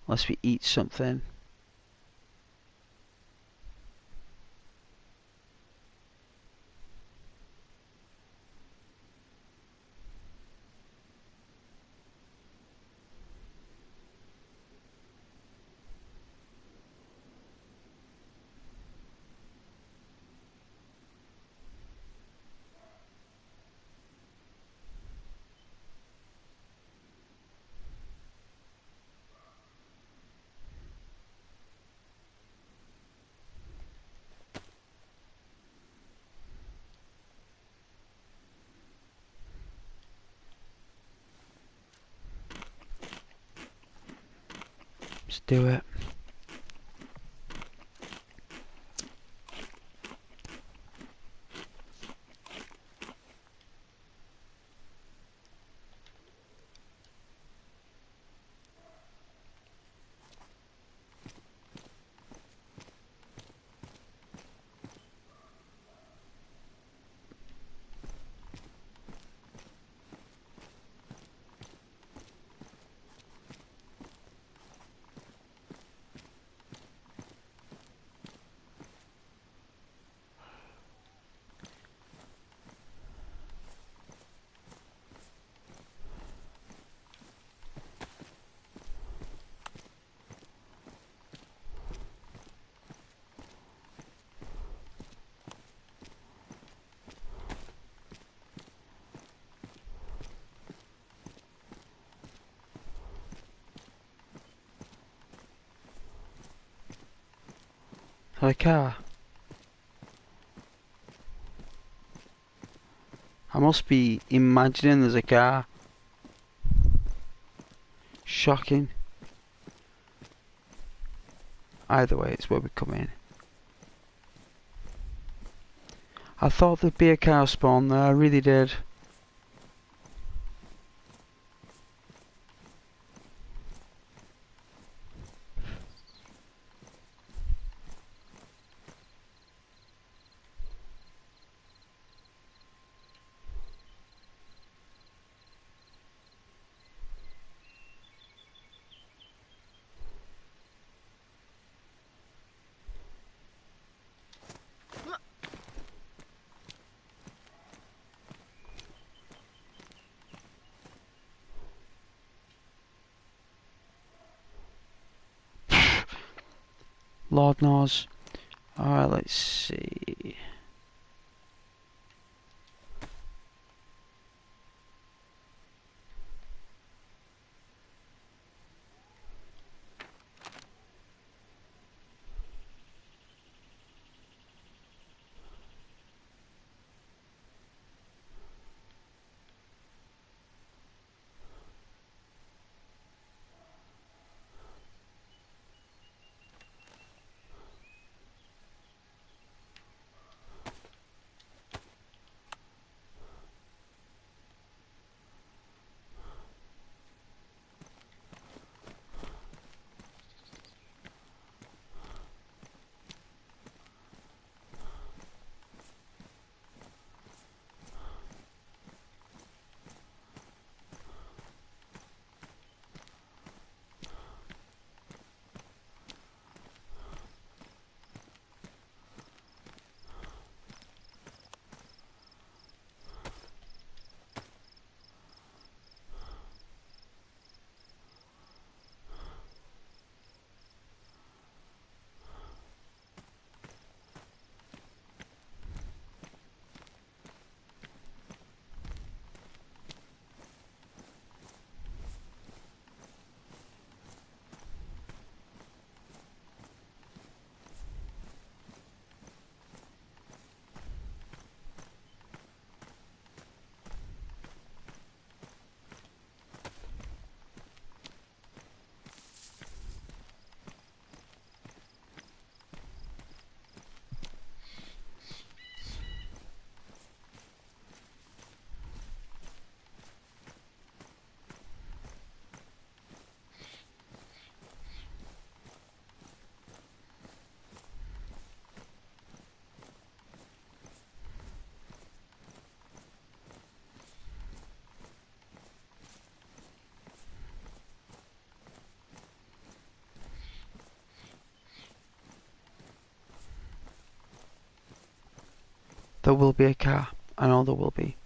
unless we eat something. Let's do it. A car. I must be imagining there's a car. Shocking. Either way, it's where we come in. I thought there'd be a car spawn there, I really did. Lord knows. Alright, let's see. There will be a car. I know there will be.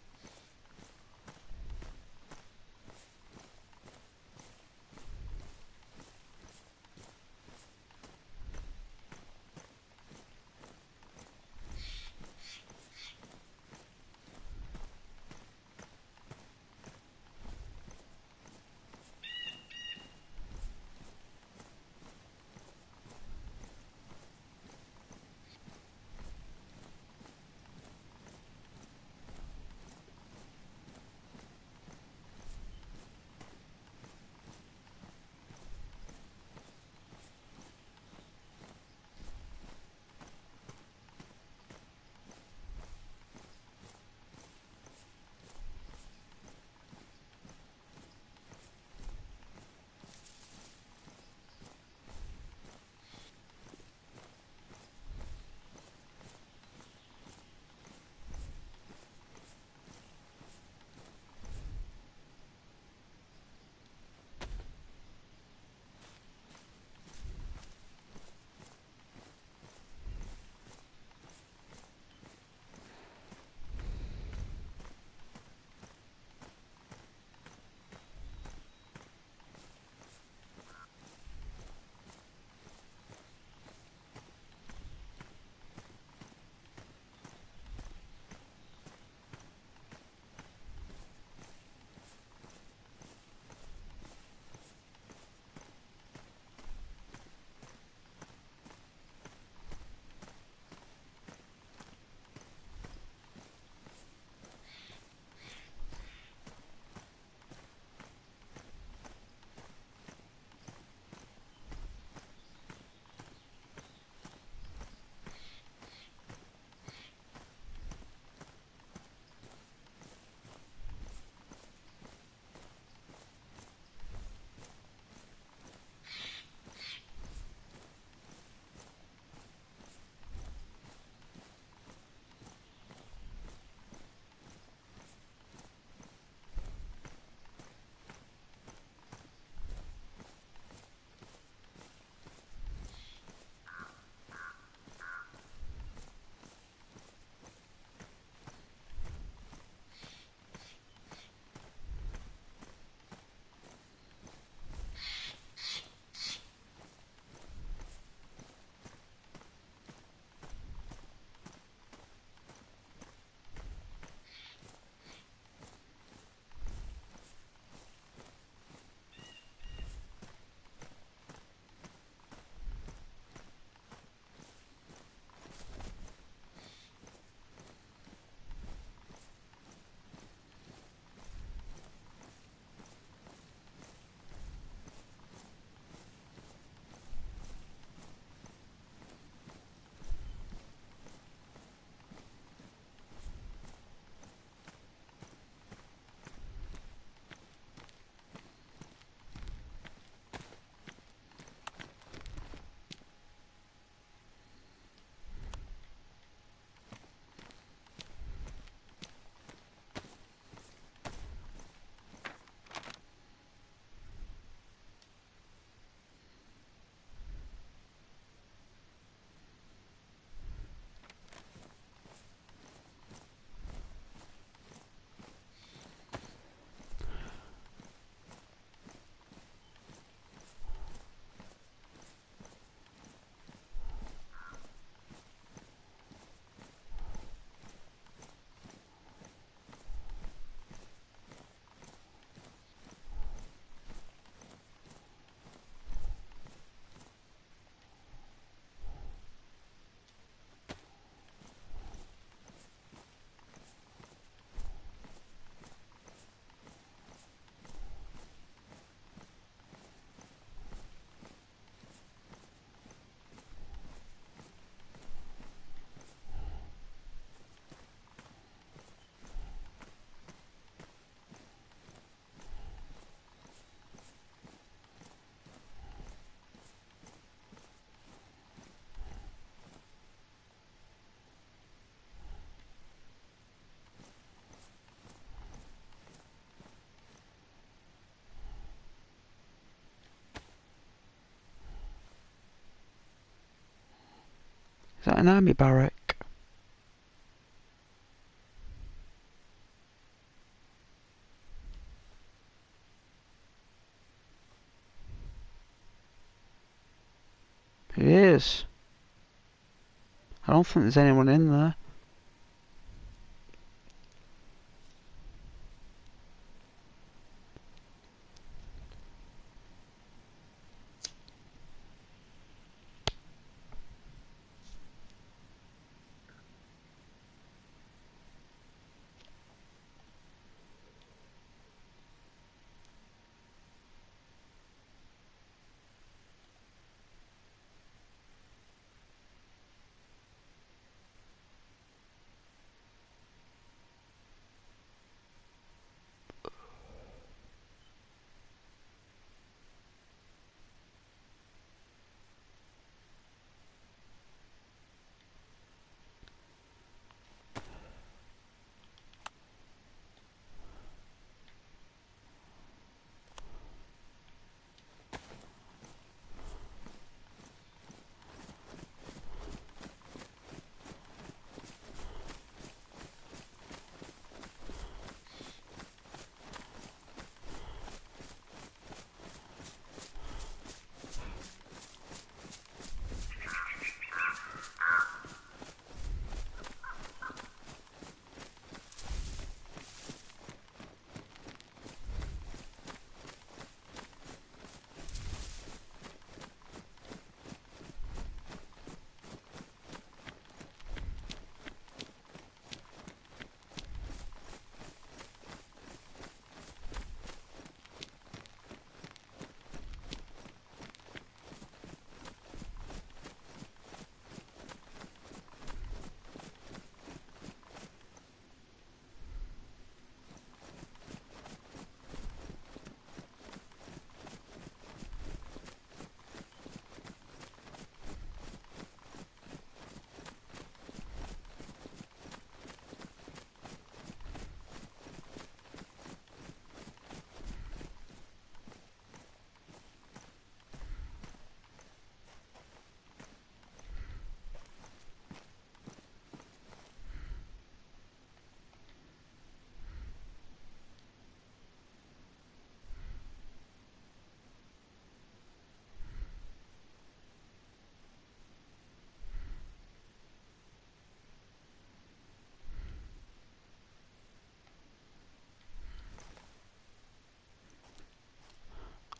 Is that an army barrack? It is. I don't think there's anyone in there.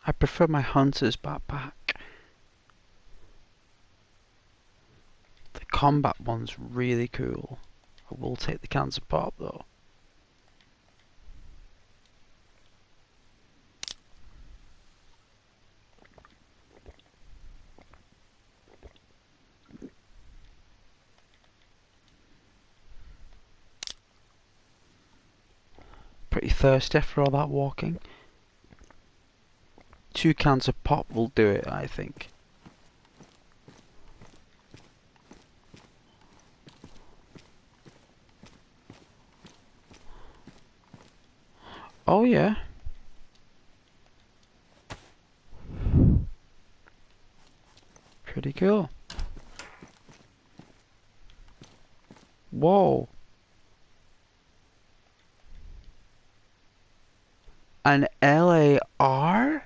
I prefer my hunter's backpack. The combat one's really cool. I will take the cancer pop though. Pretty thirsty after all that walking. 2 cans of pop will do it, I think. Oh yeah. Pretty cool. Whoa. An LAR?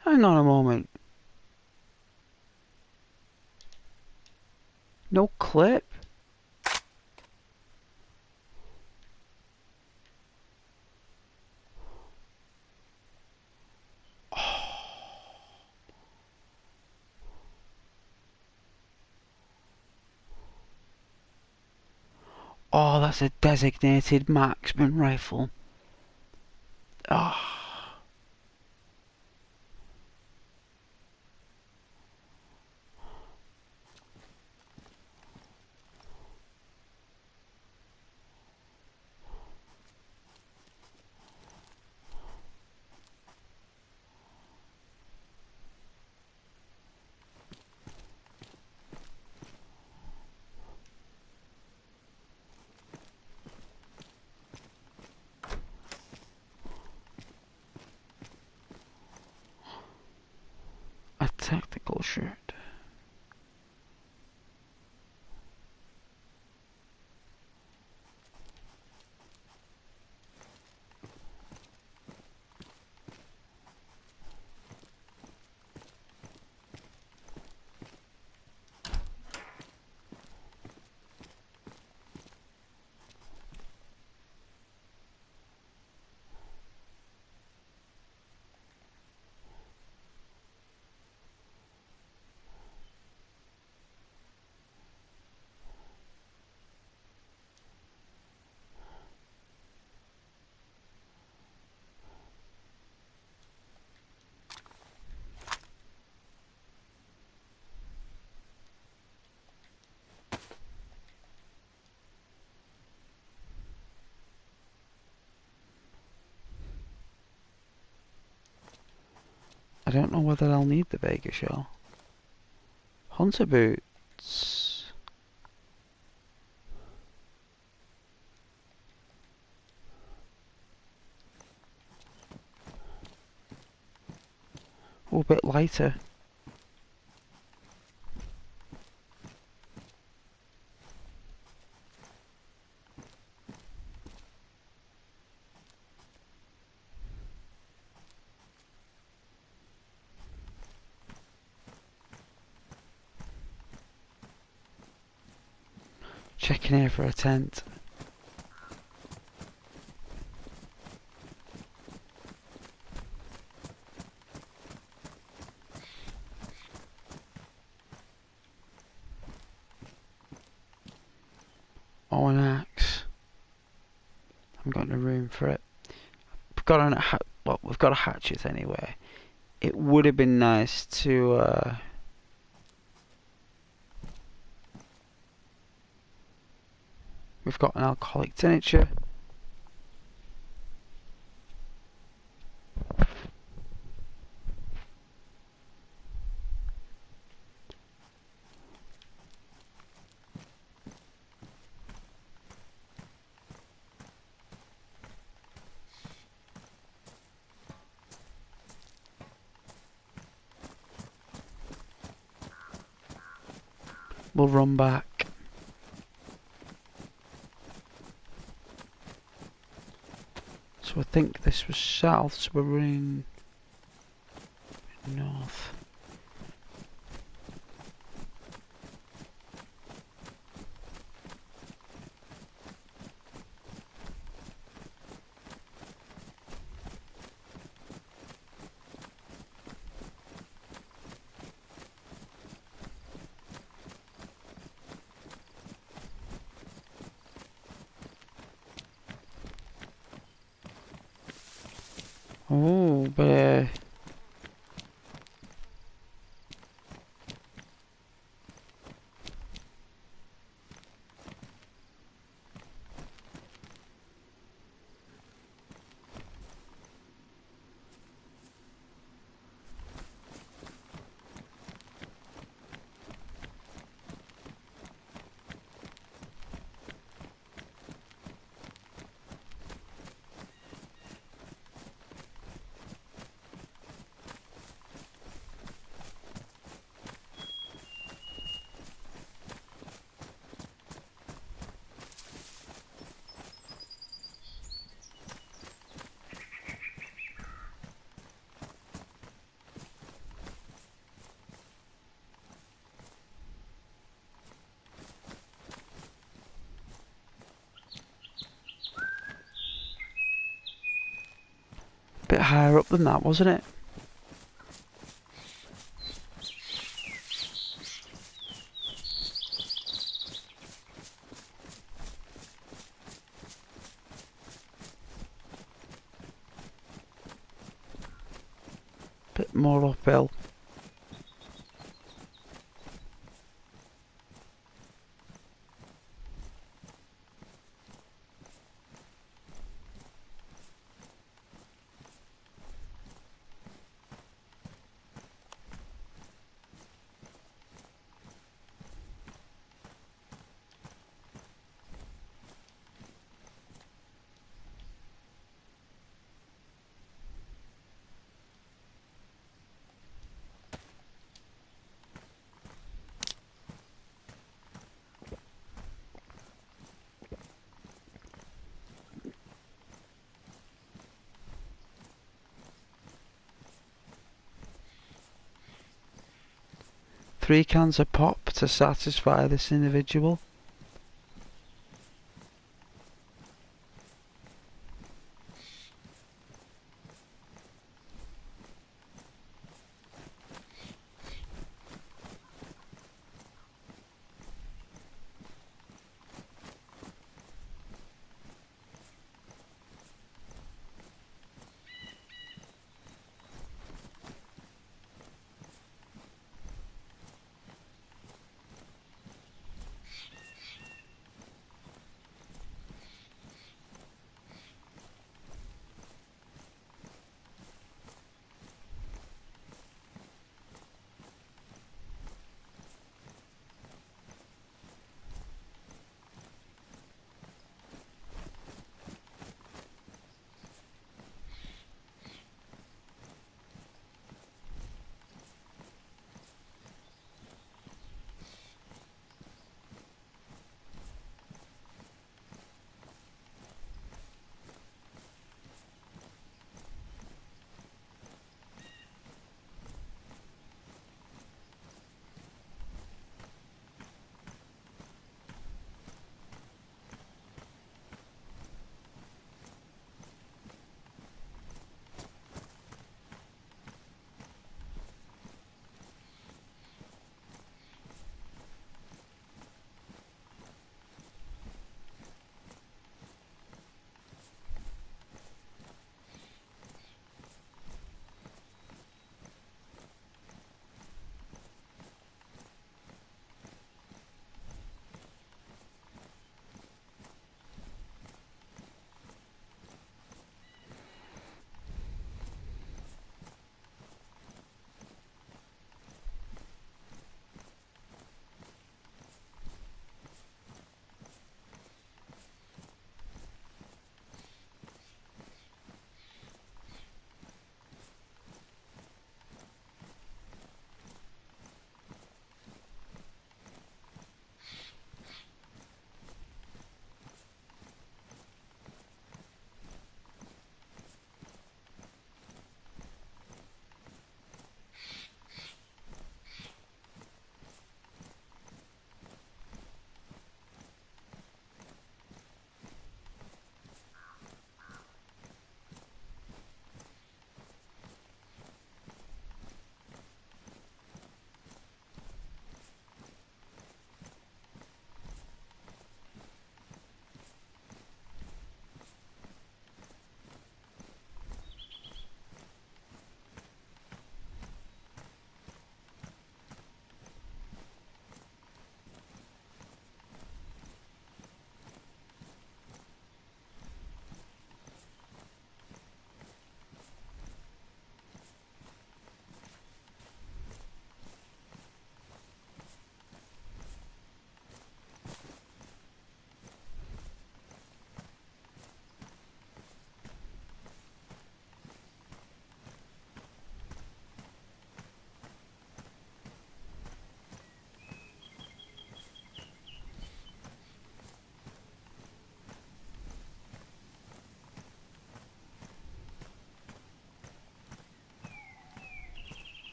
Hang on a moment. No clip? Oh, that's a designated marksman rifle. Ah. A tactical shirt. I don't know whether I'll need the Vega shell. Hunter boots. Oh, a bit lighter. Checking here for a tent. Oh, an axe. I've got no room for it. We've got we've got a hatchet anyway. It would have been nice to we've got an alcoholic tincture. We'll run back. So I think this was south, so we're running north. Oh, but a bit higher up than that, wasn't it? Bit more uphill. Three cans of pop to satisfy this individual.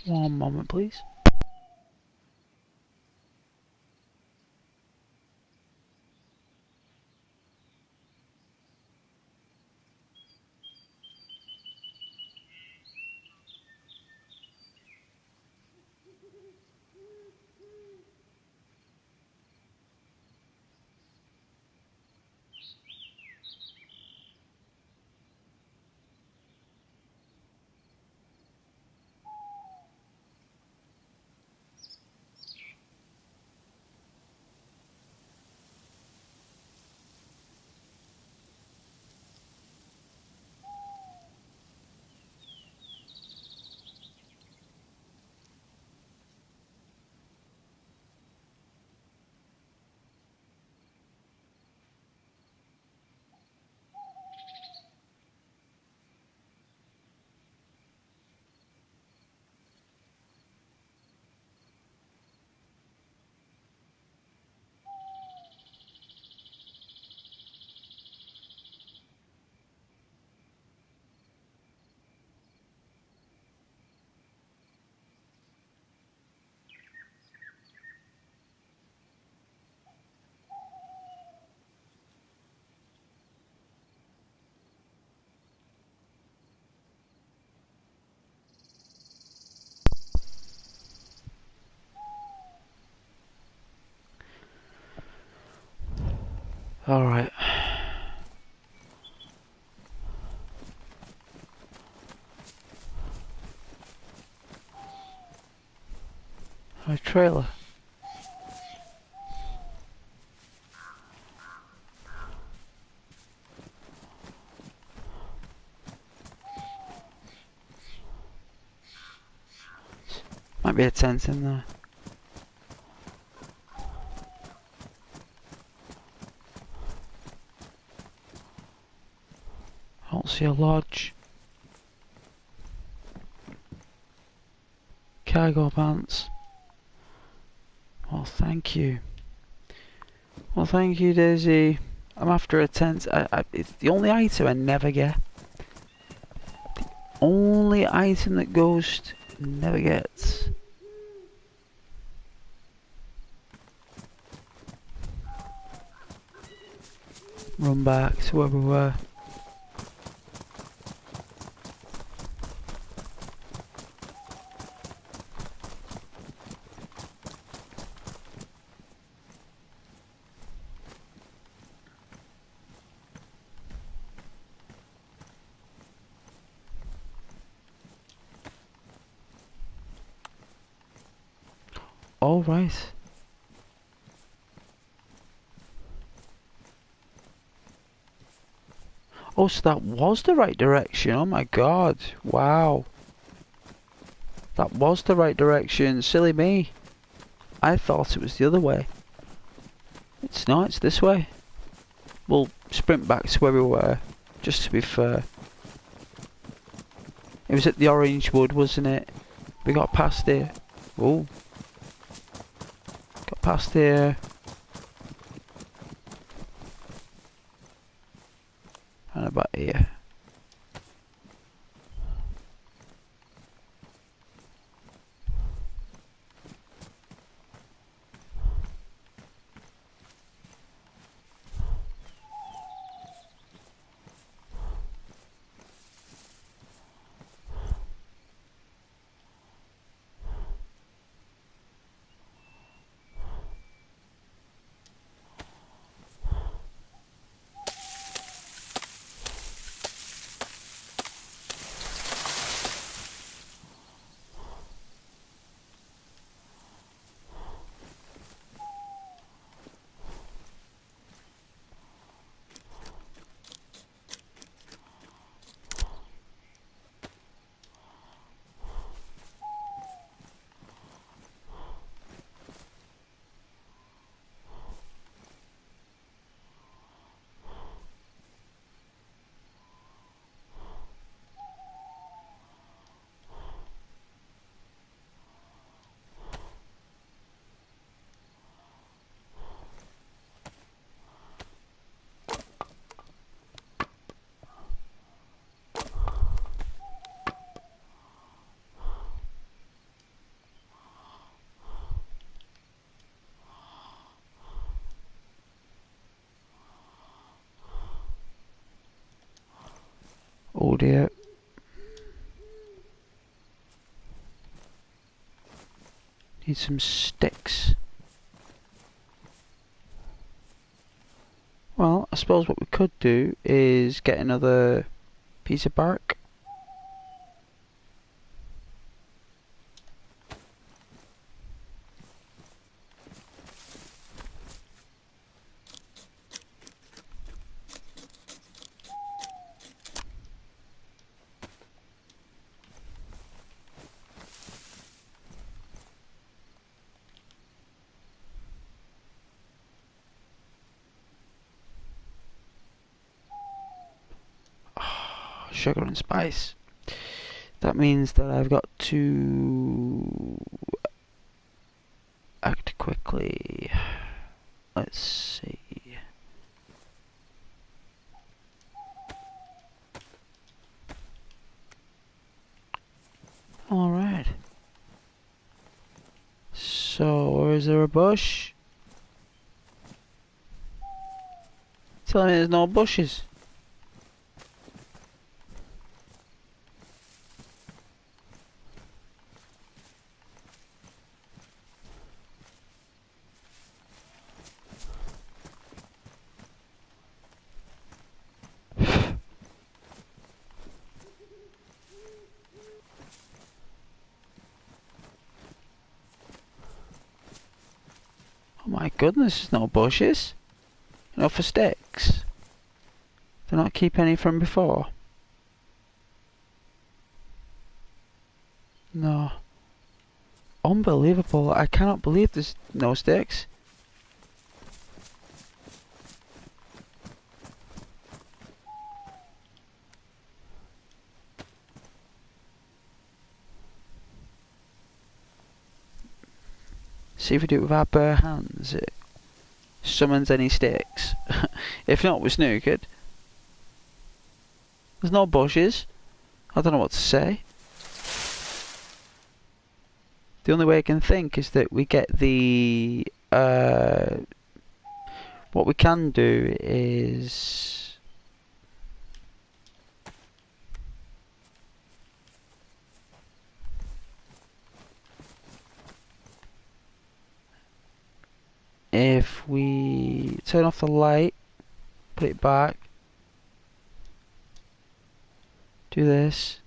One moment, please. Alright. A trailer. Might be a tent in there. I don't see a lodge. Cargo pants. Well, thank you. Well, thank you, DayZ. I'm after a tent. It's the only item I never get. The only item that Ghost never gets. Run back to where we were. All right. Oh, so that was the right direction. Oh my god. Wow. That was the right direction. Silly me. I thought it was the other way. It's not, it's this way. We'll sprint back to where we were, just to be fair. It was at the orange wood, wasn't it? We got past here. Oh. Got past here. And about here. idea. Need some sticks. Well, I suppose what we could do is get another piece of bark. Sugar and spice. That means that I've got to act quickly. Let's see. Alright. So, is there a bush? Tell me there's no bushes. Oh my goodness, there's no bushes. No for sticks. Did I not keep any from before? No. Unbelievable. I cannot believe there's no sticks. See if we do it with our bare hands. It summons any sticks. If not, we're snookered. There's no bushes. I don't know what to say. The only way I can think is that we get the... what we can do is... if we turn off the light, put it back, do this,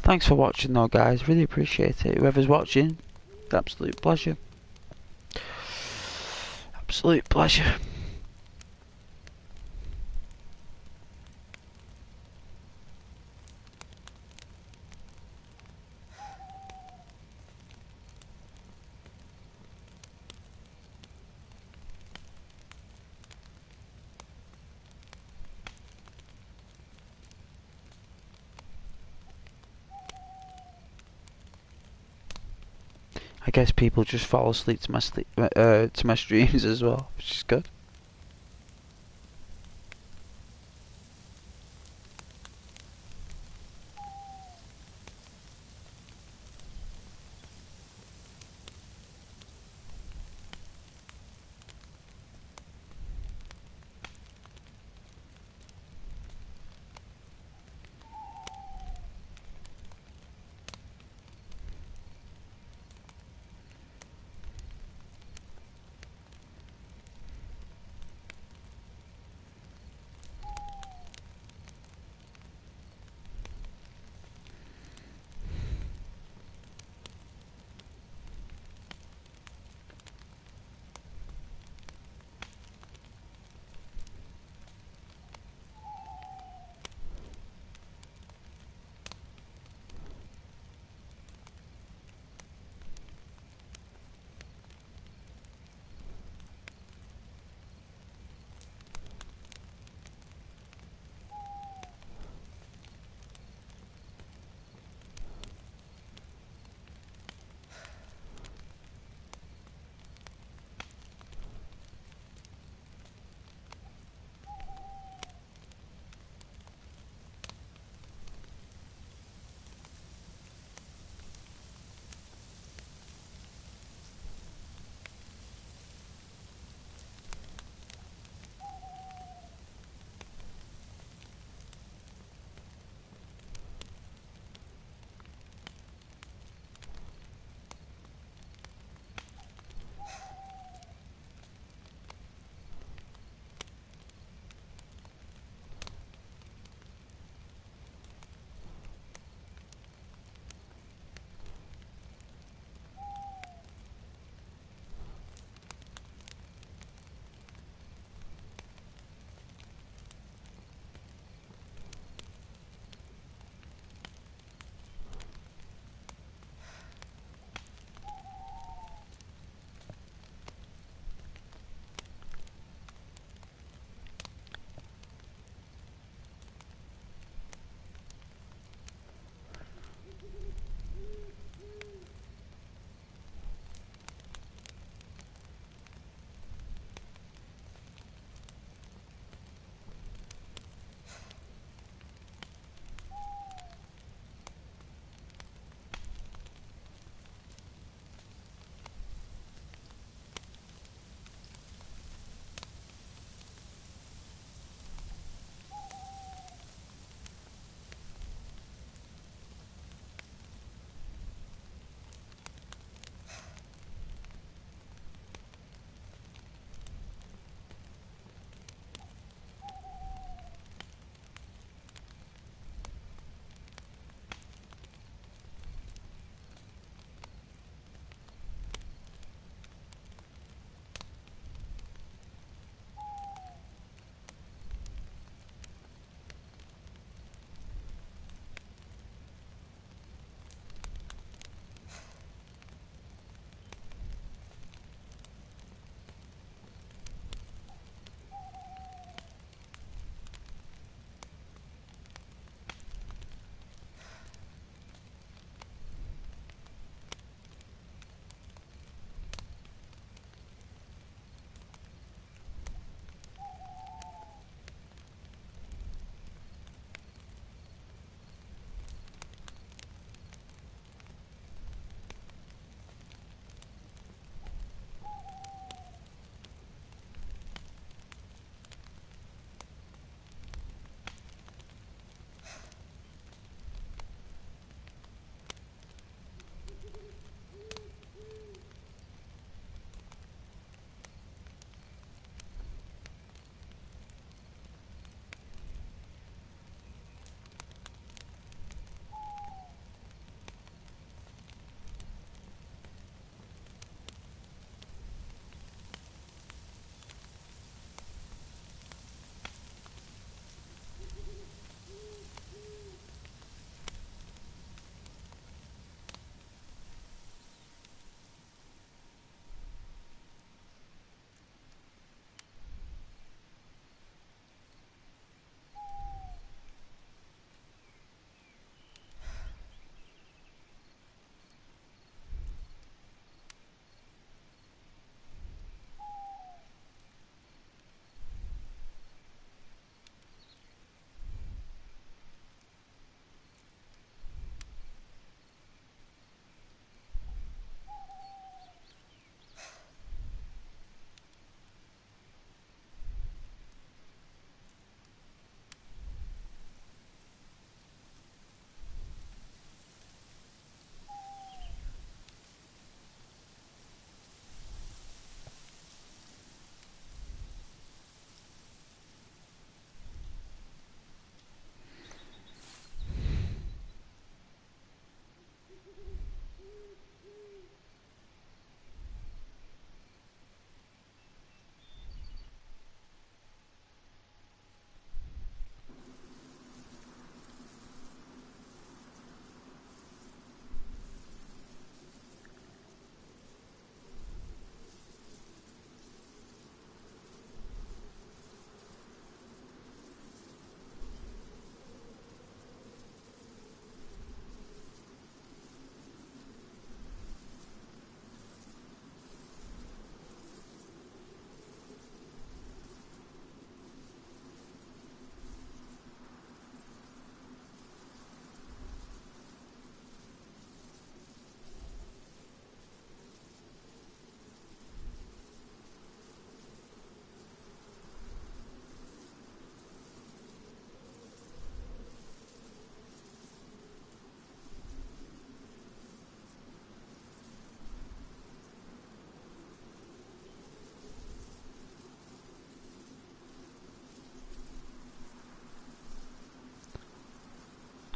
Thanks for watching though, guys. Really appreciate it. Whoever's watching, absolute pleasure. Absolute pleasure. I guess people just fall asleep to my streams as well, which is good.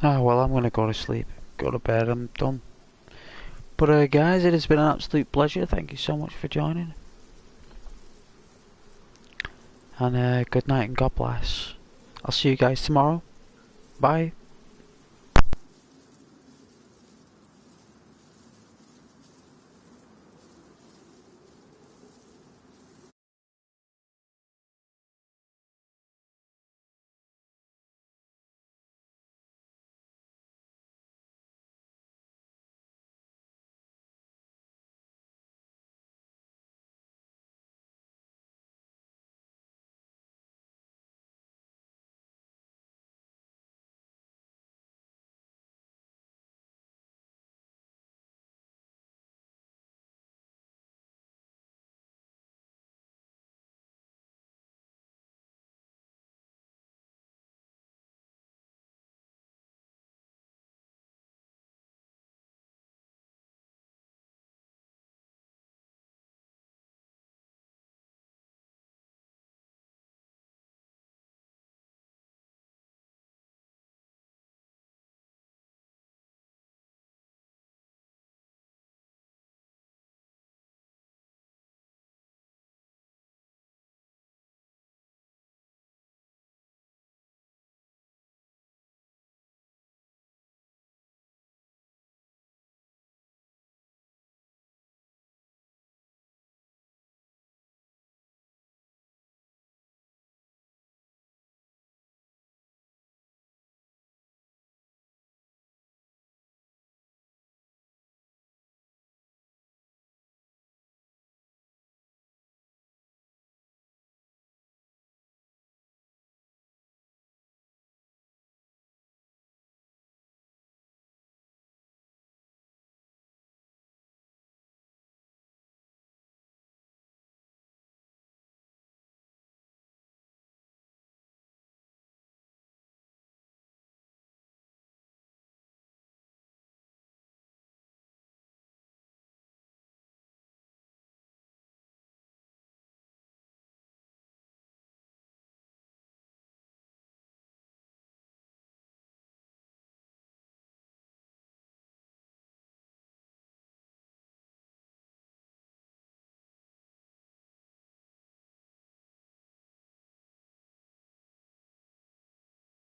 Oh well, I'm gonna go to sleep. Go to bed, I'm done. But guys, it has been an absolute pleasure. Thank you so much for joining. And good night and God bless. I'll see you guys tomorrow. Bye.